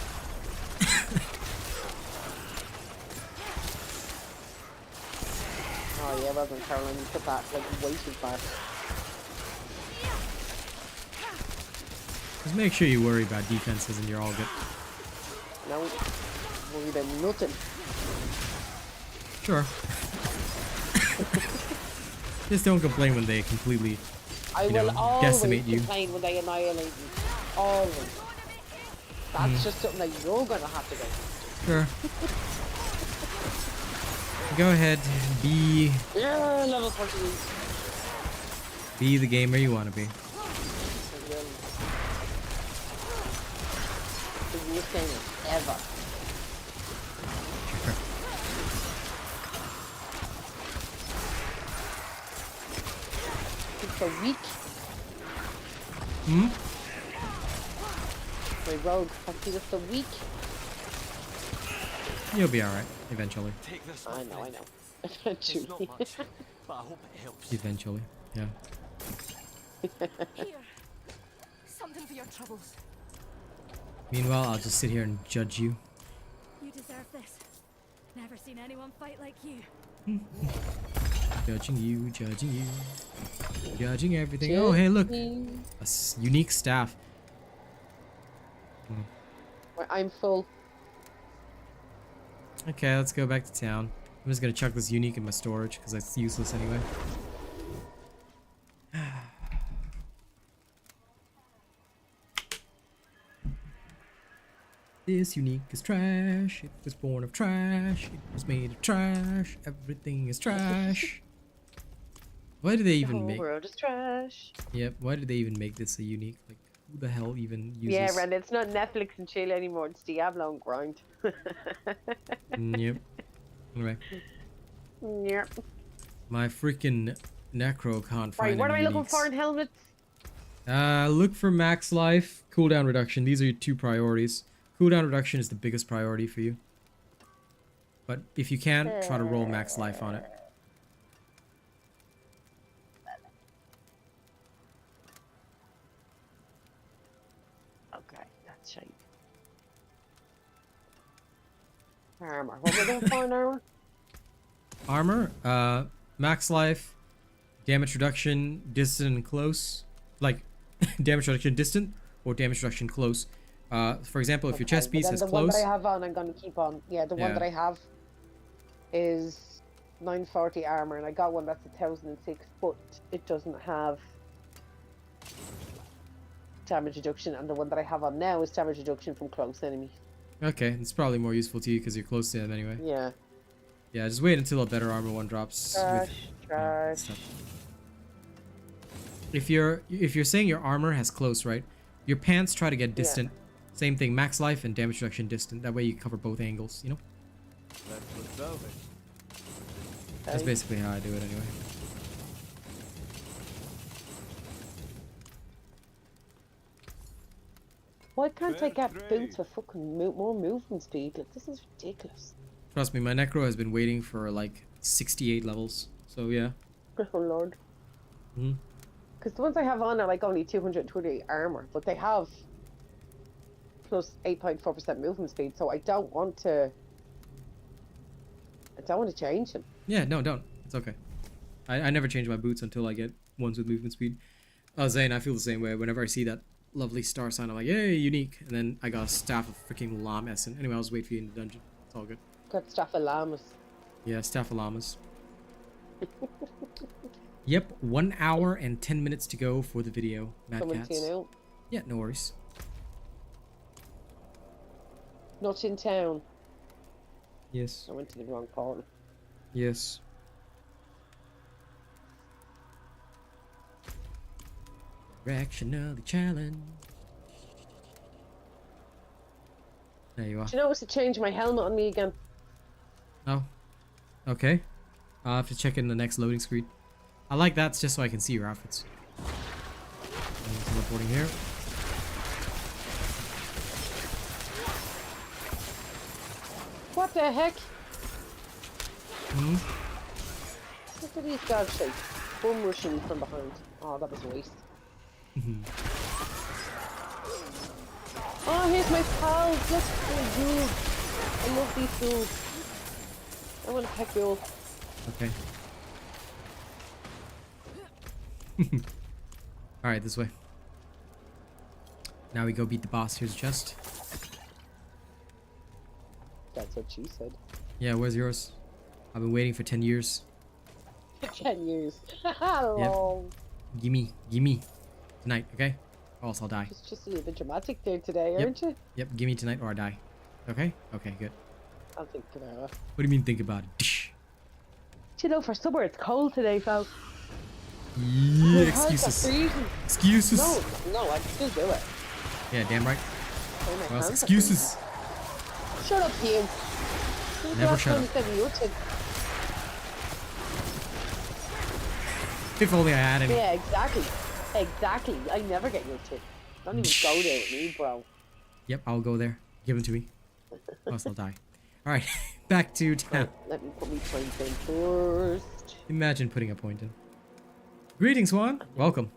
Oh yeah, well done, Caroline. You put that like way too far. Just make sure you worry about defenses and you're all good. No, worry about nothing. Sure. Just don't complain when they completely, I you will know, always decimate you. complain when they annihilate me. Always. That's just something that you're gonna have to go. Sure. Go ahead, be Yeah, level 14. the gamer you want to be. The worst gamer ever. It's so weak. My rogue. Actually, just so weak. You'll be alright, eventually. Take this. I know. It's Eventually. not much, but I hope it helps. Eventually, yeah. Here. Something for your troubles. Meanwhile, I'll just sit here and judge you. You deserve this. Never seen anyone fight like you. Judging you, judging everything. Oh, hey, look, a unique staff. I'm full. Okay, let's go back to town. I'm just gonna chuck this unique in my storage because that's useless anyway. This unique is trash. It was born of trash. It was made of trash. Everything is trash. Why do they The even whole make? world is trash. Yep. Why did they even make this a unique? Like, who the hell even uses? Yeah, Ren, it's not Netflix and chill anymore. It's Diablo and grind. Yep. Anyway, Yep. my freaking necro can't find. Right, what am I any looking for uniques. in helmets? Look for max life, cooldown reduction. These are your two priorities. Cooldown reduction is the biggest priority for you. But if you can, try to roll max life on it. Okay, that's shite. Armor. What am I looking for in armor? Armor, max life, damage reduction, distant and close. Like, damage reduction distant or damage reduction close. For example, if your chest piece is the close. one that I have on, I'm going to keep on. Yeah, the one that I have is 940 armor, and I got one that's 1006, but it doesn't have damage reduction, and the one that I have on now is damage reduction from close enemies. Okay, it's probably more useful to you because you're close to them anyway. Yeah. Yeah, just wait until a better armor one drops. Trash. If you're saying your armor has close, right? Your pants try to get distant. Same thing, max life and damage reduction distant. That way you cover both angles, you know? That's what's velvet. That's basically how I do it anyway. Why can't I get boots with fucking more movement speed? Like, this is ridiculous. Trust me, my necro has been waiting for like 68 levels. So yeah. Oh lord. Hmm. Because the ones I have on are like only 220 armor, but they have plus 8.4% movement speed, so I don't want to change them. Yeah, no, don't. It's okay. I never change my boots until I get ones with movement speed. Oh, Zane, I feel the same way. Whenever I see that lovely star sign, I'm like, yay, unique. And then I got a staff of freaking llama essence. Anyway, I'll just wait for you in the dungeon. It's all good. Got staff of llamas. Yeah, staff of llamas. Yep, 1 hour and 10 minutes to go for the video, Mad Coming Cats. to you now. Yeah, no worries. Not in town. Yes. I went to the wrong part. Yes. Directionally challenge. There you are. Do you know what's to change my helmet on me again? Oh. Okay. I'll have to check in the next loading screen. I like that just so I can see your outfits. Teleporting here. What the heck? Hmm? Look at these dog shapes. Boom rushing me from behind. Oh, that was a waste. Oh, here's my pals. Look, they're good. I love these dudes. I want to peck you up. Okay. Alright, this way. Now we go beat the boss. Here's a chest. That's what she said. Yeah, where's yours? I've been waiting for 10 years. 10 years. Hello. Gimme. Tonight, okay? Or else I'll die. It's just a little bit dramatic there today, aren't you? Yep, gimme tonight or I die. Okay? Okay, good. I'll think about it. What do you mean think about it? Dsh. You know, for summer it's cold today, folks. Yeah, excuses. Excuses. No, I can still do it. Yeah, damn right. Oh, my Well, hands are excuses. freezing. Shut up, Ian. Never shut up. If only I had any. Yeah, exactly. I never get your tip. Don't even go there with me, bro. Yep, I'll go there. Give them to me. Or else I'll die. Alright, back to town. Let me put me point in first. Imagine putting a point in. Greetings, Swan. Welcome.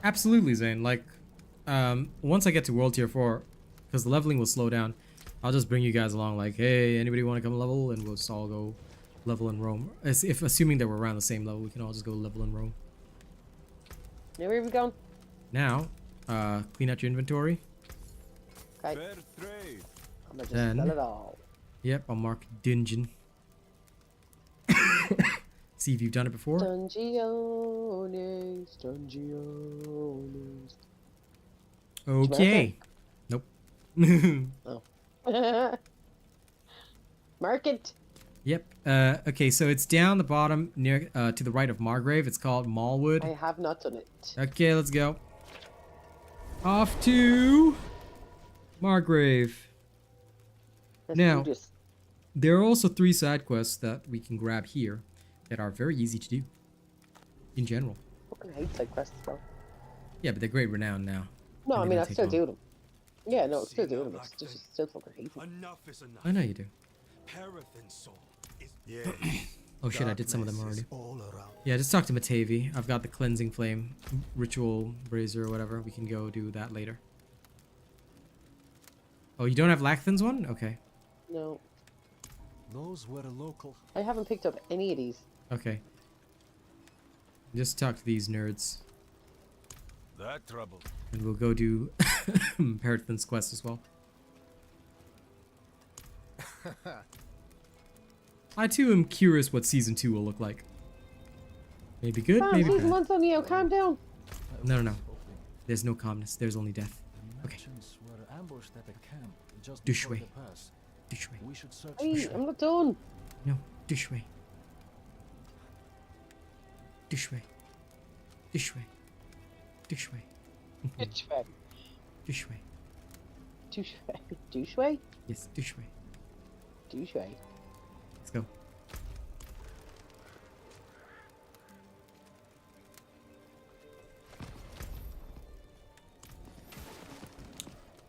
Absolutely, Zane. Like, once I get to World Tier 4, because the leveling will slow down, I'll just bring you guys along. Like, hey, anybody want to come level? And we'll just all go level and roam. If assuming that we're around the same level, we can all just go level and roam. Now where are we going? Now, clean out your inventory. Okay. Fair trade. I'm gonna just Then- sell it all. Yep, I'll mark dungeon. See if you've done it before. Dungeones, dungeones. Okay. Nope. Oh. Market. Yep. Okay, so it's down the bottom near to the right of Margrave. It's called Mallwood. I have not done it. Okay, let's go. Off to Margrave. Let's Now- do this. There are also 3 side quests that we can grab here that are very easy to do. In general. Fucking hate side quests, bro. Yeah, but they're great renown now. No, And I they mean, don't I take still long. do them. Yeah, no, I still do them. It's just still fucking hate them. Enough is enough. I know you do. Parathin soul is Yeah. Oh shit, I did some of them darkness already. is all around. Yeah, just talk to Matavi. I've got the cleansing flame, ritual brazier or whatever. We can go do that later. Oh, you don't have Lacthan's one? Okay. No, those were local. I haven't picked up any of these. Okay. Just talk to these nerds. That trouble. And we'll go do Parathin's quest as well. I too am curious what season 2 will look like. Maybe good, Calm, maybe season bad. 1's only out. Calm down. No, no, no. There's no calmness. There's only death. Okay. Merchants were ambushed at a camp just Dush before way. the pass. This way. We should search Hey, for I'm not done. No, this way. This way. This way. This way. Doucheway. This way. Doucheway. Doucheway? Yes, this way. Doucheway. Let's go.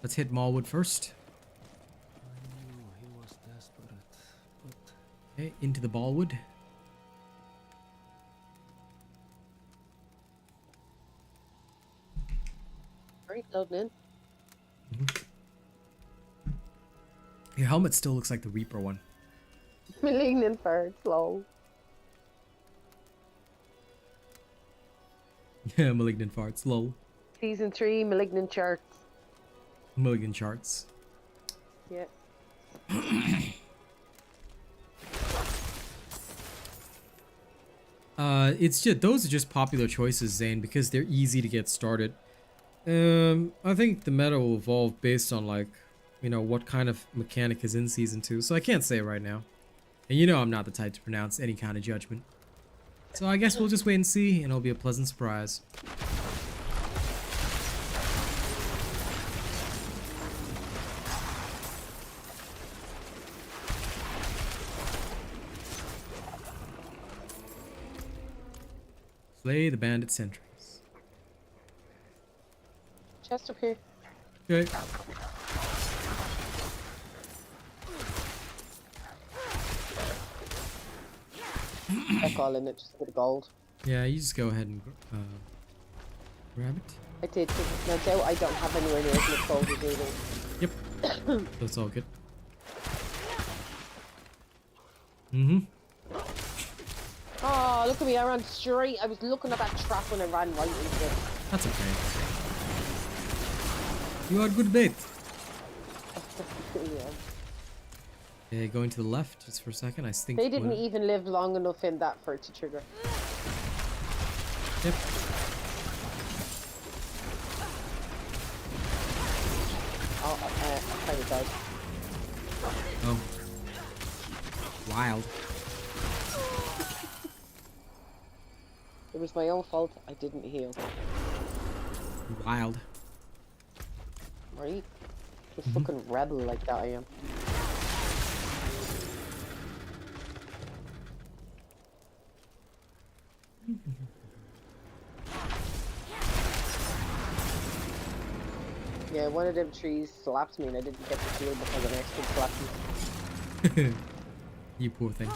Let's hit Mallwood first. I knew he was desperate, but Okay, into the Ballwood. Right, loading in. Your helmet still looks like the Reaper one. Malignant bird, slow. Malignant farts, lol. Season 3, malignant charts. Malignant charts. Yeah. It's just those are just popular choices, Zane, because they're easy to get started. I think the meta will evolve based on like, you know, what kind of mechanic is in season 2. So I can't say right now. And you know I'm not the type to pronounce any kind of judgment. So I guess we'll just wait and see, and it'll be a pleasant surprise. Slay the bandit sentries. Chest up here. Okay. Check all in it, just a bit of gold. Yeah, you just go ahead and grab it. I did. No doubt I don't have anywhere near as much gold as you do. Yep. That's all good. Mm-hmm. Oh, look at me, I ran straight. I was looking at that trap when I ran right into it. That's okay. You are good bait. Yeah. Okay, going to the left just for a second. I think They didn't we'll- even live long enough in that for it to trigger. Yep. Oh, I kind of died. Oh. Wild. It was my own fault. I didn't heal. Wild. Right? A fucking rebel like that I am. Yeah, one of them trees slapped me and I didn't get the shield because the next one slapped me. You poor thing.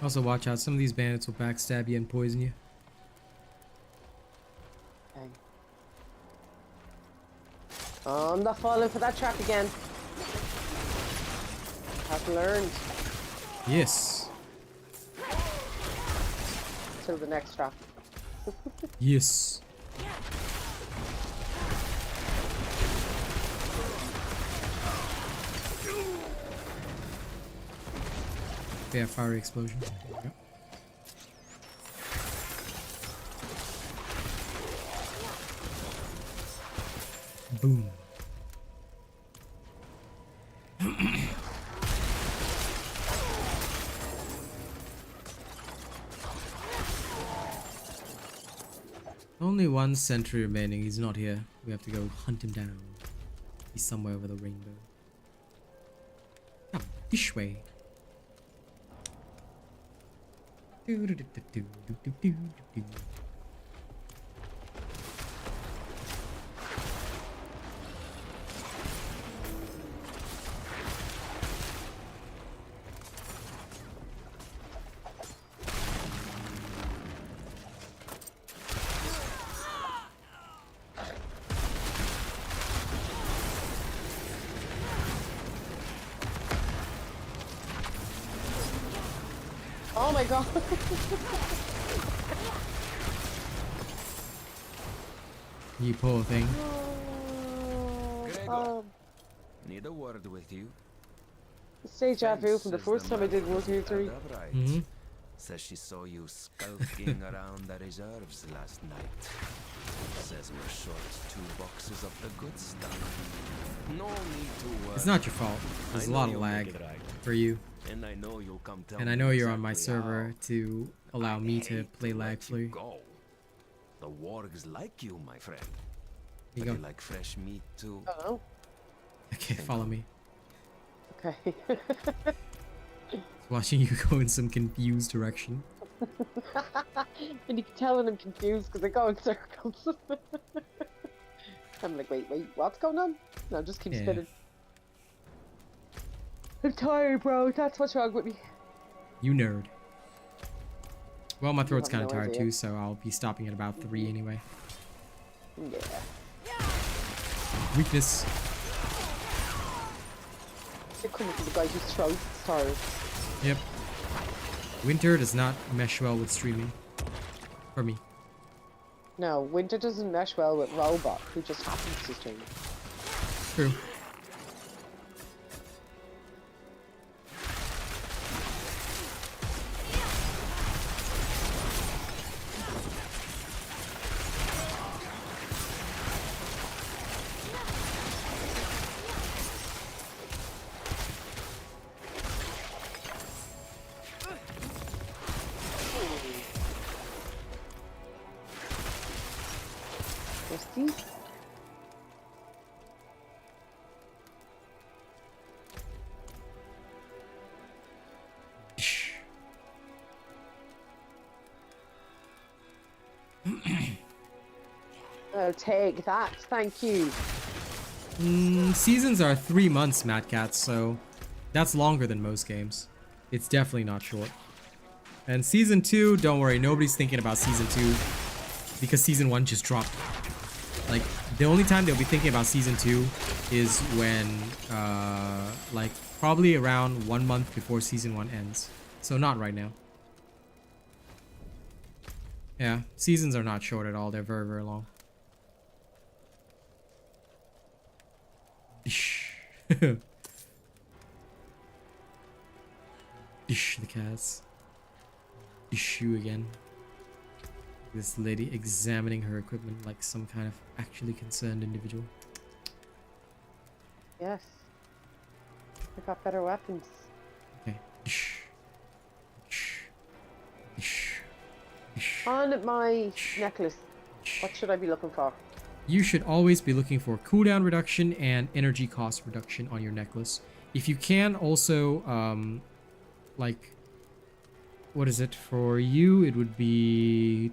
Also, watch out. Some of these bandits will backstab you and poison you. Okay. Oh, I'm not falling for that trap again. I've learned. Yes. Till the next trap. Yes. Yeah, fiery explosion. There you go. Boom. Only one sentry remaining. He's not here. We have to go hunt him down. He's somewhere over the rainbow. Come this way. Oh my god. You poor thing. Gregor, need a word with you. Stage Avu from the first time I did World War 3. Mm-hmm. Says she saw you skulking around the reserves last night. Says we're short 2 boxes of the good stuff. No need to worry. It's not your fault. There's a lot of lag for you. And I know you'll come tell And I me know you're on my exactly server how. to allow me to hate play lag let free. you go. The wargs like you, my friend. You But go. you like fresh meat too. Oh Okay, follow me. no. Okay. Watching you go in some confused direction. And you can tell when I'm confused because I go in circles. I'm like, wait, what's going on? No, just keep Yeah. spinning. I'm tired, bro. That's what's wrong with me. You nerd. Well, my throat's have kind of no tired idea. too, so I'll be stopping at about 3 anyway. Yeah. Weakness. They're coming for the guy whose throat's tired. Yep. Winter does not mesh well with streaming. For me. No, Winter doesn't mesh well with Robot, who just happens to stream. True. What's these? I'll take that, thank you. Seasons are 3 months, Mad Cats, so that's longer than most games. It's definitely not short. And Season 2, don't worry, nobody's thinking about Season 2 because Season 1 just dropped. Like, the only time they'll be thinking about Season 2 is when, like, probably around 1 month before Season 1 ends. So not right now. Yeah, seasons are not short at all, they're very, very long. Dish. Dish the cats. Dish you again. This lady examining her equipment like some kind of actually concerned individual. Yes. I got better weapons. Okay. Dish. Dish. Dish. Dish. On my necklace, what should I be looking for? You should always be looking for cooldown reduction and energy cost reduction on your necklace. If you can also, like, what is it? For you, it would be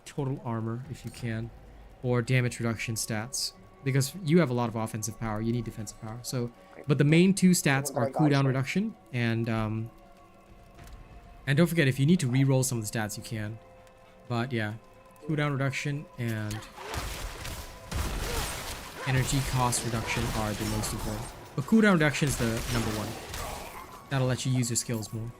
total armor, if you can, or damage reduction stats. Because you have a lot of offensive power, you need defensive power. So, but the main two stats are cooldown reduction and don't forget, if you need to re-roll some of the stats, you can. But yeah, cooldown reduction and energy cost reduction are the most important. But cooldown reduction is the number one. That'll let you use your skills more.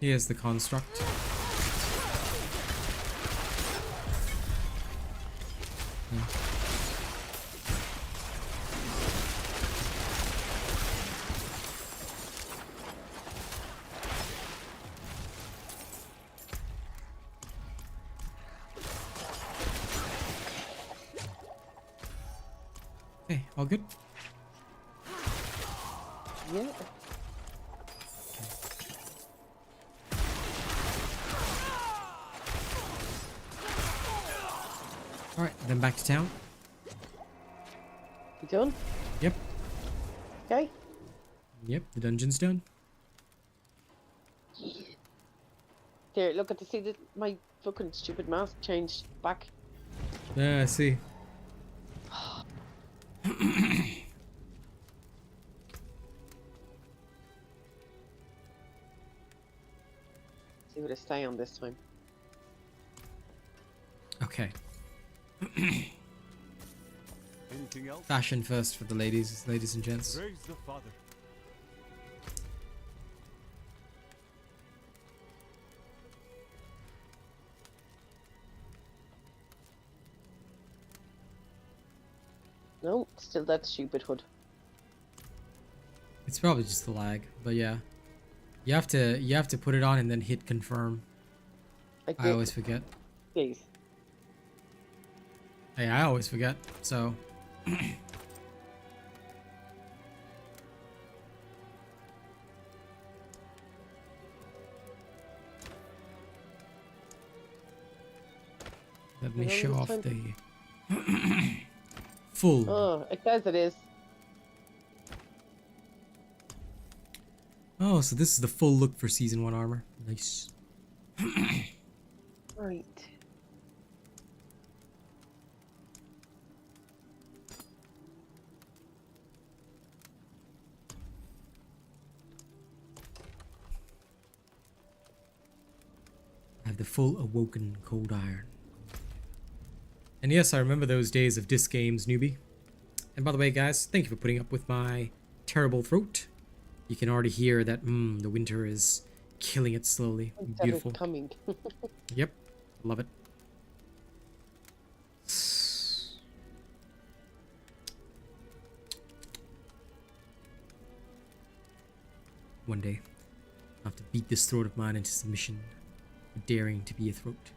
Here's the construct. Okay, all good? Yeah. Alright, then back to town. You done? Yep. Okay. Yep, the dungeon's done. There, look at the see that my fucking stupid mask changed back. Yeah, I see. See what I stay on this time. Okay. Anything else? Fashion first for the ladies and gents. Praise the Father. No, still that stupid hood. It's probably just the lag, but yeah. You have to put it on and then hit confirm. I always forget. Please. Hey, I always forget, so let me show off the full. Oh, it says it is. Oh, so this is the full look for season 1 armor. Nice. Right. I have the full awoken cold iron. And yes, I remember those days of disc games, newbie. And by the way, guys, thank you for putting up with my terrible throat. You can already hear that the winter is killing it slowly. Beautiful. Coming. Yep, love it. One day, I'll have to beat this throat of mine into submission for daring to be a throat.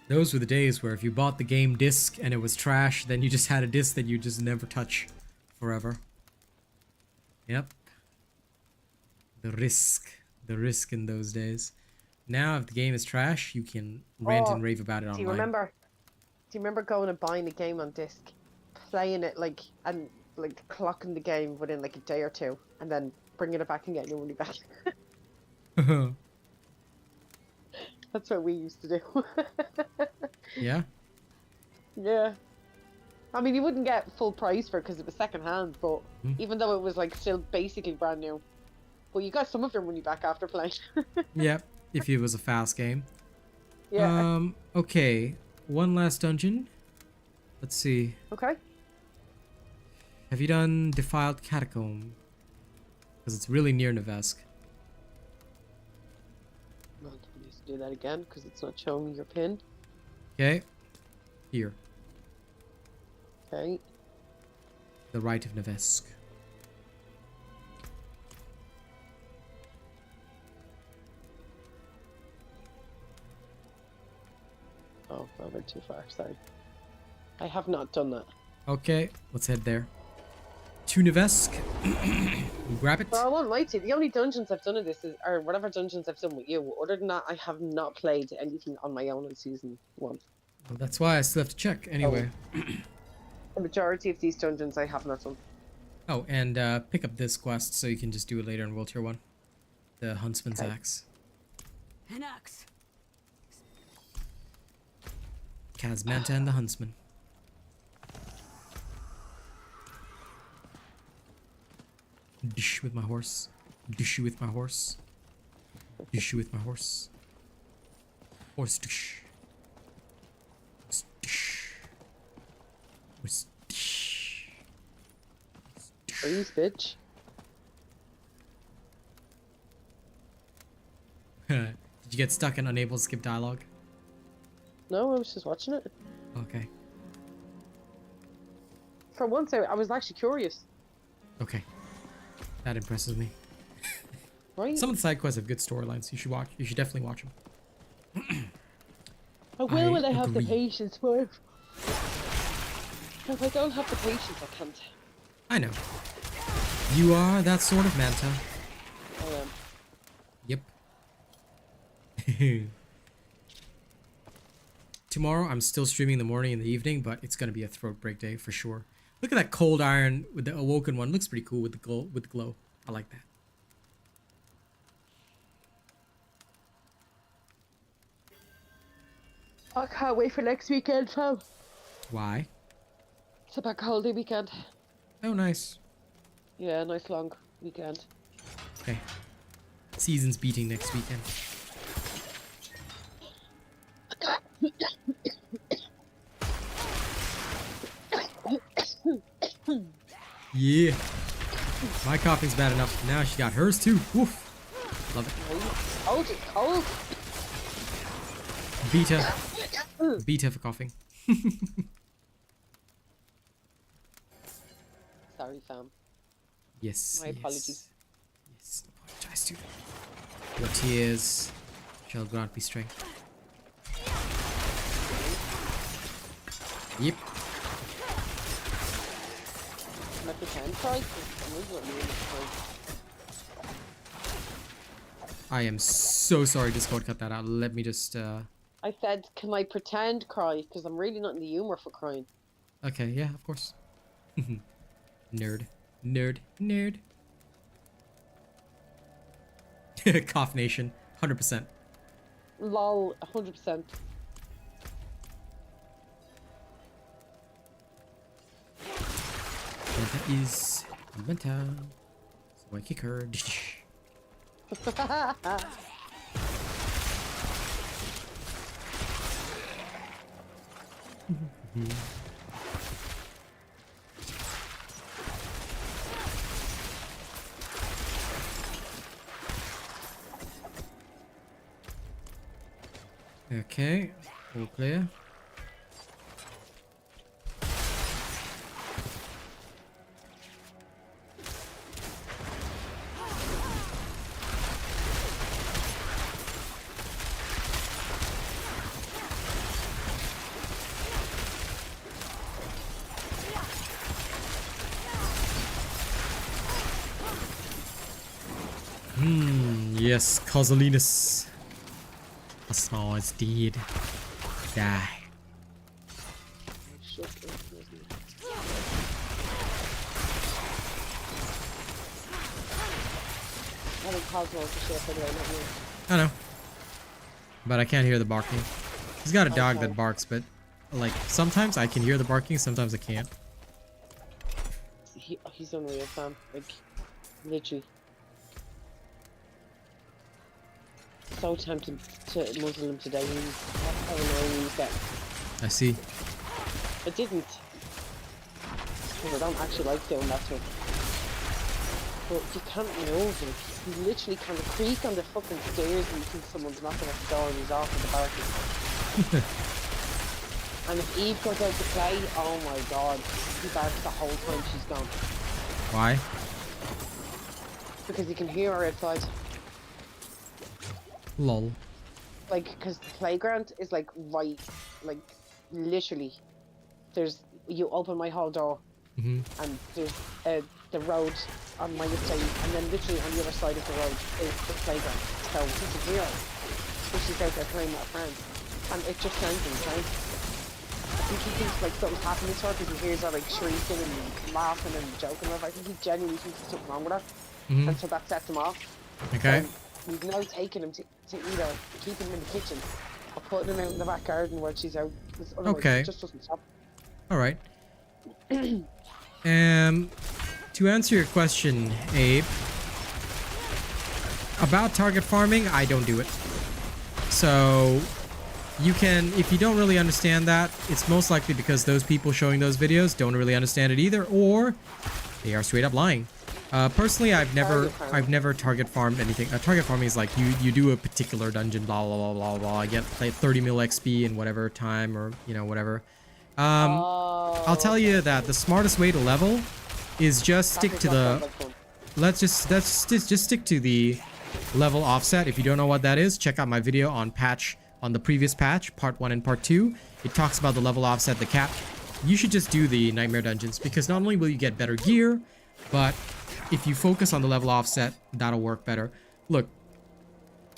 Those were the days where if you bought the game disc and it was trash, then you just had a disc that you just never touch forever. Yep. The risk in those days. Now, if the game is trash, you can rant and rave about it online. Do you remember going and buying a game on disc, playing it and clocking the game within like a day or two, and then bringing it back and getting your money back? That's what we used to do. Yeah? Yeah. I mean, you wouldn't get full price for it because it was second hand, but even though it was like still basically brand new, but you got some of your money back after playing. Yep, if it was a fast game. Yeah. Okay, one last dungeon. Let's see. Okay. Have you done Defiled Catacomb? Because it's really near Nevesk. Well, you need to do that again because it's not showing me your pin. Okay. Here. Okay. The right of Nevesk. Oh, I went too far, sorry. I have not done that. Okay, let's head there. To Nevesk. Grab it. Well, I won't lie to you. The only dungeons I've done of this or whatever dungeons I've done with you. Other than that, I have not played anything on my own in season 1. Well, that's why I still have to check anyway. The majority of these dungeons I have not done. Oh, and pick up this quest so you can just do it later in World Tier 1. The Huntsman's Axe. An axe. Kazmanta and the Huntsman. Dish with my horse. Dish with my horse. Dish with my horse. Horse dish. Horse dish. Horse dish. Please, bitch. Did you get stuck and unable to skip dialogue? No, I was just watching it. Okay. For once, I was actually curious. Okay. That impresses me. Right? Some of the side quests have good storylines. You should watch. You should definitely watch them. I will when I have the agree. patience for it. If I don't have the patience, I can't. I know. You are that sort of Manta. I am. Yep. Tomorrow I'm still streaming in the morning and the evening, but it's gonna be a throat break day for sure. Look at that cold iron with the awoken one. Looks pretty cool with the glow. With the glow, I like that. I can't wait for next weekend, fam. Why? It's a bank holiday weekend. Oh, nice. Yeah, nice long weekend. Okay. Season's beating next weekend. Yeah. My coughing's bad enough. Now she got hers too. Woof. Love it. Cold, it's cold. Beta. Beta for coughing. Sorry, fam. Yes. My apologies. Yes. Apologize to them. Your tears shall grant me strength. Yep. Can I pretend cry? 'Cause I'm really not really cry. I am so sorry Discord cut that out. Let me just I said, can I pretend cry? Because I'm really not in the humor for crying. okay, yeah, of course. Nerd. Nerd. Nerd. Cough Nation. 100%. Lol, 100%. Menta is Menta. So I kick her. Okay, all clear. Yes, Causalinus. The small is dead. Die. I think Cosmo's the sheriff anyway, not me. I know. But I can't hear the barking. He's got a dog that barks, but like sometimes I can hear the barking, sometimes I can't. He's unreal, fam. Like, literally. So tempted to muzzle him today. That's how annoying he's getting. I see. I didn't. Because I don't actually like doing that to him. But you can't move him. He literally kind of creak on the fucking stairs and you think someone's knocking at the door and he's off in the barking. And if Eve goes out to play, oh my god, he barks the whole time she's gone. Why? Because you can hear her outside. Lol. Like, because the playground is like right, like literally, you open my hall door and there's the road on my side, and then literally on the other side of the road is the playground. So you can hear her. So she's out there playing with her friends. And it just sounds insane. I think he thinks like something's happening to her because he hears her like shrieking and laughing and joking with her. I think he genuinely thinks there's something wrong with her. And so that sets him off. Okay. We've now taken him to either keep him in the kitchen or putting him out in the back garden where she's out. Okay. It just doesn't stop. Alright. To answer your question, Abe, about target farming, I don't do it. So you can, if you don't really understand that, it's most likely because those people showing those videos don't really understand it either, or they are straight up lying. Personally, I've never target farmed anything. Target farming is like you do a particular dungeon, blah blah blah blah blah. I get like 30 mil XP in whatever time, or you know whatever. I'll tell you that the smartest way to level is just stick to the. Let's just stick to the level offset. If you don't know what that is, check out my video on the previous patch, part 1 and part 2. It talks about the level offset, the cap. You should just do the nightmare dungeons because not only will you get better gear, but if you focus on the level offset, that'll work better. Look,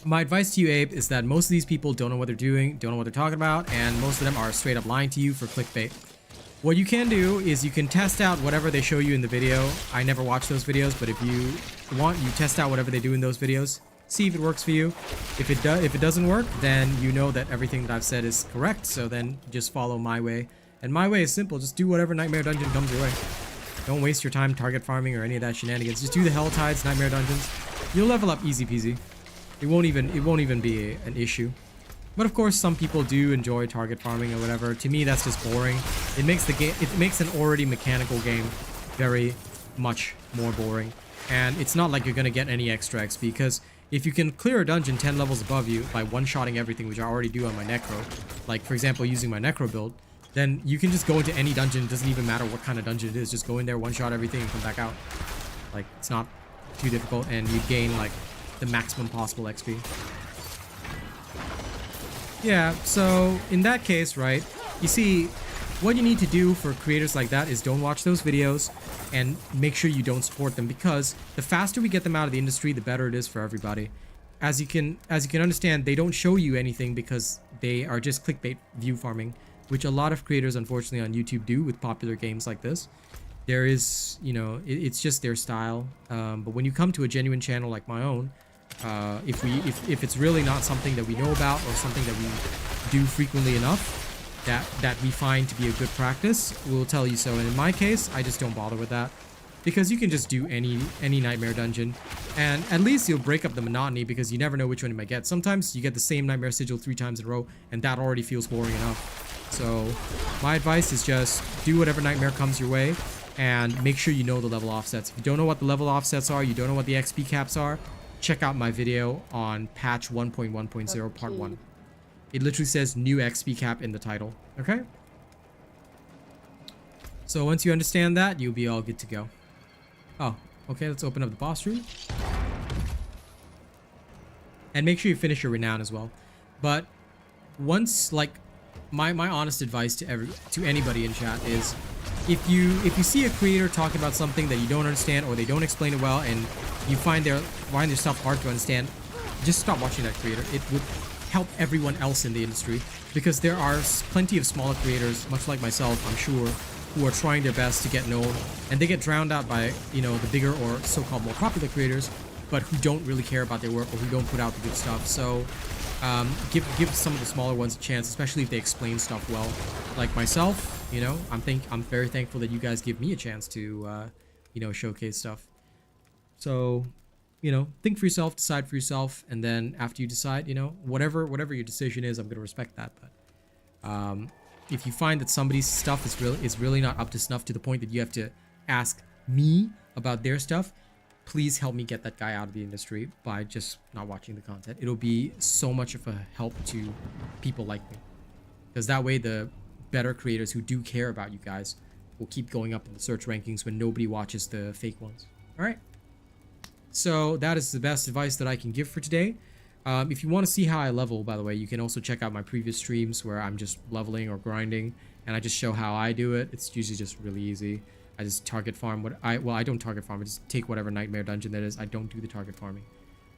my advice to you, Abe, is that most of these people don't know what they're doing, don't know what they're talking about, and most of them are straight up lying to you for clickbait. What you can do is you can test out whatever they show you in the video. I never watch those videos, but if you want, you test out whatever they do in those videos. See if it works for you. If it doesn't work, then you know that everything that I've said is correct. So then just follow my way. And my way is simple. Just do whatever nightmare dungeon comes your way. Don't waste your time target farming or any of that shenanigans. Just do the Hell Tides, nightmare dungeons. You'll level up easy peasy. It won't even be an issue. But of course, some people do enjoy target farming or whatever. To me, that's just boring. It makes the game. It makes an already mechanical game very much more boring. And it's not like you're gonna get any extra XP, because if you can clear a dungeon 10 levels above you by one-shotting everything, which I already do on my necro, like for example using my necro build, then you can just go into any dungeon. It doesn't even matter what kind of dungeon it is. Just go in there, one-shot everything, and come back out. Like, it's not too difficult, and you gain like the maximum possible XP. Yeah, so in that case, right, you see, what you need to do for creators like that is don't watch those videos and make sure you don't support them, because the faster we get them out of the industry, the better it is for everybody. As you can understand, they don't show you anything because they are just clickbait view farming, which a lot of creators unfortunately on YouTube do with popular games like this. There is, you know, it's just their style. But when you come to a genuine channel like my own, if it's really not something that we know about or something that we do frequently enough that we find to be a good practice, we'll tell you so. And in my case, I just don't bother with that, because you can just do any nightmare dungeon, and at least you'll break up the monotony, because you never know which one you might get. Sometimes you get the same nightmare sigil 3 times in a row, and that already feels boring enough. So my advice is just do whatever nightmare comes your way, and make sure you know the level offsets. If you don't know what the level offsets are, you don't know what the XP caps are, check out my video on patch 1.1.0 part 1. It literally says new XP cap in the title. Okay? So once you understand that, you'll be all good to go. Oh, okay, let's open up the boss room. And make sure you finish your Renown as well. But once, like, my honest advice to anybody in chat is, if you see a creator talking about something that you don't understand or they don't explain it well and you find their stuff hard to understand, just stop watching that creator. It would help everyone else in the industry, because there are plenty of smaller creators, much like myself, I'm sure, who are trying their best to get known, and they get drowned out by, you know, the bigger or so-called more popular creators, but who don't really care about their work or who don't put out the good stuff. So give some of the smaller ones a chance, especially if they explain stuff well. Like myself, you know, I'm very thankful that you guys give me a chance to you know, showcase stuff. So, you know, think for yourself, decide for yourself, and then after you decide, you know, whatever your decision is, I'm gonna respect that. But if you find that somebody's stuff is really not up to snuff to the point that you have to ask me about their stuff, please help me get that guy out of the industry by just not watching the content. It'll be so much of a help to people like me, because that way the better creators who do care about you guys will keep going up in the search rankings when nobody watches the fake ones. All right. So that is the best advice that I can give for today. If you want to see how I level, by the way, you can also check out my previous streams where I'm just leveling or grinding, and I just show how I do it. It's usually just really easy. I just target farm I don't target farm. I just take whatever nightmare dungeon that is. I don't do the target farming.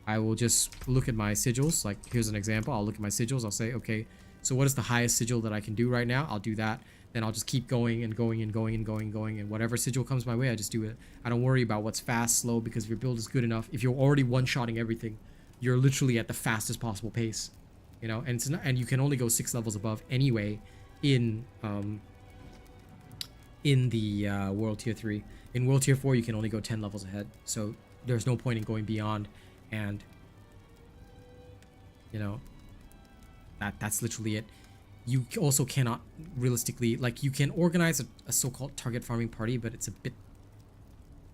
I will just look at my sigils. Like, here's an example. I'll look at my sigils. I'll say, okay, so what is the highest sigil that I can do right now? I'll do that. Then I'll just keep going and going and going and going and going, and whatever sigil comes my way, I just do it. I don't worry about what's fast, slow, because if your build is good enough, if you're already one-shotting everything, you're literally at the fastest possible pace, you know. And it's not, and you can only go 6 levels above anyway in the World Tier 3. In World Tier 4, you can only go 10 levels ahead, so there's no point in going beyond. And you know, that's literally it. You also cannot realistically, like, you can organize a so-called target farming party, but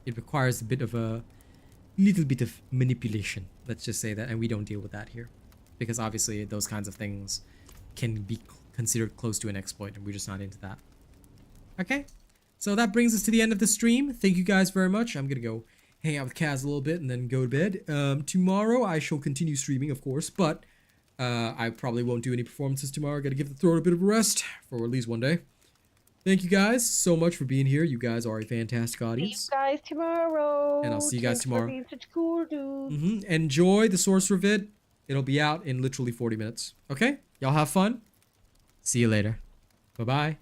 it requires a little bit of manipulation, let's just say that, and we don't deal with that here, because obviously those kinds of things can be considered close to an exploit, and we're just not into that. Okay, so that brings us to the end of the stream. Thank you guys very much. I'm gonna go hang out with Kaz a little bit and then go to bed. Tomorrow I shall continue streaming, of course, but I probably won't do any performances tomorrow. I gotta give the throat a bit of a rest for at least one day. Thank you guys so much for being here. You guys are a fantastic audience. See you guys tomorrow. And I'll see you guys tomorrow. Being such cool dudes. Enjoy the Sorcerer vid. It'll be out in literally 40 minutes. Okay? Y'all have fun. See you later. Bye-bye.